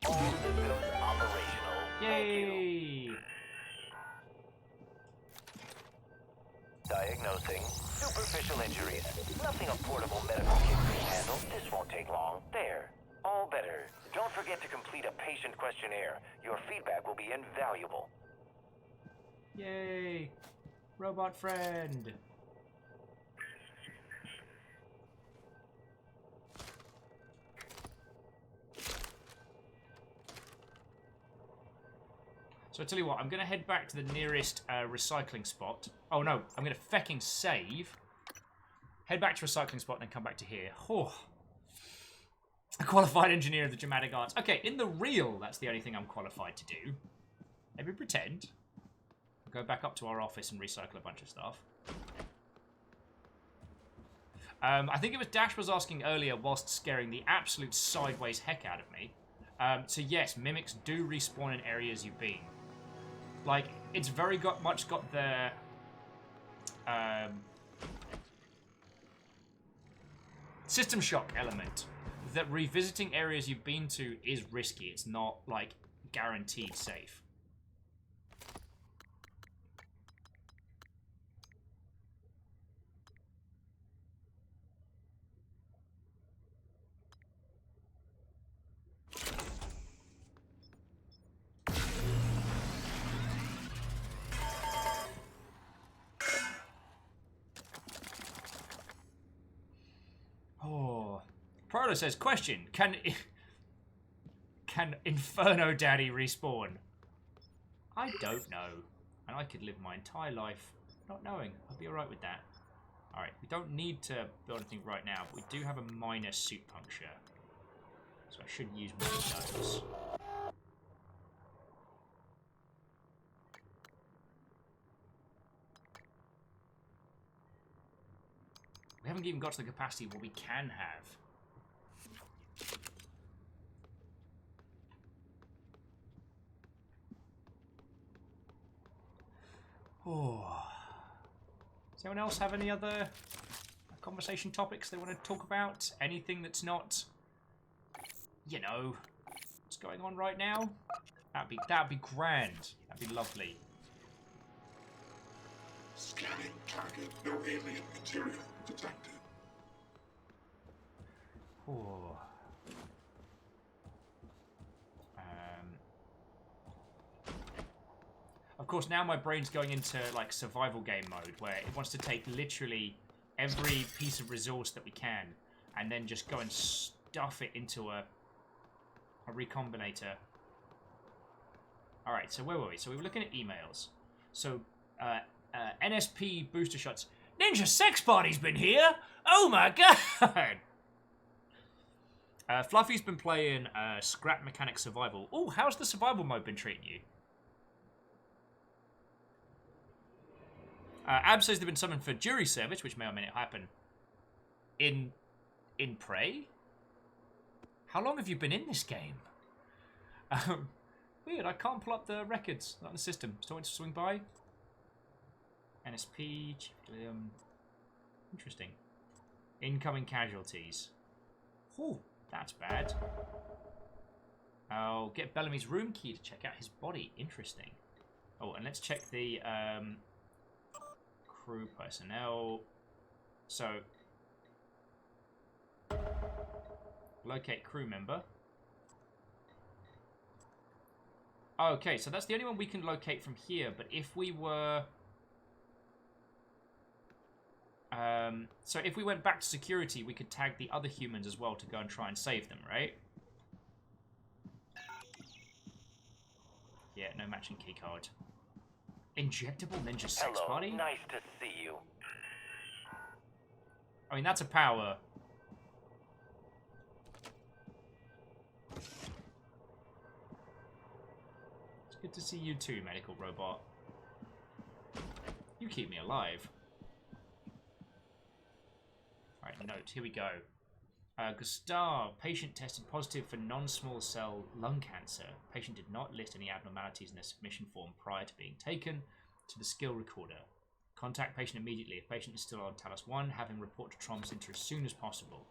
All systems operational. Yay! Diagnosing superficial injuries. Nothing a portable medical kit can handle. This won't take long. There. All better. Don't forget to complete a patient questionnaire. Your feedback will be invaluable. Yay! Robot friend! So I tell you what, I'm going to head back to the nearest recycling spot. Oh no, I'm going to fecking save. Head back to recycling spot and then come back to here. Oh. A qualified engineer of the dramatic arts. Okay, in the real, that's the only thing I'm qualified to do. Maybe pretend. Go back up to our office and recycle a bunch of stuff. I think it was Dash was asking earlier whilst scaring the absolute sideways heck out of me. So yes, mimics do respawn in areas you've been. Like, it's very much got the system shock element. That revisiting areas you've been to is risky. It's not, like, guaranteed safe. Oh. Proto says, question, can Inferno Daddy respawn? I don't know. And I could live my entire life not knowing. I'll be alright with that. Alright, we don't need to build anything right now, but we do have a minor suit puncture. So I should use one of those. We haven't even got to the capacity of what we can have. Oh. Does anyone else have any other conversation topics they want to talk about? Anything that's not, you know, what's going on right now? That'd be grand. That'd be lovely. Scanning target. No alien material detected. Oh. Of course, now my brain's going into, like, survival game mode, where it wants to take literally every piece of resource that we can, and then just go and stuff it into a recombinator. Alright, so where were we? So we were looking at emails. So, NSP booster shots. Ninja Sex Party's been here! Oh my god! Fluffy's been playing Scrap Mechanic Survival. Oh, how's the survival mode been treating you? Ab says they've been summoned for jury service, which may or may not happen. In Prey? How long have you been in this game? Weird, I can't pull up the records. Not in the system. Still want to swing by? NSP, interesting. Incoming casualties. Oh, that's bad. I'll get Bellamy's room key to check out his body. Interesting. Oh, and let's check the crew personnel. So, locate crew member. Okay, so that's the only one we can locate from here, but if we were... so if we went back to security, we could tag the other humans as well to go and try and save them, right? Yeah, no matching keycard. Injectable ninja sex party? Nice to see you. I mean, that's a power. It's good to see you too, medical robot. You keep me alive. Alright, note. Here we go. Gustav, patient tested positive for non-small cell lung cancer. Patient did not list any abnormalities in their submission form prior to being taken to the skill recorder. Contact patient immediately. If patient is still on Talos 1, have him report to Trauma Center as soon as possible.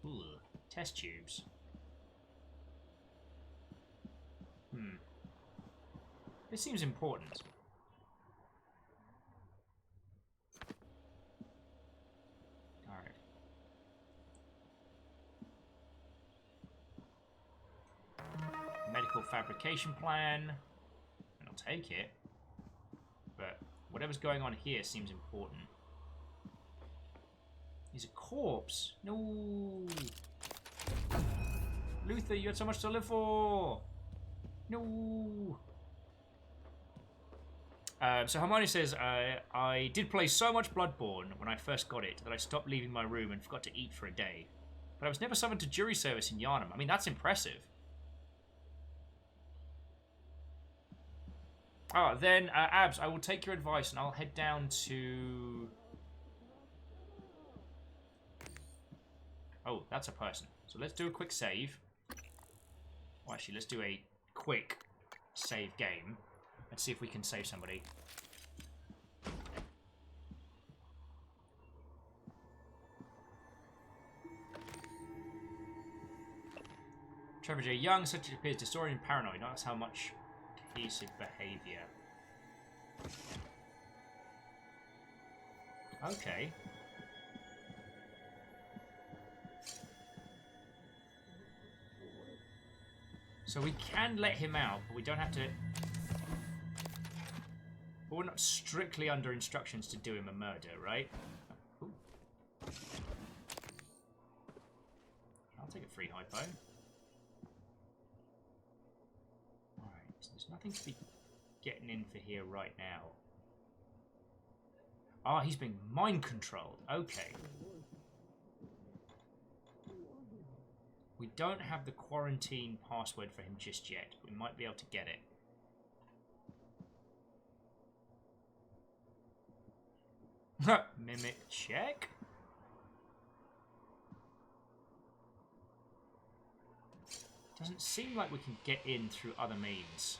Ooh, test tubes. This seems important. Alright. Medical fabrication plan. And I'll take it. But whatever's going on here seems important. He's a corpse. No. Luther, you had so much to live for. No. So Hermione says, I did play so much Bloodborne when I first got it that I stopped leaving my room and forgot to eat for a day. But I was never summoned to jury service in Yharnam. I mean, that's impressive. Ah, then, Abs, I will take your advice and I'll head down to... Oh, that's a person. So let's do a quick save. Well, actually, let's do a quick save game. Let's see if we can save somebody. Trevor J. Young, such as appears disoriented and paranoid. Notice how much cohesive behavior. Okay. So we can let him out, but we don't have to... But we're not strictly under instructions to do him a murder, right? Ooh. I'll take a free hypo. Alright, so there's nothing to be getting in for here right now. Ah, he's being mind controlled. Okay. We don't have the quarantine password for him just yet. We might be able to get it. Mimic check. Doesn't seem like we can get in through other means.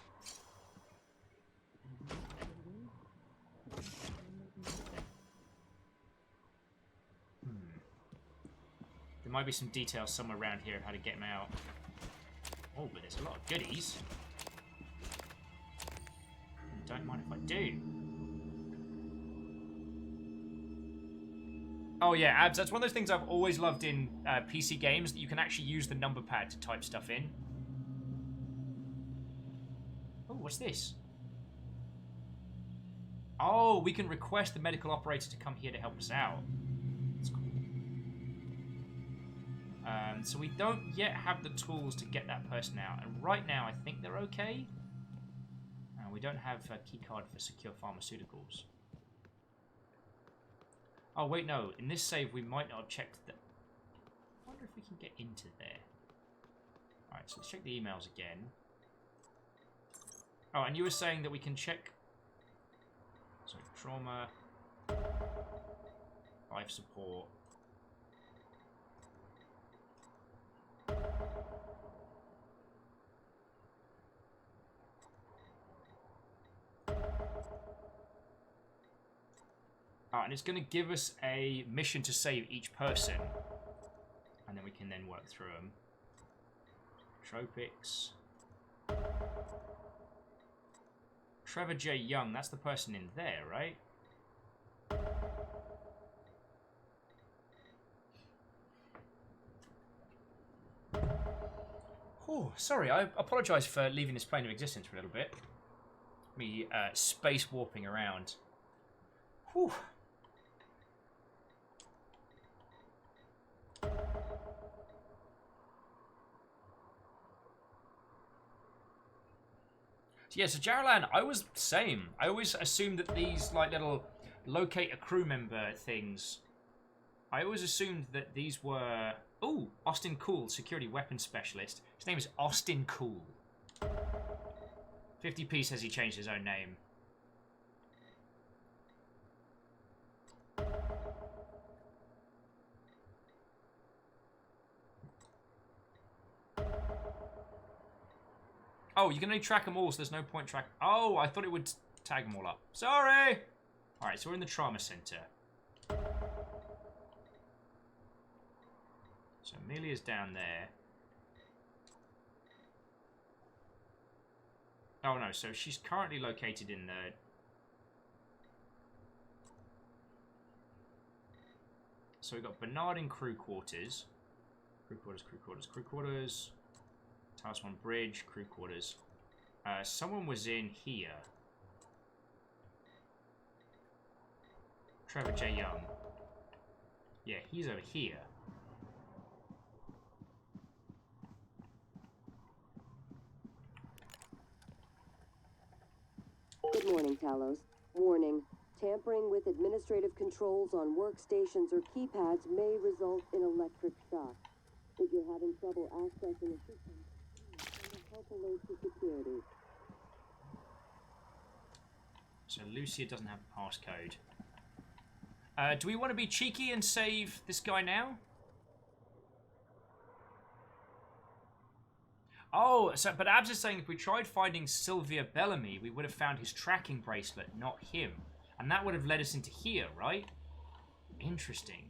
There might be some details somewhere around here of how to get him out. Oh, but there's a lot of goodies. Don't mind if I do. Oh yeah, Abs, that's one of those things I've always loved in PC games, that you can actually use the number pad to type stuff in. Oh, what's this? Oh, we can request the medical operator to come here to help us out. That's cool. So we don't yet have the tools to get that person out. And right now, I think they're okay. We don't have a keycard for secure pharmaceuticals. Oh, wait, no. In this save, we might not have checked the... I wonder if we can get into there. Alright, so let's check the emails again. Oh, and you were saying that we can check... Sorry, trauma... Life support... And it's going to give us a mission to save each person. And then we can then work through them. Tropics. Trevor J. Young, that's the person in there, right? Oh, sorry, I apologise for leaving this plane of existence for a little bit. Me space warping around. Whew. So yeah, so Jaralan, I was the same. I always assumed that these like little locate a crew member things. I always assumed that these were... Oh, Austin Cool, security weapons specialist. His name is Austin Cool. 50p says he changed his own name. Oh, you can only track them all, so there's no point track... Oh, I thought it would tag them all up. Sorry! Alright, so we're in the trauma center. So Amelia's down there. Oh no, so she's currently located in the... So we've got Bernard in crew quarters. Crew quarters, crew quarters, crew quarters. Task 1 bridge, crew quarters. Someone was in here. Trevor J. Young. Yeah, he's over here. Good morning, Talos. Warning. Tampering with administrative controls on workstations or keypads may result in electric shock. If you're having trouble accessing a system, send a help alert to security. So Lucia doesn't have a passcode. Do we want to be cheeky and save this guy now? Oh, so but Abs is saying if we tried finding Sylvia Bellamy, we would have found his tracking bracelet, not him. And that would have led us into here, right? Interesting.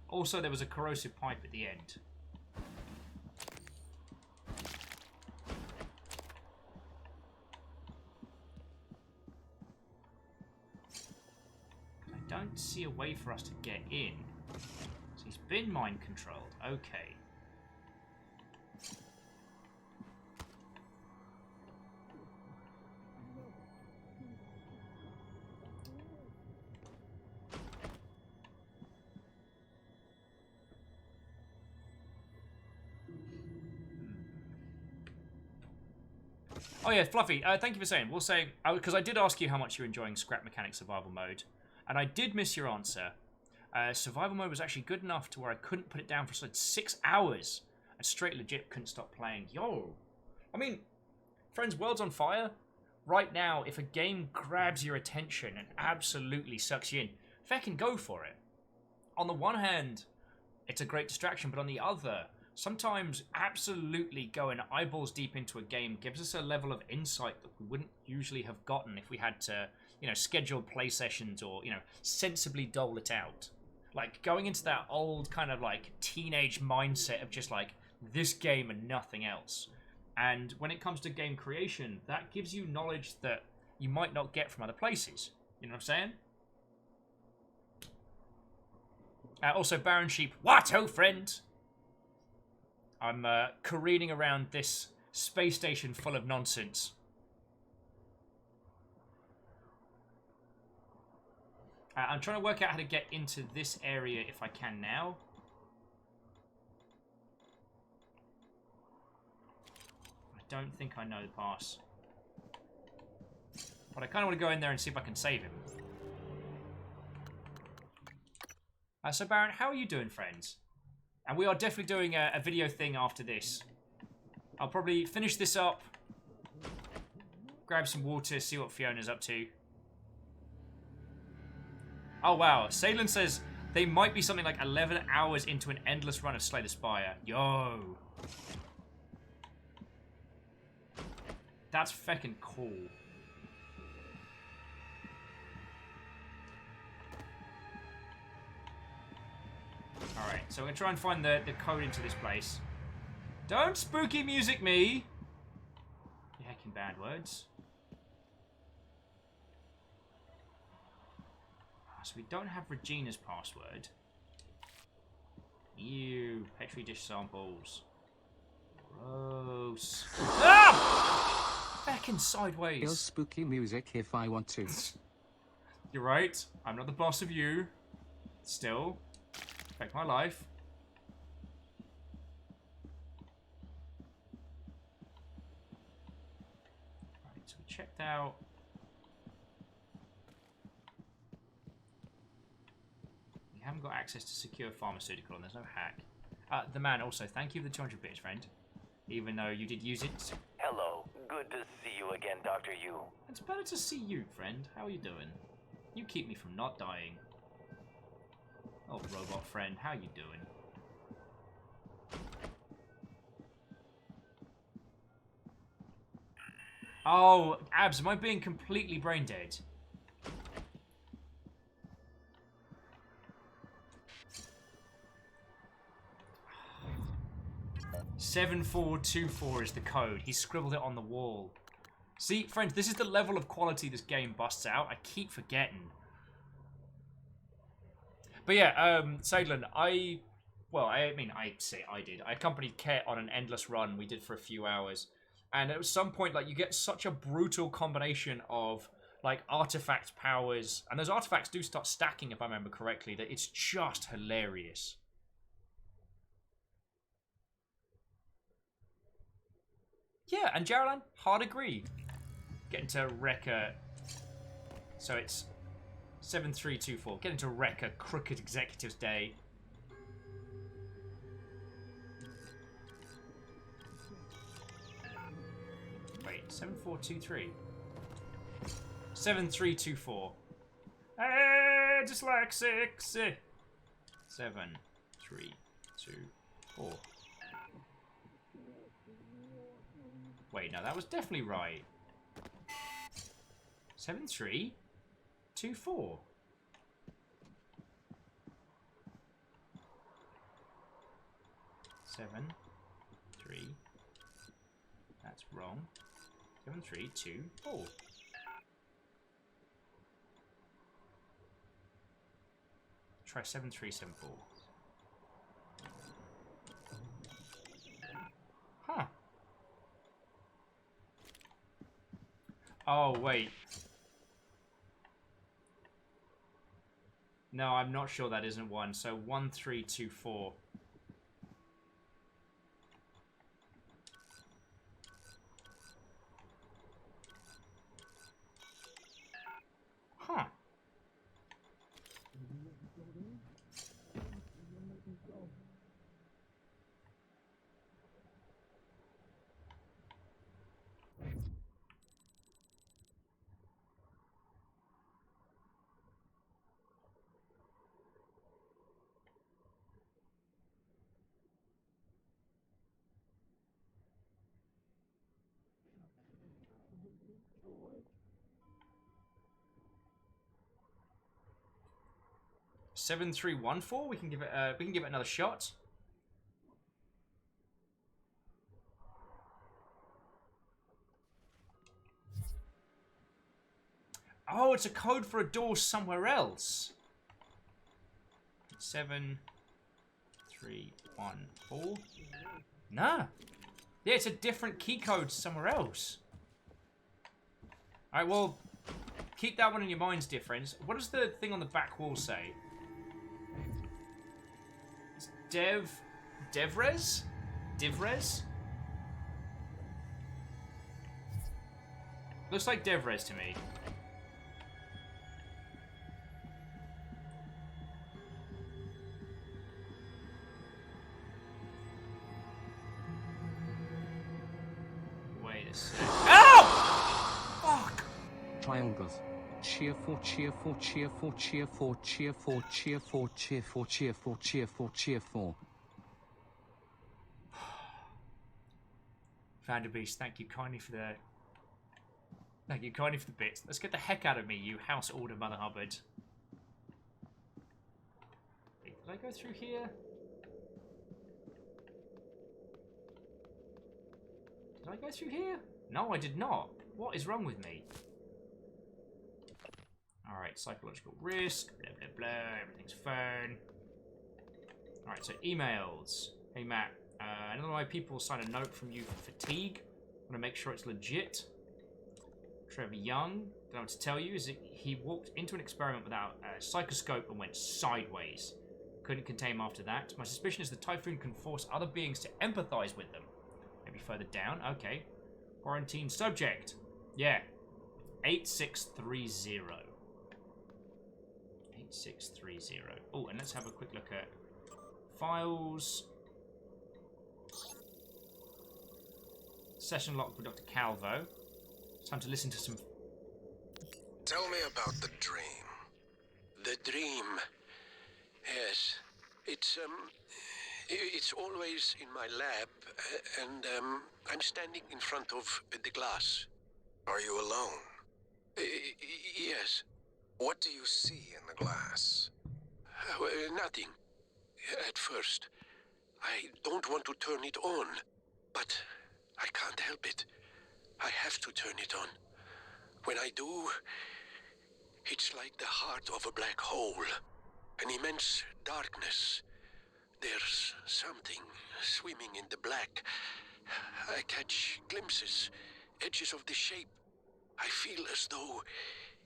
Also, there was a corrosive pipe at the end. I don't see a way for us to get in. So he's been mind controlled. Okay. Oh yeah, Fluffy, thank you for saying. We'll say, because I did ask you how much you're enjoying Scrap Mechanic Survival Mode, and I did miss your answer. Survival Mode was actually good enough to where I couldn't put it down for 6 hours. I straight legit couldn't stop playing. Yo! I mean, friends, World's on fire. Right now, if a game grabs your attention and absolutely sucks you in, feckin' go for it. On the one hand, it's a great distraction, but on the other... Sometimes absolutely going eyeballs deep into a game gives us a level of insight that we wouldn't usually have gotten if we had to, you know, schedule play sessions or, you know, sensibly dole it out. Like, going into that old kind of, like, teenage mindset of just, like, this game and nothing else. And when it comes to game creation, that gives you knowledge that you might not get from other places. You know what I'm saying? Also, Baron Sheep, what, oh friend? I'm careening around this space station full of nonsense. I'm trying to work out how to get into this area if I can now. I don't think I know the pass. But I kind of want to go in there and see if I can save him. So Baron, how are you doing, friends? And we are definitely doing a video thing after this. I'll probably finish this up. Grab some water, see what Fiona's up to. Oh, wow. Salem says they might be something like 11 hours into an endless run of Slay the Spire. Yo. That's feckin' cool. Alright, so we're going to try and find the code into this place. Don't spooky music me! You heckin' bad words. So we don't have Regina's password. Ew, Petri dish samples. Gross. Ah! Feckin' sideways. Feel spooky music if I want to. You're right. I'm not the boss of you. Still. Affect my life. checked out... We haven't got access to secure pharmaceutical, and there's no hack. The man also, thank you for the 200 bits, friend. Even though you did use it. Hello. Good to see you again, Dr. Yu. It's better to see you, friend. How are you doing? You keep me from not dying. Oh, robot friend, how you doing? Oh, Abs, am I being completely brain dead? "7424" is the code. He scribbled it on the wall. See, friends, this is the level of quality this game busts out. I keep forgetting. But yeah, Sadlin, I did. I accompanied Ket on an endless run we did for a few hours. And at some point, like, you get such a brutal combination of, like, artifact powers. And those artifacts do start stacking, if I remember correctly, that it's just hilarious. Yeah, and Jaralan, hard agree. Getting to Rekka. So it's 7324. Getting to Rekka Crooked Executives Day. Wait, 7423. 7324. Dyslexic. 7324. Wait, no, that was definitely right. 7324. Seven, 3. That's wrong. 7324. Try 7374. Huh. Oh, wait. No, I'm not sure that isn't one. So 1324. Huh. Seven, 3, 1, 4. We can give it another shot. Oh, it's a code for a door somewhere else. 7, 3, 1, 4. Nah. Yeah, it's a different key code somewhere else. Alright, well, keep that one in your minds, dear friends. What does the thing on the back wall say? It's Devres? Divres? Looks like Devres to me. Wait a sec. Ow! Fuck! Triangles. Cheer for, cheer for, cheer for, cheer for, cheer for, cheer for, cheer for, cheer for, cheer for, cheer for. Vanderbeest, thank you kindly for the... Thank you kindly for the bits. Let's get the heck out of me, you house order Mother Hubbard. Wait, did I go through here? Did I go through here? No, I did not. What is wrong with me? Alright, psychological risk, blah, blah, blah, everything's fine. Alright, so emails. Hey, Matt. Another of my people signed a note from you for fatigue. I want to make sure it's legit. Trevor Young, don't know what to tell you, is that he walked into an experiment without a psychoscope and went sideways. Couldn't contain him after that. My suspicion is the Typhoon can force other beings to empathize with them. Maybe further down. Okay. Quarantine subject. Yeah. 8630. 8630. Oh, and let's have a quick look at files. Session log with Dr. Calvo. It's time to listen to some. Tell me about the dream. The dream. Yes. It's always in my lab, and I'm standing in front of the glass. Are you alone? Yes. What do you see in the glass? Nothing. At first. I don't want to turn it on, but I can't help it. I have to turn it on. When I do, it's like the heart of a black hole. An immense darkness. There's something swimming in the black. I catch glimpses, edges of the shape. I feel as though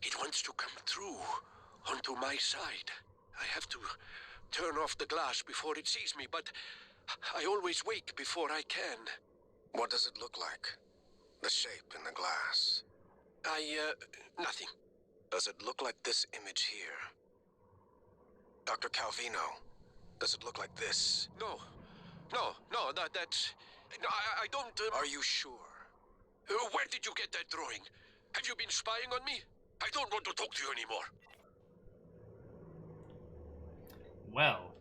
it wants to come through onto my side. I have to turn off the glass before it sees me, but I always wake before I can. What does it look like? The shape in the glass? Nothing. Does it look like this image here? Dr. Calvino, does it look like this? No, that's... No, I don't... Are you sure? Where did you get that drawing? Have you been spying on me? I don't want to talk to you anymore. Well.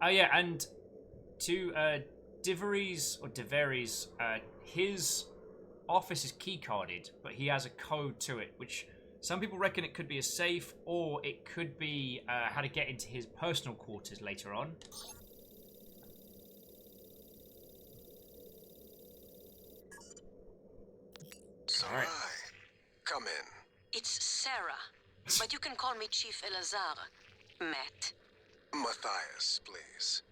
Oh yeah, and to DeVery's, his office is keycarded, but he has a code to it, which some people reckon it could be a safe, or it could be how to get into his personal quarters later on. Sarai, come in. It's Sarah, but you can call me Chief Elazar. Matt. Matthias, please.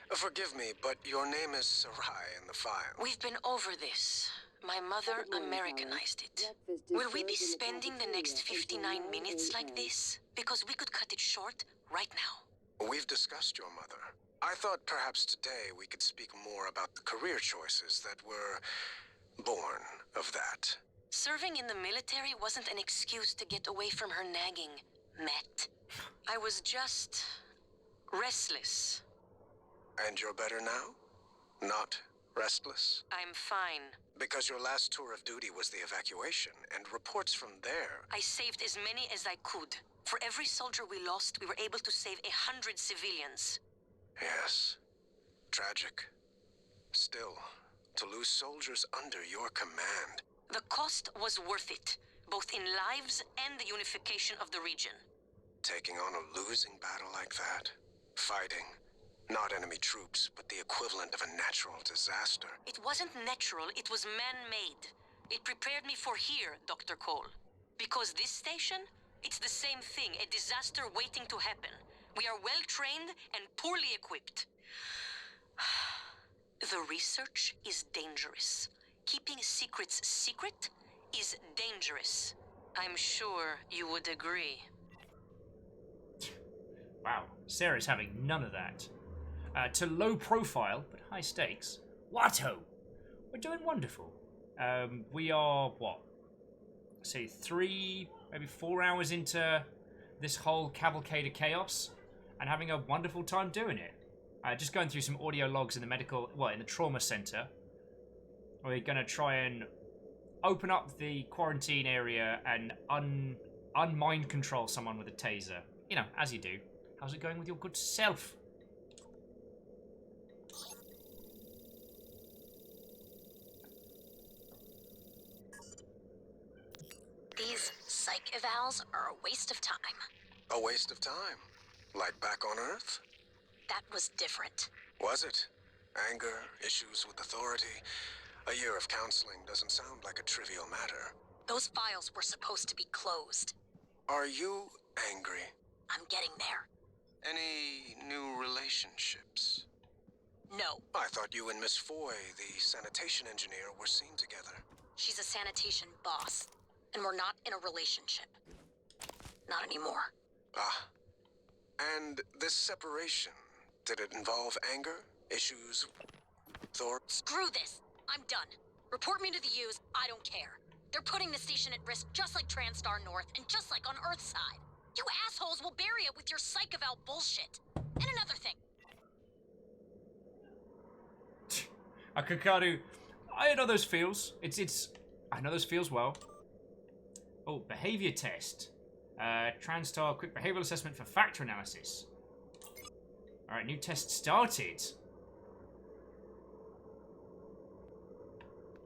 Forgive me, but your name is Sarai in the file. We've been over this. My mother Americanized it. Will we be spending the next 59 minutes like this? Because we could cut it short right now. We've discussed your mother. I thought perhaps today we could speak more about the career choices that were born of that. Serving in the military wasn't an excuse to get away from her nagging, Matt. I was just restless. And you're better now? Not restless? I'm fine. Because your last tour of duty was the evacuation, and reports from there... I saved as many as I could. For every soldier we lost, we were able to save 100 civilians. Yes. Tragic. Still, to lose soldiers under your command... The cost was worth it, both in lives and the unification of the region. Taking on a losing battle like that? Fighting... not enemy troops, but the equivalent of a natural disaster. It wasn't natural, it was man-made. It prepared me for here, Dr. Cole. Because this station, it's the same thing, a disaster waiting to happen. We are well-trained and poorly equipped. The research is dangerous. Keeping secrets secret is dangerous. I'm sure you would agree. Wow, Sarah's having none of that. To low profile, but high stakes, Watto! We're doing wonderful. We are, what? Say 3, maybe 4 hours into this whole cavalcade of chaos, and having a wonderful time doing it. Just going through some audio logs in the in the trauma center. We're gonna try and open up the quarantine area and unmind control someone with a taser. You know, as you do. How's it going with your good self? These psych evals are a waste of time. A waste of time? Like back on Earth? That was different. Was it? Anger, issues with authority. A year of counseling doesn't sound like a trivial matter. Those files were supposed to be closed. Are you angry? I'm getting there. Any new relationships? No. I thought you and Miss Foy, the sanitation engineer, were seen together. She's a sanitation boss, and we're not in a relationship. Not anymore. Ah. And this separation, did it involve anger? Issues? Screw this! I'm done. Report me to the U's, I don't care. They're putting the station at risk just like TranStar North and just like on Earth's side. You assholes will bury it with your psych-eval bullshit. And another thing. Akakaru, I know those feels. I know those feels well. Oh, behavior test. TranStar quick behavioral assessment for factor analysis. Alright, new test started.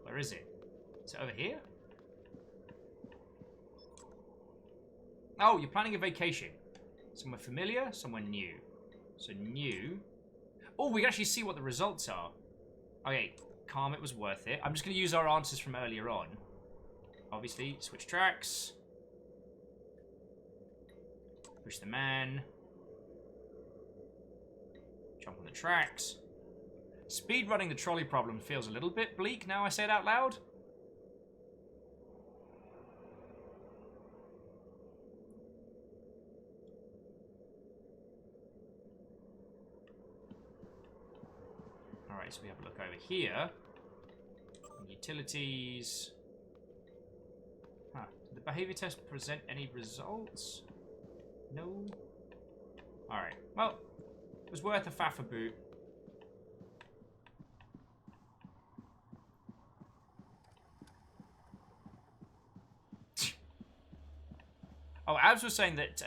Where is it? Is it over here? Oh, you're planning a vacation. Somewhere familiar, somewhere new. So new. Oh, we can actually see what the results are. Okay, calm, it was worth it. I'm just going to use our answers from earlier on. Obviously, switch tracks. Push the man. Jump on the tracks. Speed running the trolley problem feels a little bit bleak now I say it out loud. Alright, so we have a look over here. Utilities. Huh. Did the behavior test present any results? No. Alright, well, it was worth a faff boot. Oh, Abs was saying that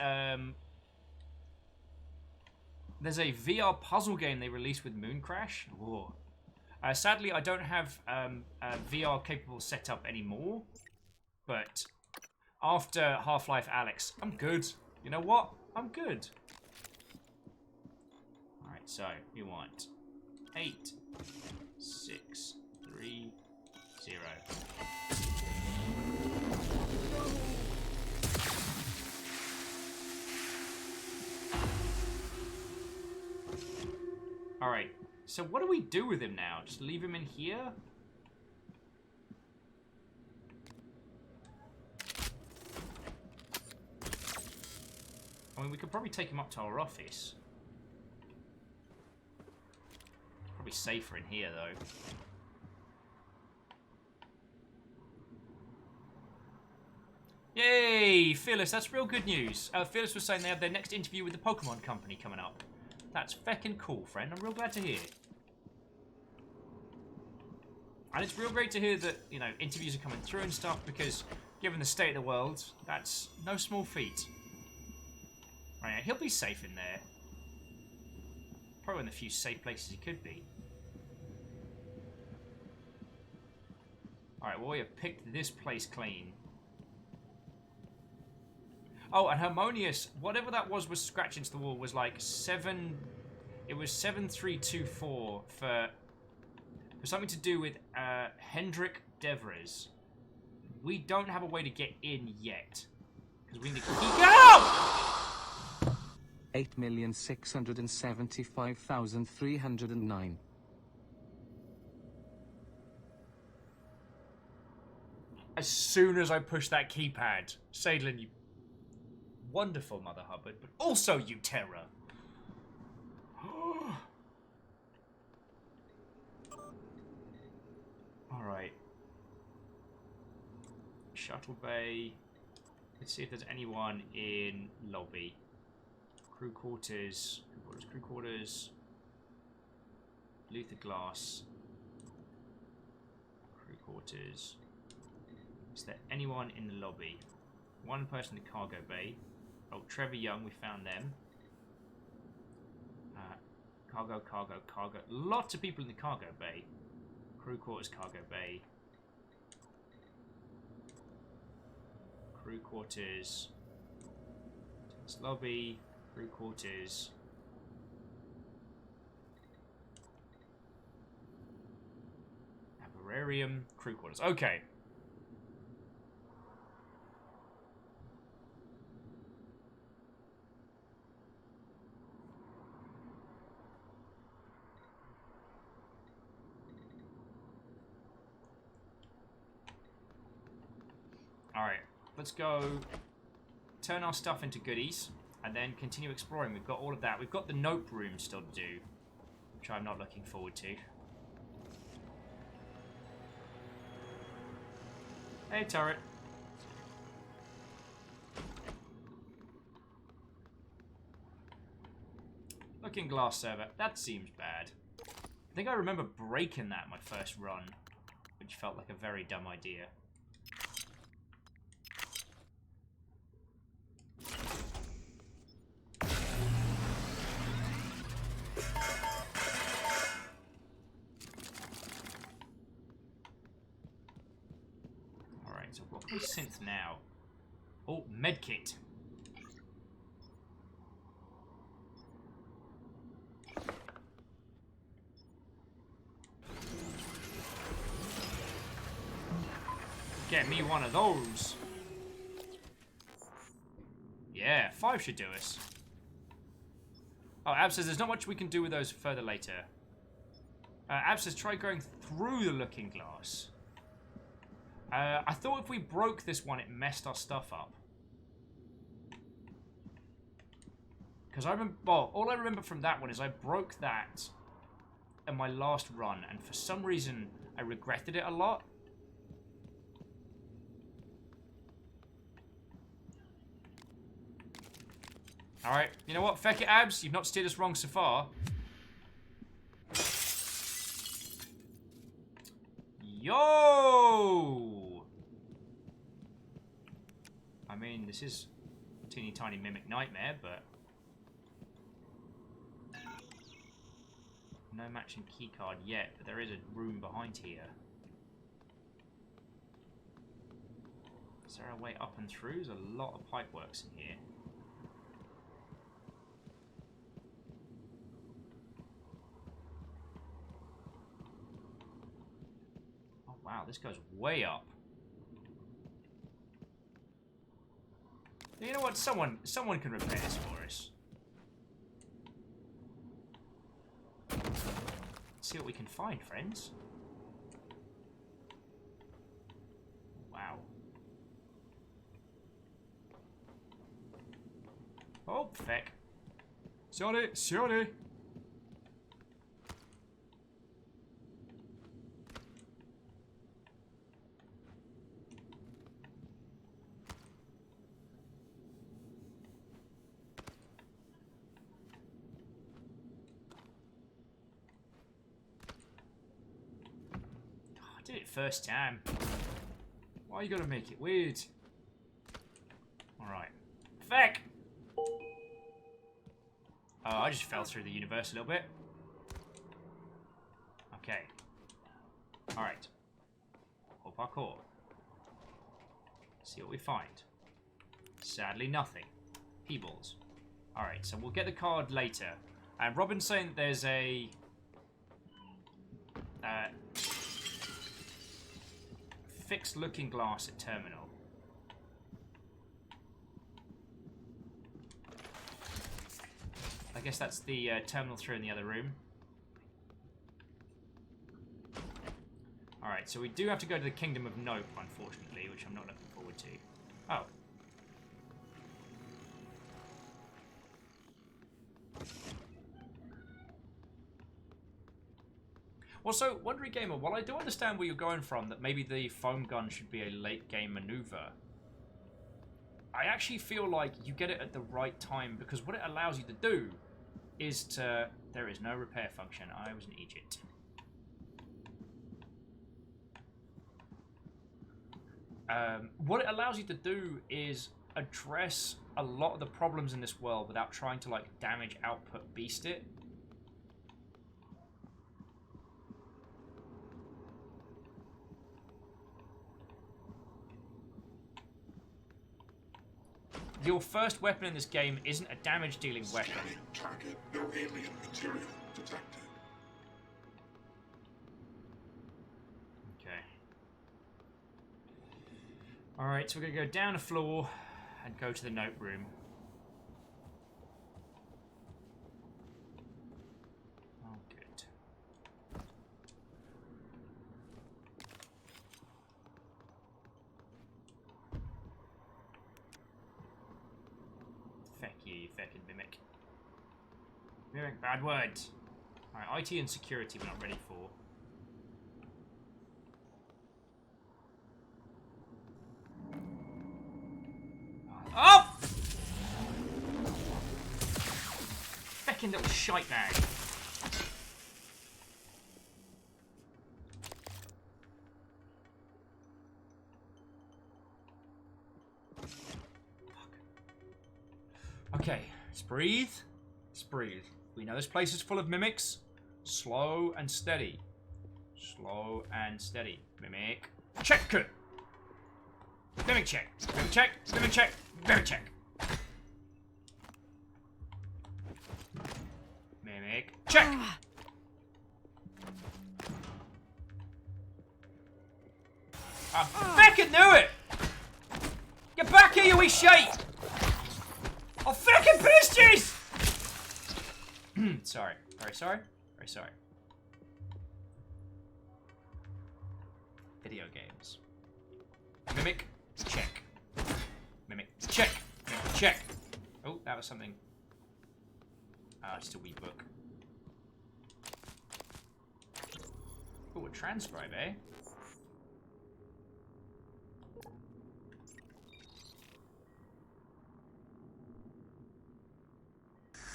there's a VR puzzle game they released with Moon Crash. Whoa. Sadly, I don't have a VR capable setup anymore. But after Half-Life Alyx, I'm good. You know what? I'm good. Alright, so we want 8, 6, 3, 0. Alright, so what do we do with him now? Just leave him in here? I mean, we could probably take him up to our office. Probably safer in here, though. Yay! Phyllis, that's real good news. Phyllis was saying they have their next interview with the Pokemon Company coming up. That's feckin' cool, friend. I'm real glad to hear. And it's real great to hear that, you know, interviews are coming through and stuff, because given the state of the world, that's no small feat. Right, he'll be safe in there. Probably in the few safe places he could be. Alright, well, we have picked this place clean. Oh, and Harmonious, whatever that was scratched into the wall was like 7... It was 7324 for something to do with Hendrik Devres. We don't have a way to get in yet. Because we need to keep out! 8,675,309. As soon as I push that keypad, Sadlin, you wonderful Mother Hubbard, but also you terror. Alright. Shuttle bay. Let's see if there's anyone in lobby. Crew quarters. Crew quarters. Luther Glass. Crew quarters. Is there anyone in the lobby? One person in the cargo bay. Oh, Trevor Young, we found them. Cargo. Lots of people in the cargo bay. Crew quarters, cargo bay. Crew quarters. Tennis lobby. Crew quarters. Aberrarium. Crew quarters. Okay. Alright, let's go turn our stuff into goodies and then continue exploring. We've got all of that. We've got the note room still to do, which I'm not looking forward to. Hey, turret. Looking glass server. That seems bad. I think I remember breaking that my first run, which felt like a very dumb idea. Alright, so what can we synth now? Oh, medkit. Get me one of those. Yeah, 5 should do us. Oh, Ab says there's not much we can do with those further later. Ab says try going through the looking glass. I thought if we broke this one, it messed our stuff up. Because I remember, well, all I remember from that one is I broke that in my last run, and for some reason, I regretted it a lot. Alright, you know what? Feck it, Abs. You've not steered us wrong so far. Yo! I mean, this is a teeny tiny mimic nightmare, but... no matching keycard yet, but there is a room behind here. Is there a way up and through? There's a lot of pipeworks in here. Wow, this goes way up. You know what? Someone can repair this for us. Let's see what we can find, friends. Wow. Oh, feck. Sorry, sorry. I did it first time. Why you gotta make it weird? Alright. Feck! Oh, I just fell through the universe a little bit. Okay. Alright. Or parkour. See what we find. Sadly, nothing. P-balls. Alright, so we'll get the card later. And Robin's saying that there's a... fixed looking glass at terminal. I guess that's the terminal through in the other room. Alright, so we do have to go to the Kingdom of Nope, unfortunately, which I'm not looking forward to. Oh. Also, Wondery Gamer, while I do understand where you're going from, that maybe the foam gun should be a late game maneuver, I actually feel like you get it at the right time, because what it allows you to do is to... There is no repair function. I was in Egypt. What it allows you to do is address a lot of the problems in this world without trying to, like, damage output beast it. Your first weapon in this game isn't a damage-dealing weapon. Target, no alien material detected. Okay. Alright, so we're going to go down a floor and go to the note room. Oh, good. Feck you feckin' mimic. Mimic, bad words. Alright, IT and security we're not ready for. fucking little shite bag. Okay, let's breathe. Let's breathe. We know this place is full of mimics. Slow and steady. Slow and steady. Mimic. Check. Mimic check. Mimic check. Mimic check. Mimic check. Mimic check. I fucking knew it! Get back here, you wee shite! I'll fucking piss cheese! Sorry. Very sorry. Very sorry. Video games. Mimic check. Mimic check. Mimic check. Oh, that was something. Ah, just a wee book. Oh, a transcribe, eh?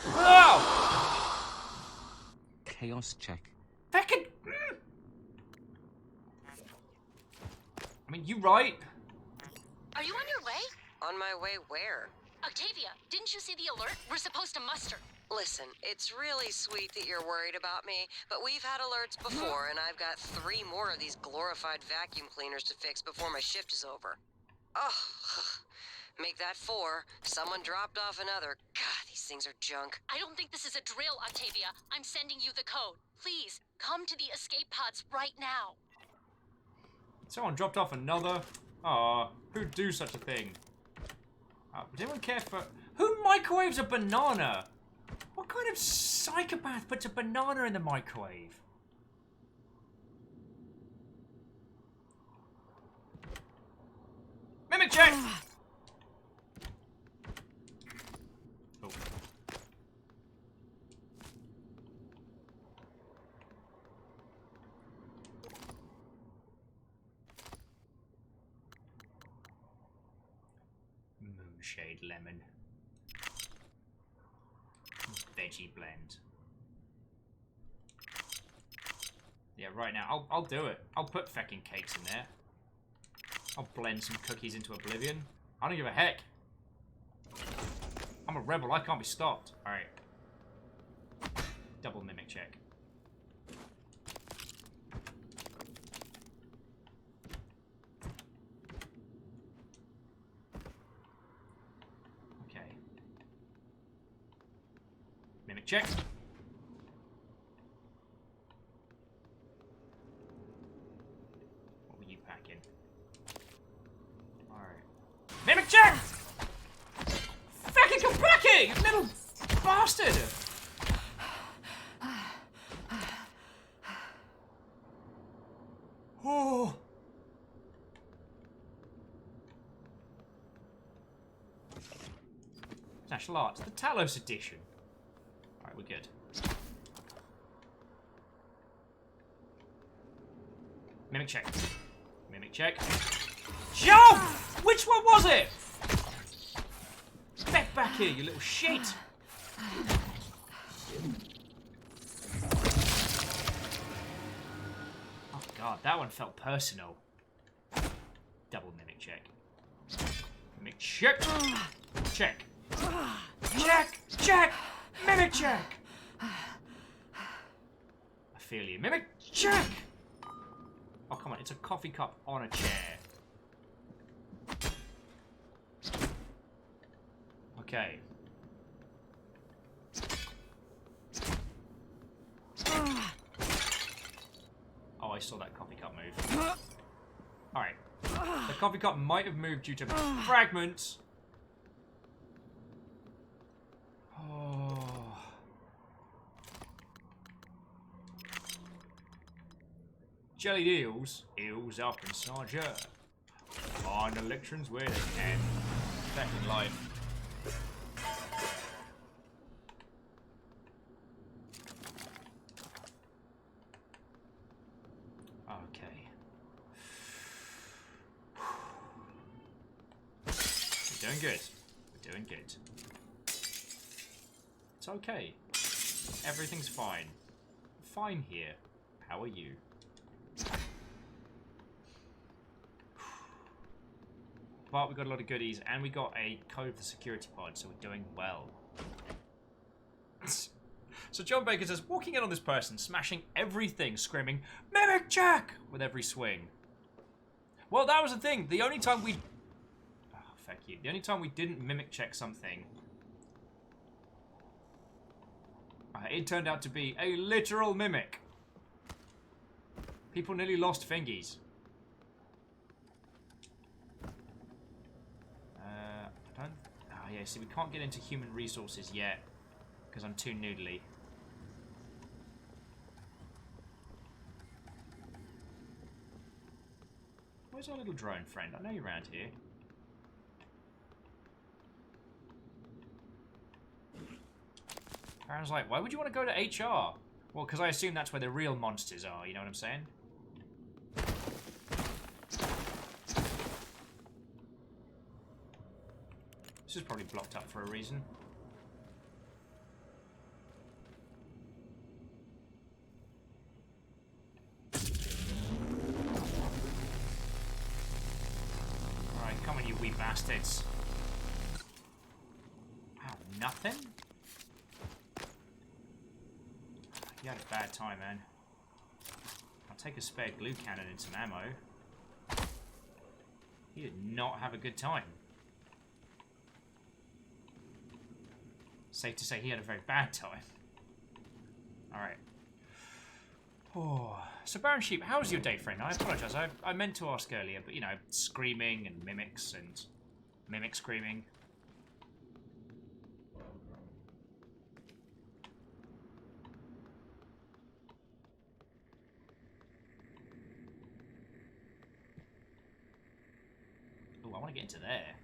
Oh! Chaos check. Fucking. I mean, you right. Are you on your way? On my way where? Octavia, didn't you see the alert? We're supposed to muster. Listen, it's really sweet that you're worried about me, but we've had alerts before, and I've got 3 more of these glorified vacuum cleaners to fix before my shift is over. Oh, make that 4. Someone dropped off another. God, these things are junk. I don't think this is a drill, Octavia. I'm sending you the code. Please, come to the escape pods right now. Someone dropped off another. Aw, who'd do such a thing? Would anyone care for... Who microwaves a banana? What kind of psychopath puts a banana in the microwave? Mimic check! Oh. Moonshade lemon. Veggie blend. Yeah, right now. I'll do it. I'll put feckin' cakes in there. I'll blend some cookies into oblivion. I don't give a heck. I'm a rebel. I can't be stopped. Alright. Double mimic check. Okay. Mimic check. What were you packing? Alright. Mimic check! Fucking come back here, you little bastard! Oh. National Arts, the Talos edition. Alright, we're good. Mimic check. Mimic check. Jump! Which one was it? Get back here, you little shit! Oh god, that one felt personal. Double mimic check. Mimic check! Check! Check! Check! Mimic check! I feel you. Mimic check! Oh, come on. It's a coffee cup on a chair. Okay. Oh, I saw that coffee cup move. Alright. The coffee cup might have moved due to fragments. Oh. Jellied eels. Eels up inside you. Find electrons where they can. Back in life. Okay. We're doing good. We're doing good. It's okay. Everything's fine. Fine here. How are you? But we got a lot of goodies, and we got a code for the security pod, so we're doing well. So John Baker says, walking in on this person, smashing everything, screaming, "Mimic check!" with every swing. Well, that was the thing. The only time we... Oh, fuck you. The only time we didn't mimic check something... it turned out to be a literal mimic. People nearly lost fingies. I don't... Oh, yeah, see, we can't get into human resources yet. Because I'm too noodly. Where's our little drone friend? I know you're around here. Aaron's like, why would you want to go to HR? Well, because I assume that's where the real monsters are, you know what I'm saying? This is probably blocked up for a reason. Alright, come on, you wee bastards. Wow, nothing? You had a bad time, man. I'll take a spare glue cannon and some ammo. He did not have a good time. Safe to say he had a very bad time. Alright. Oh. So, Baron Sheep, how was your day, friend? I apologise. I meant to ask earlier, but, you know, screaming and mimics and mimic screaming. Oh, I want to get into there.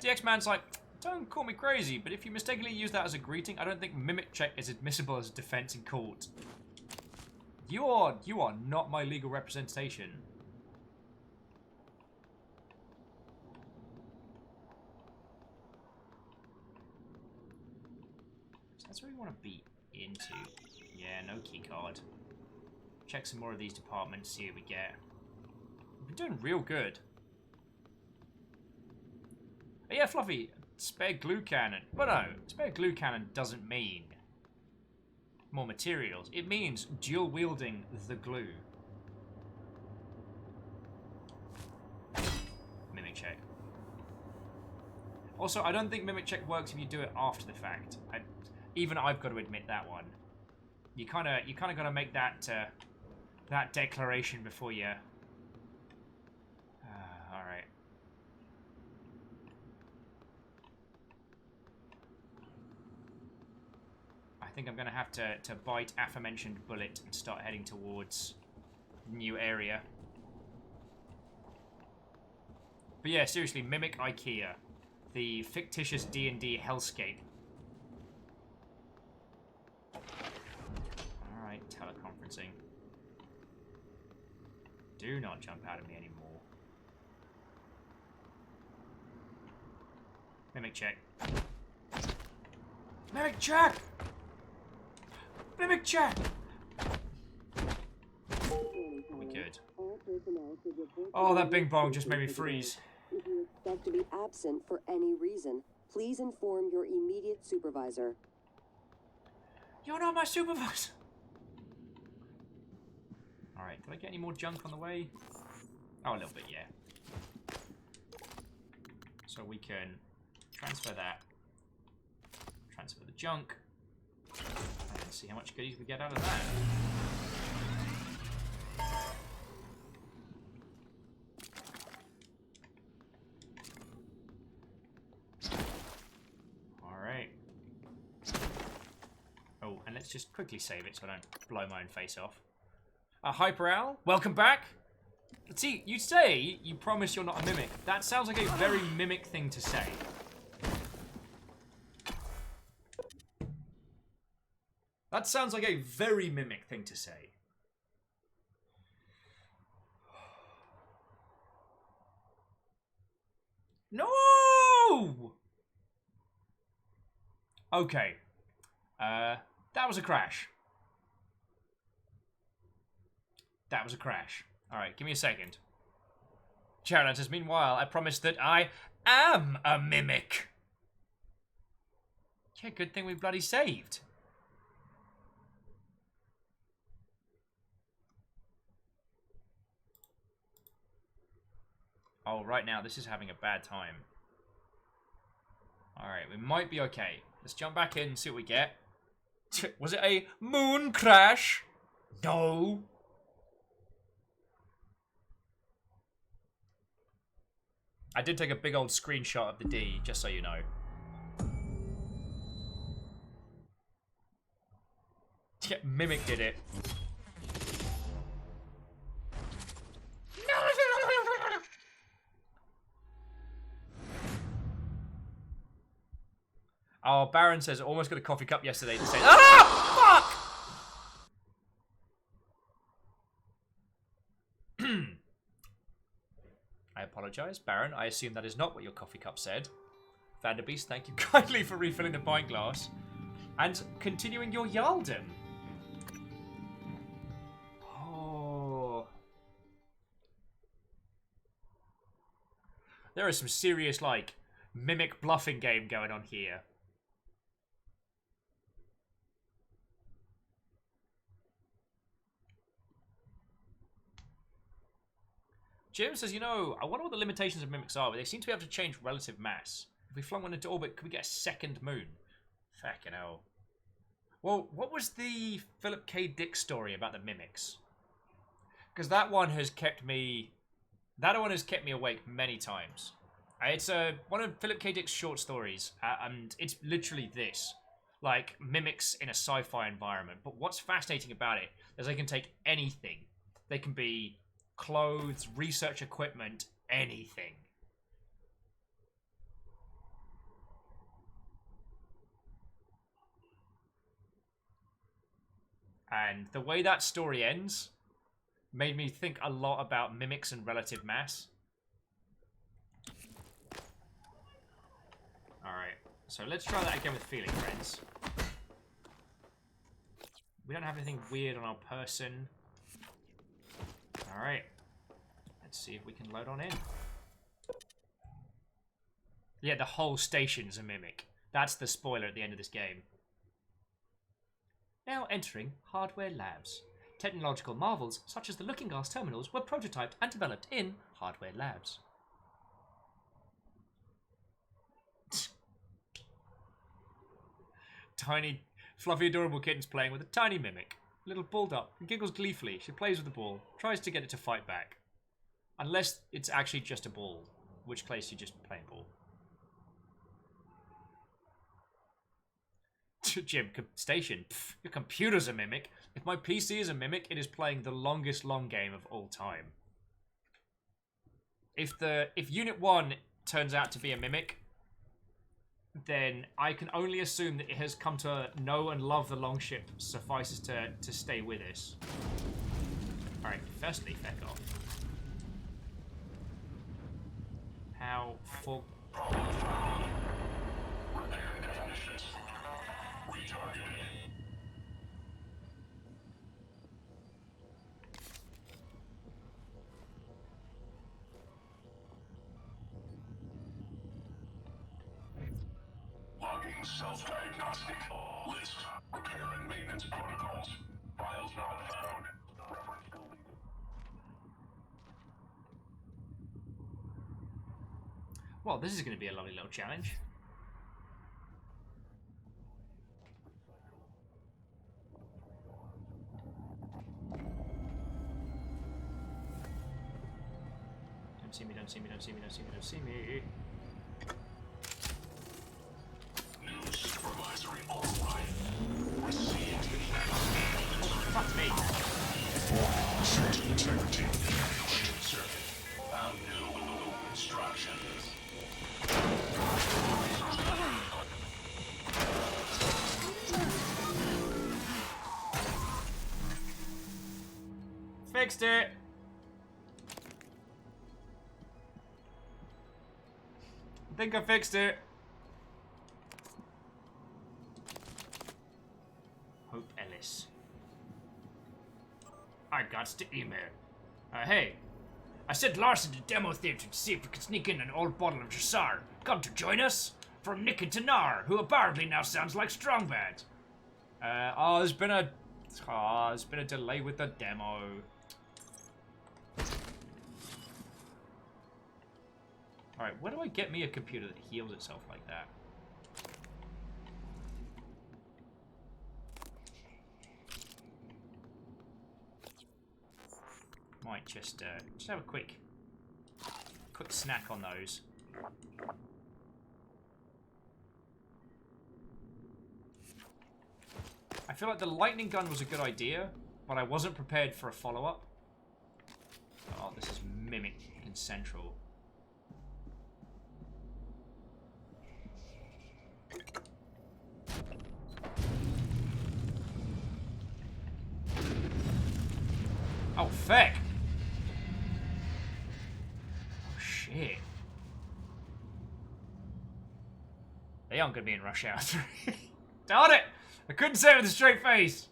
DX-Man's like, don't call me crazy, but if you mistakenly use that as a greeting, I don't think mimic check is admissible as a defense in court. You are not my legal representation. So that's where we want to be into. Yeah, no key card. Check some more of these departments, see what we get. We've been doing real good. Oh, yeah, Fluffy, spare glue cannon. But no, spare glue cannon doesn't mean more materials. It means dual wielding the glue. Mimic check. Also, I don't think mimic check works if you do it after the fact. Even I've got to admit that one. You kind of got to make that that declaration before you. All right. I think I'm going to have to bite aforementioned bullet and start heading towards new area. But yeah, seriously, mimic IKEA, the fictitious D&D hellscape. All right, teleconferencing. Do not jump out at me anymore. Mimic check. Mimic check! Mimic check! We good. Oh, that bing bong just made me freeze. If you expect to be absent for any reason, please inform your immediate supervisor. You're not my supervisor! Alright, did I get any more junk on the way? Oh, a little bit, yeah. So we can transfer that. Transfer the junk. And see how much goodies we get out of that. Alright. Oh, and let's just quickly save it so I don't blow my own face off. Hyper Owl, welcome back. See, you say you promise you're not a mimic. That sounds like a very mimic thing to say. That sounds like a very mimic thing to say. No! Okay. That was a crash. That was a crash. Alright, give me a second. Sharon says, meanwhile, I promise that I am a mimic. Yeah, good thing we bloody saved. Oh, right now, this is having a bad time. Alright, we might be okay. Let's jump back in and see what we get. Was it a moon crash? No. I did take a big old screenshot of the D, just so you know. Yeah, Mimic did it. Oh, Baron says, almost got a coffee cup yesterday to say, ah! Fuck! I apologize, Baron. I assume that is not what your coffee cup said. Vanderbeest, thank you kindly for refilling the pint glass. And continuing your Yaldom. Oh. There is some serious, like, mimic bluffing game going on here. Jim says, you know, I wonder what the limitations of mimics are, but they seem to be able to change relative mass. If we flung one into orbit, could we get a second moon? Fucking hell. Well, what was the Philip K. Dick story about the mimics? Because that one has kept me... That one has kept me awake many times. It's one of Philip K. Dick's short stories, and it's literally this. Like, mimics in a sci-fi environment. But what's fascinating about it is they can take anything. They can be clothes, research equipment, anything. And the way that story ends made me think a lot about mimics and relative mass. Alright, so let's try that again with feeling, friends. We don't have anything weird on our person. Alright. Let's see if we can load on in. Yeah, the whole station's a mimic. That's the spoiler at the end of this game. Now entering Hardware Labs. Technological marvels such as the looking glass terminals were prototyped and developed in Hardware Labs. Tiny, fluffy, adorable kitten's playing with a tiny mimic. Little balled up and giggles gleefully. She plays with the ball, tries to get it to fight back. Unless it's actually just a ball, in which case you're just playing ball. Jim, station. Pff, your computer's a mimic. If my PC is a mimic, it is playing the longest long game of all time. If Unit 1 turns out to be a mimic, then I can only assume that it has come to know and love the longship suffices to stay with us. Alright, firstly, feck off. How full... Logging self-diagnostic. List. Repair and maintenance protocols. Files not found. Reference deleted. Well, this is going to be a lovely little challenge. Don't see me, don't see me, don't see me, don't see me, don't see me. New supervisory override. Received. Oh, fuck me. Circuit integrity. Circuit. Found new instructions. Fixed it. I think I fixed it. Gots to email. Hey, I sent Larson to Demo Theater to see if we could sneak in an old bottle of Jassar. Come to join us? From Nick and Tanar, who apparently now sounds like Strongbad. There's been a delay with the demo. Alright, where do I get me a computer that heals itself like that? Might just have a quick snack on those. I feel like the lightning gun was a good idea, but I wasn't prepared for a follow-up. Oh, this is Mimic in Central. Oh, feck! Oh, shit. They aren't gonna be in Rush Hour 3. Darn it! I couldn't say it with a straight face!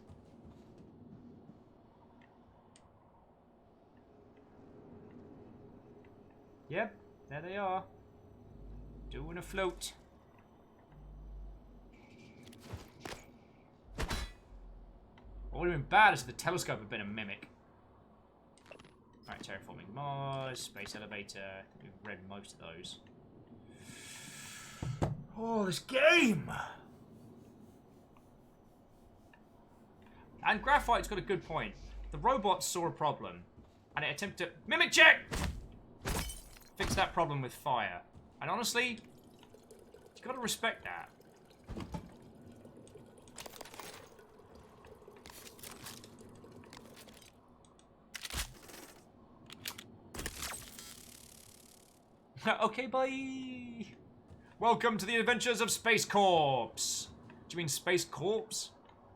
Yep, there they are. Doing a float. What would have been bad is if the telescope had been a Mimic. Alright, terraforming Mars, space elevator. I think we've read most of those. Oh, this game! And Graphite's got a good point. The robot saw a problem, and it attempted to Mimic check! Fix that problem with fire. And honestly, you gotta respect that. Okay, bye! Welcome to the adventures of Space Corps! Do you mean Space Corps?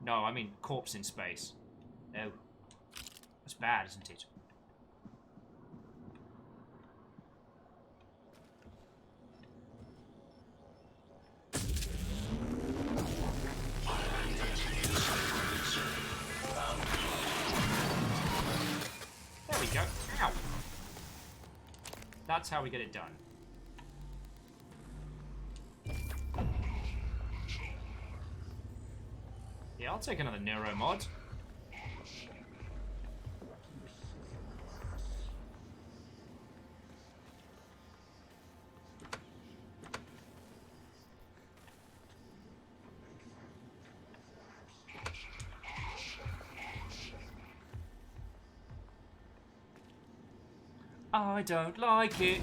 No, I mean corpse in space. No. That's bad, isn't it? There we go. Ow! That's how we get it done. Yeah, I'll take another Neuro mod. I don't like it.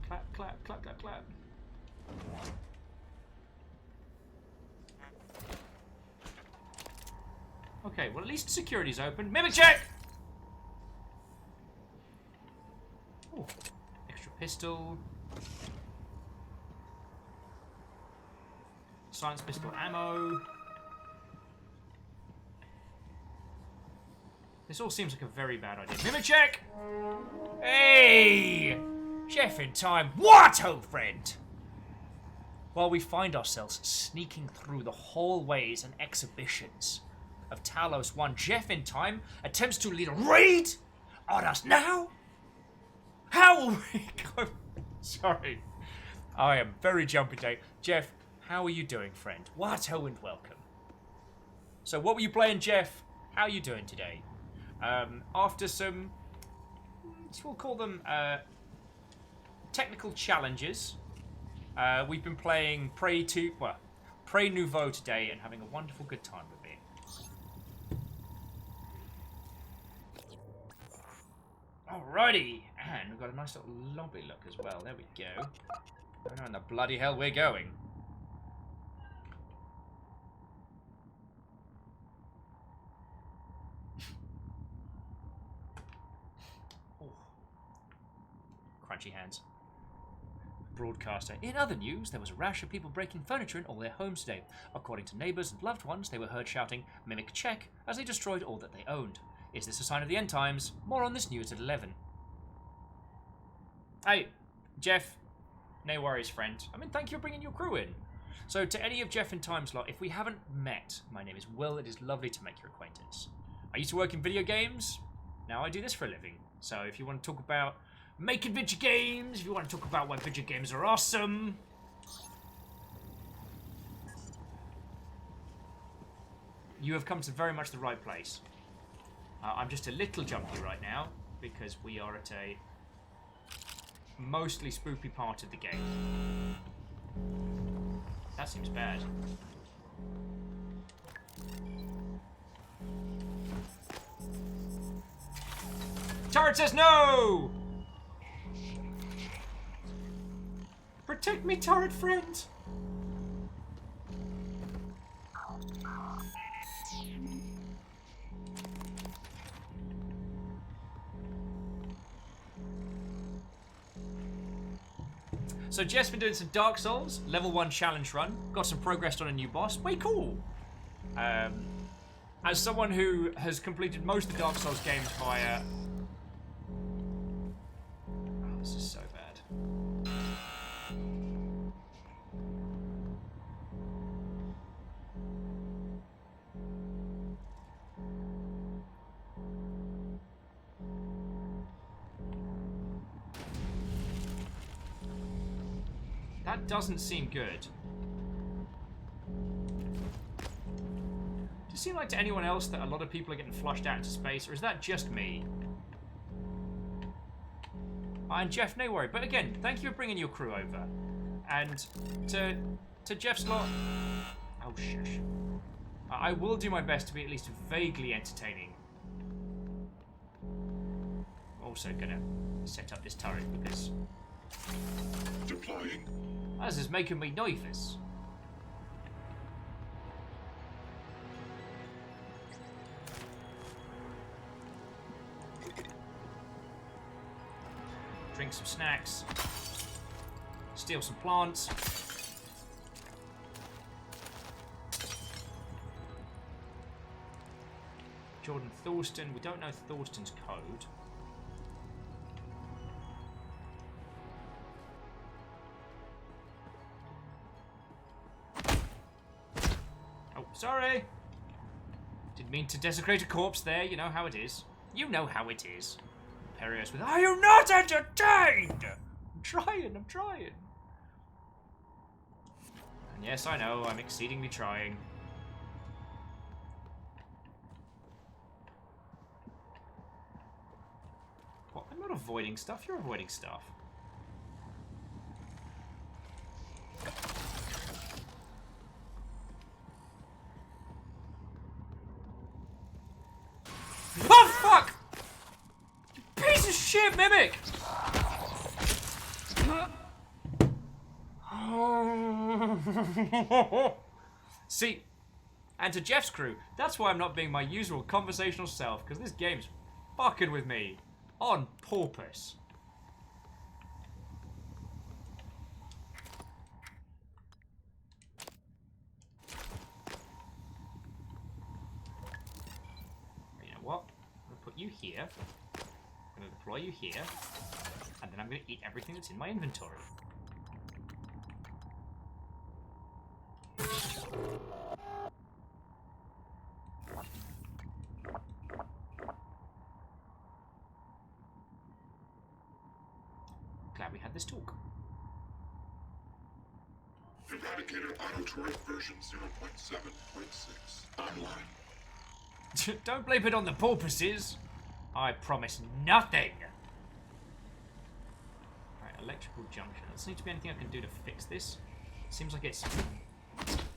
Clap, clap, clap, clap, clap. Okay, well at least security's open. Mimic check! Ooh, extra pistol. Silence pistol ammo. This all seems like a very bad idea. Mimic check! Hey! Jeff in time. What, old friend? While we find ourselves sneaking through the hallways and exhibitions of Talos 1, Jeff in time attempts to lead a raid on us now? How will we go? Sorry. I am very jumpy today. Jeff, how are you doing, friend? What, and welcome. So what were you playing, Jeff? How are you doing today? After some, we'll call them technical challenges, we've been playing Prey Nouveau today and having a wonderful good time with it. Alrighty, and we've got a nice little lobby look as well. There we go. I don't know where the bloody hell we're going. Crunchy hands. Broadcaster. In other news, there was a rash of people breaking furniture in all their homes today. According to neighbours and loved ones, they were heard shouting, "Mimic check," as they destroyed all that they owned. Is this a sign of the end times? More on this news at 11. Hey, Jeff. No worries, friend. I mean, thank you for bringing your crew in. So to any of Jeff and Timeslot, if we haven't met, my name is Will. It is lovely to make your acquaintance. I used to work in video games. Now I do this for a living. So if you want to talk about making video games, if you want to talk about why video games are awesome, you have come to very much the right place. I'm just a little jumpy right now because we are at a mostly spoopy part of the game. That seems bad. Turret says no! Protect me, turret friend! So Jeff's been doing some Dark Souls, level 1 challenge run, got some progress on a new boss, way cool! As someone who has completed most of the Dark Souls games via... Oh, this is so bad. That doesn't seem good. Does it seem like to anyone else that a lot of people are getting flushed out into space, or is that just me? And Jeff, no worry. But again, thank you for bringing your crew over. And to Jeff's lot... Oh, shush. I will do my best to be at least vaguely entertaining. I'm also gonna set up this turret because... Deploying. This is making me nervous. Drink some snacks. Steal some plants. Jordan Thorston. We don't know Thorston's code. Oh, sorry. Didn't mean to desecrate a corpse there. You know how it is. You know how it is. Perios with, are you not entertained? I'm trying. And yes, I know, I'm exceedingly trying. What? I'm not avoiding stuff, you're avoiding stuff. Oh, fuck! Piece of shit, Mimic! See, and to Jeff's crew, that's why I'm not being my usual conversational self, because this game's fucking with me. On purpose. You know what? I'm gonna put you here. I'm gonna deploy you here. And then I'm gonna eat everything that's in my inventory. Glad we had this talk. Eradicator Auto Turret version 0.7.6 online. Don't blame it on the porpoises. I promise nothing. Right, electrical junction. Does there need to be anything I can do to fix this? Seems like it's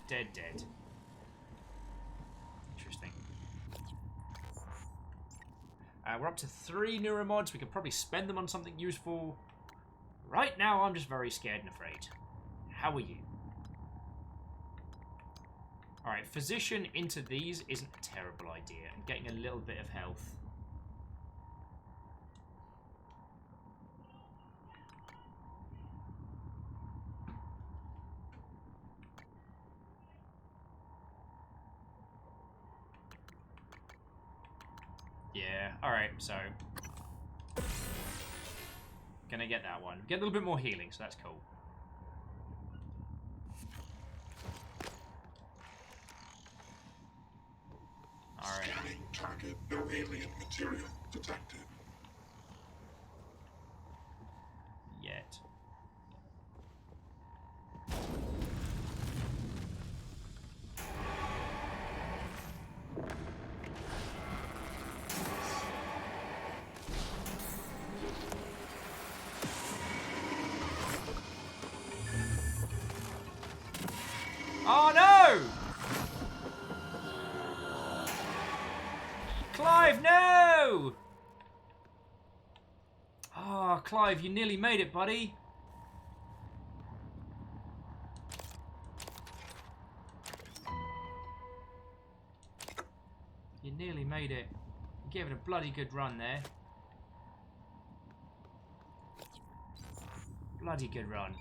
dead. Interesting. We're up to 3 neuromods. We could probably spend them on something useful. Right now, I'm just very scared and afraid. How are you? Alright, physician into these isn't a terrible idea. And getting a little bit of health. Yeah, alright, so... Gonna get that one. Get a little bit more healing, so that's cool. Alright. Scanning target. No alien material detected. Yet. Oh no! Clive, no! Oh, Clive, you nearly made it, buddy. You nearly made it. You gave it a bloody good run there. Bloody good run.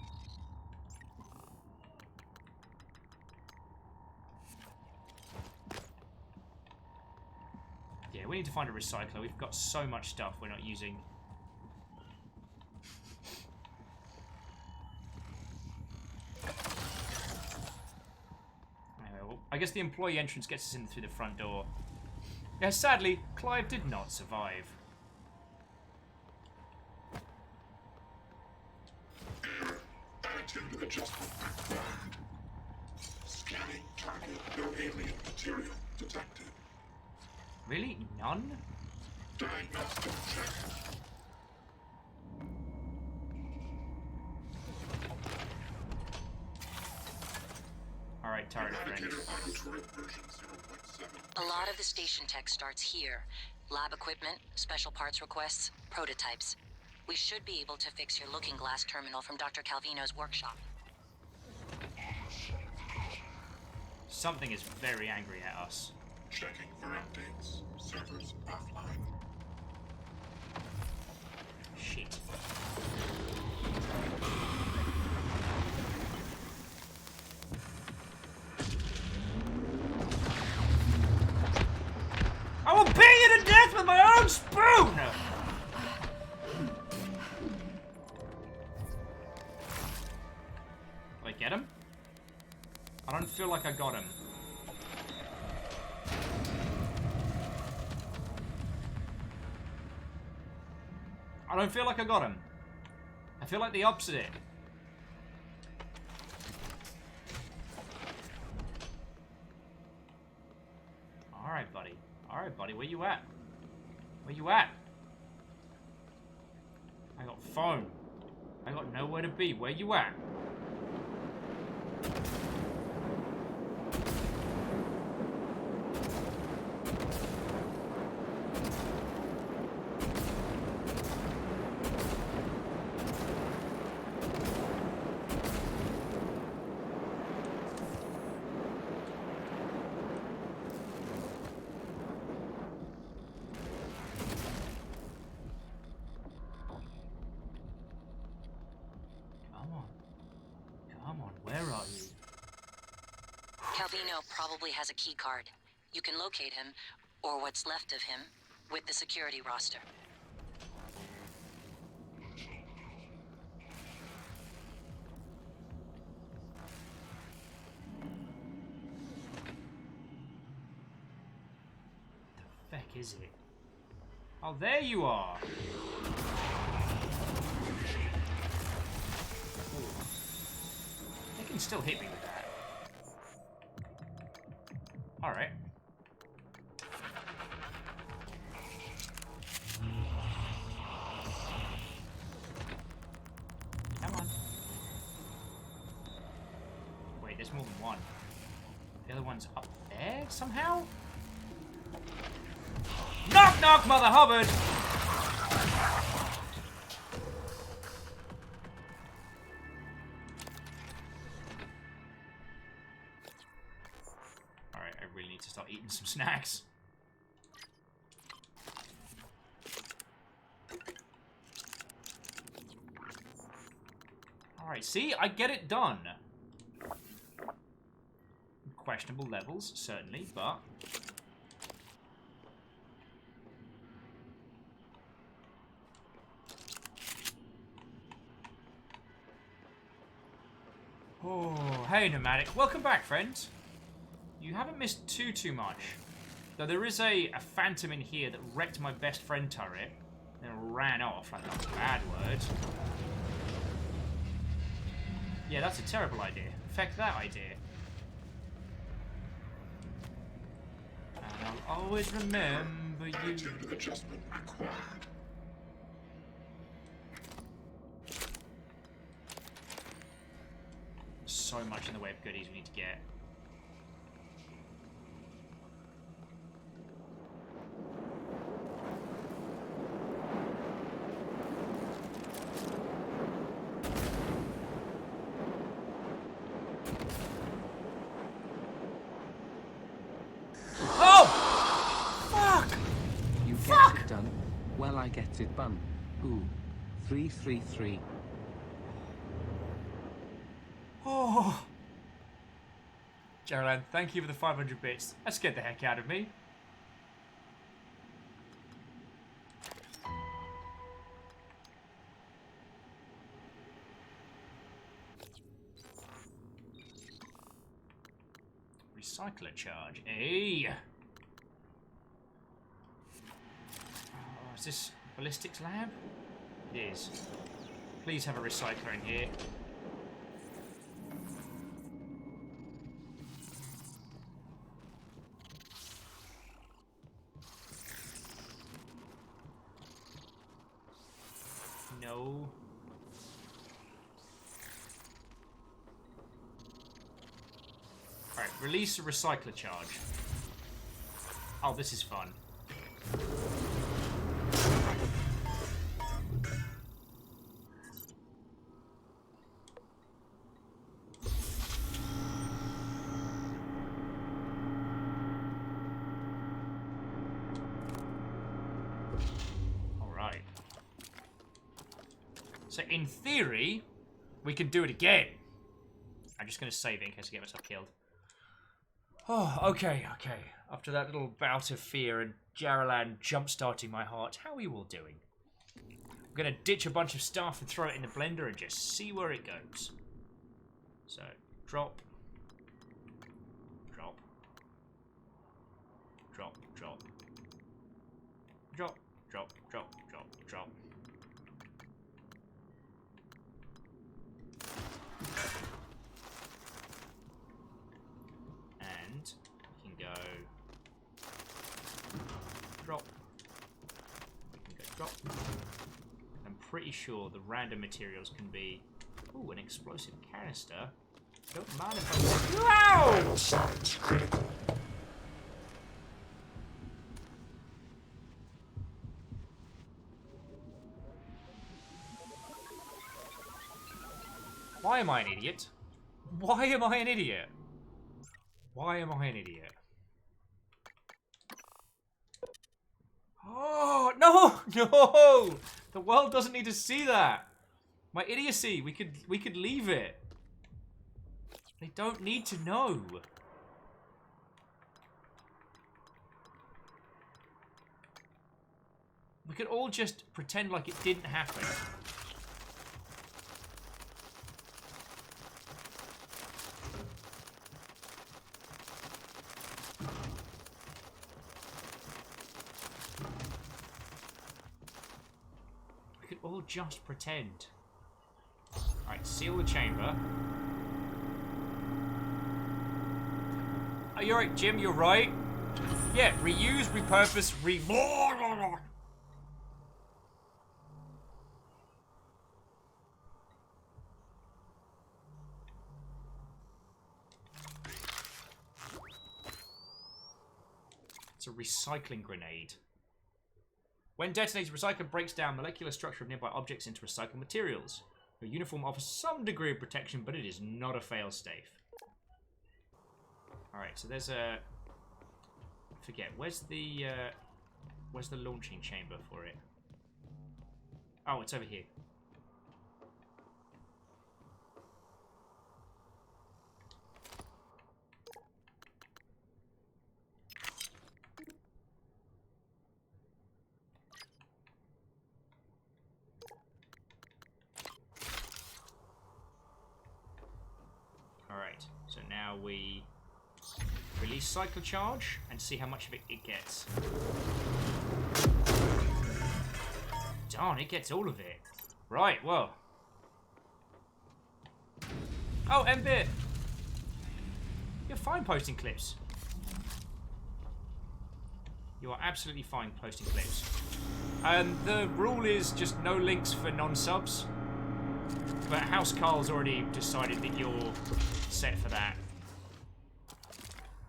Yeah, we need to find a recycler. We've got so much stuff we're not using. Anyway, well, I guess the employee entrance gets us in through the front door. Yeah, sadly, Clive did not survive. Attitude adjustment required. Scanning target. No alien material detected. Really? None? Diagnostic check. Alright, turret friends. A lot of the station tech starts here. Lab equipment, special parts requests, prototypes. We should be able to fix your looking glass terminal from Dr. Calvino's workshop. Something is very angry at us. Checking for updates. Servers offline. Shit. I will beat you to death with my own spoon! Did I get him? I don't feel like I got him. I don't feel like I got him. I feel like the opposite. Alright, buddy. Alright, buddy. Where you at? Where you at? I got phone. I got nowhere to be. Where you at? Calvino probably has a key card. You can locate him, or what's left of him, with the security roster. The feck is it? Oh, there you are! Ooh. They can still hit me with that. Alright. Come on. Wait, there's more than one. The other one's up there somehow? Knock knock, Mother Hubbard! Alright, I really need to start eating some snacks. Alright, see? I get it done. Questionable levels, certainly, but... Oh, hey, Nomadic. Welcome back, friends. You haven't missed too much. Though there is a phantom in here that wrecked my best friend turret, then ran off like a bad word. Yeah, that's a terrible idea. Feck that idea. And I'll always remember you. Attitude adjustment required. So much in the way of goodies we need to get. You get it done. Well, I get it bun. Ooh. 333. Oh. Gerald, thank you for the 500 bits. That scared the heck out of me. Recycler charge. Hey. Oh, is this ballistics lab? It is. Please have a recycler in here. No. Alright, release a recycler charge. Oh, this is fun. Alright. So in theory, we can do it again. I'm just going to save it in case I get myself killed. Oh, okay. After that little bout of fear and Jaralan jump-starting my heart, how are you all doing? I'm going to ditch a bunch of stuff and throw it in the blender and just see where it goes. So, drop. Drop. Drop, drop. Drop, drop, drop, drop, drop. And we can go drop. We can go drop. I'm pretty sure the random materials can be, ooh, an explosive canister. Don't mind if I Vital signs critical. Why am I an idiot? Why am I an idiot? Why am I an idiot? Oh, no! No! The world doesn't need to see that. My idiocy, we could leave it. They don't need to know. We could all just pretend like it didn't happen. We could all just pretend. Alright, seal the chamber. Are you alright, Jim? You're right. Yeah, reuse, repurpose, It's a recycling grenade. When detonated, recycler breaks down molecular structure of nearby objects into recycled materials. Your uniform offers some degree of protection, but it is not a fail-safe. Alright, so there's a... I forget, where's the launching chamber for it? Oh, it's over here. Alright, so now we release recycle charge and see how much of it gets. Darn, it gets all of it. Right, well. Oh, M-Bit. You're fine posting clips. You are absolutely fine posting clips. The rule is just no links for non-subs. But House Carl's already decided that you're set for that.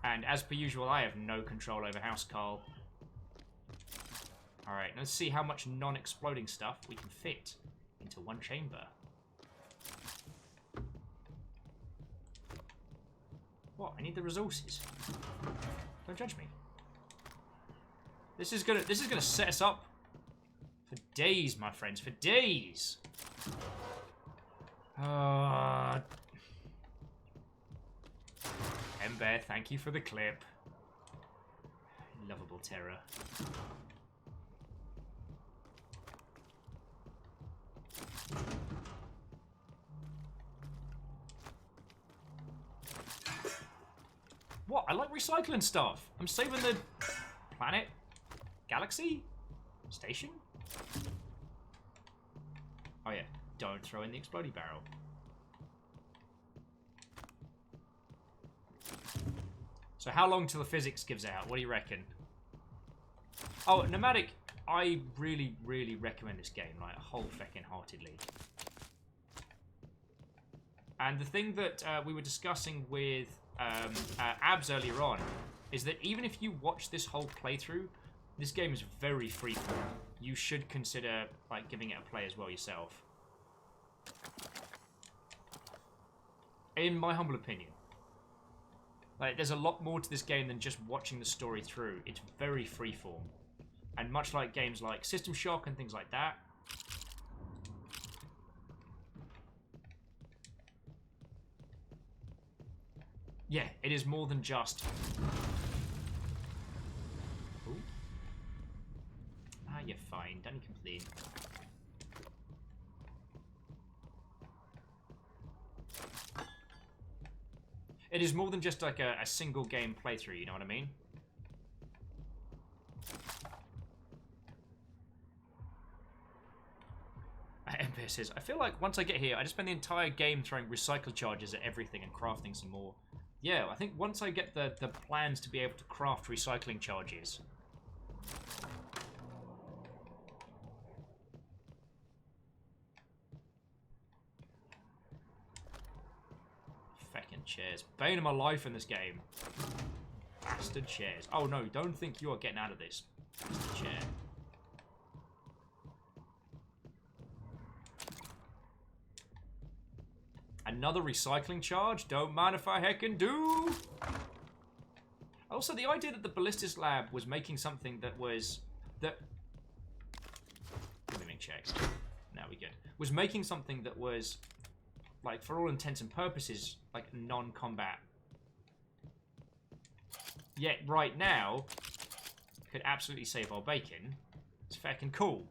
And as per usual, I have no control over House Carl. Alright, let's see how much non-exploding stuff we can fit into one chamber. What? I need the resources. Don't judge me. This is gonna set us up for days, my friends, for days. Ember, thank you for the clip. Lovable terror. What? I like recycling stuff. I'm saving the planet, galaxy, station. Oh yeah, don't throw in the exploding barrel. So how long till the physics gives out? What do you reckon? Oh, Nomadic, I really, really recommend this game, like, whole feckin' heartedly. And the thing that we were discussing with Abs earlier on is that even if you watch this whole playthrough, this game is very freeform. You should consider, like, giving it a play as well yourself. In my humble opinion. Like, there's a lot more to this game than just watching the story through. It's very freeform. And much like games like System Shock and things like that, yeah, it is more than just... Ooh. Ah, you're fine. Don't complain. It is more than just like a single game playthrough, you know what I mean? Empire says, I feel like once I get here, I just spend the entire game throwing recycle charges at everything and crafting some more. Yeah, I think once I get the plans to be able to craft recycling charges. Feckin' chairs. Bane of my life in this game. Bastard chairs. Oh no, don't think you are getting out of this. Bastard chair. Another recycling charge? Don't mind if I heckin' do. Also, the idea that the ballistics lab was making something that was... Mimic checks. Now we good. Was making something that was, like, for all intents and purposes, like, non-combat. Yet, right now, could absolutely save our bacon. It's feckin' cool.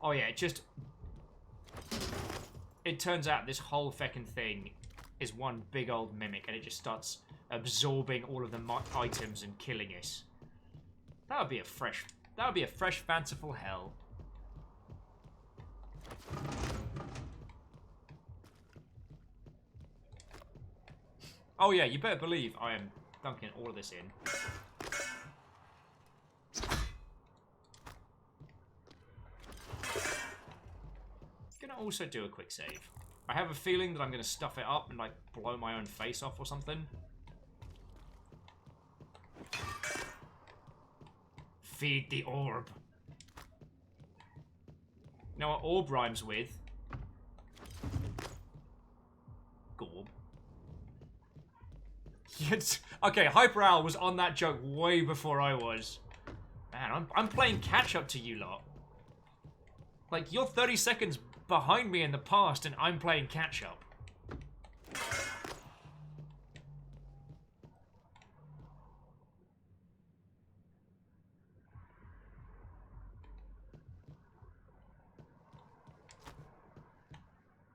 Oh yeah, it turns out this whole feckin' thing is one big old mimic, and it just starts absorbing all of the items and killing us. That would be a fresh, fanciful hell. Oh yeah, you better believe I am dunking all of this in. Gonna also do a quick save. I have a feeling that I'm gonna stuff it up and like blow my own face off or something. Feed the orb. You know what orb rhymes with? Gorb. Okay, Hyper Owl was on that joke way before I was. Man, I'm playing catch up to you lot. Like, you're 30 seconds behind me in the past and I'm playing catch up.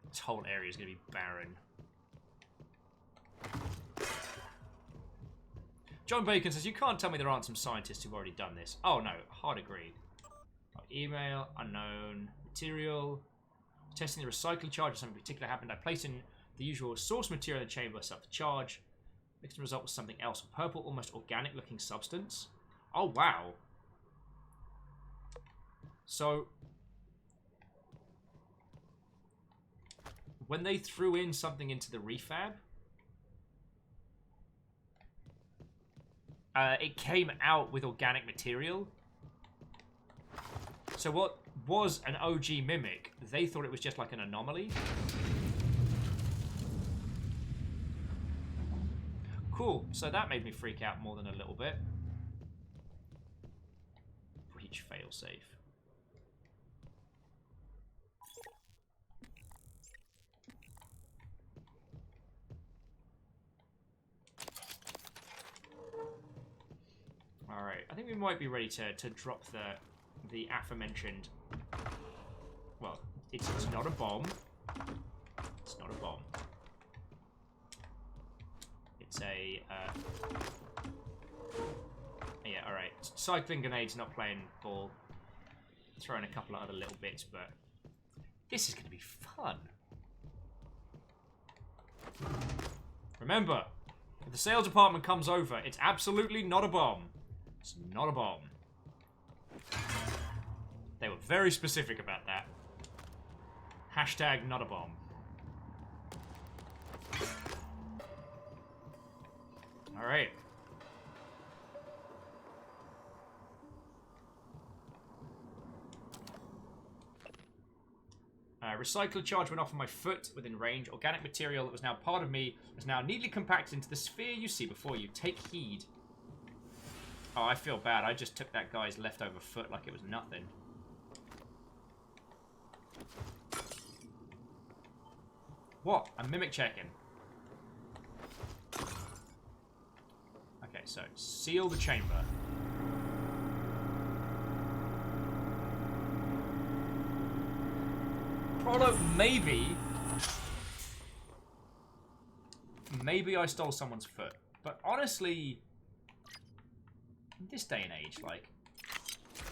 This whole area is going to be barren. John Bacon says, you can't tell me there aren't some scientists who've already done this. Oh no, hard agreed. Email, unknown, material. Testing the recycling charge if something particular happened. I placed in the usual source material in the chamber, set the charge. Mixed result was something else. A purple, almost organic looking substance. Oh wow. So when they threw in something into the refab, it came out with organic material. So what was an OG mimic, they thought it was just like an anomaly. Cool, so that made me freak out more than a little bit. Breach failsafe. Alright, I think we might be ready to drop the aforementioned... Well, it's not a bomb. It's not a bomb. It's a... Yeah, alright. Cycling grenades, not playing ball. Throwing a couple of other little bits, but... This is going to be fun. Remember, if the sales department comes over, it's absolutely not a bomb. It's not a bomb. They were very specific about that. Hashtag not a bomb. Alright. Recycler charge went off on my foot within range. Organic material that was now part of me is now neatly compacted into the sphere you see before you. Take heed. Oh, I feel bad. I just took that guy's leftover foot like it was nothing. What? I'm mimic checking. Okay, so seal the chamber. Prolo, maybe I stole someone's foot. But honestly, in this day and age, like,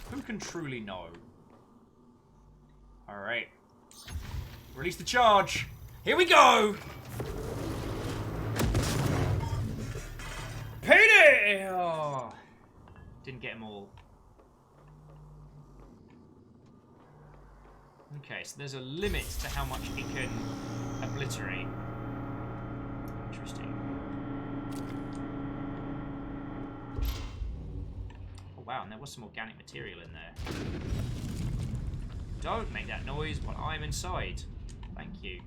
who can truly know? Alright. Release the charge! Here we go! Payday! Oh. Didn't get them all. Okay, so there's a limit to how much it can obliterate. Interesting. Oh wow, and there was some organic material in there. Don't make that noise while I'm inside. Thank you.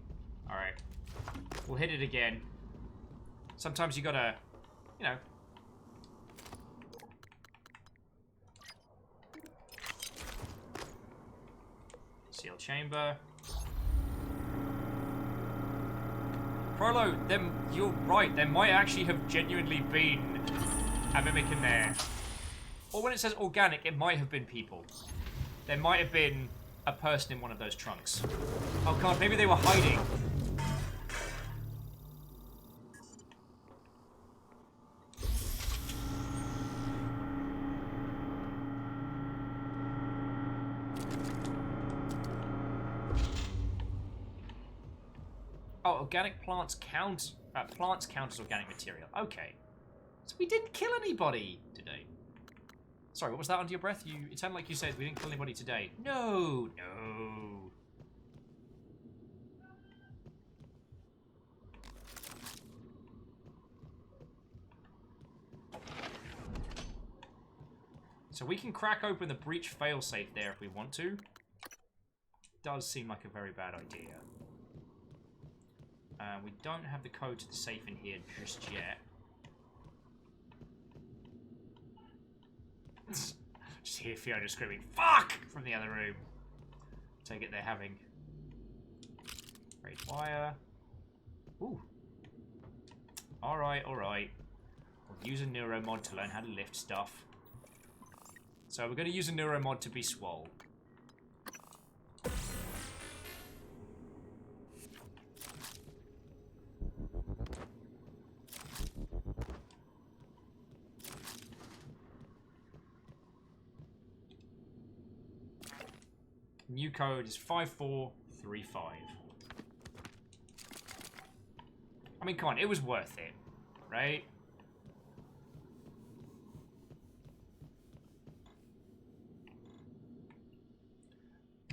Alright. We'll hit it again. Sometimes you gotta, you know. Seal chamber. Prolo, you're right. There might actually have genuinely been a mimic in there. Or when it says organic, it might have been people. There might have been a person in one of those trunks. Oh god, maybe they were hiding. Oh, organic plants count. Plants count as organic material. Okay, so we didn't kill anybody today. Sorry, what was that under your breath? It sounded like you said we didn't kill anybody today. No, no. So we can crack open the breach failsafe there if we want to. Does seem like a very bad idea. We don't have the code to the safe in here just yet. Just hear Fiona screaming, "Fuck!" from the other room. Take it they're having. Great wire. Ooh. Alright, alright. We'll use a neuromod to learn how to lift stuff. So we're going to use a neuromod to be swole. New code is 5435. I mean, come on, it was worth it, right?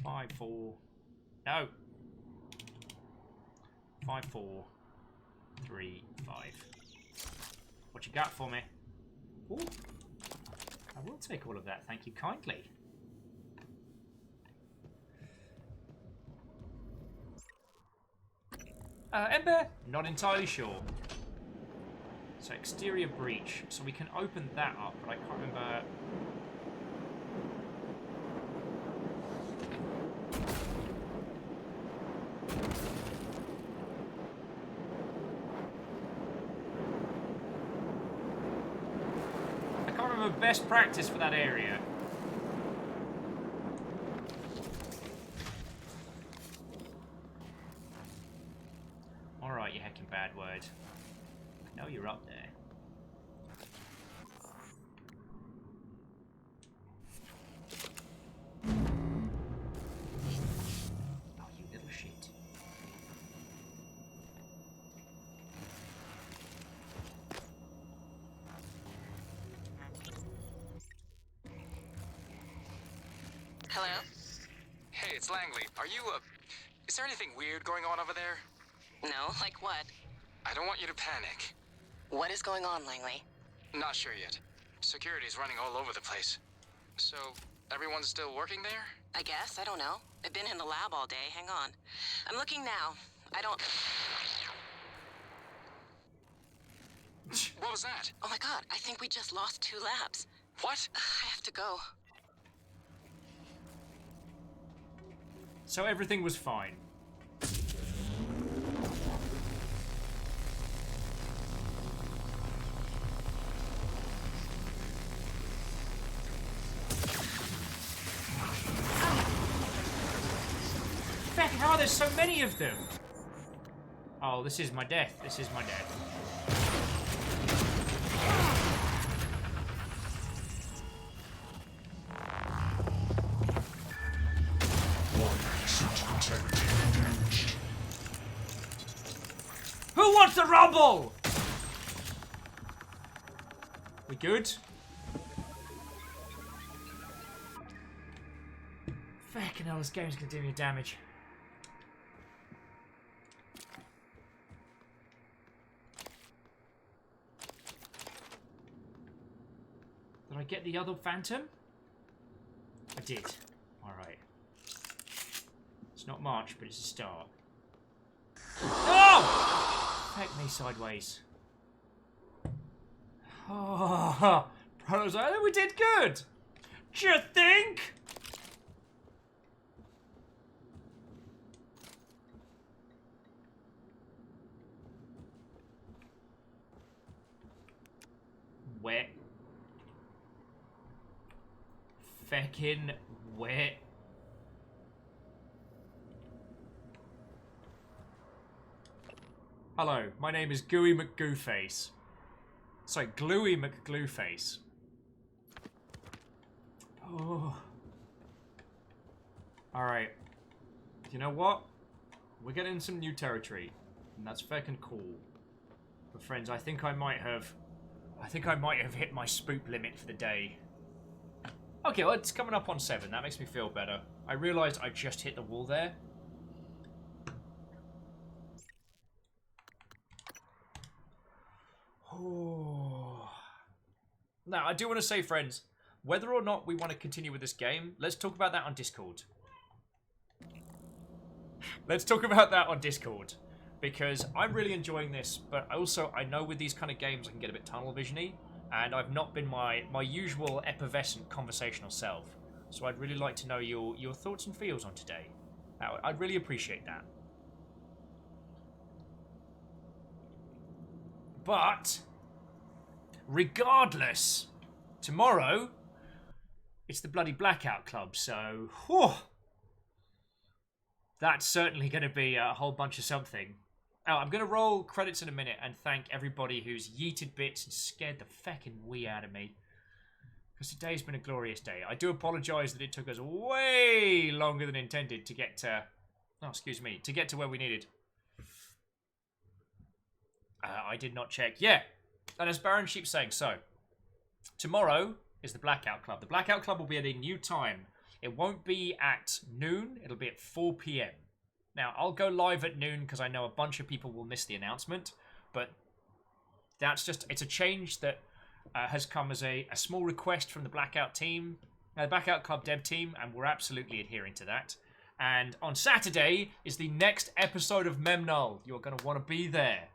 Five, four. No. 5435. What you got for me? Ooh. I will take all of that, thank you kindly. Ember? Not entirely sure. So exterior breach. So we can open that up, but I can't remember. I can't remember best practice for that area. Alright, you heckin' bad word. I know you're up there. Oh, you little shit. Hello? Hey, it's Langley. Are you, is there anything weird going on over there? No, like what? I don't want you to panic. What is going on, Langley? Not sure yet. Security's running all over the place. So, everyone's still working there? I guess. I don't know. I've been in the lab all day. Hang on. I'm looking now. I don't... What was that? Oh my god, I think we just lost 2 labs. What? I have to go. So everything was fine. Feck, how are there so many of them? Oh, this is my death. This is my death. Who wants a rumble? We good? Fucking hell, this game's gonna do me damage. Did I get the other phantom? I did. Alright. It's not much, but it's a start. Oh! Heck me sideways. Oh, Proto's like, we did good. Do you think? Wet. Feckin' wet. Hello, my name is Gooey McGooface. Sorry, Gluey McGlueface. Oh. Alright. You know what? We're getting some new territory. And that's feckin' cool. But friends, I think I might have hit my spook limit for the day. Okay, well, it's coming up on 7. That makes me feel better. I realised I just hit the wall there. Oh. Now, I do want to say, friends, whether or not we want to continue with this game, let's talk about that on Discord. Let's talk about that on Discord. Because I'm really enjoying this, but also I know with these kind of games I can get a bit tunnel vision-y, and I've not been my usual effervescent conversational self. So I'd really like to know your thoughts and feels on today. I'd really appreciate that. But, regardless, tomorrow, it's the bloody Blackout Club, so, whew, that's certainly going to be a whole bunch of something. Oh, I'm going to roll credits in a minute and thank everybody who's yeeted bits and scared the feckin' wee out of me. Because today's been a glorious day. I do apologise that it took us way longer than intended to get to... Oh, excuse me. To get to where we needed. I did not check. Yeah. And as Baron Sheep's saying, so... Tomorrow is the Blackout Club. The Blackout Club will be at a new time. It won't be at noon. It'll be at 4 p.m. Now, I'll go live at noon because I know a bunch of people will miss the announcement. But that's just... It's a change that... has come as a small request from the Blackout team, the Blackout Club dev team, and we're absolutely adhering to that. And on Saturday is the next episode of Memnull. You're going to want to be there.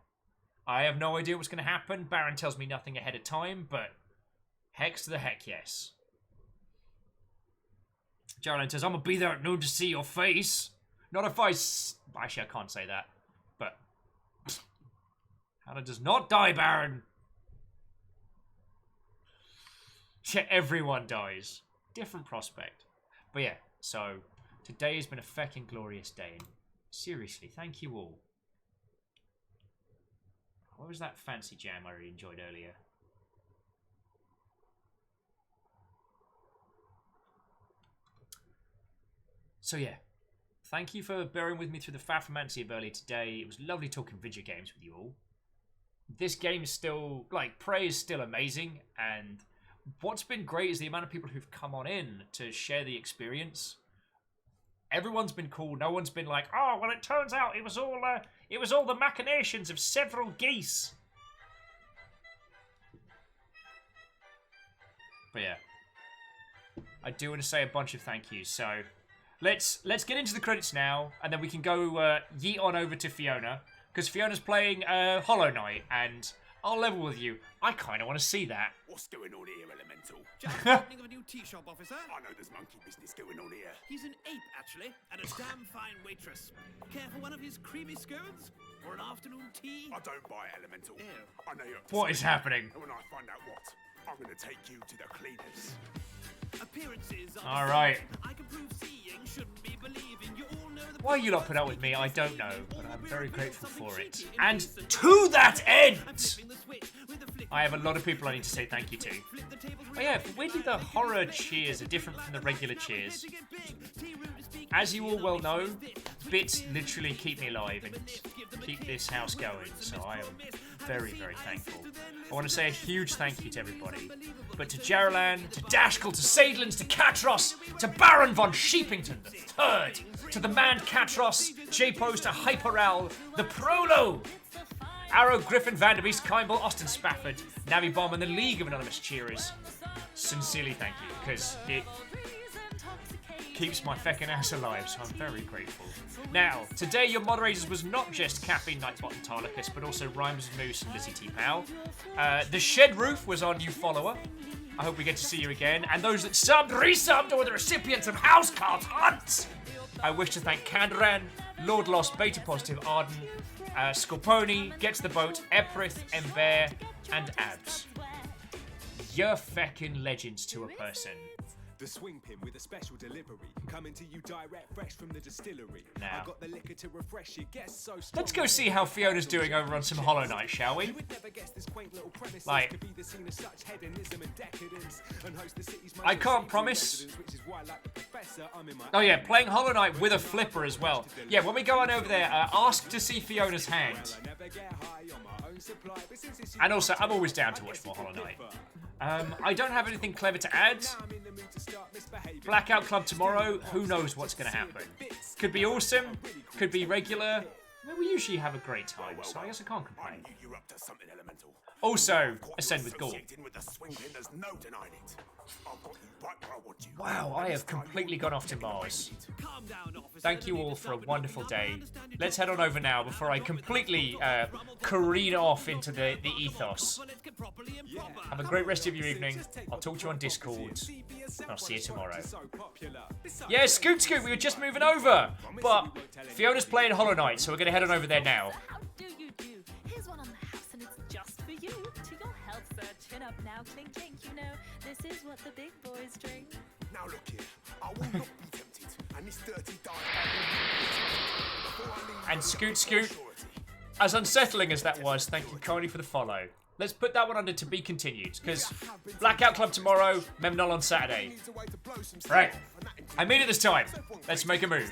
I have no idea what's going to happen. Baron tells me nothing ahead of time, but hex to the heck yes. Geraldine says, I'm going to be there at noon to see your face. Not if I... Actually, I can't say that, but... Hannah does not die, Baron. Yeah, everyone dies. Different prospect. But yeah, so today has been a feckin' glorious day. And seriously, thank you all. What was that fancy jam I really enjoyed earlier? So yeah, thank you for bearing with me through the Fafromancy of earlier today. It was lovely talking video games with you all. This game is still, like, Prey is still amazing, and what's been great is the amount of people who've come on in to share the experience. Everyone's been cool. No one's been like, oh, well, it turns out it was all the machinations of several geese. But yeah, I do want to say a bunch of thank yous. So let's get into the credits now, and then we can go yeet on over to Fiona, because Fiona's playing Hollow Knight, and I'll level with you. I kind of want to see that. What's going on here, Elemental? Just opening of a new tea shop, officer. I know there's monkey business going on here. He's an ape, actually, and a damn fine waitress. Care for one of his creamy scones? Or an afternoon tea? I don't buy it, Elemental. Ew. I know you're up to What is something, happening? And when I find out what, I'm going to take you to the cleaners. Appearances are All right. I can prove seeing, shouldn't be believing. You all know the Why you lot put up with me, I don't know, but I'm very grateful for it. And to that end, I have a lot of people I need to say thank you to. Oh yeah, weirdly the horror cheers are different from the regular cheers. As you all well know, bits literally keep me alive and keep this house going, so I am very, very thankful. I want to say a huge thank you to everybody. But to Jeralan, to Dashkell, to Saidlins, to Katros, to Baron von Sheepington III, to the man Katros, J-Pose, to Hyperal, the Prolo, Arrow, Griffin, Vanderbeest, Kimball, Austin Spafford, Navi Bomb, and the League of Anonymous Cheerers. Sincerely thank you, because it keeps my feckin' ass alive, so I'm very grateful. Now, today your moderators was not just Caffeine, Nightbot, and Tarlicus, but also Rhymes and Moose and Lizzie T. Powell. The Shed Roof was our new follower. I hope we get to see you again. And those that subbed, resubbed, or were the recipients of Housecarls Hunt. I wish to thank Candaran, Lord Lost, Beta Positive, Arden, Scorponi, Gets the Boat, Eprith, Ember, and Abs. You're feckin' legends to a person. The swing pin with a special delivery, coming to you direct fresh from the distillery. Now, I got the liquor to refresh you. Guess so strong. Let's go see how Fiona's doing over on some Hollow Knight, shall we? Like, I can't promise. Oh yeah, playing Hollow Knight with a flipper as well. Yeah, when we go on over there, ask to see Fiona's hand. And also, I'm always down to watch more Hollow Knight. I don't have anything clever to add. Blackout Club tomorrow, who knows what's going to happen. Could be awesome, could be regular. We usually have a great time, so I guess I can't complain. Also, Ascend with Gore. Wow, I have completely gone off to Mars. Thank you all for a wonderful day. Let's head on over now before I completely careen off into the ethos. Have a great rest of your evening. I'll talk to you on Discord. I'll see you tomorrow. Yeah, Scoot Scoot, we were just moving over. But Fiona's playing Hollow Knight, so we're going to head on over there now. Here's one on the house and it's just for you. To your health, sir. Chin up now, clink clink. You know, this is what the big boys drink. Now look here, I will not be tempted, and this dirty dog. And Scoot Scoot, as unsettling as that was, thank you kindly for the follow. let's put that one under to be continued, because Blackout Club tomorrow, Memnol on Saturday. Right, I made it this time. Let's make a move.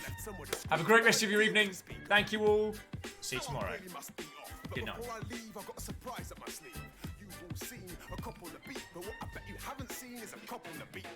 Have a great rest of your evening. Thank you all. See you tomorrow. Good night. Before I leave, I've got a surprise up my sleeve. You've all seen a couple of beat, but what I bet you haven't seen is a couple of beat.